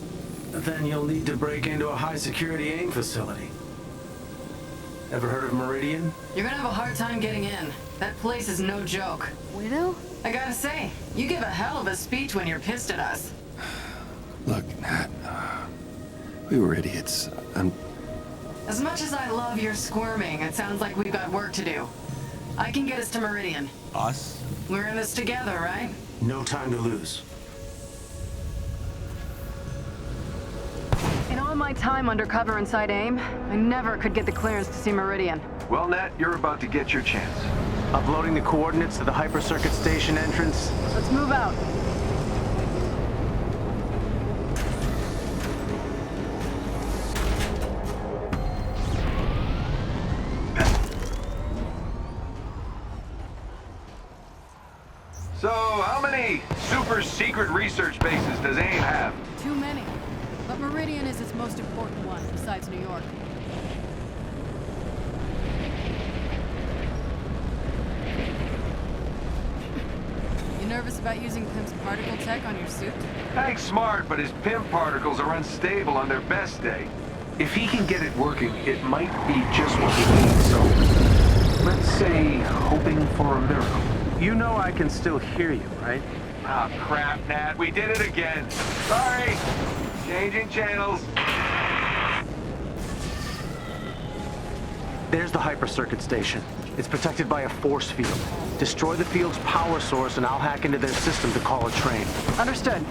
S9: then you'll need to break into a high-security AIM facility. Ever heard of Meridian?
S14: You're gonna have a hard time getting in. That place is no joke.
S1: Widow?
S14: I gotta say, you give a hell of a speech when you're pissed at us.
S12: Look, Nat, we were idiots.
S14: As much as I love your squirming, it sounds like we've got work to do. I can get us to Meridian.
S19: Us?
S14: We're in this together, right?
S9: No time to lose.
S14: In all my time undercover inside AIM, I never could get the clearance to see Meridian.
S10: Well, Nat, you're about to get your chance.
S18: Uploading the coordinates to the hypercircuit station entrance.
S14: Let's move out.
S10: So, how many super secret research bases does AIM have?
S15: Too many. But Meridian is its most important one, besides New York. You nervous about using Pym's particle tech on your suit?
S10: Hank's smart, but his Pym particles are unstable on their best day. If he can get it working, it might be just what we need, so... let's say, hoping for a miracle.
S18: You know I can still hear you, right?
S10: Ah, crap, Nat. We did it again. Sorry. Changing channels.
S18: There's the hypercircuit station. It's protected by a force field. Destroy the field's power source and I'll hack into their system to call a train.
S14: Understood.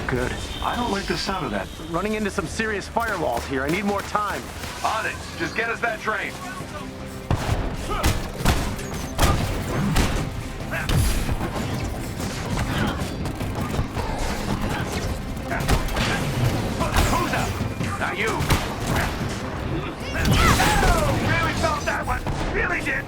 S18: Good.
S10: I don't like the sound of that.
S18: Running into some serious firewalls here. I need more time.
S10: On it. Just get us that train. Who's up? Not you. Oh, really felt that one. Really did.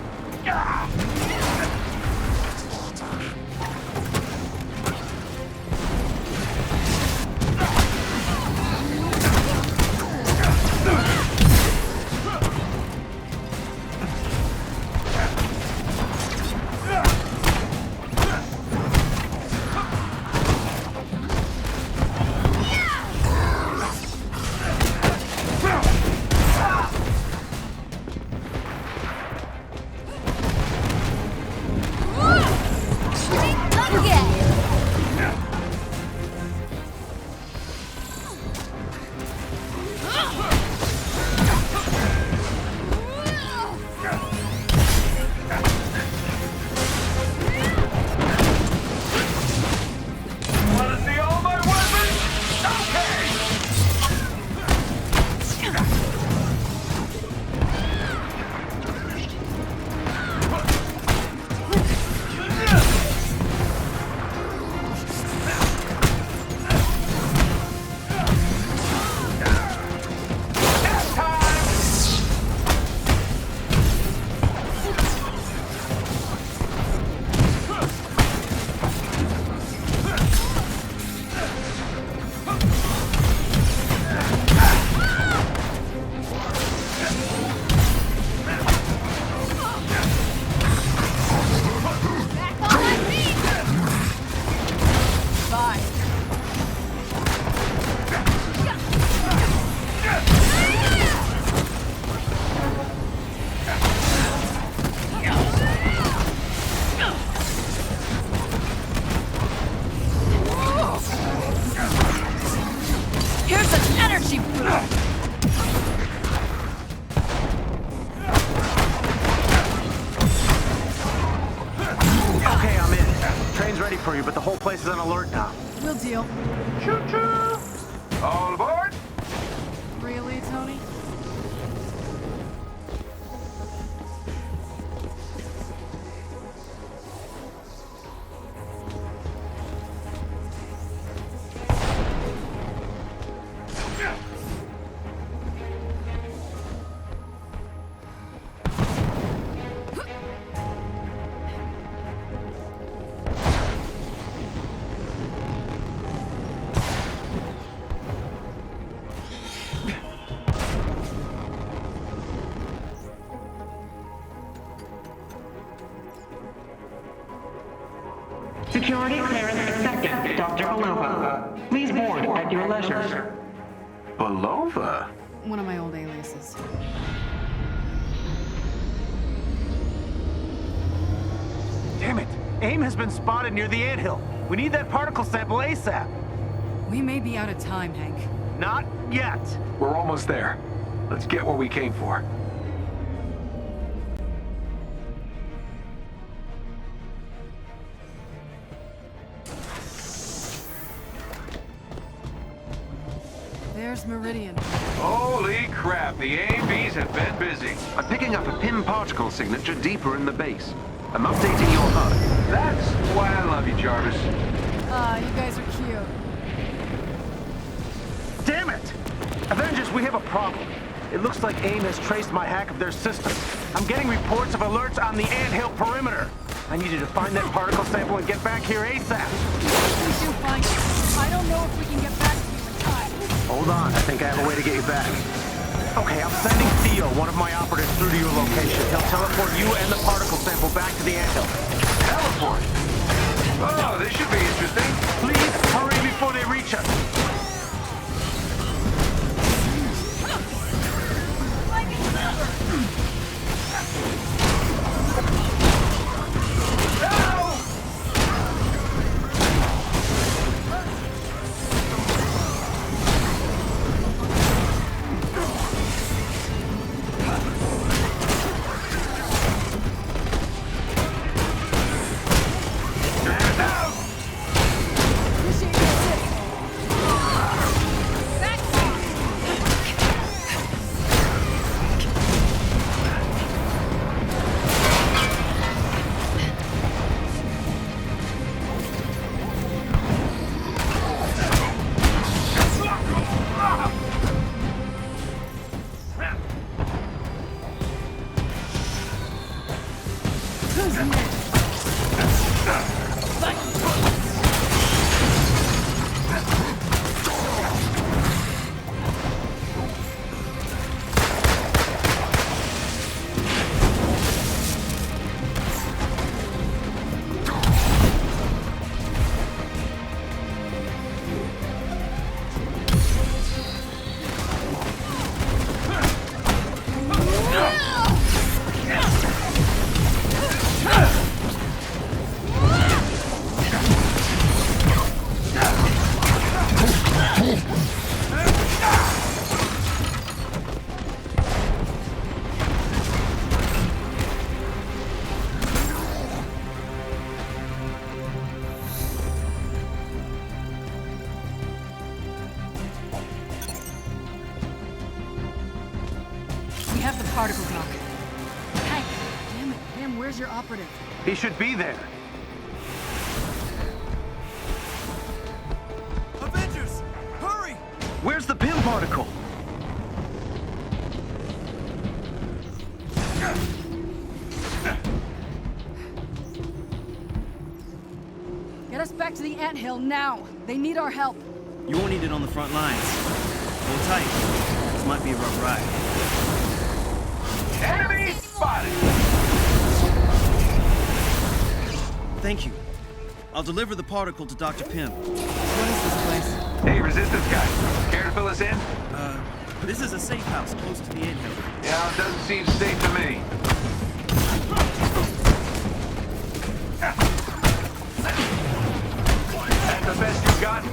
S17: everything's ready for you, but the whole place is on alert now.
S15: We'll deal.
S10: Choo-choo! All aboard!
S15: Really, Tony?
S22: Security clearance accepted, Dr. Belova. Please board at your leisure.
S10: Belova?
S5: One of my old aliases.
S17: Damn it! AIM has been spotted near the Ant Hill. We need that particle sample ASAP.
S5: We may be out of time, Hank.
S17: Not yet.
S10: We're almost there. Let's get what we came for.
S5: There's Meridian.
S10: Holy crap, the AIMs have been busy.
S3: I'm picking up a PIM particle signature deeper in the base. I'm updating your HUD.
S10: That's why I love you, Jarvis.
S15: Ah, you guys are cute.
S17: Damn it! Avengers, we have a problem. It looks like AIM has traced my hack of their system. I'm getting reports of alerts on the Ant Hill perimeter. I need you to find that particle sample and get back here ASAP.
S15: We do find it. I don't know if we can get back to you in time.
S17: Hold on, I think I have a way to get you back. Okay, I'm sending Theo, one of my operatives, through to your location. He'll teleport you and the particle sample back to the Ant Hill.
S10: Teleport? Oh, this should be interesting.
S17: Please hurry before they reach us.
S15: We have the particle knock. Hank! Damn it, Pam, where's your operative?
S17: He should be there.
S8: Avengers! Hurry!
S17: Where's the PIM particle?
S15: Get us back to the Ant Hill now. They need our help.
S13: You won't need it on the front lines. Hold tight. This might be a rough ride.
S10: Enemy spotted!
S13: Thank you. I'll deliver the particle to Dr. Pym.
S5: What is this place?
S10: Hey, Resistance guy. Care to fill us in?
S13: This is a safe house close to the Ant Hill.
S10: Yeah, it doesn't seem safe to me. That's the best you got?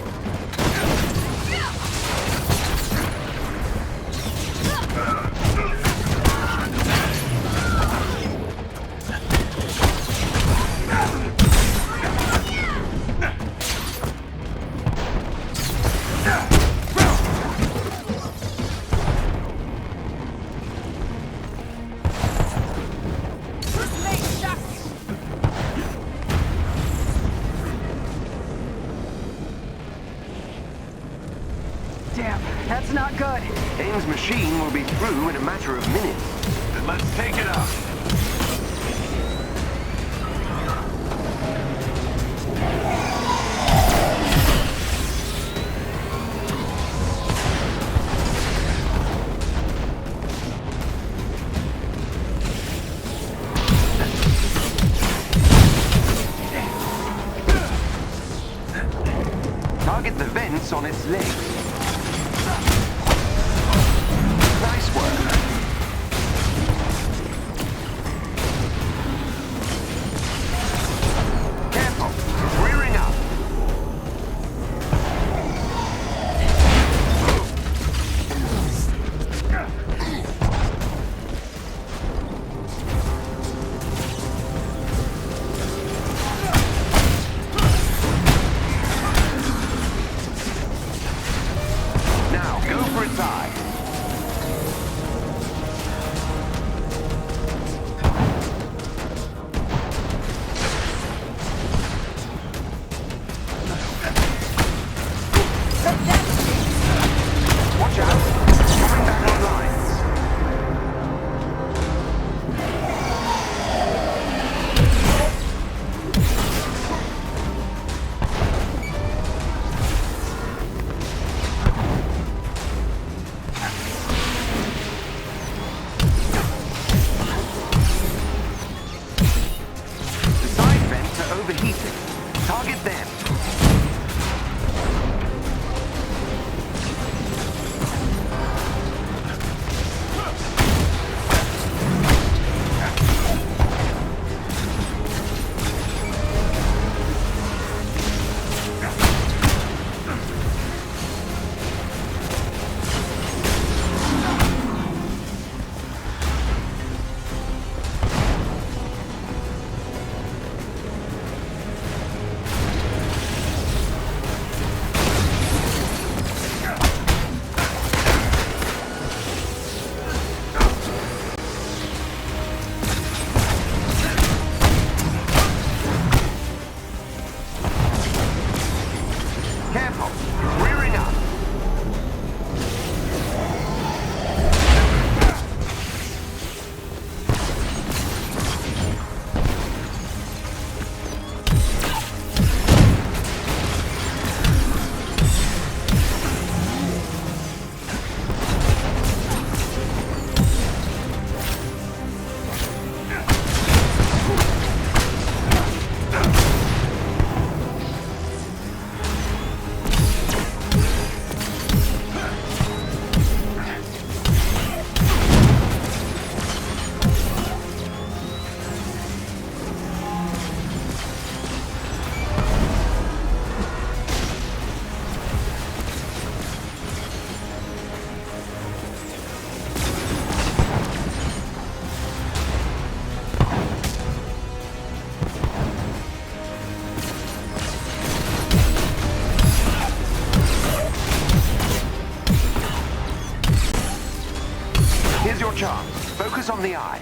S15: That's not good.
S3: AIM's machine will be through in a matter of minutes.
S10: Then let's take it up.
S3: Target the vents on its legs. Nice work. Careful, it's rearing up. Now, go for its eye. Watch out! Coming back online. The side vents are overheating. Target them. Careful, it's rearing up. Here's your chance. Focus on the eye.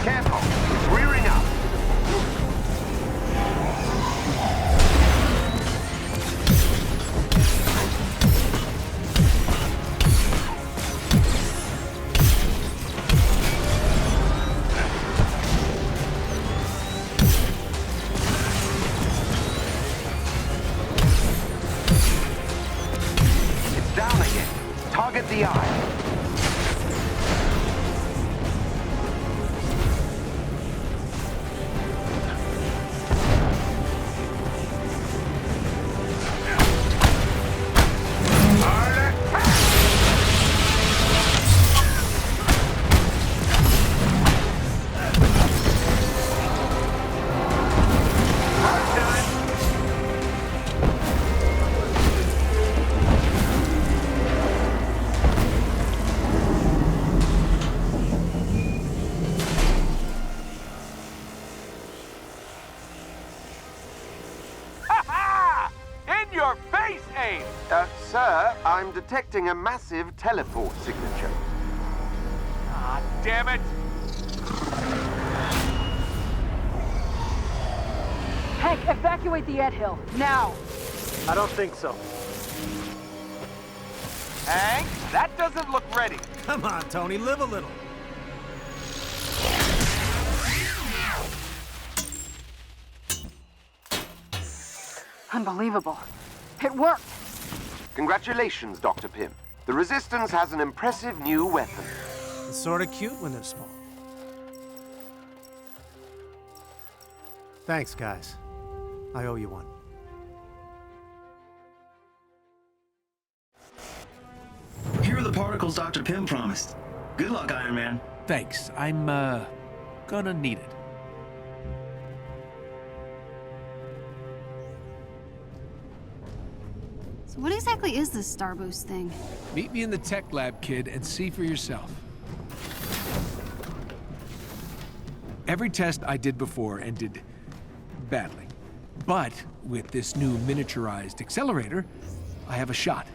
S3: Careful, it's rearing up. It's down again. Target the eye. Sir, I'm detecting a massive teleport signature.
S20: Ah, damn it!
S15: Hank, evacuate the Ant Hill, now!
S17: I don't think so.
S20: Hank, that doesn't look ready.
S13: Come on, Tony, live a little.
S15: Unbelievable. It worked!
S3: Congratulations, Dr. Pym. The Resistance has an impressive new weapon.
S13: It's sort of cute when they're small. Thanks, guys. I owe you one.
S16: Here are the particles Dr. Pym promised. Good luck, Iron Man.
S19: Thanks. I'm, gonna need it.
S2: So what exactly is this Star Boost thing?
S19: Meet me in the tech lab, kid, and see for yourself. Every test I did before ended badly. But with this new miniaturized accelerator, I have a shot.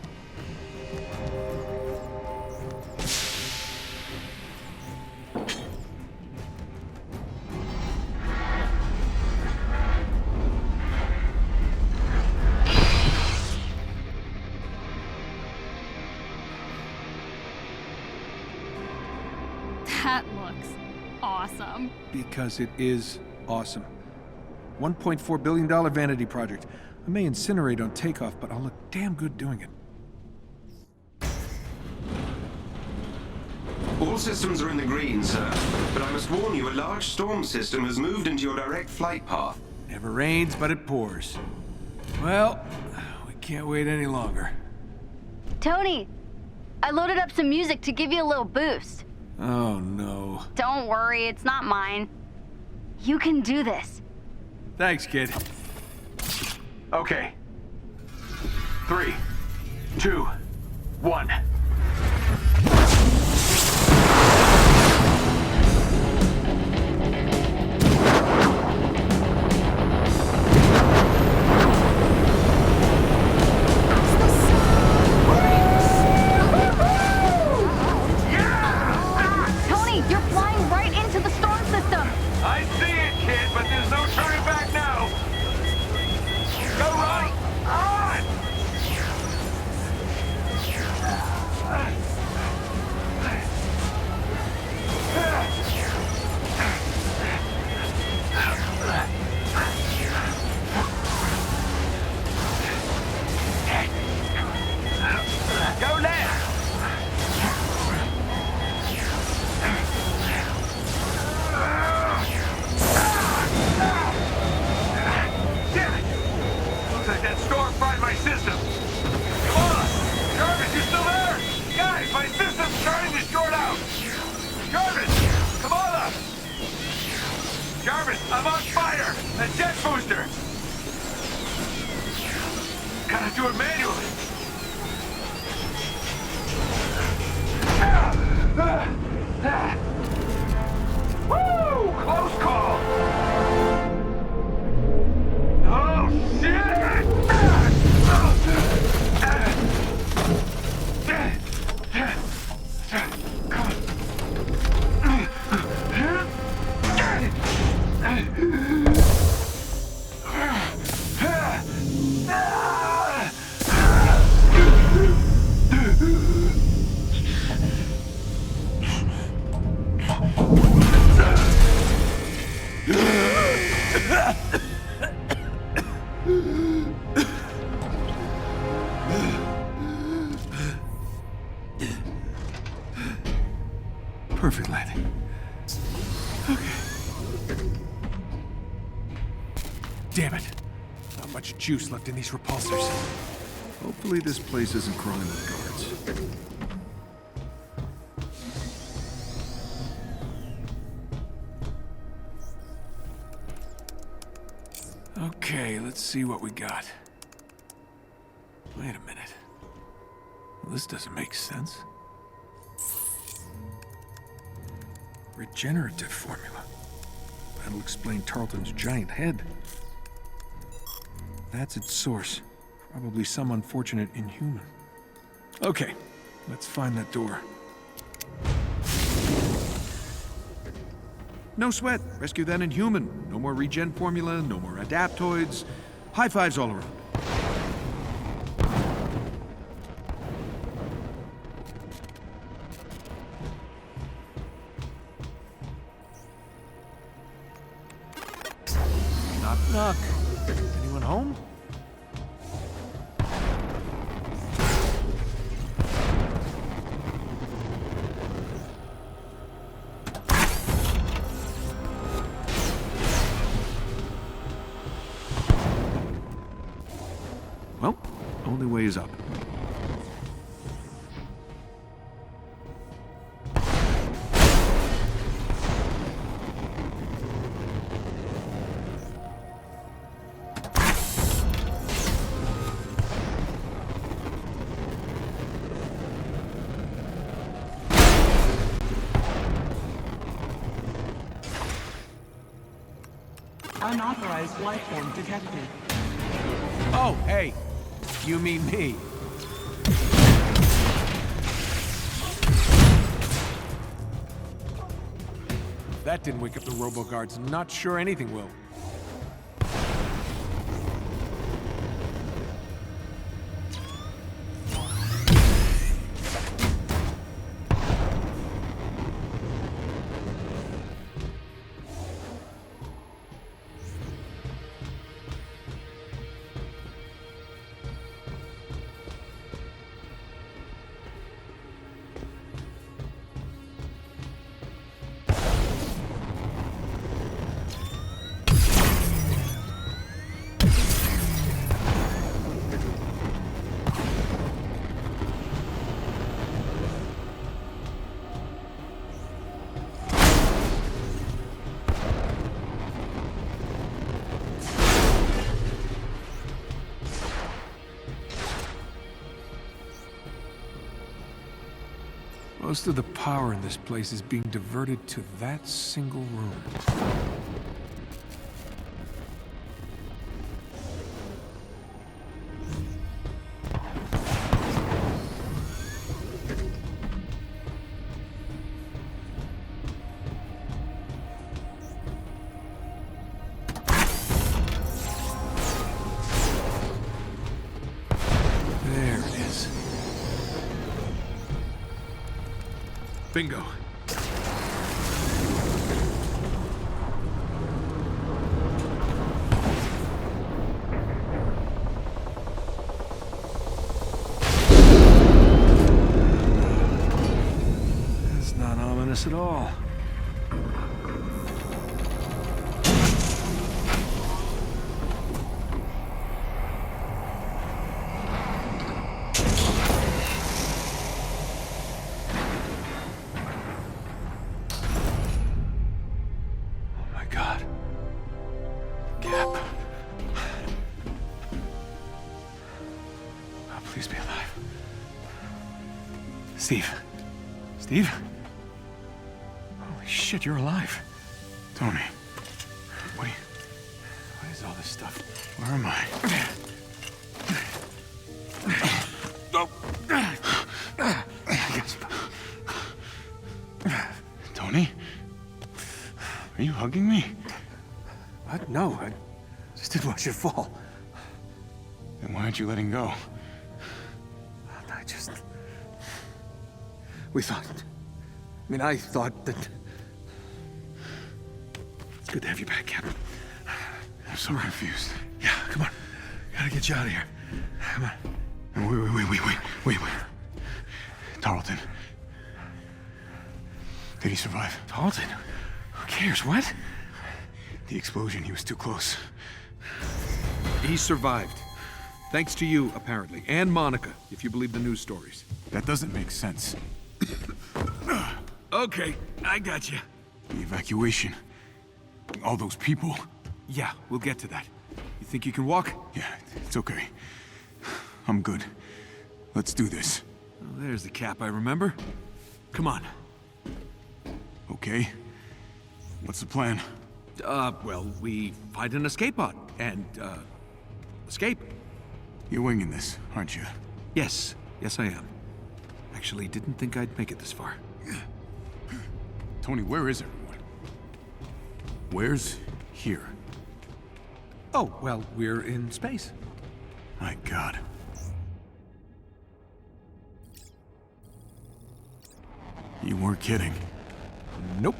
S2: That looks awesome.
S19: Because it is awesome. $1.4 billion vanity project. I may incinerate on takeoff, but I'll look damn good doing it.
S4: All systems are in the green, sir. But I must warn you, a large storm system has moved into your direct flight path.
S19: Never rains, but it pours. Well, we can't wait any longer.
S2: Tony, I loaded up some music to give you a little boost.
S19: Oh, no.
S2: Don't worry, it's not mine. You can do this.
S19: Thanks, kid.
S20: Okay. 3, 2, 1.
S2: Tony, you're flying right into the storm system.
S20: I see it, kid, but there's no turning back now. Go right on! Go left! Looks like that storm fried my system. Kamala! Jarvis, you still there? Guys, my system's starting to short out. Jarvis! Kamala! Jarvis, I'm on fire! A jet booster! Gotta do it manually. Woo! Close call! Oh, shit!
S19: Damn it. Not much juice left in these repulsors.
S7: Hopefully this place isn't crawling with guards.
S19: Okay, let's see what we got. Wait a minute. Well, this doesn't make sense. Regenerative formula. That'll explain Tarleton's giant head. That's its source. Probably some unfortunate Inhuman. Okay, let's find that door.
S7: No sweat. Rescue that Inhuman. No more regen formula, no more adaptoids. High fives all around.
S19: Knock, knock. Anyone home?
S7: Well, only way is up.
S22: Unauthorized life form detected.
S19: Oh, hey. You mean me. If that didn't wake up the robo-guards, not sure anything will. Most of the power in this place is being diverted to that single room. There it is. Bingo. That's not ominous at all. Steve. Steve? Holy shit, you're alive.
S6: Tony.
S19: What is all this stuff?
S6: Where am I? Tony? Are you hugging me?
S19: What? No, I just didn't want you to fall.
S6: Then why aren't you letting go?
S19: I thought that... It's good to have you back, Captain.
S6: I'm so confused.
S19: Yeah, come on. Gotta get you out of here. Come on.
S6: Wait. Tarleton. Did he survive?
S19: Tarleton? Who cares? What?
S6: The explosion, he was too close.
S19: He survived. Thanks to you, apparently, and Monica, if you believe the news stories.
S6: That doesn't make sense.
S19: Okay, I got you.
S6: The evacuation. All those people.
S19: Yeah, we'll get to that. You think you can walk?
S6: Yeah, it's okay. I'm good. Let's do this.
S19: Oh, there's the Cap I remember. Come on.
S6: Okay. What's the plan?
S19: Well, we find an escape pod and, escape.
S6: You're winging this, aren't you?
S19: Yes. Yes, I am. Actually, didn't think I'd make it this far.
S6: Tony, where is everyone? Where's here?
S19: Oh, well, we're in space.
S6: My God. You weren't kidding.
S19: Nope.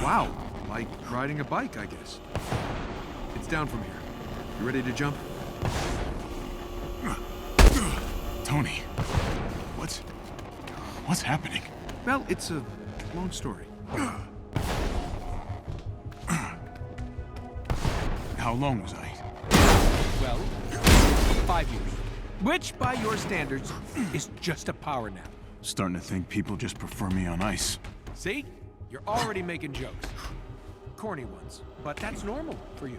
S19: Wow, like riding a bike, I guess. It's down from here. You ready to jump?
S6: Tony, what's happening?
S19: Well, it's a long story.
S6: How long was I?
S19: Well, 5 years. Which, by your standards, is just a power nap.
S6: Starting to think people just prefer me on ice.
S19: See? You're already making jokes. Corny ones. But that's normal for you.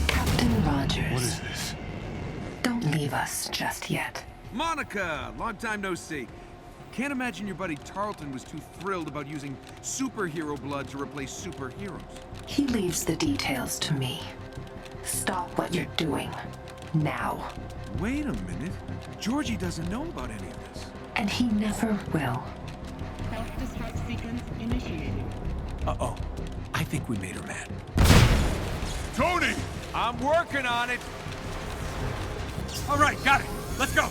S11: Captain Rogers.
S6: What is this?
S11: Don't leave us just yet.
S19: Monica! Long time no see. Can't imagine your buddy Tarleton was too thrilled about using superhero blood to replace superheroes.
S11: He leaves the details to me. Stop what you're doing. Now.
S19: Wait a minute. Georgie doesn't know about any of this.
S11: And he never will.
S22: Self-destruct sequence initiated.
S19: Uh-oh. I think we made her mad.
S6: Tony!
S19: I'm working on it! All right, got it. Let's go.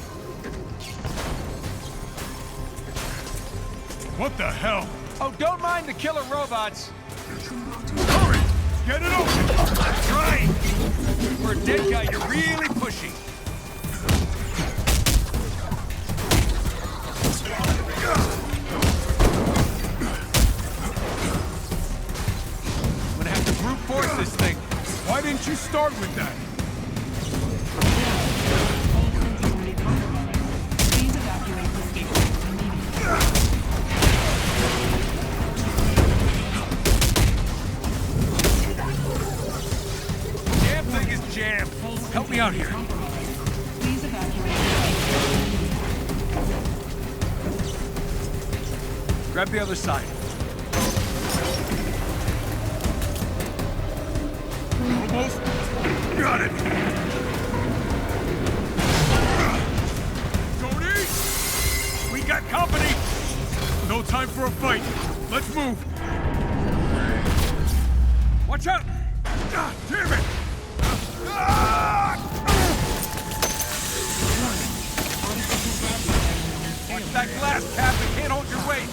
S6: What the hell?
S19: Oh, don't mind the killer robots.
S6: Hurry! Get it open!
S19: I'm trying! For a dead guy, you're really pushy. I'm gonna have to brute force this thing.
S6: Why didn't you start with that?
S22: Please evacuate the station immediately.
S19: Damn thing is jammed. Help me out here.
S22: Please evacuate
S19: Grab the other side.
S6: Almost. Got it. Tony!
S19: We got company.
S6: No time for a fight. Let's move.
S19: Watch out!
S6: God damn it!
S19: Watch that glass, Cap. It can't hold your weight.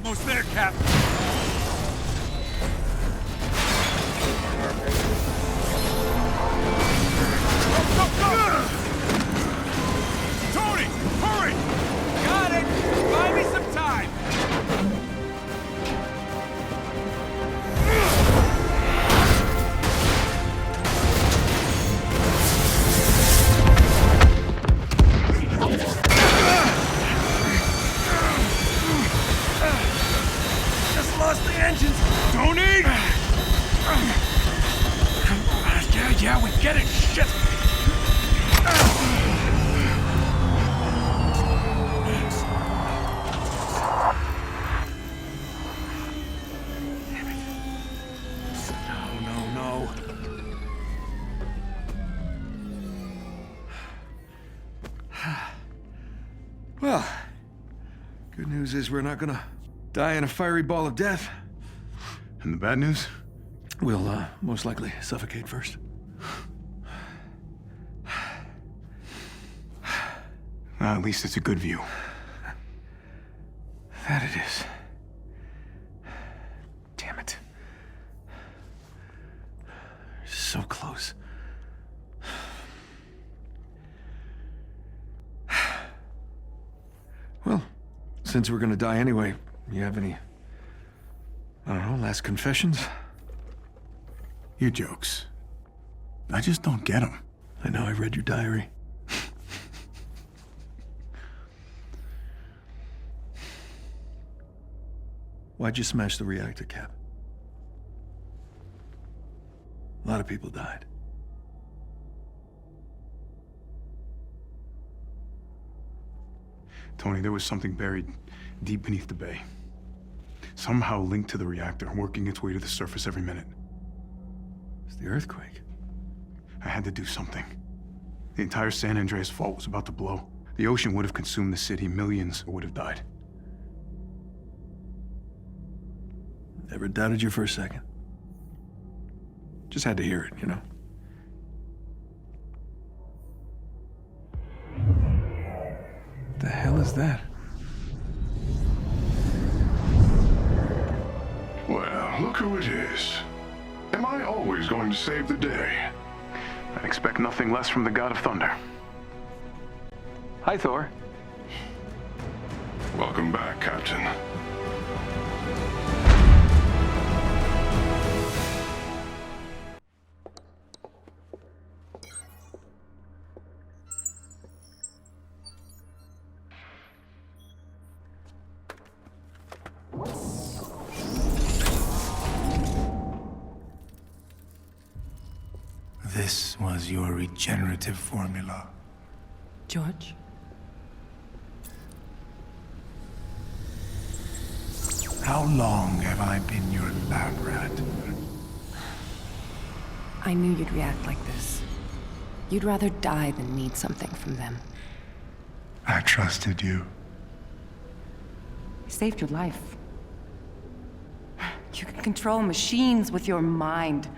S19: Almost there, Cap.
S6: Tony! Hurry!
S19: Got it! Buy me some time!
S6: Just lost the engines! Tony!
S19: Yeah, we get it! Shit! No.
S7: Well, good news is we're not gonna die in a fiery ball of death.
S6: And the bad news?
S7: We'll, most likely suffocate first.
S6: Well, at least it's a good view.
S7: That it is.
S6: Damn it.
S7: So close. Well, since we're gonna die anyway, you have any, I don't know, last confessions?
S6: Your jokes. I just don't get them.
S7: I know, I read your diary. Why'd you smash the reactor, Cap? A lot of people died.
S6: Tony, there was something buried deep beneath the bay. Somehow linked to the reactor, working its way to the surface every minute.
S7: It's the earthquake.
S6: I had to do something. The entire San Andreas fault was about to blow. The ocean would have consumed the city. Millions would have died.
S7: Never doubted you for a second. Just had to hear it, you know? What the hell is that?
S1: Well, look who it is. Am I always going to save the day?
S6: I'd expect nothing less from the God of Thunder.
S3: Hi, Thor.
S1: Welcome back, Captain.
S6: This was your regenerative formula.
S11: George?
S6: How long have I been your lab rat?
S11: I knew you'd react like this. You'd rather die than need something from them.
S6: I trusted you.
S11: I saved your life. You can control machines with your mind.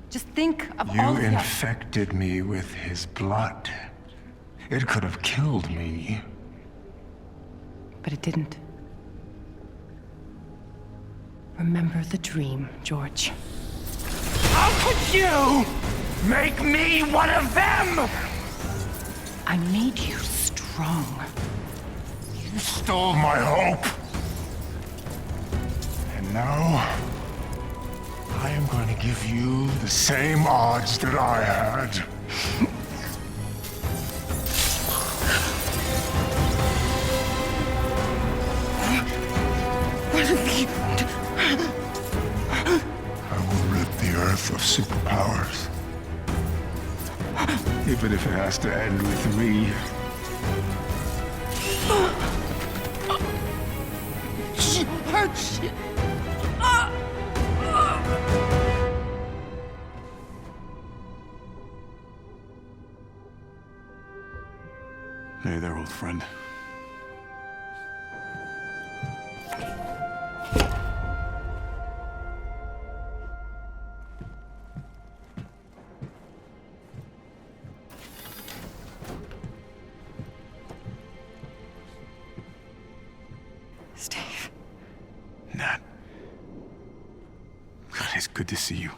S11: Just think of all
S6: You
S11: of the...
S6: infected me with his blood. It could have killed me.
S11: But it didn't. Remember the dream, George.
S6: How could you make me one of them?
S11: I made you strong.
S6: You stole my hope. And now, I am going to give you the same odds that I had. I will rid the Earth of superpowers. Even if it has to end with me.
S11: George!
S6: Hey there, old friend.
S11: Steve.
S6: Nat. God, it's good to see you.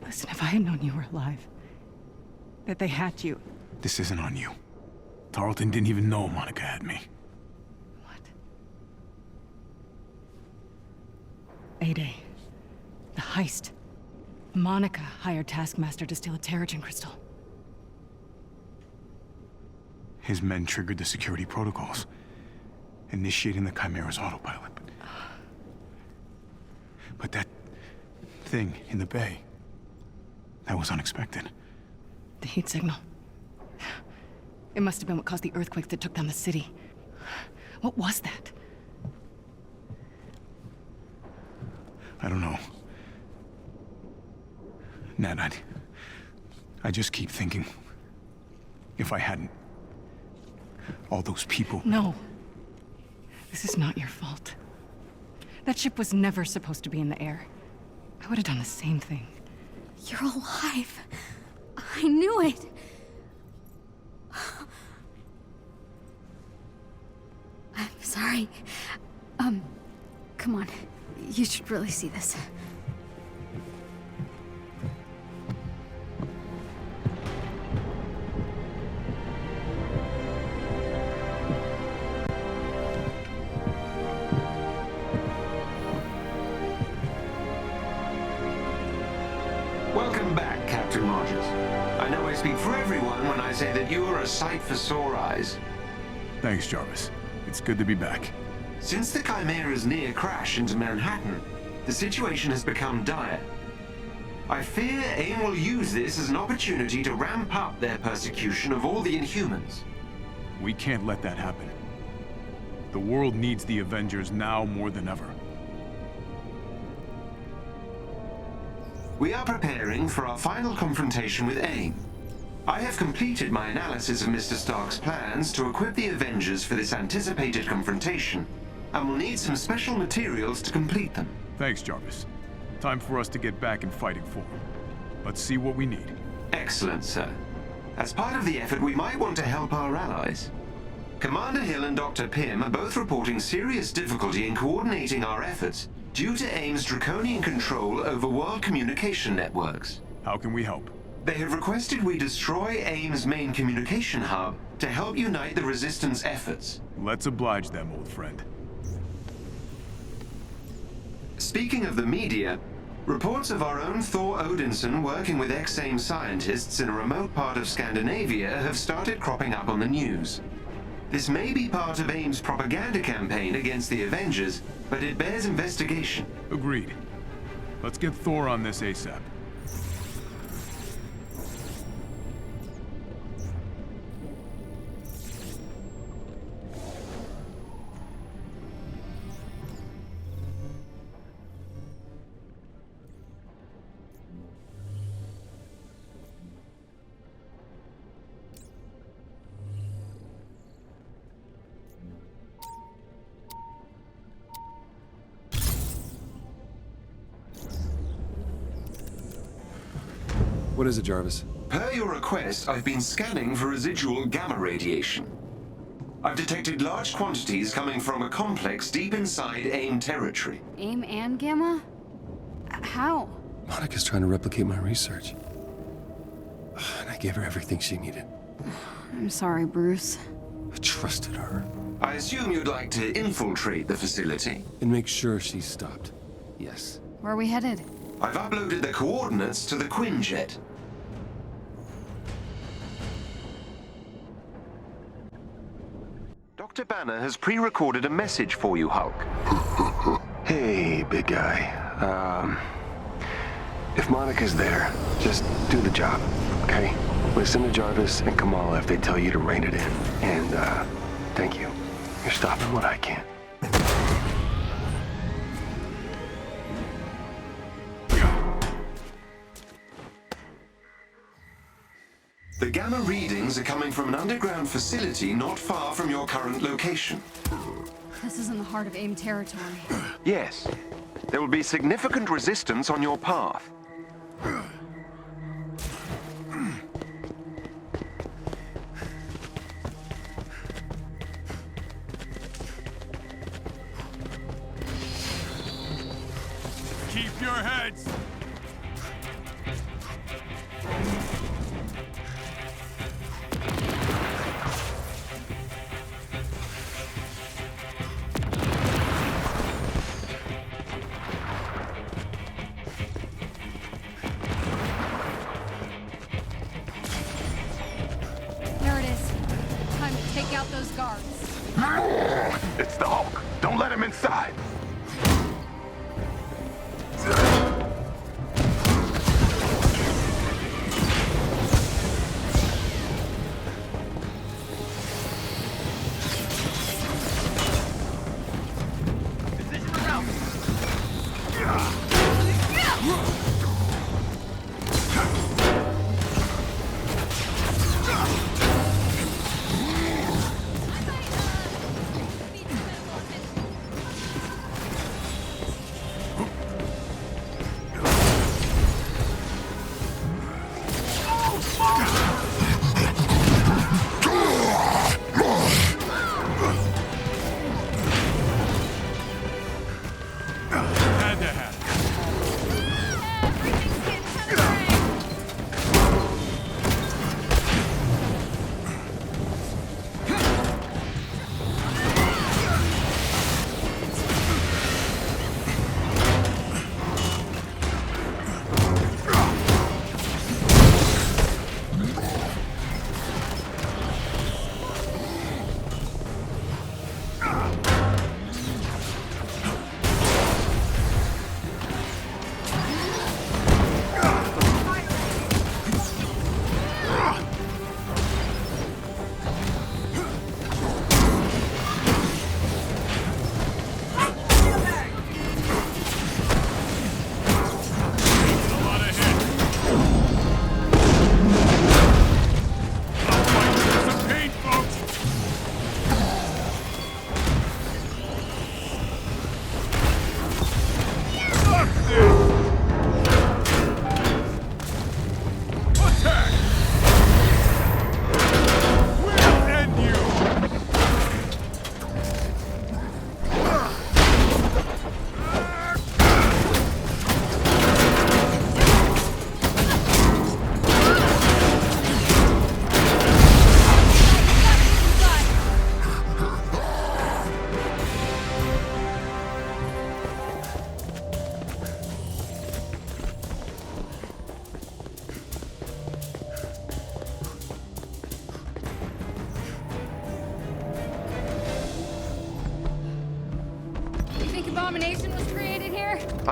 S5: Listen, if I had known you were alive, that they had you.
S6: This isn't on you. Tarleton didn't even know Monica had me.
S5: A-Day. The heist. Monica hired Taskmaster to steal a Terrigen crystal.
S6: His men triggered the security protocols, initiating the Chimera's autopilot. But that thing in the bay, that was unexpected.
S5: The heat signal. It must have been what caused the earthquakes that took down the city. What was that?
S6: I don't know. Nat, I just keep thinking, if I hadn't,
S7: All those people.
S5: No. This is not your fault. That ship was never supposed to be in the air. I would have done the same thing.
S2: You're alive. I knew it. I'm sorry. Come on. You should really see this.
S4: Welcome back, Captain Rogers. I know I speak for everyone when I say that you are a sight for sore eyes.
S7: Thanks, Jarvis. It's good to be back.
S4: Since the Chimera's near crash into Manhattan, the situation has become dire. I fear AIM will use this as an opportunity to ramp up their persecution of all the Inhumans.
S7: We can't let that happen. The world needs the Avengers now more than ever.
S4: We are preparing for our final confrontation with AIM. I have completed my analysis of Mr. Stark's plans to equip the Avengers for this anticipated confrontation, and will need some special materials to complete them.
S7: Thanks, Jarvis. Time for us to get back in fighting form. Let's see what we need.
S4: Excellent, sir. As part of the effort, we might want to help our allies. Commander Hill and Dr. Pym are both reporting serious difficulty in coordinating our efforts due to AIM's draconian control over world communication networks.
S7: How can we help?
S4: They have requested we destroy AIM's main communication hub to help unite the Resistance efforts.
S7: Let's oblige them, old friend.
S4: Speaking of the media, reports of our own Thor Odinson working with ex-AIM scientists in a remote part of Scandinavia have started cropping up on the news. This may be part of AIM's propaganda campaign against the Avengers, but it bears investigation.
S7: Agreed. Let's get Thor on this ASAP.
S12: What is it, Jarvis?
S4: Per your request, I've been scanning for residual gamma radiation. I've detected large quantities coming from a complex deep inside AIM territory.
S2: AIM and Gamma? How?
S12: Monica's trying to replicate my research. And I gave her everything she needed.
S2: I'm sorry, Bruce.
S12: I trusted her.
S4: I assume you'd like to infiltrate the facility?
S12: And make sure she's stopped. Yes.
S2: Where are we headed?
S4: I've uploaded the coordinates to the Quinjet.
S3: Dr. Banner has pre-recorded a message for you, Hulk.
S17: Hey, big guy. If Monica's there, just do the job, okay? Listen to Jarvis and Kamala if they tell you to rein it in. And, thank you. You're stopping what I can't.
S4: The gamma readings are coming from an underground facility not far from your current location.
S2: This is in the heart of AIM territory.
S3: Yes. There will be significant resistance on your path.
S7: Keep your heads!
S2: There it is. Time to take out those guards.
S1: It's the Hulk. Don't let him inside.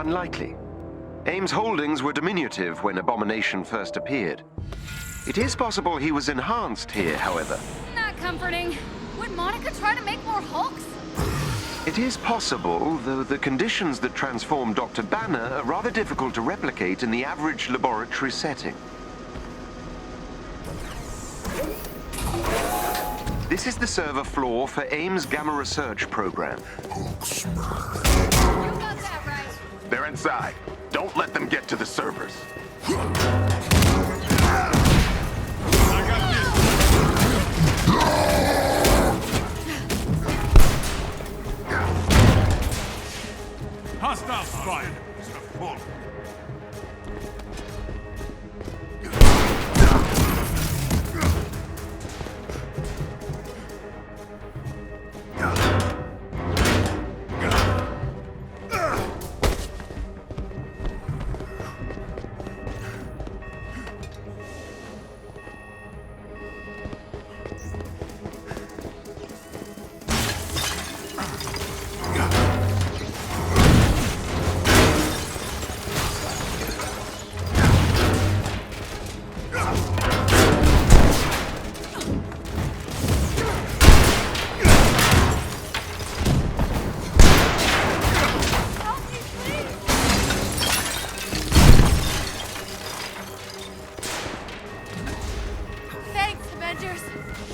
S3: Unlikely. AIM's holdings were diminutive when Abomination first appeared. It is possible he was enhanced here, however.
S2: Not comforting. Would Monica try to make more Hulks?
S3: It is possible, though the conditions that transform Dr. Banner are rather difficult to replicate in the average laboratory setting. This is the server floor for AIM's Gamma Research program.
S2: You got that right.
S1: They're inside. Don't let them get to the servers.
S20: Hostile spotted. Pull.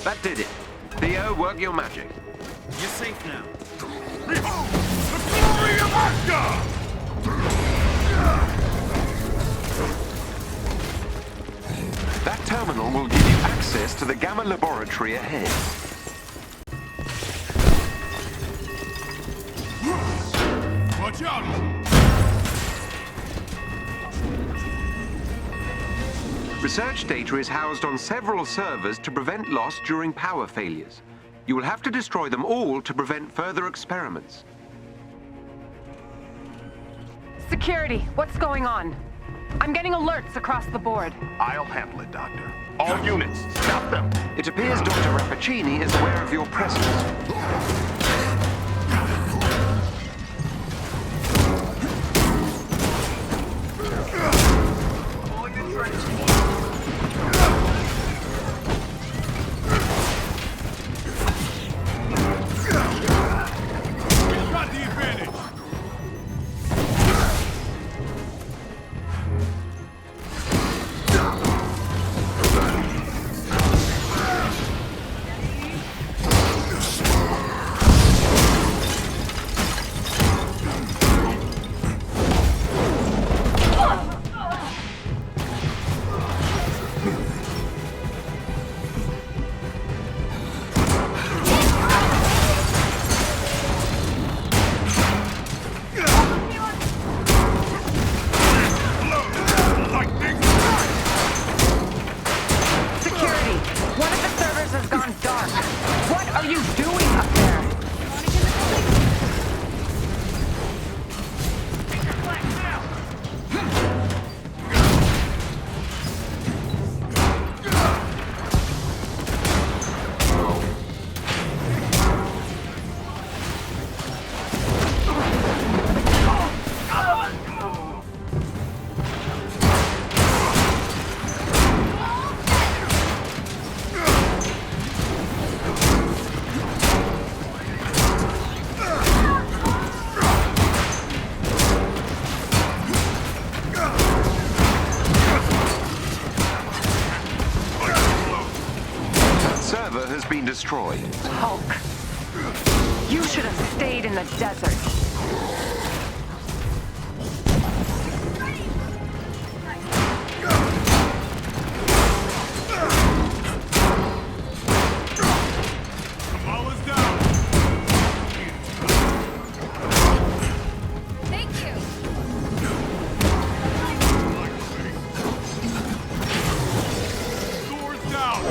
S3: That did it. Theo, work your magic.
S13: You're safe now.
S20: Behold, the glory of Asgard!
S3: That terminal will give you access to the Gamma Laboratory ahead.
S20: Watch out!
S3: Research data is housed on several servers to prevent loss during power failures. You will have to destroy them all to prevent further experiments.
S14: Security, what's going on? I'm getting alerts across the board.
S1: I'll handle it, Doctor. All units, stop them!
S3: It appears Dr. Rappaccini is aware of your presence. Destroyed.
S14: Hulk. You should have stayed in the desert.
S20: Kamala's down.
S2: Thank you.
S20: Thor's down.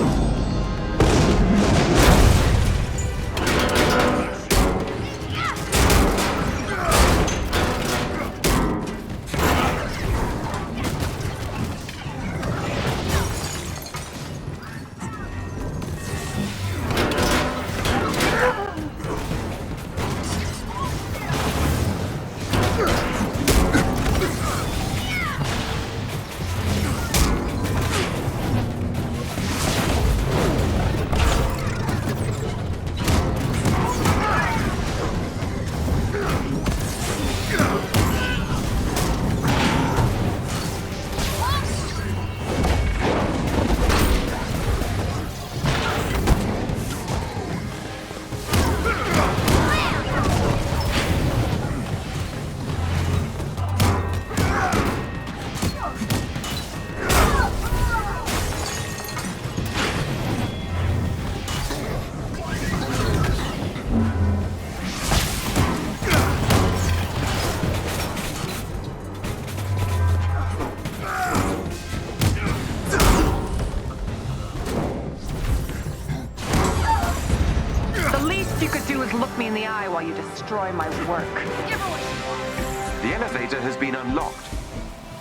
S14: is look me in the eye while you destroy my work.
S2: Give her what she wants.
S3: The elevator has been unlocked.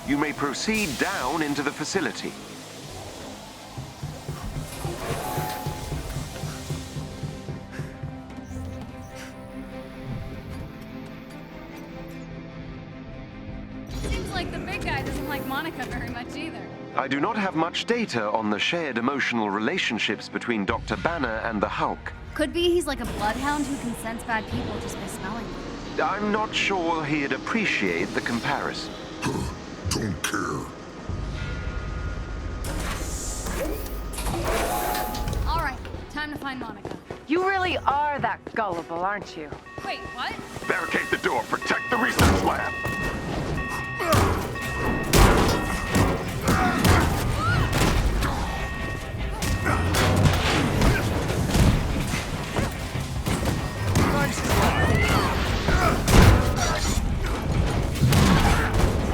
S3: You may proceed down into the facility.
S2: Seems like the big guy doesn't like Monica very much either.
S3: I do not have much data on the shared emotional relationships between Dr. Banner and the Hulk.
S2: Could be he's like a bloodhound who can sense bad people just by smelling them.
S3: I'm not sure he'd appreciate the comparison.
S1: Don't care.
S2: All right, time to find Monica.
S14: You really are that gullible, aren't you?
S2: Wait, what?
S1: Barricade the door. Protect the research lab.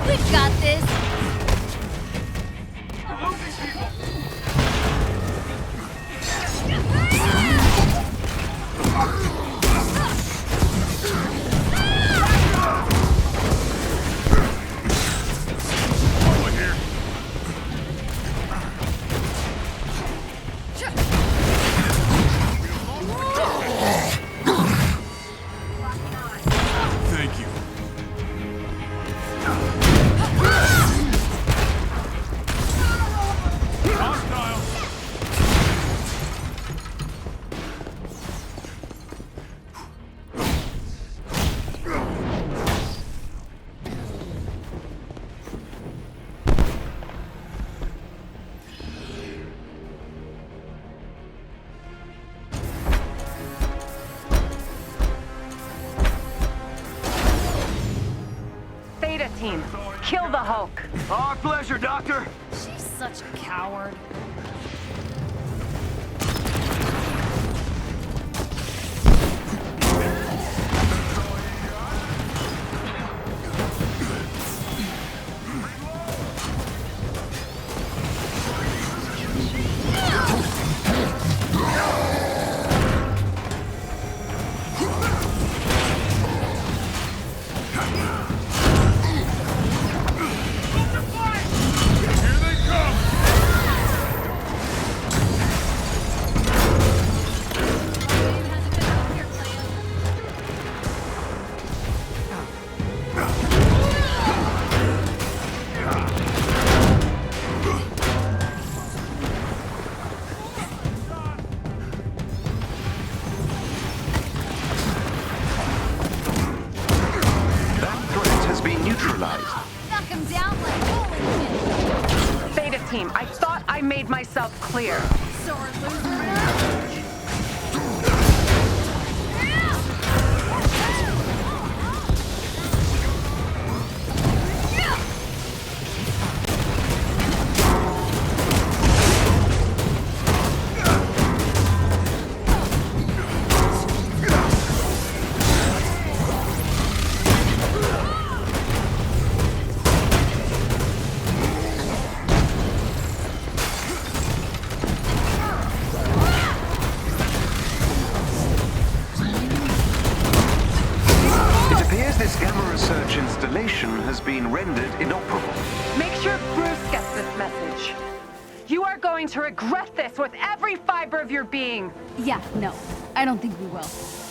S2: We've got this.
S7: Thank you.
S14: Theta team, kill the Hulk.
S18: Our pleasure, Doctor.
S2: She's such a coward. Knock him down like holy shit.
S14: Theta team, I thought I made myself clear.
S2: Sword loser.
S3: Has been rendered inoperable.
S14: Make sure Bruce gets this message. You are going to regret this with every fiber of your being.
S2: Yeah, no, I don't think we will.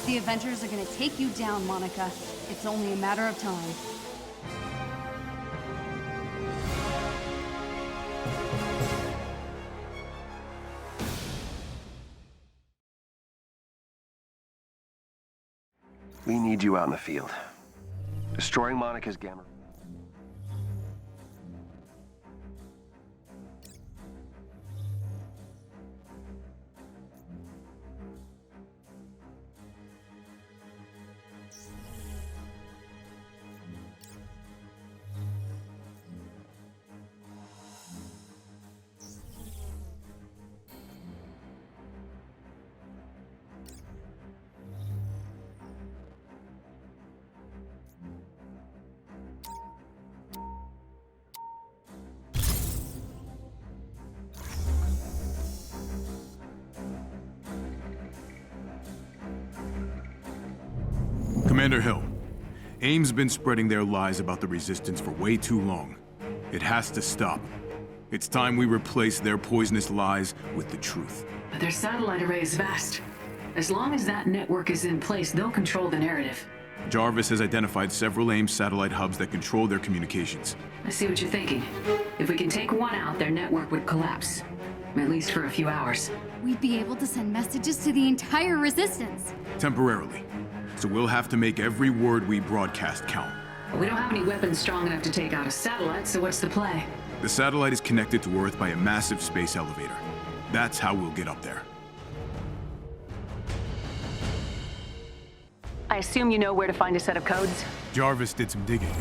S2: The Avengers are gonna take you down, Monica. It's only a matter of time.
S3: We need you out in the field. Destroying Monica's gamma.
S9: Commander Hill, AIM's been spreading their lies about the Resistance for way too long. It has to stop. It's time we replace their poisonous lies with the truth.
S14: But their satellite array is vast. As long as that network is in place, they'll control the narrative.
S9: Jarvis has identified several AIM satellite hubs that control their communications.
S14: I see what you're thinking. If we can take one out, their network would collapse. At least for a few hours.
S2: We'd be able to send messages to the entire Resistance.
S9: Temporarily. So we'll have to make every word we broadcast count.
S14: We don't have any weapons strong enough to take out a satellite, so what's the play?
S9: The satellite is connected to Earth by a massive space elevator. That's how we'll get up there.
S14: I assume you know where to find a set of codes?
S9: Jarvis did some digging.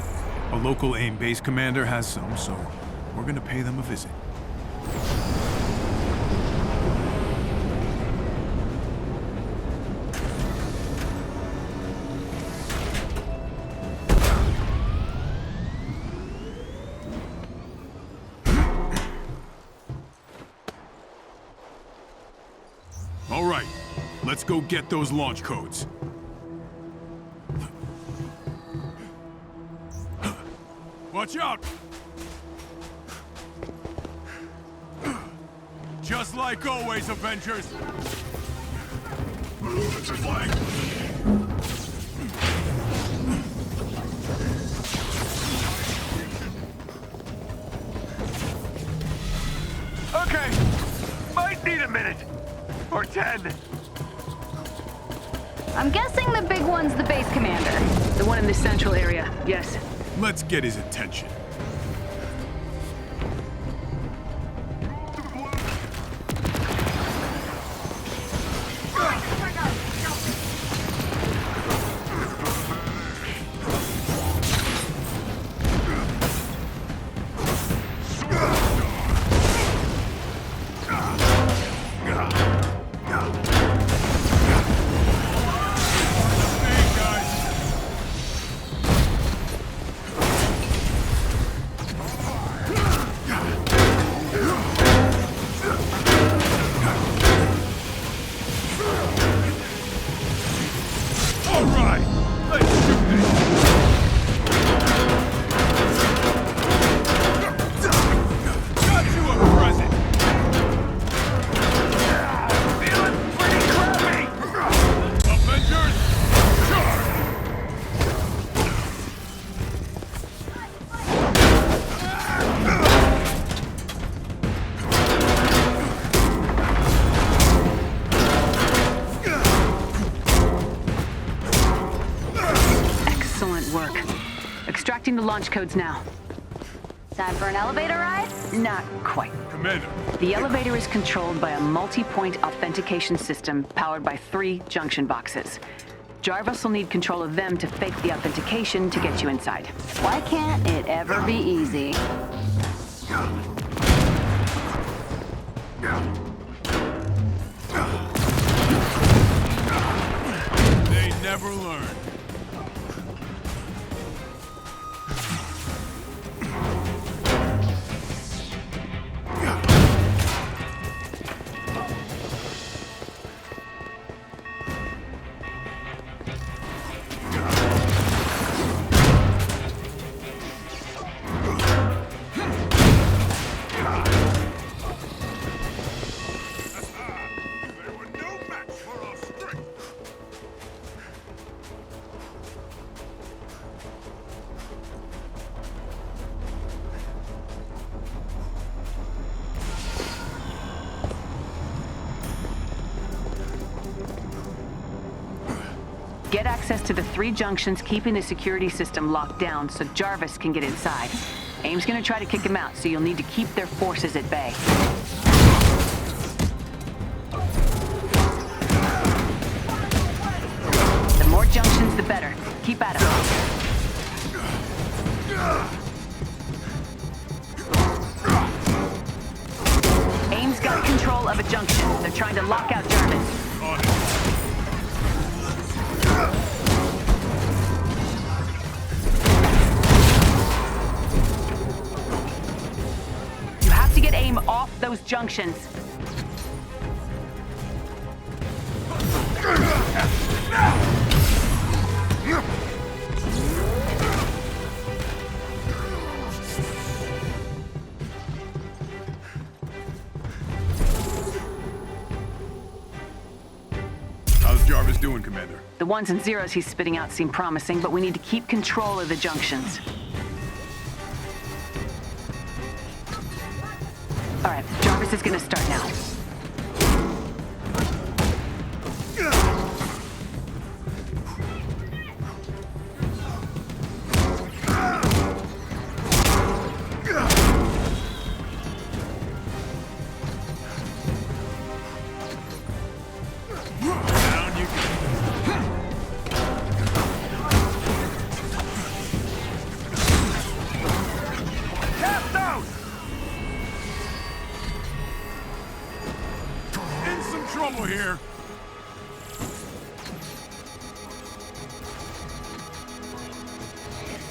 S9: A local AIM base commander has some, so we're gonna pay them a visit. All right, let's go get those launch codes. Watch out! Just like always, Avengers! It's a flag.
S20: Okay, might need a minute. Or 10.
S14: I'm guessing the big one's the base commander. The one in the central area, yes.
S9: Let's get his attention.
S14: The launch codes now.
S2: Time for an elevator ride?
S14: Not quite.
S9: Commander.
S14: The elevator is controlled by a multi-point authentication system powered by 3 junction boxes. Jarvis will need control of them to fake the authentication to get you inside.
S2: Why can't it ever be easy?
S9: They never learn.
S14: Get access to the 3 junctions, keeping the security system locked down so Jarvis can get inside. AIM's gonna try to kick him out, so you'll need to keep their forces at bay. The more junctions, the better. Keep at him. AIM's got control of a junction. They're trying to lock out Jarvis. You have to get AIM off those junctions.
S9: How's Jarvis doing, Commander?
S14: The ones and zeros he's spitting out seem promising, but we need to keep control of the junctions. All right, Jarvis is gonna start now.
S9: Trouble here.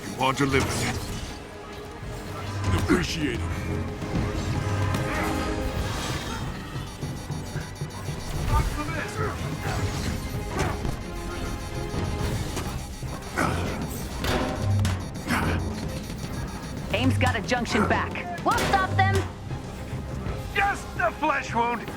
S9: You want to live with it. Appreciate it.
S14: AIM's got a junction back.
S2: We'll stop them.
S10: Just a flesh wound.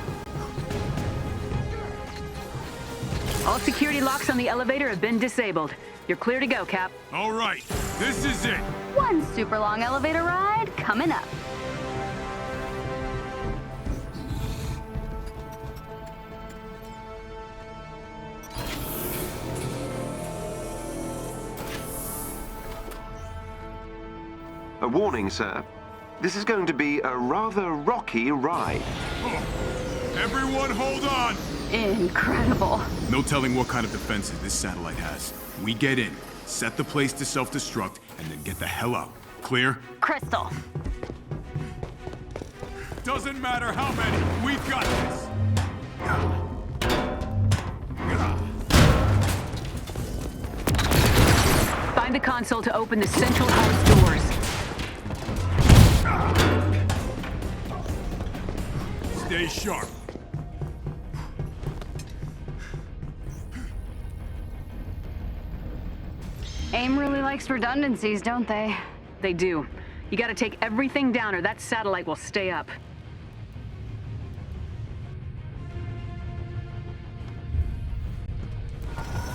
S14: All security locks on the elevator have been disabled. You're clear to go, Cap.
S9: All right, this is it.
S2: One super long elevator ride coming up.
S3: A warning, sir. This is going to be a rather rocky ride.
S9: Oh. Everyone hold on!
S2: Incredible.
S9: No telling what kind of defenses this satellite has. We get in, set the place to self-destruct, and then get the hell out. Clear?
S2: Crystal.
S9: Doesn't matter how many, we've got this!
S14: Find the console to open the central house doors.
S9: Stay sharp.
S2: AIM really likes redundancies, don't they?
S14: They do. You gotta take everything down or that satellite will stay up.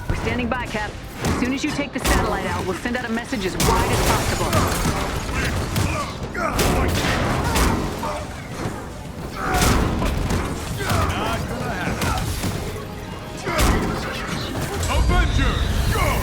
S14: We're standing by, Cap. As soon as you take the satellite out, we'll send out a message as wide as possible.
S9: Avengers, go!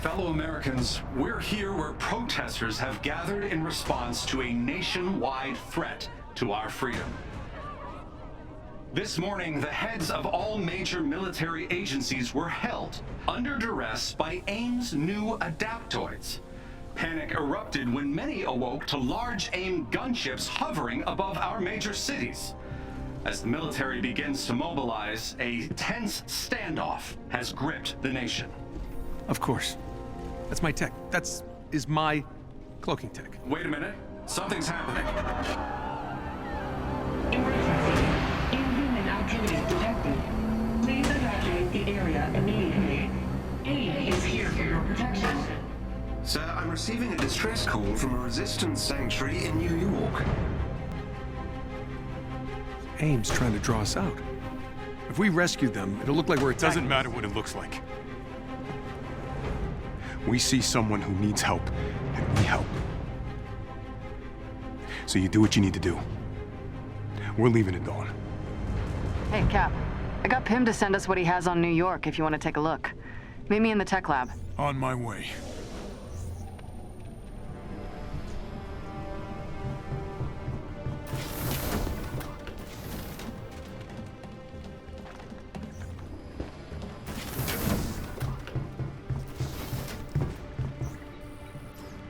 S8: Fellow Americans, we're here where protesters have gathered in response to a nationwide threat to our freedom. This morning, the heads of all major military agencies were held under duress by AIM's new adaptoids. Panic erupted when many awoke to large AIM gunships hovering above our major cities. As the military begins to mobilize, a tense standoff has gripped the nation.
S19: Of course. That's my tech. Is my cloaking tech.
S8: Wait a minute. Something's happening.
S22: Emergency. Inhuman activity detected. Please evacuate the area immediately. AIM is here for your protection.
S4: Sir, I'm receiving a distress call from a resistance sanctuary in New York.
S19: AIM's trying to draw us out. If we rescue them, it'll look like we're attacking.
S9: Doesn't matter what it looks like. We see someone who needs help, and we help. So you do what you need to do. We're leaving at dawn.
S14: Hey, Cap. I got Pym to send us what he has on New York if you want to take a look. Meet me in the tech lab.
S9: On my way.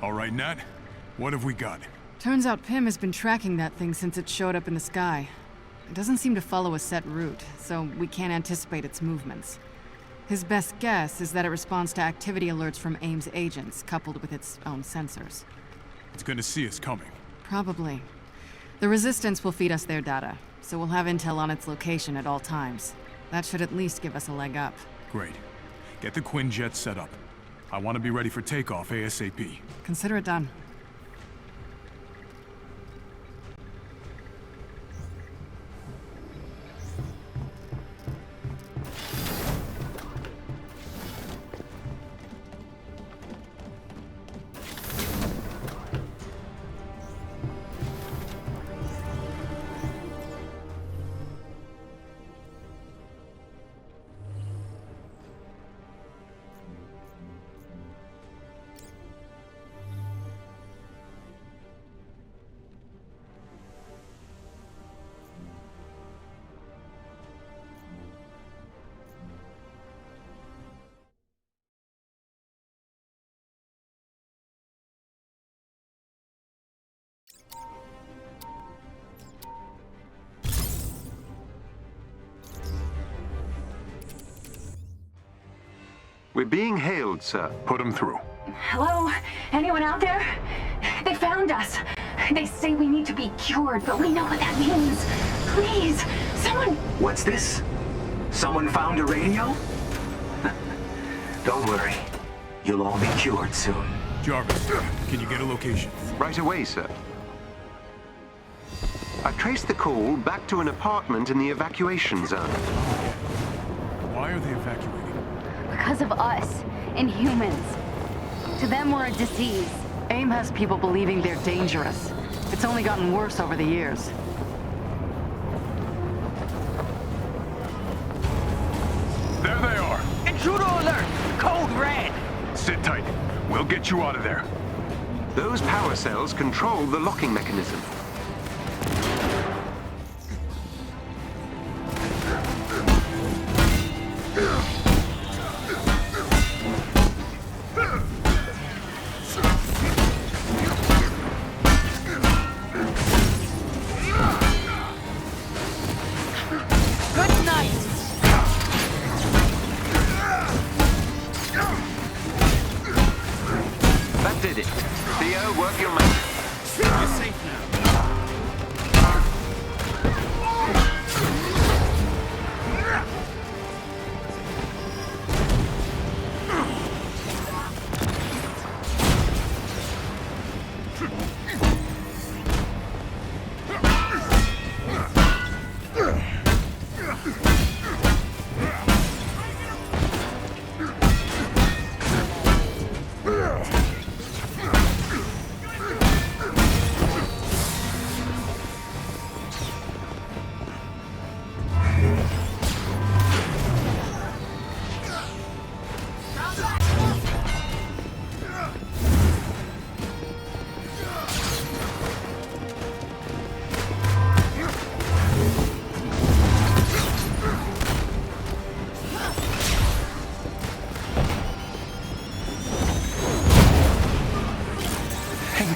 S9: All right, Nat. What have we got?
S5: Turns out Pym has been tracking that thing since it showed up in the sky. It doesn't seem to follow a set route, so we can't anticipate its movements. His best guess is that it responds to activity alerts from AIM's agents, coupled with its own sensors.
S9: It's gonna see us coming.
S5: Probably. The Resistance will feed us their data, so we'll have intel on its location at all times. That should at least give us a leg up.
S9: Great. Get the Quinjet set up. I want to be ready for takeoff ASAP.
S5: Consider it done.
S3: We're being hailed, sir.
S9: Put them through.
S11: Hello? Anyone out there? They found us. They say we need to be cured, but we know what that means. Please, someone...
S6: What's this? Someone found a radio? Don't worry. You'll all be cured soon.
S9: Jarvis, can you get a location?
S3: Right away, sir. I've traced the call back to an apartment in the evacuation zone.
S9: Why are they evacuating?
S2: Because of us, Inhumans. To them, we're a disease.
S14: AIM has people believing they're dangerous. It's only gotten worse over the years.
S9: There they are!
S17: Intruder alert! Code red!
S9: Sit tight. We'll get you out of there.
S3: Those power cells control the locking mechanism.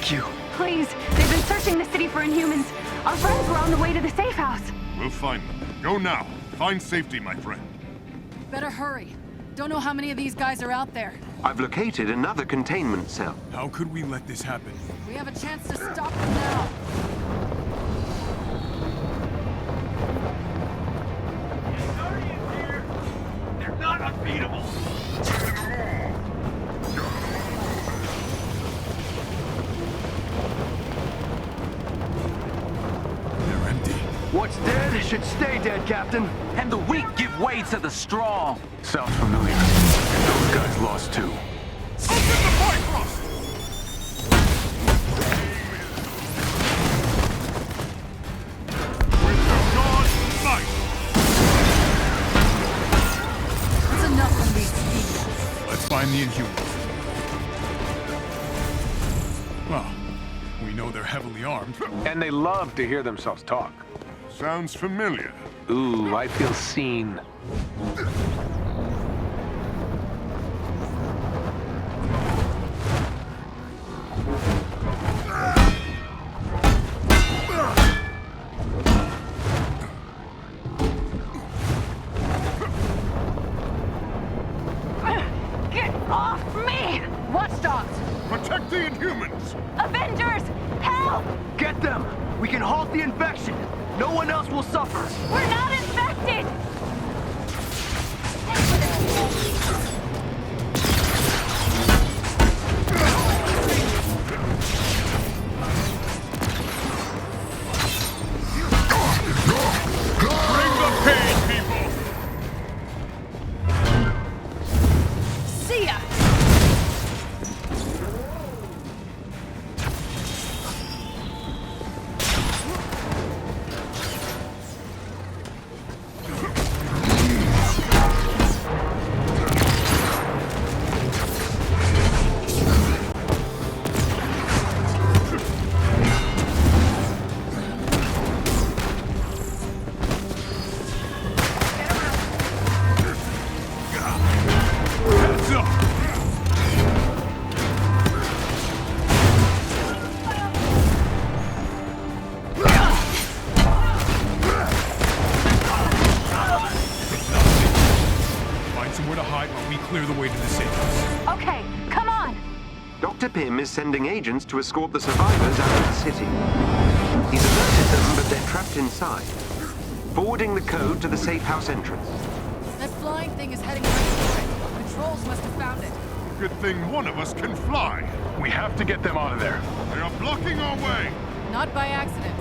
S6: Thank you.
S11: Please, they've been searching the city for Inhumans. Our friends were on the way to the safe house.
S1: We'll find them. Go now. Find safety, my friend.
S5: Better hurry. Don't know how many of these guys are out there.
S3: I've located another containment cell.
S9: How could we let this happen?
S5: We have a chance to stop them now.
S20: They're not unbeatable.
S9: They're empty.
S18: What's dead should stay dead, Captain.
S6: And the weak give way to the strong.
S10: Sounds familiar. Those guys lost too.
S5: It's enough from these people.
S9: Let's find the Inhumans. Well, we know they're heavily armed.
S10: And they love to hear themselves talk.
S1: Sounds familiar.
S10: Ooh, I feel seen.
S11: Get off me! Watchdogs!
S1: Protect the Inhumans!
S11: Avengers! Help!
S18: Get them! We can halt the infection! No one else will suffer!
S11: We're not infected!
S1: Bring the pain, people!
S5: See ya!
S9: Heads up! Find somewhere to hide while we clear the way to the safe house.
S11: Okay, come on!
S3: Dr. Pym is sending agents to escort the survivors out of the city. He's alerted them, but they're trapped inside. Forwarding the code to the safe house entrance.
S5: That flying thing is heading right for it. Patrols must have found it.
S1: Good thing one of us can fly.
S10: We have to get them out of there.
S1: They are blocking our way.
S5: Not by accident.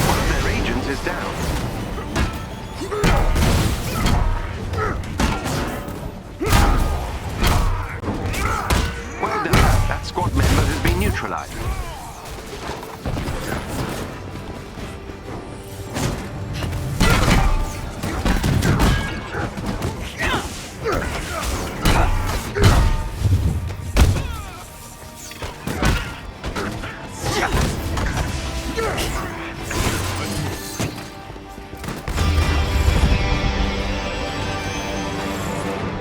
S3: One of their agents is down. Well done. That squad member has been neutralized.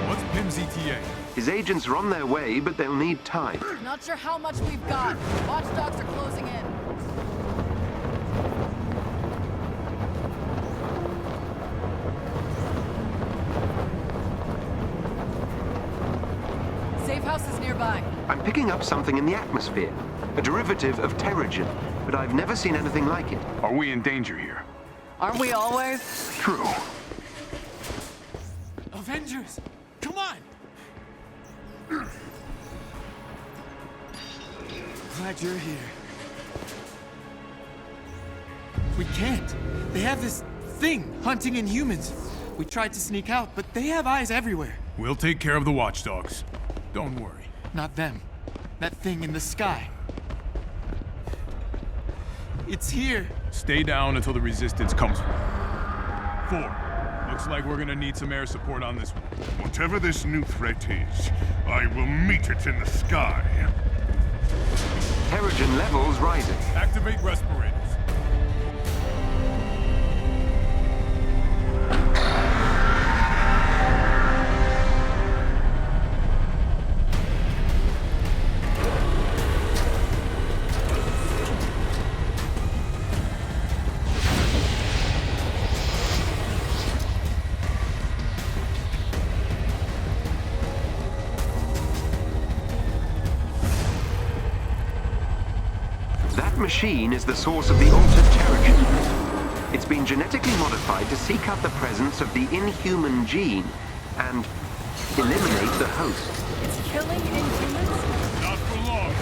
S9: What's Pym's ETA?
S3: His agents are on their way, but they'll need time.
S5: Not sure how much we've got. Watchdogs are closing in. Safe house is nearby.
S3: I'm picking up something in the atmosphere, a derivative of Terrigen, but I've never seen anything like it.
S10: Are we in danger here?
S14: Aren't we always?
S10: True.
S6: Avengers! Come on! Glad you're here. We can't. They have this thing hunting Inhumans. We tried to sneak out, but they have eyes everywhere.
S9: We'll take care of the watchdogs. Don't worry.
S6: Not them. That thing in the sky. It's here.
S9: Stay down until the resistance comes. Thor, Looks like we're gonna need some air support on this one.
S1: Whatever this new threat is, I will meet it in the sky.
S3: Terrigen levels rising.
S9: Activate respirators.
S3: That machine is the source of the altered Terrigen. It's been genetically modified to seek out the presence of the Inhuman gene and eliminate the host.
S15: It's killing Inhumans?
S9: Not for long.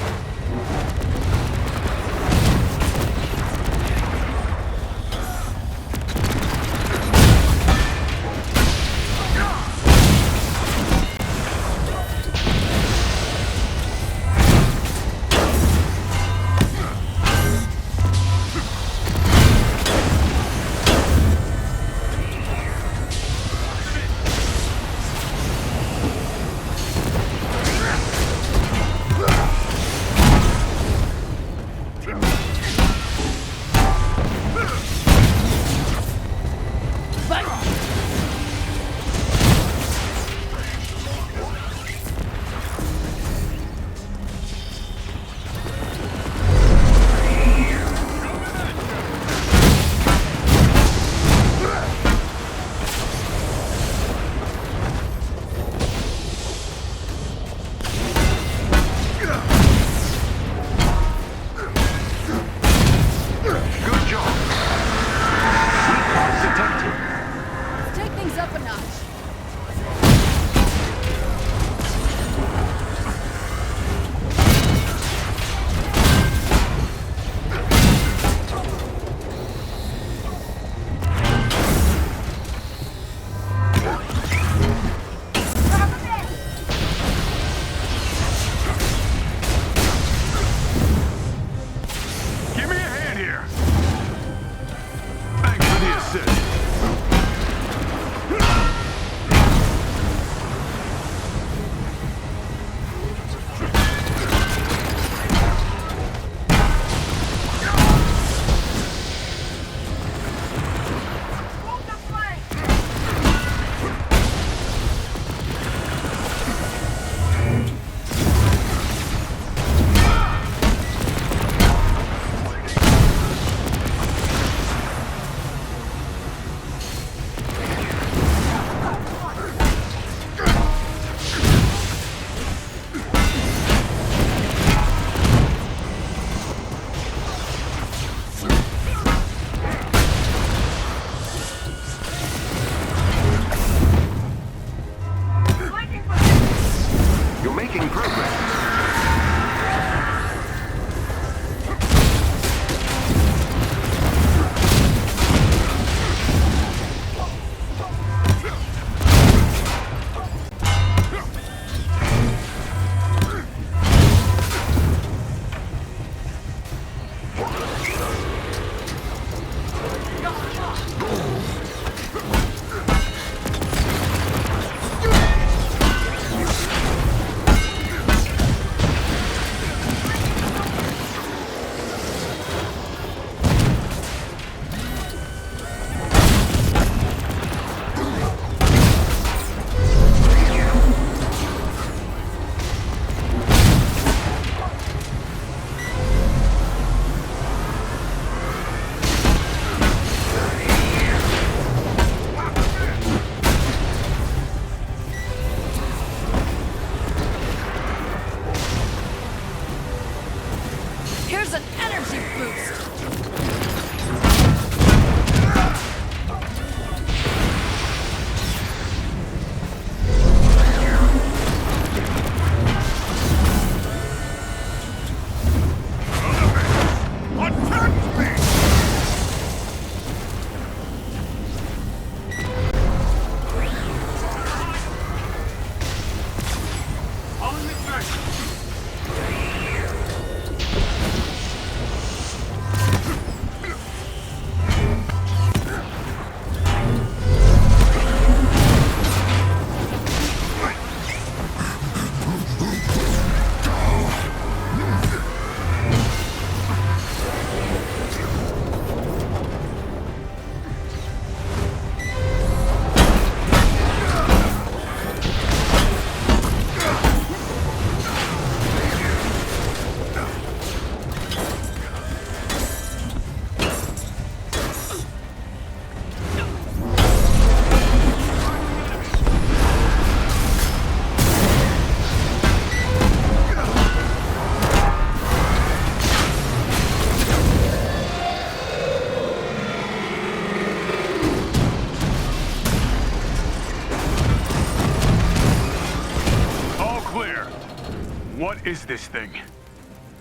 S16: is this thing?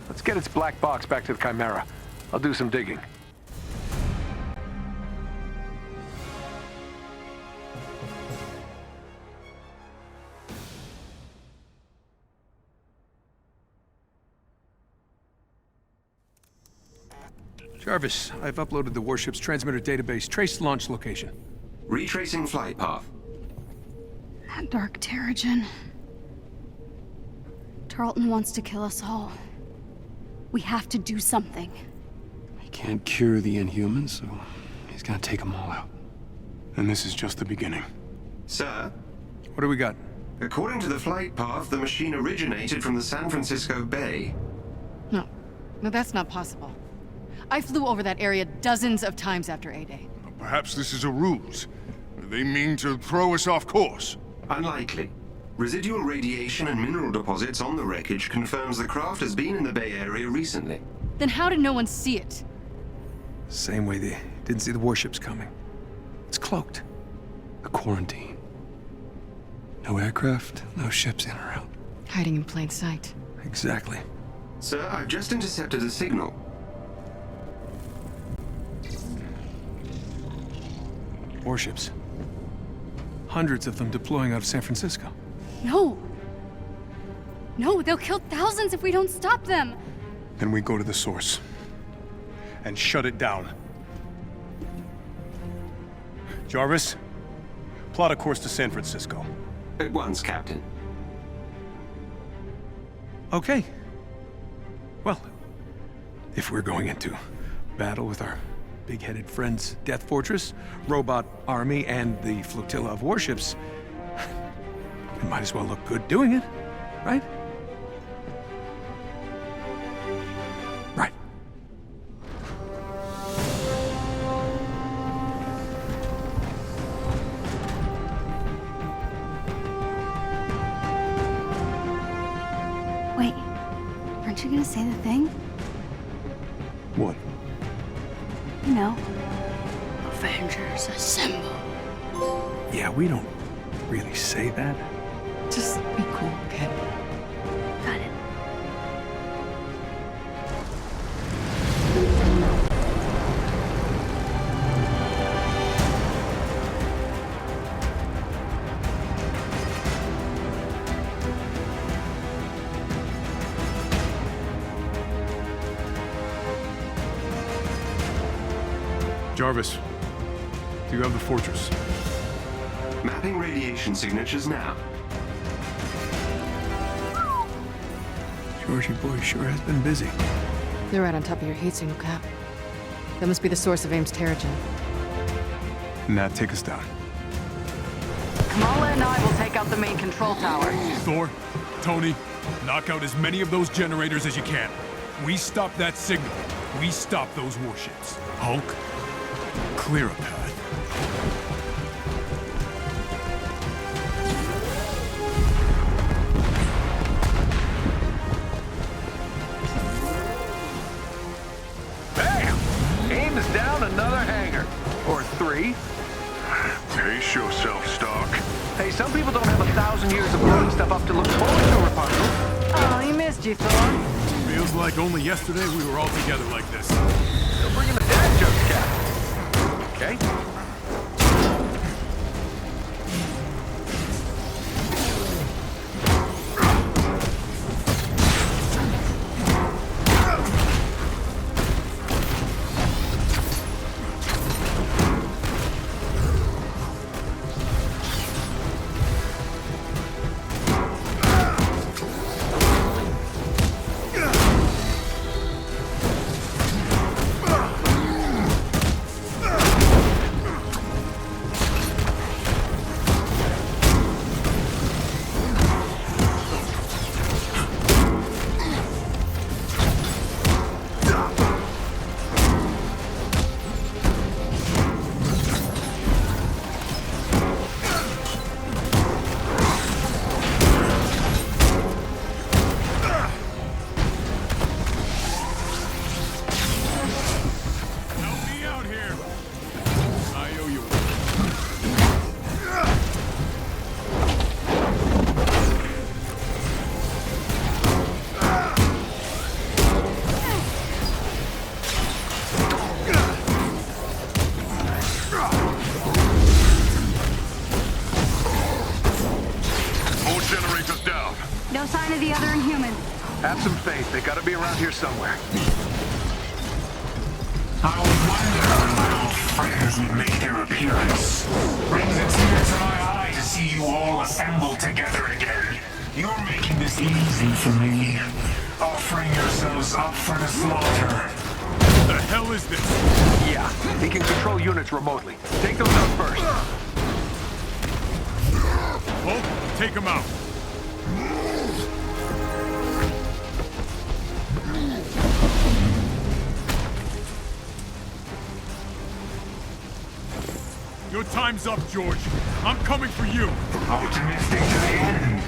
S17: Let's get its black box back to the Chimera. I'll do some digging.
S19: Jarvis, I've uploaded the warship's transmitter database. Trace launch location.
S4: Retracing flight path.
S2: That dark Terrigen. Tarleton wants to kill us all. We have to do something.
S12: He can't cure the Inhumans, so he's gonna take them all out.
S9: And this is just the beginning.
S4: Sir?
S19: What do we got?
S4: According to the flight path, the machine originated from the San Francisco Bay.
S5: No, that's not possible. I flew over that area dozens of times after A-Day.
S1: Perhaps this is a ruse. They mean to throw us off course.
S4: Unlikely. Residual radiation and mineral deposits on the wreckage confirms the craft has been in the Bay Area recently.
S5: Then how did no one see it?
S19: Same way they didn't see the warships coming. It's cloaked.
S12: The quarantine. No aircraft, no ships in or out.
S5: Hiding in plain sight.
S19: Exactly.
S4: Sir, I've just intercepted a signal.
S19: Warships. Hundreds of them deploying out of San Francisco.
S2: No! No, they'll kill thousands if we don't stop them!
S9: Then we go to the source and shut it down. Jarvis, plot a course to San Francisco.
S4: At once, Captain.
S19: Okay. Well, if we're going into battle with our big-headed friends, Death Fortress, Robot Army, and the flotilla of warships, we might as well look good doing it, right? Right.
S2: Wait, aren't you gonna say the thing?
S9: What?
S2: You know, Avengers assemble.
S19: Yeah, we don't really say that.
S5: Just be cool, okay?
S2: Got it.
S9: Jarvis, do you have the fortress?
S4: Mapping radiation signatures now.
S19: Georgie boy sure has been busy.
S5: They're right on top of your heat signal, Cap. That must be the source of AIM's Terrigen.
S9: Nat, take us down.
S14: Kamala and I will take out the main control tower.
S9: Thor, Tony, knock out as many of those generators as you can. We stop that signal. We stop those warships. Hulk, clear a path.
S18: Bam! AIM is down another hangar. Or 3.
S1: Pace yourself, Stark.
S17: Hey, some people don't have 1,000 years of blowing stuff up to look forward to, Rapunzel.
S14: Oh, he missed you, Thor.
S9: Feels like only yesterday we were all together like this.
S18: Still bringing the dad jokes, Cap. Okay.
S2: sign of the other Inhumans.
S10: Have some faith. They gotta be around here somewhere.
S6: I wonder when my old friends would make their appearance. Brings a tear to my eye to see you all assembled together again. You're making this easy for me. Offering yourselves up for the slaughter.
S9: The hell is this?
S10: Yeah, he can control units remotely. Take those out first.
S9: Hulk, take him out. Your time's up, George. I'm coming for you.
S6: Optimistic to the end.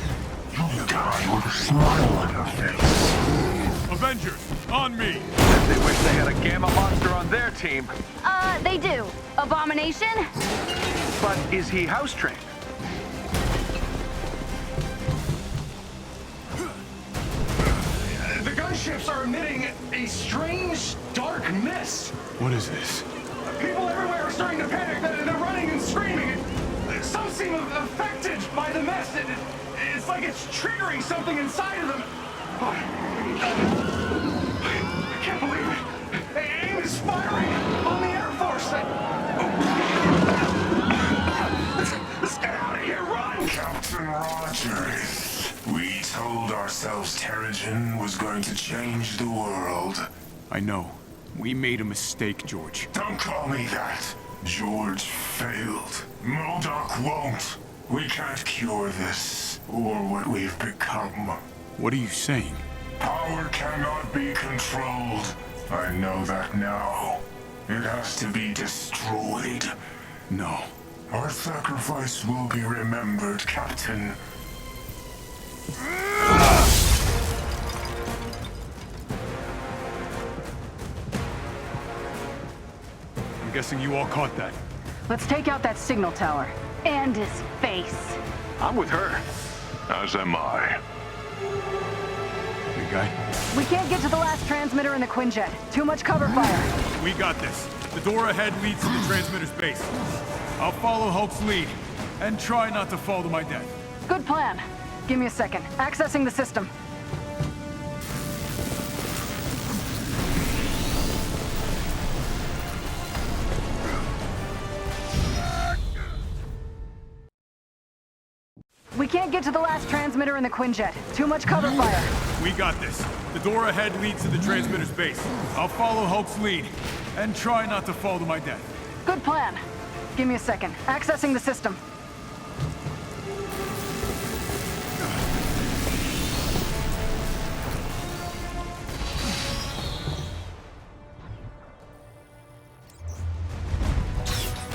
S6: You'll die with a smile on your face.
S9: Avengers, on me.
S10: They wish they had a gamma monster on their team.
S2: They do. Abomination?
S10: But is he house trained?
S8: The gunships are emitting a strange, dark mist.
S9: What is this?
S8: People everywhere are starting to panic. They're running and screaming. Some seem affected by the mist. It's like it's triggering something inside of them. I can't believe it. AIM is firing on the Air Force. Let's get out of here. Run!
S6: Captain Rogers, we told ourselves Terrigen was going to change the world.
S9: I know. We made a mistake, George.
S6: Don't call me that. George failed. MODOK won't. We can't cure this, or what we've become.
S9: What are you saying?
S6: Power cannot be controlled. I know that now. It has to be destroyed.
S9: No.
S6: Our sacrifice will be remembered, Captain.
S9: I'm guessing you all caught that.
S14: Let's take out that signal tower.
S2: And his face.
S10: I'm with her.
S1: As am I.
S9: Big guy?
S14: We can't get to the last transmitter in the Quinjet. Too much cover fire.
S9: We got this. The door ahead leads to the transmitter's base. I'll follow Hulk's lead, and try not to fall to my death.
S14: Good plan. Give me a second. Accessing the system. We can't get to the last transmitter in the Quinjet. Too much cover fire.
S9: We got this. The door ahead leads to the transmitter's base. I'll follow Hulk's lead, and try not to fall to my death.
S14: Good plan. Give me a second. Accessing the system.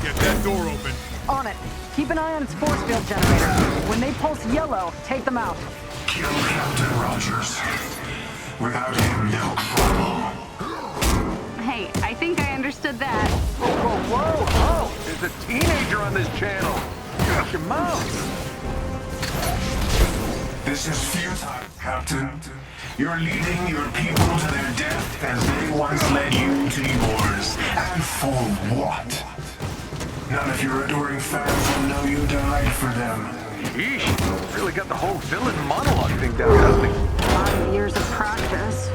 S9: Get that door open.
S14: On it. Keep an eye on its force field generator. When they pulse yellow, take them out.
S6: Kill Captain Rogers. Without him, no trouble.
S2: Hey, I think I understood that.
S10: Whoa! There's a teenager on this channel. Shut your mouth.
S6: This is futile, Captain. You're leading your people to their death as they once led you to yours. And for what? None of your adoring fans will know you died for them.
S10: Yeesh, really got the whole villain monologue thing down, doesn't he?
S14: 5 years of practice.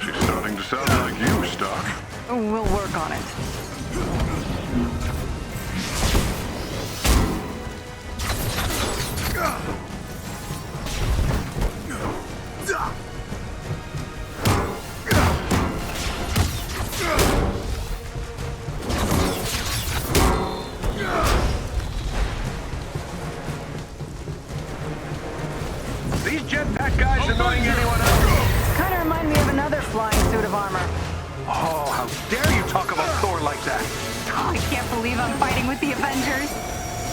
S1: She's starting to sound like you, Stark.
S14: We'll work on it.
S10: These jetpack guys annoying anyone else?
S14: Kind of remind me of another flying suit of armor.
S10: Oh, how dare you talk about Thor like that?
S2: Oh, I can't believe I'm fighting with the Avengers.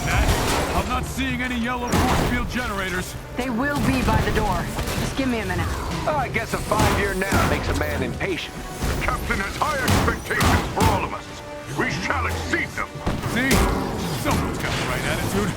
S9: Nat, I'm not seeing any yellow force field generators.
S14: They will be by the door. Just give me a minute.
S10: Oh, I guess a 5-year nap makes a man impatient.
S1: The captain has high expectations for all of us. We shall exceed them.
S9: See? Someone's got the right attitude.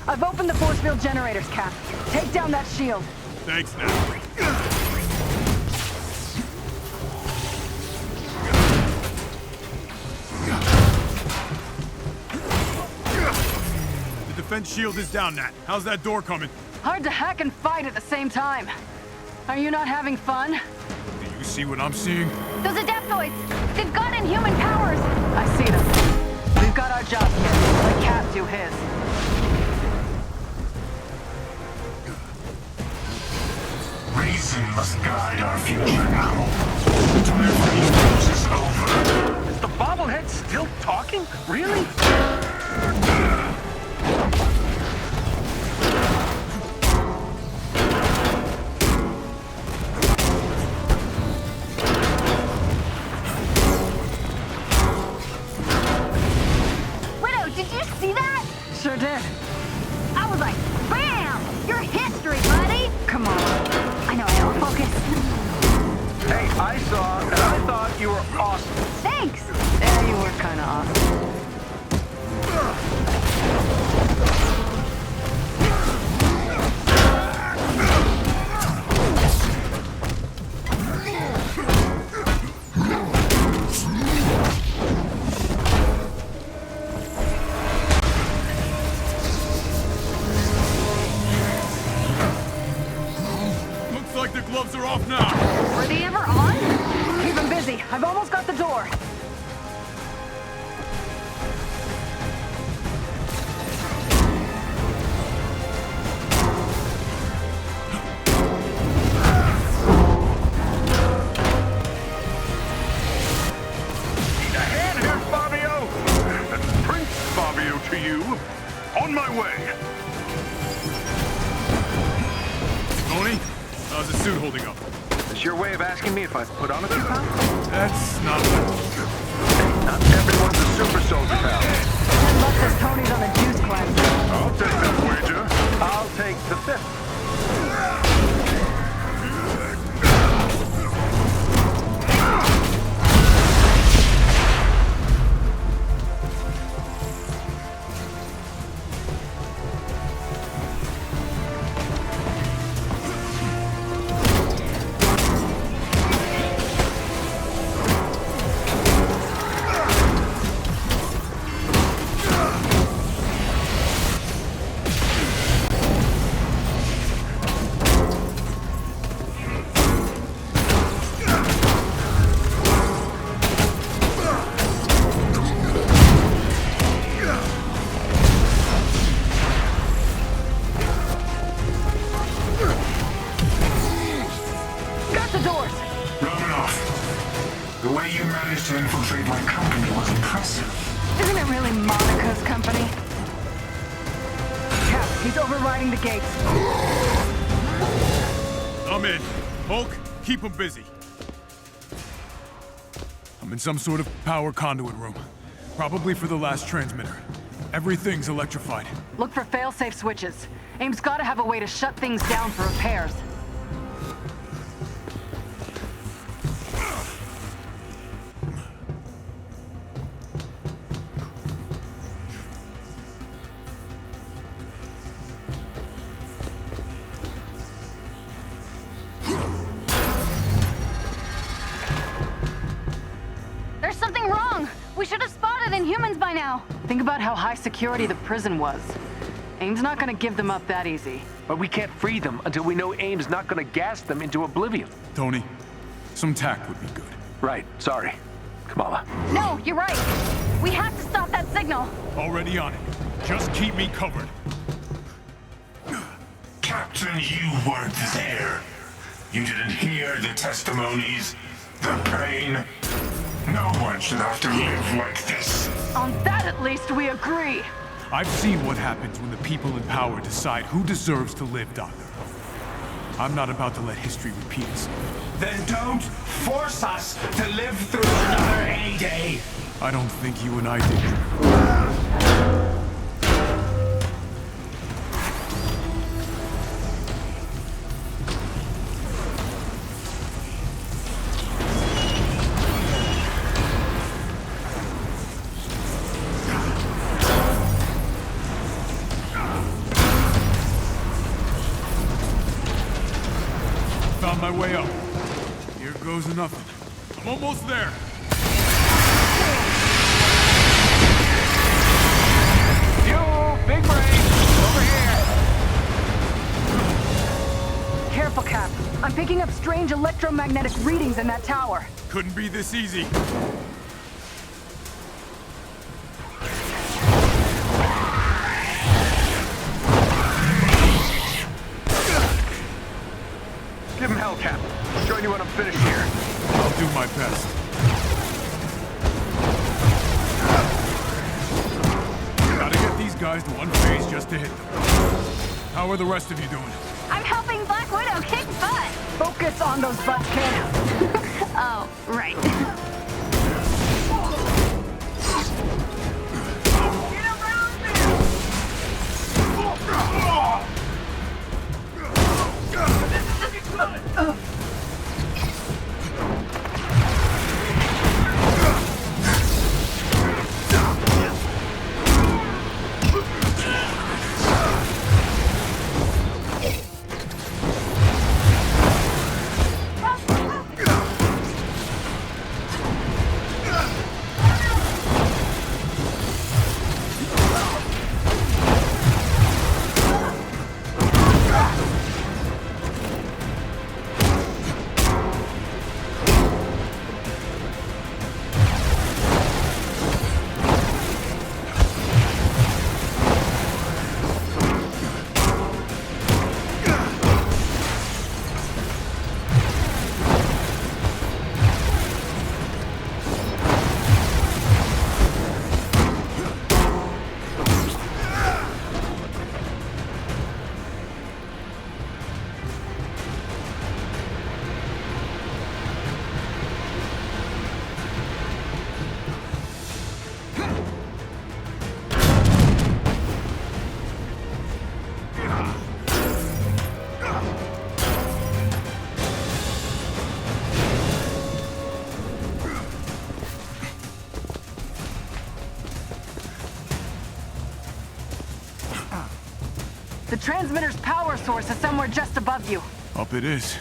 S14: I've opened the force field generators, Cap. Take down that shield.
S9: Thanks, now. The defense shield is down, Nat. How's that door coming?
S14: Hard to hack and fight at the same time. Are you not having fun?
S9: Do you see what I'm seeing?
S2: Those adaptoids! They've got inhuman powers!
S14: I see them. We've got our job here. Let Cap do his.
S6: Reason must guide our future now. Time for heroes is over.
S17: Is the bobblehead still talking? Really?
S2: Widow, did you see that?
S14: Sure did.
S2: I was like, bam! You're history, buddy!
S14: Come on.
S2: I know, I don't focus.
S17: Hey, I saw, and I thought you were awesome.
S2: Thanks!
S14: Yeah, you were kinda awesome.
S9: Looks like the gloves are off now.
S2: Were they ever on?
S14: Keep him busy. I've almost got the door.
S1: Need a hand here, Fabio? Prince Fabio to you. On my way.
S9: Tony, how's the suit holding up?
S10: Is your way of asking me if I've put on a few pounds?
S9: That's not
S10: Not everyone's a super soldier, pal.
S14: $10 says Tony's on a juice cleanse.
S1: I'll take that wager.
S17: I'll take the fifth.
S14: Got the doors.
S6: Romanoff, the way you managed to infiltrate my company was impressive.
S14: Isn't it really Monica's company? Cap, he's overriding the gates.
S9: I'm in. Hulk, keep him busy. I'm in some sort of power conduit room. Probably for the last transmitter. Everything's electrified.
S14: Look for fail-safe switches. AIM's gotta have a way to shut things down for repairs.
S2: There's something wrong! We should have spotted Inhumans by now!
S14: Think about how high security the prison was. AIM's not gonna give them up that easy.
S17: But we can't free them until we know AIM's not gonna gas them into oblivion.
S9: Tony, some tact would be good.
S17: Right, sorry. Kamala.
S2: No, you're right! We have to stop that signal!
S9: Already on it. Just keep me covered.
S6: Captain, you weren't there. You didn't hear the testimonies, the pain. No one should have to live like this.
S14: On that at least we agree.
S9: I've seen what happens when the people in power decide who deserves to live, Doctor. I'm not about to let history repeat itself.
S6: Then don't force us to live through another A-Day.
S9: I don't think you and I did. my way up. Here goes nothing. I'm almost there.
S17: You, big brain, over here.
S14: Careful, Cap. I'm picking up strange electromagnetic readings in that tower.
S9: Couldn't be this easy.
S10: Give him hell, Cap. Join you when I'm finished here.
S9: I'll do my best. Gotta get these guys to one phase just to hit them. How are the rest of you doing?
S2: I'm helping Black Widow kick butt.
S14: Focus on those butts, Kane.
S2: Oh, right.
S14: The transmitter's power source is somewhere just above you.
S9: Up it is.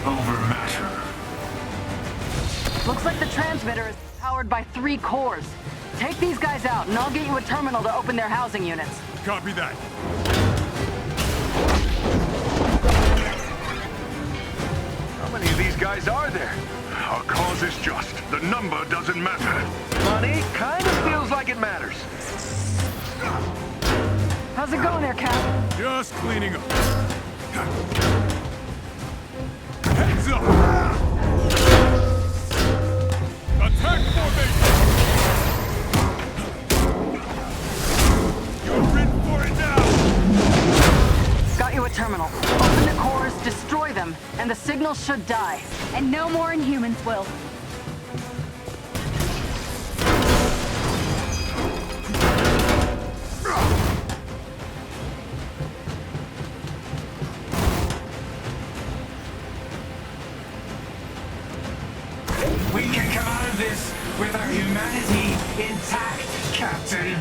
S6: over matter.
S14: Looks like the transmitter is powered by 3 cores. Take these guys out, and I'll get you a terminal to open their housing units.
S9: Copy that.
S10: How many of these guys are there?
S1: Our cause is just. The number doesn't matter.
S10: Money kind of feels like it matters.
S14: How's it going there, Cap?
S9: Just cleaning up. Heads up! Attack formation! You're in for it now!
S14: Got you a terminal. Open the cores, destroy them, and the signal should die.
S2: And no more Inhumans will.
S6: We can come out of this with our humanity intact, Captain.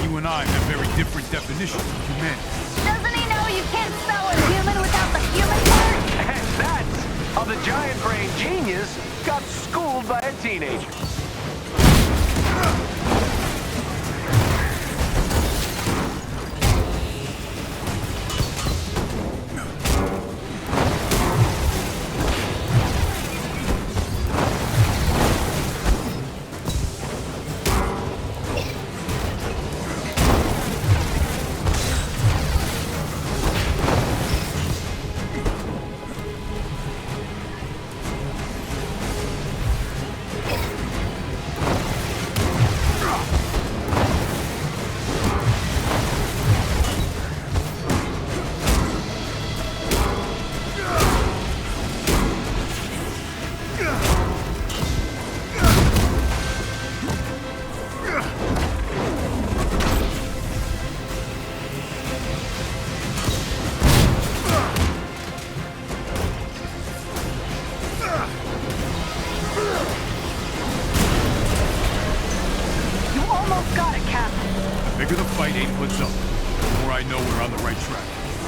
S9: You and I have very different definitions of humanity.
S2: Doesn't he know you can't spell a human without the human part?
S10: And that's how the giant brain genius got schooled by a teenager.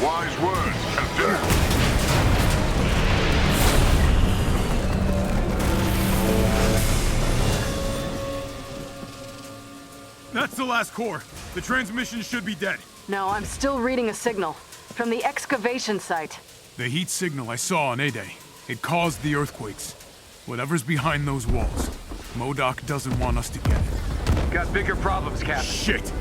S1: Wise words, Captain.
S9: That's the last core. The transmission should be dead.
S14: No, I'm still reading a signal. From the excavation site.
S9: The heat signal I saw on A-Day. It caused the earthquakes. Whatever's behind those walls, MODOK doesn't want us to get it.
S10: Got bigger problems, Captain.
S9: Shit!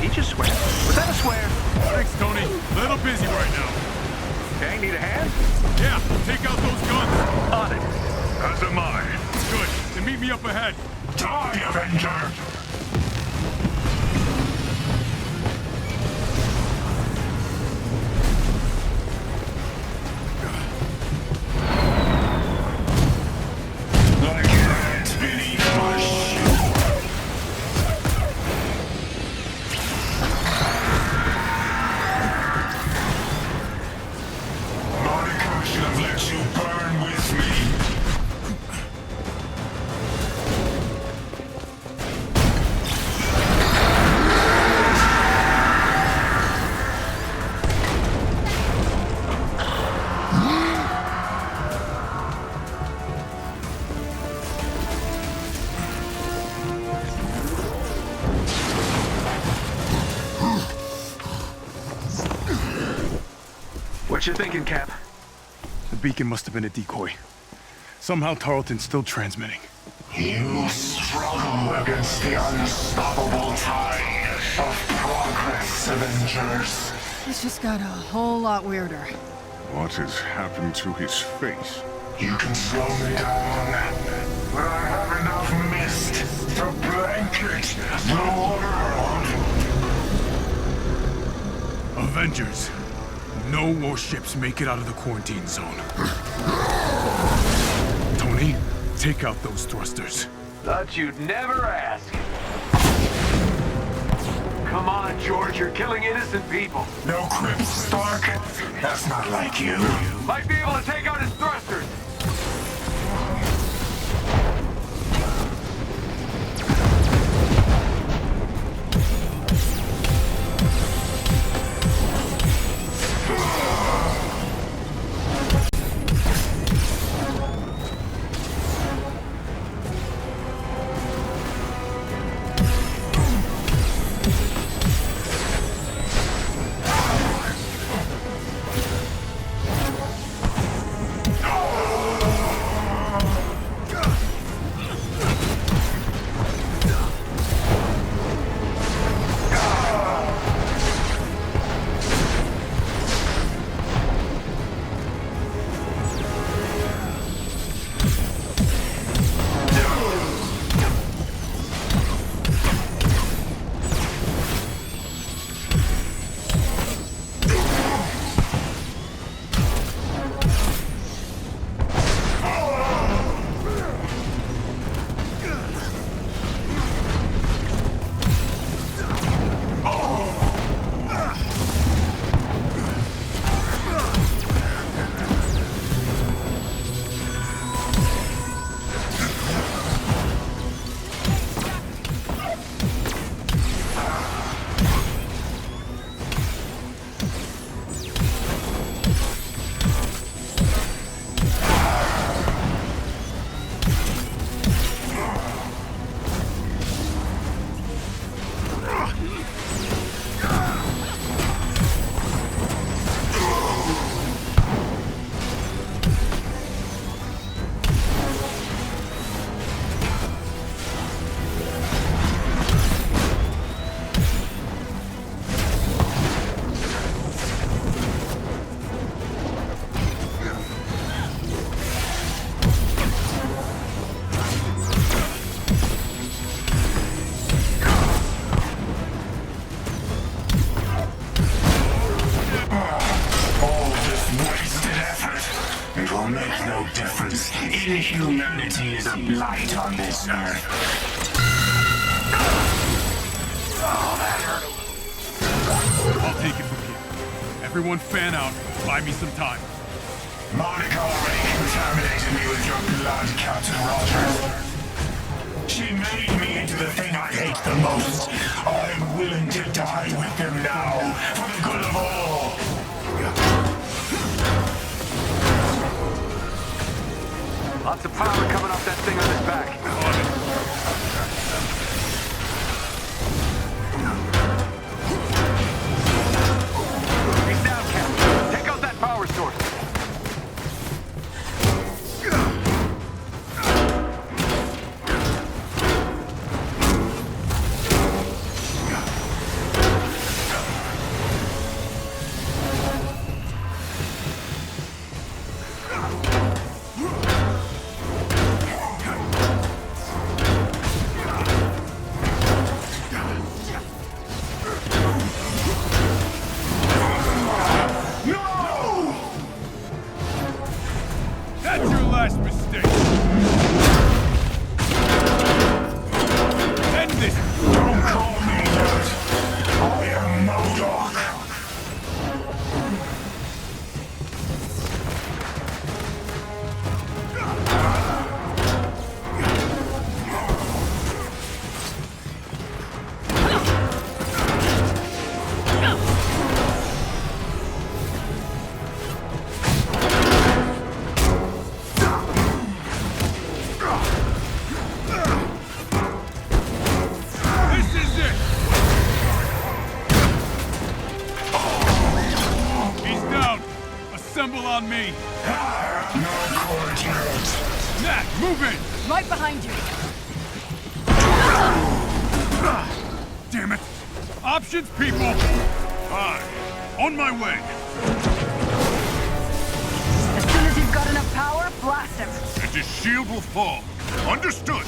S10: He just swear. Was that a swear?
S9: Thanks, Tony. Little busy right now.
S10: Okay, need a hand?
S9: Yeah, take out those guns.
S10: On it.
S1: As am I.
S9: Good. Then meet me up ahead.
S6: Die, Avenger! Like ants beneath my shoe. Monica should have let you burn with me.
S10: What you thinking, Cap?
S9: The beacon must have been a decoy. Somehow Tarleton's still transmitting.
S6: You struggle against the unstoppable tide of progress, Avengers.
S5: This just got a whole lot weirder.
S1: What has happened to his face?
S6: You can slow me down, but I have enough mist to blanket the world.
S9: Avengers. No more ships make it out of the quarantine zone. Tony, take out those thrusters.
S10: Thought you'd never ask. Come on, George, you're killing innocent people.
S6: No quips, Stark. That's not like you.
S10: Might be able to take out his thrusters.
S6: Avengers, inhumanity is a blight on this earth.
S9: I'll take it from here. Everyone fan out. Buy me some time.
S6: Monica already contaminated me with your blood, Captain Rogers. She made me into the thing I hate the most. I'm willing to die with them now, for the good of all.
S10: Lots of power coming off that thing on his back. He's down, Cap. Take out that power source.
S9: on me!
S6: Nat,
S9: move in!
S15: Right behind you.
S9: Damn it! Options, people! Fine. On my way.
S15: As soon as you've got enough power, blast him.
S9: And his shield will fall. Understood.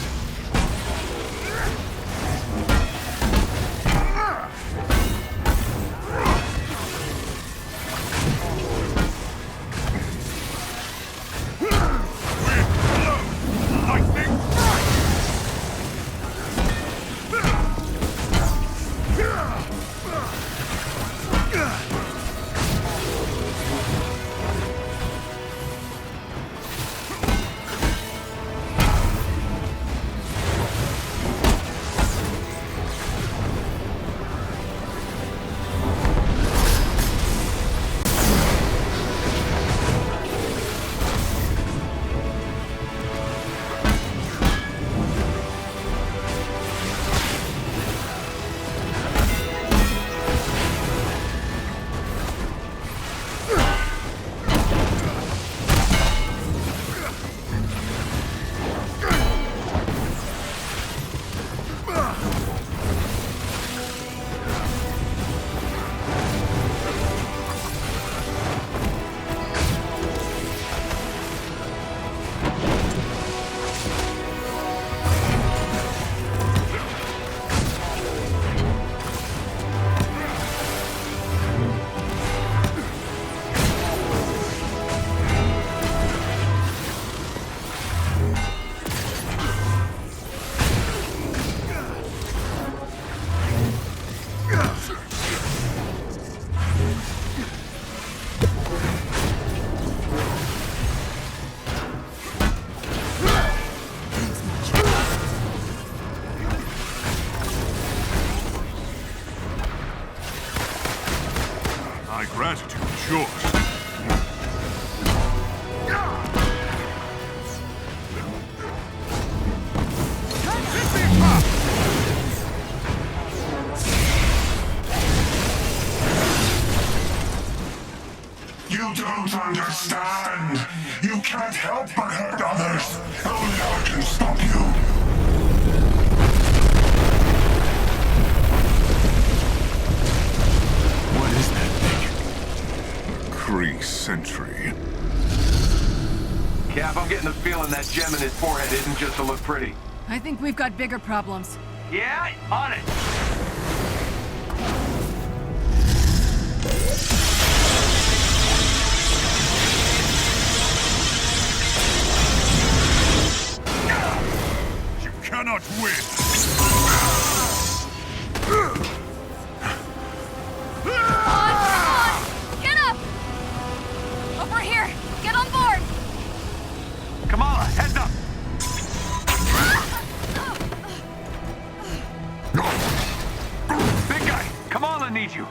S6: Understand? You can't help but hurt others. Only I can stop you.
S1: What is that thing? A Kree sentry.
S10: Cap, I'm getting the feeling that gem in his forehead isn't just to look pretty.
S15: I think we've got bigger problems.
S10: Yeah, on it.
S1: cannot win!
S15: Get up! Over here! Get on board!
S20: Kamala, heads up! Big guy, Kamala needs you.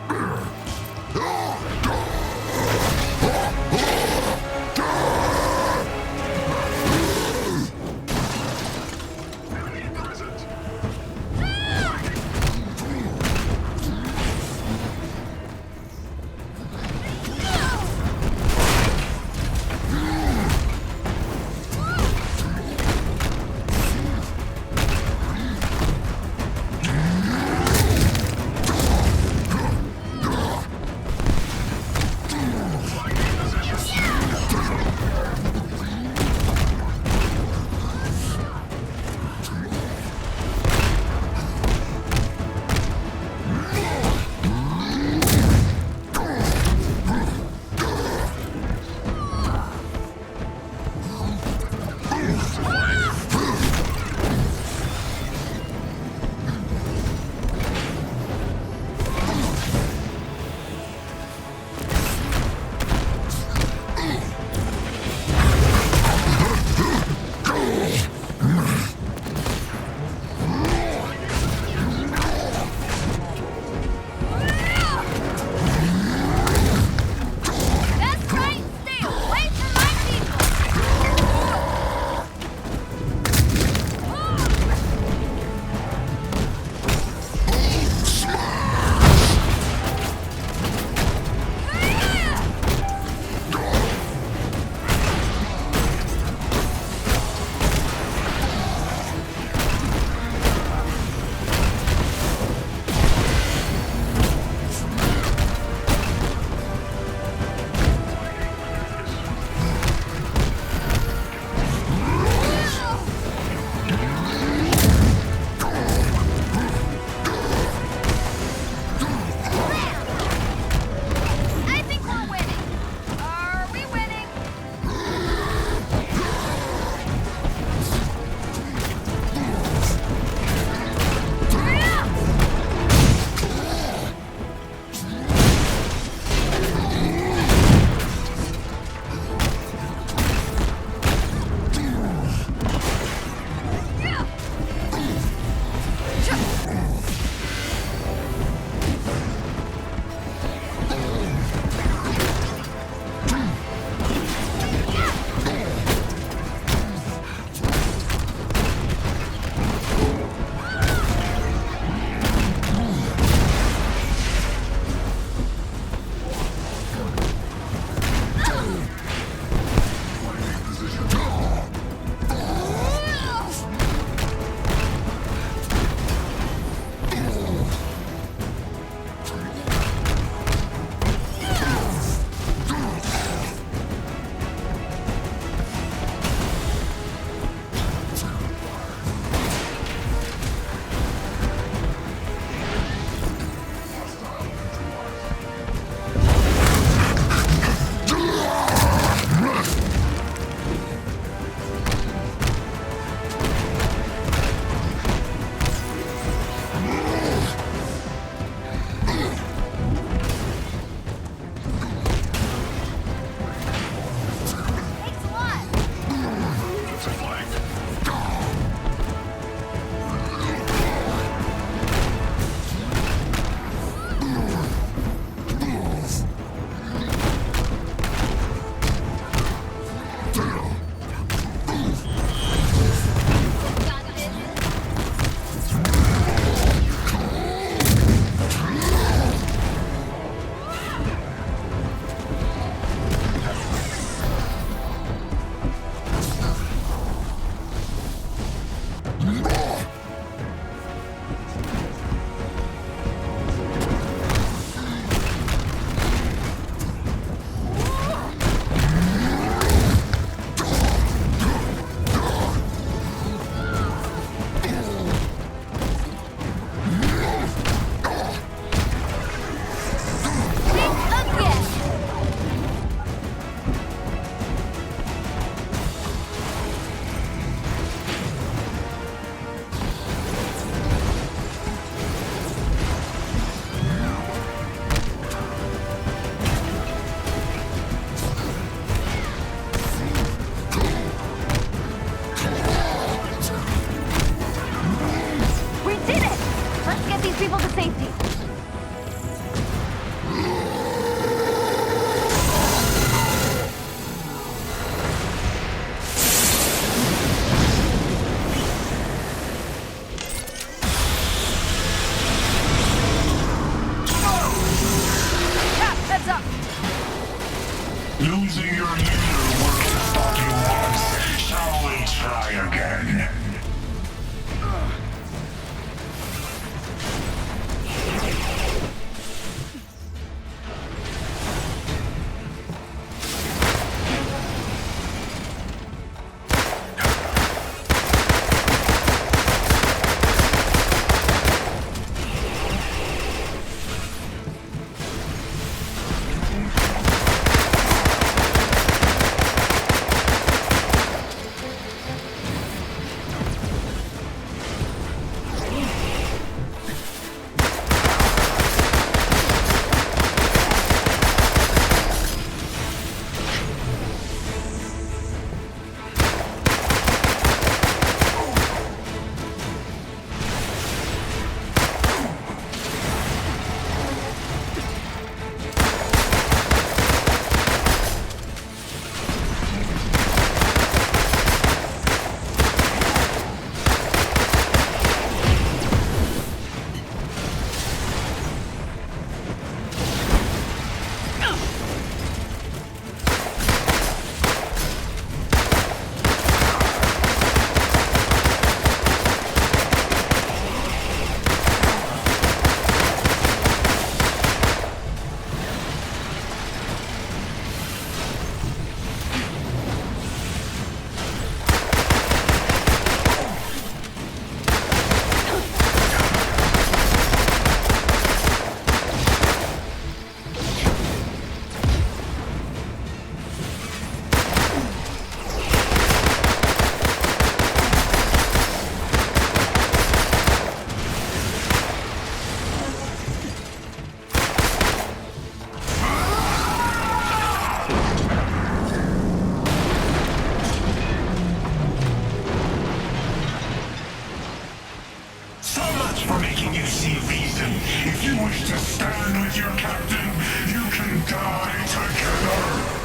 S6: as your captain, you can die together.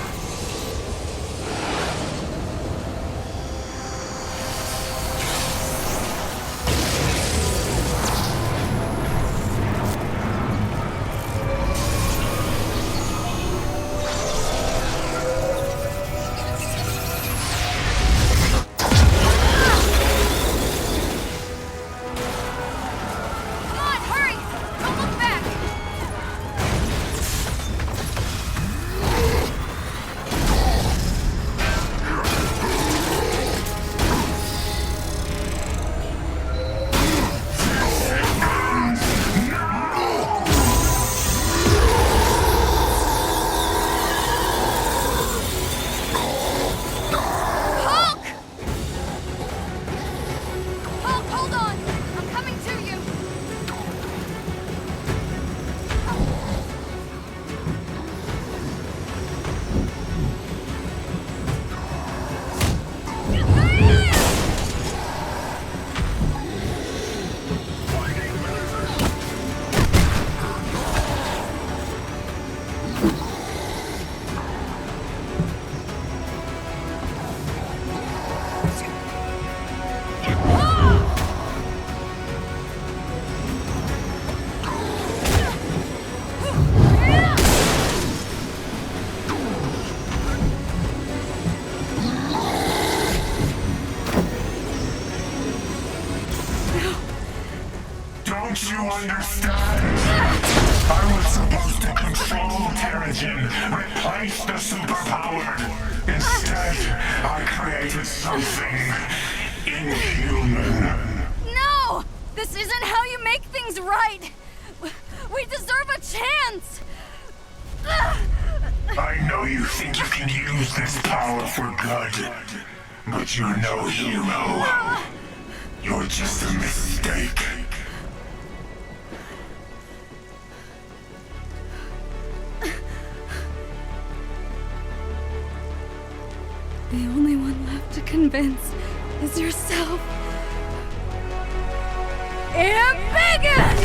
S6: Don't you understand? I was supposed to control Terrigen, replace the superpowered. Instead, I created something inhuman.
S2: No! This isn't how you make things right! We deserve a chance!
S6: I know you think you can use this power for good, but you're no hero. You're just a mistake.
S2: The only one left to convince is yourself. Embiggen!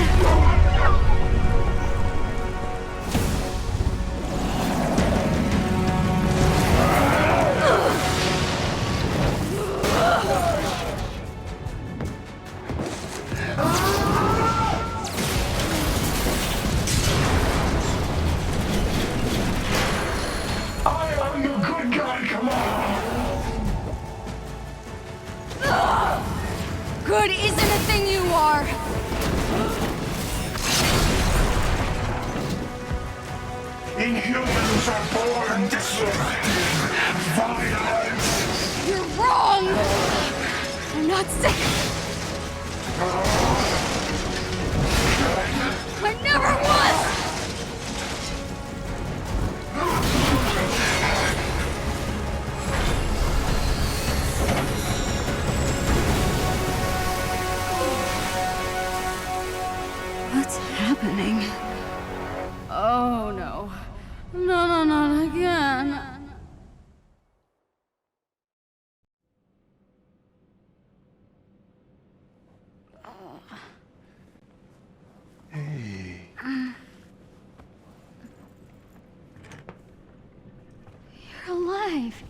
S2: Good isn't a thing you are!
S6: Inhumans are born destructive, violent.
S2: You're wrong! I'm not sick. I never was! What's happening? Oh no. No, not again.
S12: Hey.
S2: You're alive.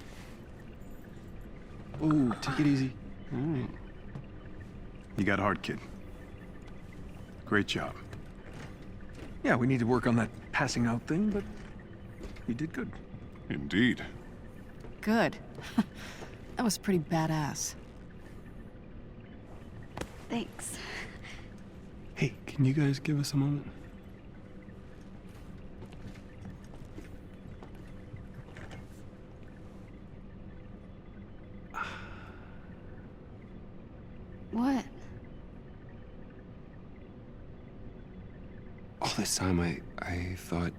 S12: Ooh, take it easy.
S9: You got heart, kid. Great job.
S19: Yeah, we need to work on that passing out thing, but you did good.
S9: Indeed.
S5: Good. That was pretty badass.
S2: Thanks.
S12: Hey, can you guys give us a moment?
S2: What?
S12: All this time, I thought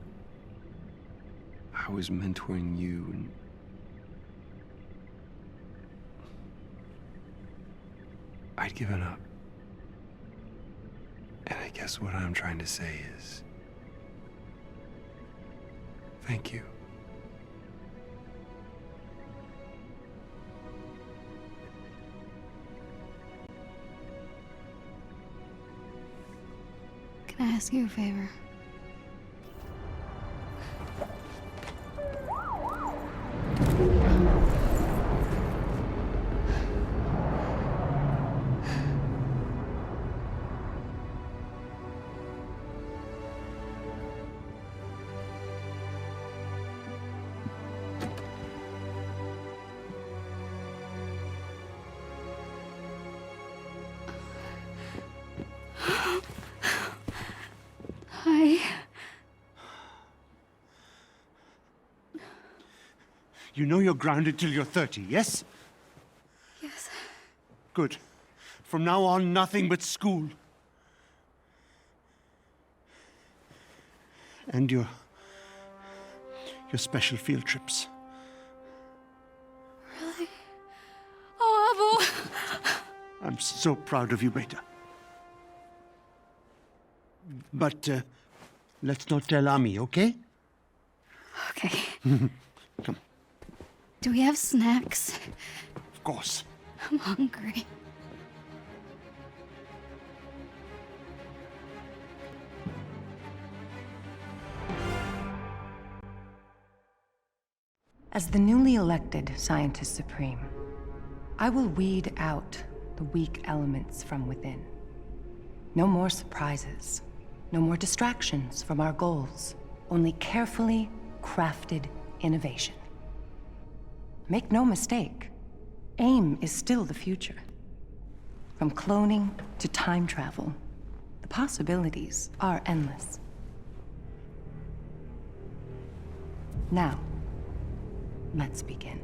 S12: I was mentoring you, and I'd given up. And I guess what I'm trying to say is, thank you.
S2: Can I ask you a favor? Hi.
S16: You know you're grounded till you're 30, yes?
S2: Yes.
S16: Good. From now on, nothing but school. And your special field trips.
S2: Really? Oh, Abu!
S16: I'm so proud of you, Beta. But let's not tell Ami, okay?
S2: Okay.
S16: Come.
S2: Do we have snacks?
S16: Of course.
S2: I'm hungry.
S21: As the newly elected Scientist Supreme, I will weed out the weak elements from within. No more surprises, no more distractions from our goals, only carefully crafted innovation. Make no mistake, AIM is still the future. From cloning to time travel, the possibilities are endless. Now, let's begin.